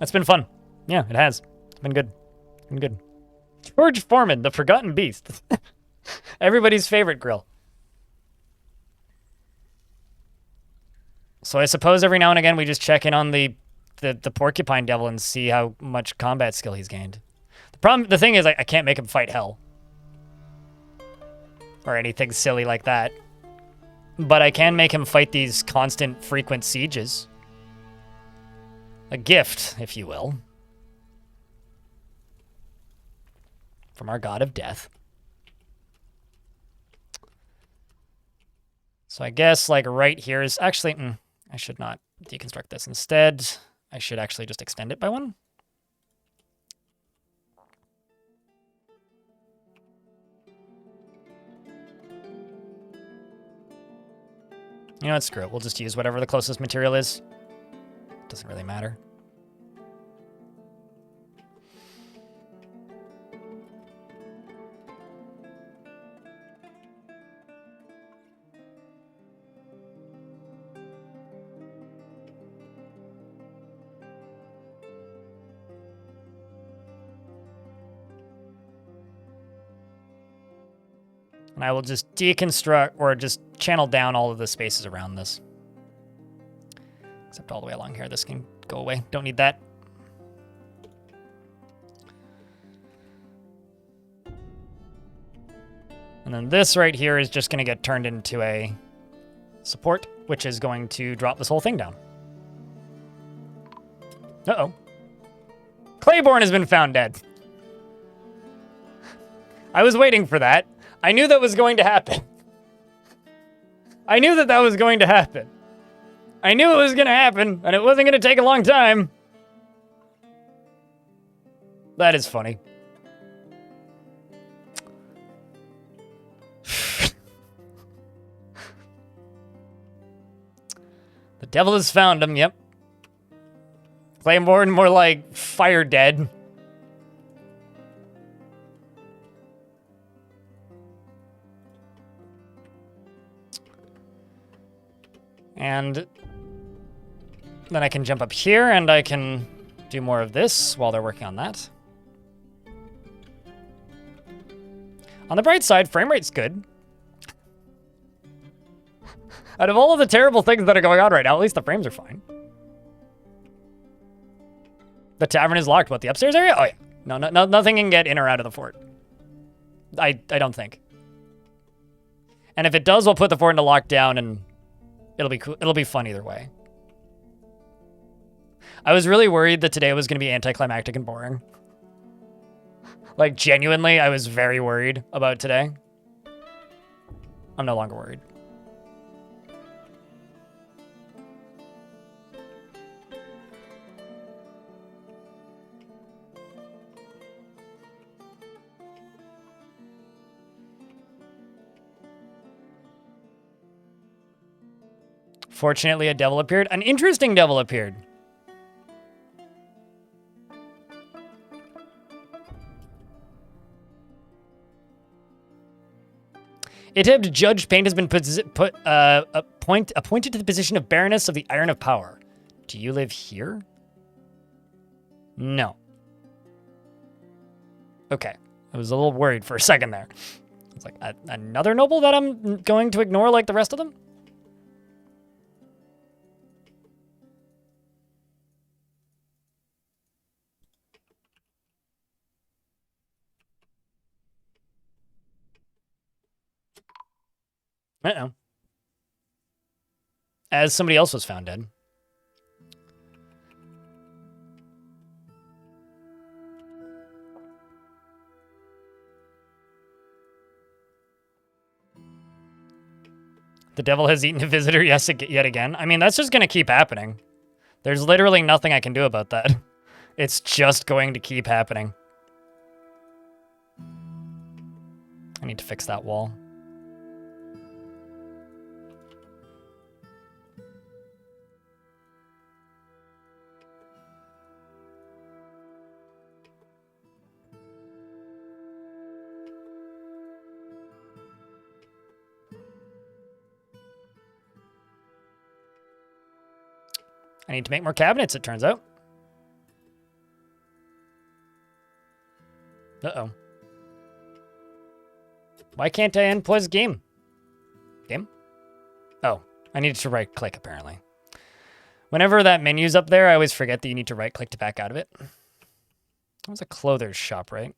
It's been fun. Yeah, it has. It's been good. It's been good. George Foreman, the forgotten beast. Everybody's favorite grill. So I suppose every now and again we just check in on the porcupine devil and see how much combat skill he's gained. The thing is, I can't make him fight hell. Or anything silly like that. But I can make him fight these constant, frequent sieges. A gift, if you will. From our god of death. So I guess, like, right here is... Actually, I should not deconstruct this. Instead, I should actually just extend it by one. You know what? Screw it. We'll just use whatever the closest material is. Doesn't really matter. And I will just deconstruct or just channel down all of the spaces around this. Except all the way along here. This can go away. Don't need that. And then this right here is just going to get turned into a support, which is going to drop this whole thing down. Uh-oh. Claiborne has been found dead. I was waiting for that. I knew that was going to happen. I knew that was going to happen. I knew it was going to happen, and it wasn't going to take a long time. That is funny. The devil has found him, yep. Claiborne, more like fire dead. And then I can jump up here and I can do more of this while they're working on that. On the bright side, frame rate's good. Out of all of the terrible things that are going on right now, at least the frames are fine. The tavern is locked. What, the upstairs area? Oh, yeah. No, nothing can get in or out of the fort. I don't think. And if it does, we'll put the fort into lockdown and it'll be cool. It'll be fun either way. I was really worried that today was going to be anticlimactic and boring. Like, genuinely, I was very worried about today. I'm no longer worried. Fortunately, a devil appeared. An interesting devil appeared. Itib, Judge Paint has been appointed to the position of Baroness of the Iron of Power. Do you live here? No. Okay. I was a little worried for a second there. It's like, another noble that I'm going to ignore like the rest of them? Uh-oh. As somebody else was found dead. The devil has eaten a visitor yet again. I mean, that's just going to keep happening. There's literally nothing I can do about that. It's just going to keep happening. I need to fix that wall. I need to make more cabinets, it turns out. Uh-oh. Why can't I unpause game? Game? Oh, I needed to right-click, apparently. Whenever that menu's up there, I always forget that you need to right-click to back out of it. That was a clother's shop, right?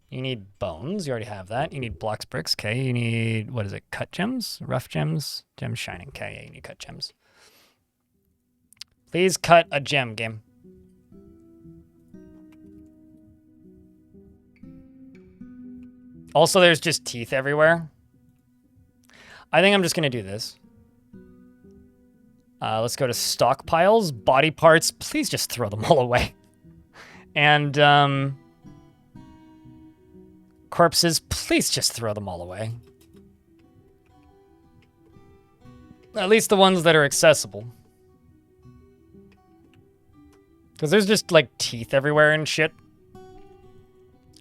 You need bones. You already have that. You need blocks, bricks. Okay, you need, what is it, cut gems? Rough gems? Gems shining. Okay, yeah, you need cut gems. Please cut a gem, game. Also, there's just teeth everywhere. I think I'm just going to do this. Let's go to stockpiles. Body parts. Please just throw them all away. And corpses. Please just throw them all away. At least the ones that are accessible. Because there's just, like, teeth everywhere and shit.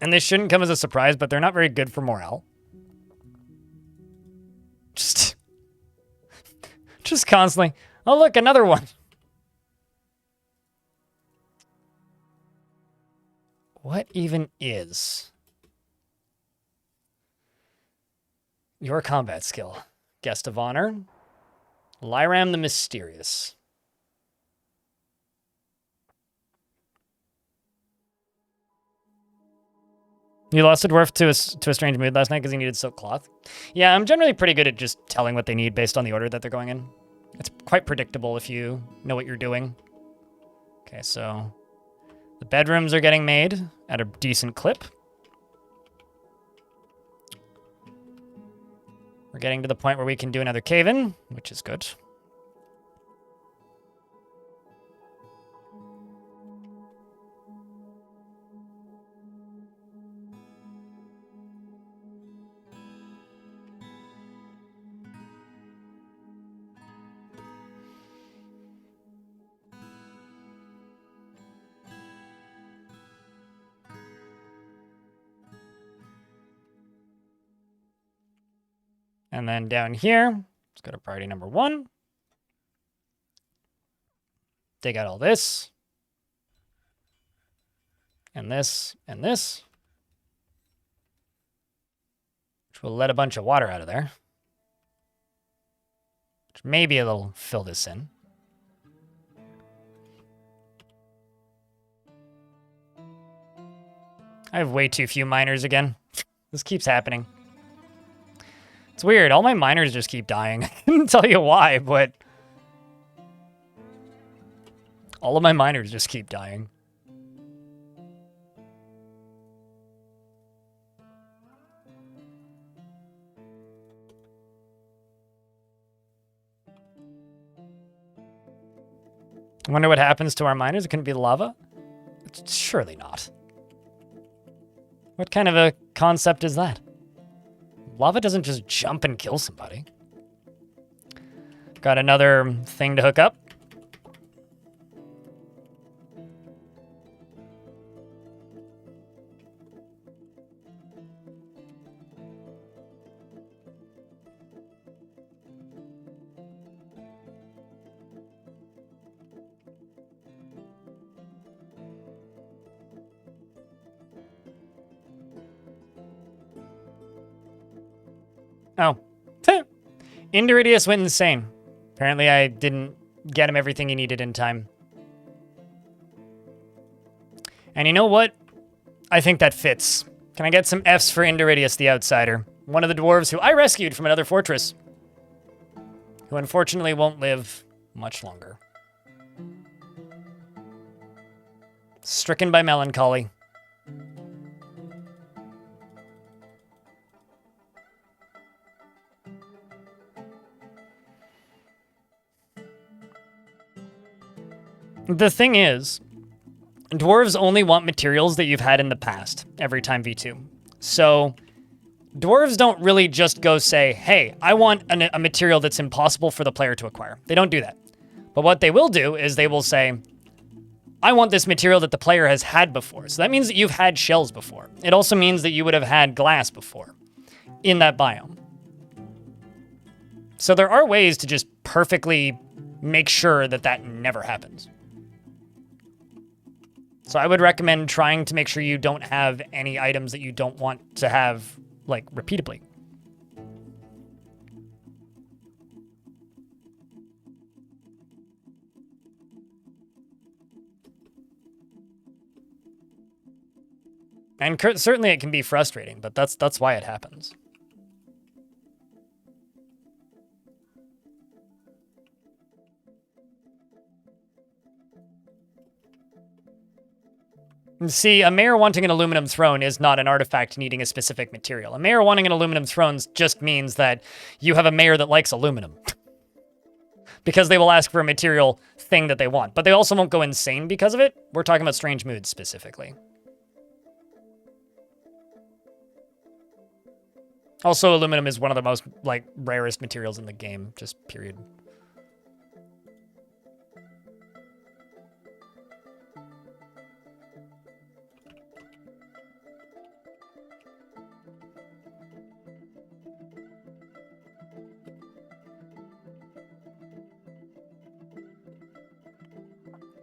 And they shouldn't come as a surprise, but they're not very good for morale. Just constantly. Oh, look, another one. What even is your combat skill? Guest of honor. Lyram the Mysterious. You lost a dwarf to a strange mood last night because he needed silk cloth. Yeah, I'm generally pretty good at just telling what they need based on the order that they're going in. It's quite predictable if you know what you're doing. Okay, so the bedrooms are getting made at a decent clip. We're getting to the point where we can do another cave-in, which is good. And then down here, let's go to priority number 1. Dig out all this. And this, and this. Which will let a bunch of water out of there. Which maybe it'll fill this in. I have way too few miners again. This keeps happening. It's weird. All my miners just keep dying. I couldn't tell you why, but all of my miners just keep dying. I wonder what happens to our miners. It couldn't be lava? Surely not. What kind of a concept is that? Lava doesn't just jump and kill somebody. Got another thing to hook up. Oh. Indiridius went insane. Apparently I didn't get him everything he needed in time. And you know what? I think that fits. Can I get some Fs for Indiridius the Outsider? One of the dwarves who I rescued from another fortress. Who unfortunately won't live much longer. Stricken by melancholy. The thing is, dwarves only want materials that you've had in the past every time V2. So, dwarves don't really just go say, hey, I want a material that's impossible for the player to acquire. They don't do that. But what they will do is they will say, I want this material that the player has had before. So that means that you've had shells before. It also means that you would have had glass before in that biome. So there are ways to just perfectly make sure that that never happens. So I would recommend trying to make sure you don't have any items that you don't want to have, like, repeatably. And certainly it can be frustrating, but that's why it happens. See, a mayor wanting an aluminum throne is not an artifact needing a specific material. A mayor wanting an aluminum throne just means that you have a mayor that likes aluminum. Because they will ask for a material thing that they want. But they also won't go insane because of it. We're talking about strange moods specifically. Also, aluminum is one of the most, like, rarest materials in the game, just period.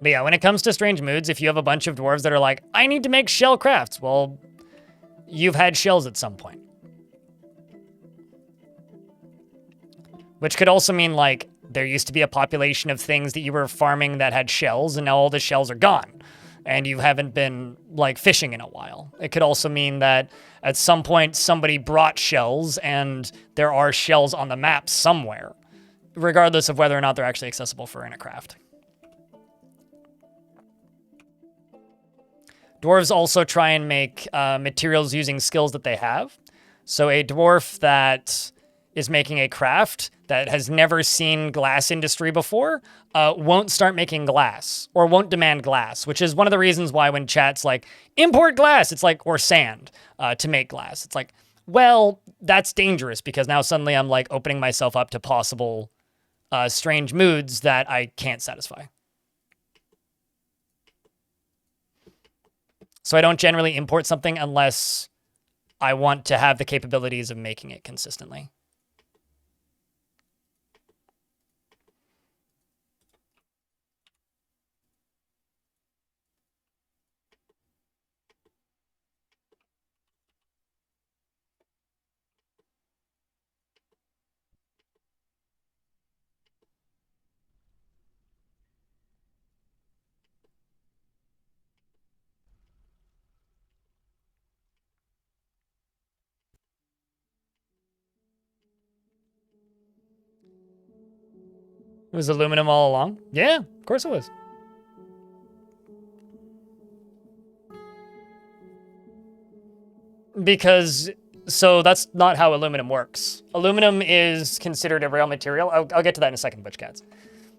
But yeah, when it comes to strange moods, if you have a bunch of dwarves that are like, I need to make shell crafts, well, you've had shells at some point. Which could also mean, like, there used to be a population of things that you were farming that had shells, and now all the shells are gone. And you haven't been, like, fishing in a while. It could also mean that at some point somebody brought shells, and there are shells on the map somewhere, regardless of whether or not they're actually accessible for in a craft. Dwarves also try and make materials using skills that they have. So a dwarf that is making a craft that has never seen glass industry before won't start making glass or won't demand glass, which is one of the reasons why when chat's like, import glass, it's like, or sand to make glass. It's like, well, that's dangerous because now suddenly I'm like opening myself up to possible strange moods that I can't satisfy. So I don't generally import something unless I want to have the capabilities of making it consistently. It was aluminum all along? Yeah, of course it was. Because, so that's not how aluminum works. Aluminum is considered a rare material. I'll get to that in a second, Butch Cats.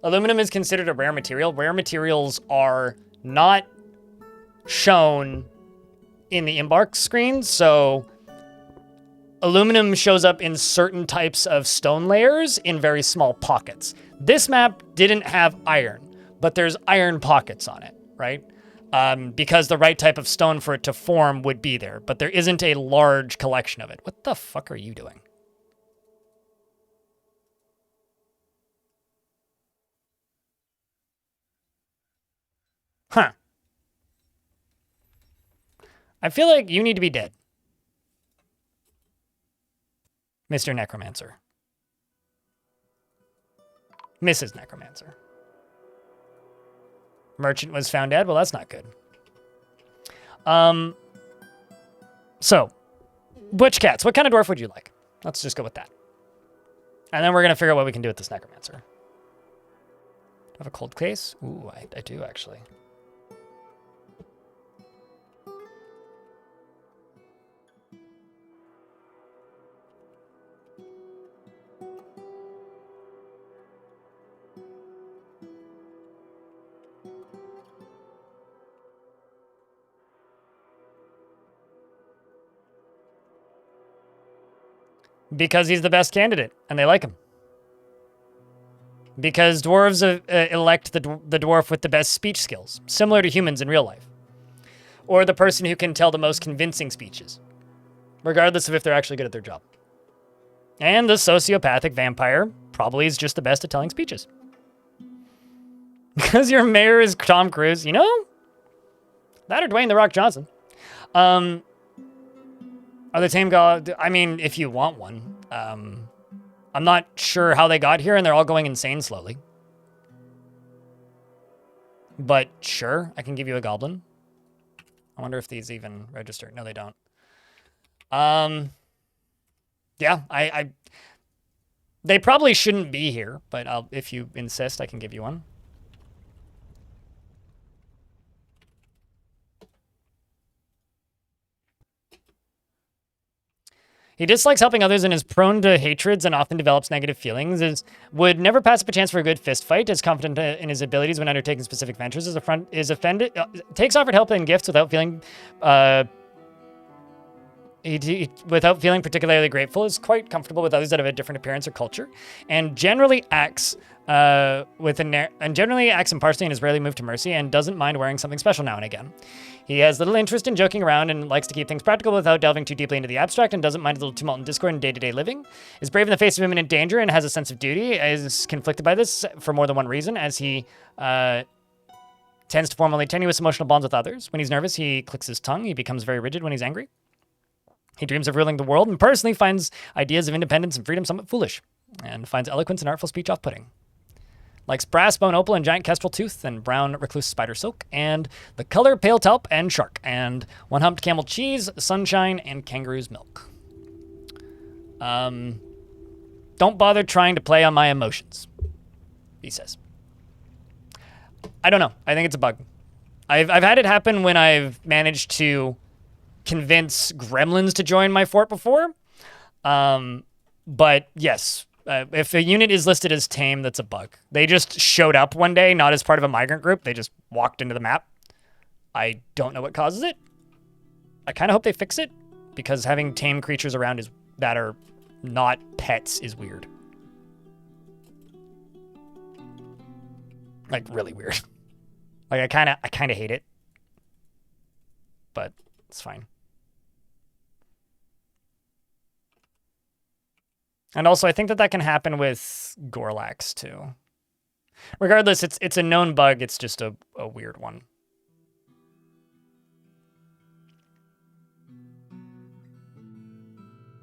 Aluminum is considered a rare material. Rare materials are not shown in the embark screen, so aluminum shows up in certain types of stone layers in very small pockets. This map didn't have iron, but there's iron pockets on it, right? Because the right type of stone for it to form would be there, but there isn't a large collection of it. What the fuck are you doing? Huh. I feel like you need to be dead, Mr. Necromancer. Mrs. Necromancer. Merchant was found dead. Well, that's not good. So, Butch Cats, what kind of dwarf would you like? Let's just go with that. And then we're going to figure out what we can do with this Necromancer. Do I have a cold case? Ooh, I do, actually. Because he's the best candidate, and they like him. Because dwarves elect the dwarf with the best speech skills, similar to humans in real life. Or the person who can tell the most convincing speeches, regardless of if they're actually good at their job. And the sociopathic vampire probably is just the best at telling speeches. Because your mayor is Tom Cruise, you know? That or Dwayne "The Rock" Johnson. Are the tame god? I mean, if you want one. I'm not sure how they got here, and they're all going insane slowly. But sure, I can give you a goblin. I wonder if these even register. No, they don't. Yeah, they probably shouldn't be here, but if you insist, I can give you one. He dislikes helping others and is prone to hatreds and often develops negative feelings. Would never pass up a chance for a good fist fight. Is confident in his abilities when undertaking specific ventures. Is offended. Takes offered help and gifts without feeling. Without feeling particularly grateful. Is quite comfortable with others that have a different appearance or culture, and generally acts generally acts impartially and is rarely moved to mercy, and doesn't mind wearing something special now and again. He has little interest in joking around and likes to keep things practical without delving too deeply into the abstract, and doesn't mind a little tumult and discord in day-to-day living. Is brave in the face of imminent danger and has a sense of duty. Is conflicted by this for more than one reason, as he tends to form only tenuous emotional bonds with others. When he's nervous, he clicks his tongue. He becomes very rigid when he's angry. He dreams of ruling the world and personally finds ideas of independence and freedom somewhat foolish, and finds eloquence and artful speech off-putting. Likes brass, bone, opal, and giant kestrel tooth, and brown recluse spider silk, and the color pale taupe and shark, and one-humped camel cheese, sunshine, and kangaroo's milk. Don't bother trying to play on my emotions, he says. I don't know. I think it's a bug. I've had it happen when I've managed to convince gremlins to join my fort before. But yes, if a unit is listed as tame, that's a bug. They just showed up one day, not as part of a migrant group. They just walked into the map. I don't know what causes it. I kind of hope they fix it, because having tame creatures around that are not pets is weird. Like, really weird. Like, I kind of hate it. But it's fine. And also, I think that can happen with Gorlax, too. Regardless, it's a known bug. It's just a weird one.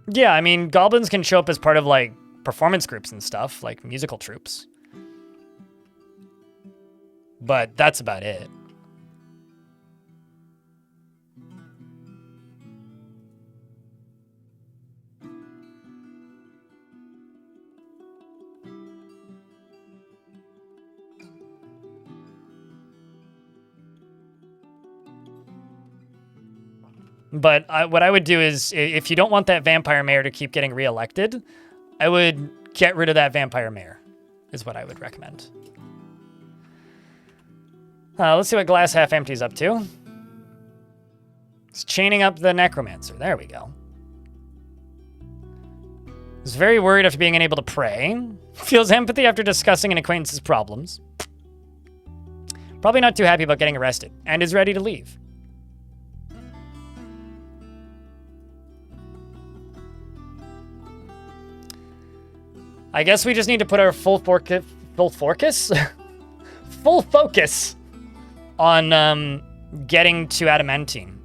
Yeah, I mean, goblins can show up as part of, like, performance groups and stuff, like musical troupes. But that's about it. But what I would do is, if you don't want that vampire mayor to keep getting reelected, I would get rid of that vampire mayor, is what I would recommend. Let's see what Glass Half Empty's up to. It's chaining up the necromancer. There we go. Is very worried after being unable to pray. Feels empathy after discussing an acquaintance's problems. Probably not too happy about getting arrested, and is ready to leave. I guess we just need to put our full focus on getting to adamantine.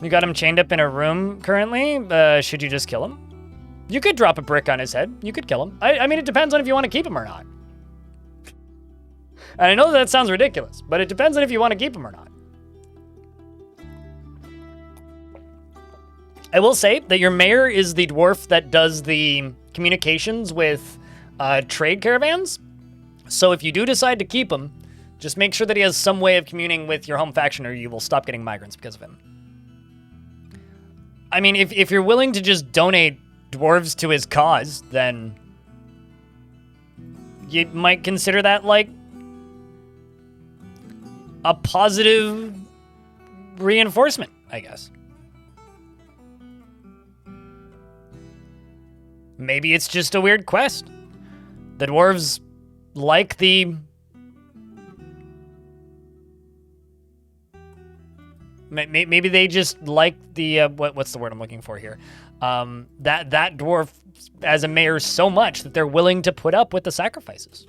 You got him chained up in a room currently. Should you just kill him? You could drop a brick on his head. You could kill him. I mean, it depends on if you want to keep him or not. And I know that sounds ridiculous, but it depends on if you want to keep him or not. I will say that your mayor is the dwarf that does the communications with trade caravans. So if you do decide to keep him, just make sure that he has some way of communing with your home faction or you will stop getting migrants because of him. I mean, if you're willing to just donate dwarves to his cause, then you might consider that like a positive reinforcement, I guess. Maybe it's just a weird quest. The dwarves like the... Maybe they just like the... what's the word I'm looking for here? That dwarf as a mayor so much that they're willing to put up with the sacrifices.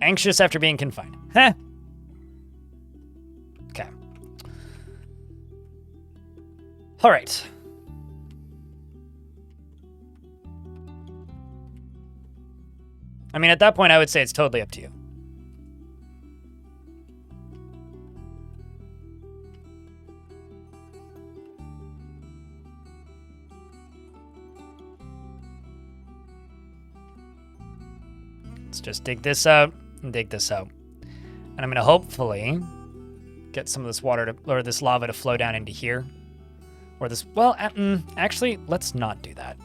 Anxious after being confined. Heh. Okay. All right. I mean, at that point, I would say it's totally up to you. Let's just dig this out and dig this out. And I'm going to hopefully get some of this water to, or this lava to flow down into here. Or this, well, actually, let's not do that.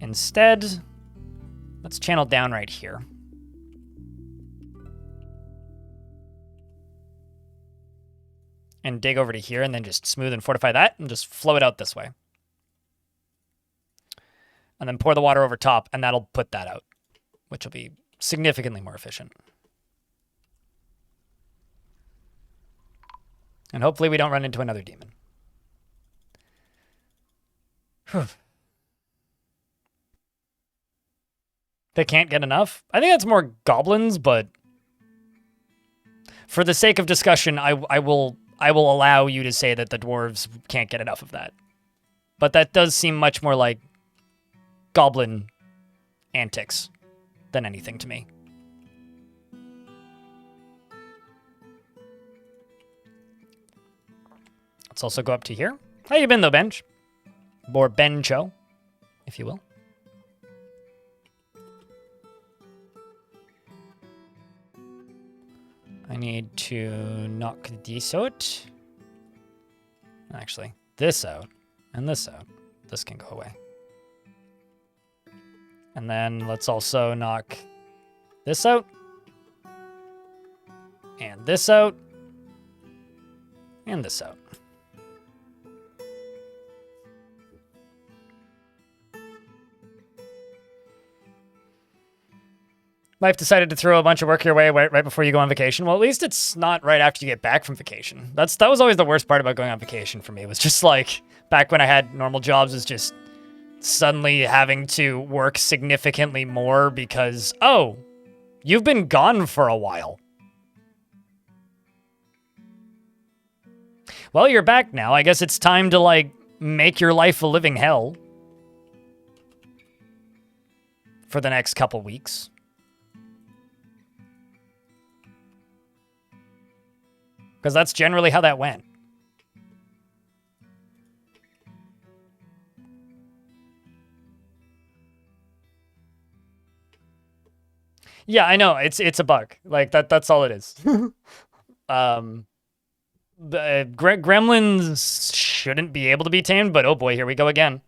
Instead, let's channel down right here. And dig over to here and then just smooth and fortify that and just flow it out this way. And then pour the water over top and that'll put that out, which will be significantly more efficient. And hopefully we don't run into another demon. Whew. They can't get enough? I think that's more goblins, but for the sake of discussion, I will allow you to say that the dwarves can't get enough of that. But that does seem much more like goblin antics than anything to me. Let's also go up to here. How you been though, Bench? Or Bencho, if you will. I need to knock this out. Actually, this out and this out. This can go away. And then let's also knock this out. And this out. And this out. Life decided to throw a bunch of work your way right before you go on vacation. Well, at least it's not right after you get back from vacation. That was always the worst part about going on vacation for me. It was just like, back when I had normal jobs, is just suddenly having to work significantly more because, oh, you've been gone for a while. Well, you're back now. I guess it's time to, like, make your life a living hell for the next couple weeks. Because that's generally how that went. Yeah, I know. It's a bug. Like, that's all it is. The gremlins shouldn't be able to be tamed, but oh boy, here we go again.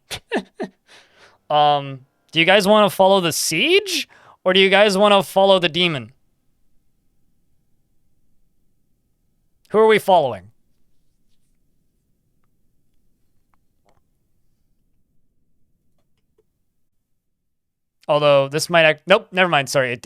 Do you guys want to follow the siege? Or do you guys want to follow the demon? Who are we following? Although this might nope, never mind. Sorry,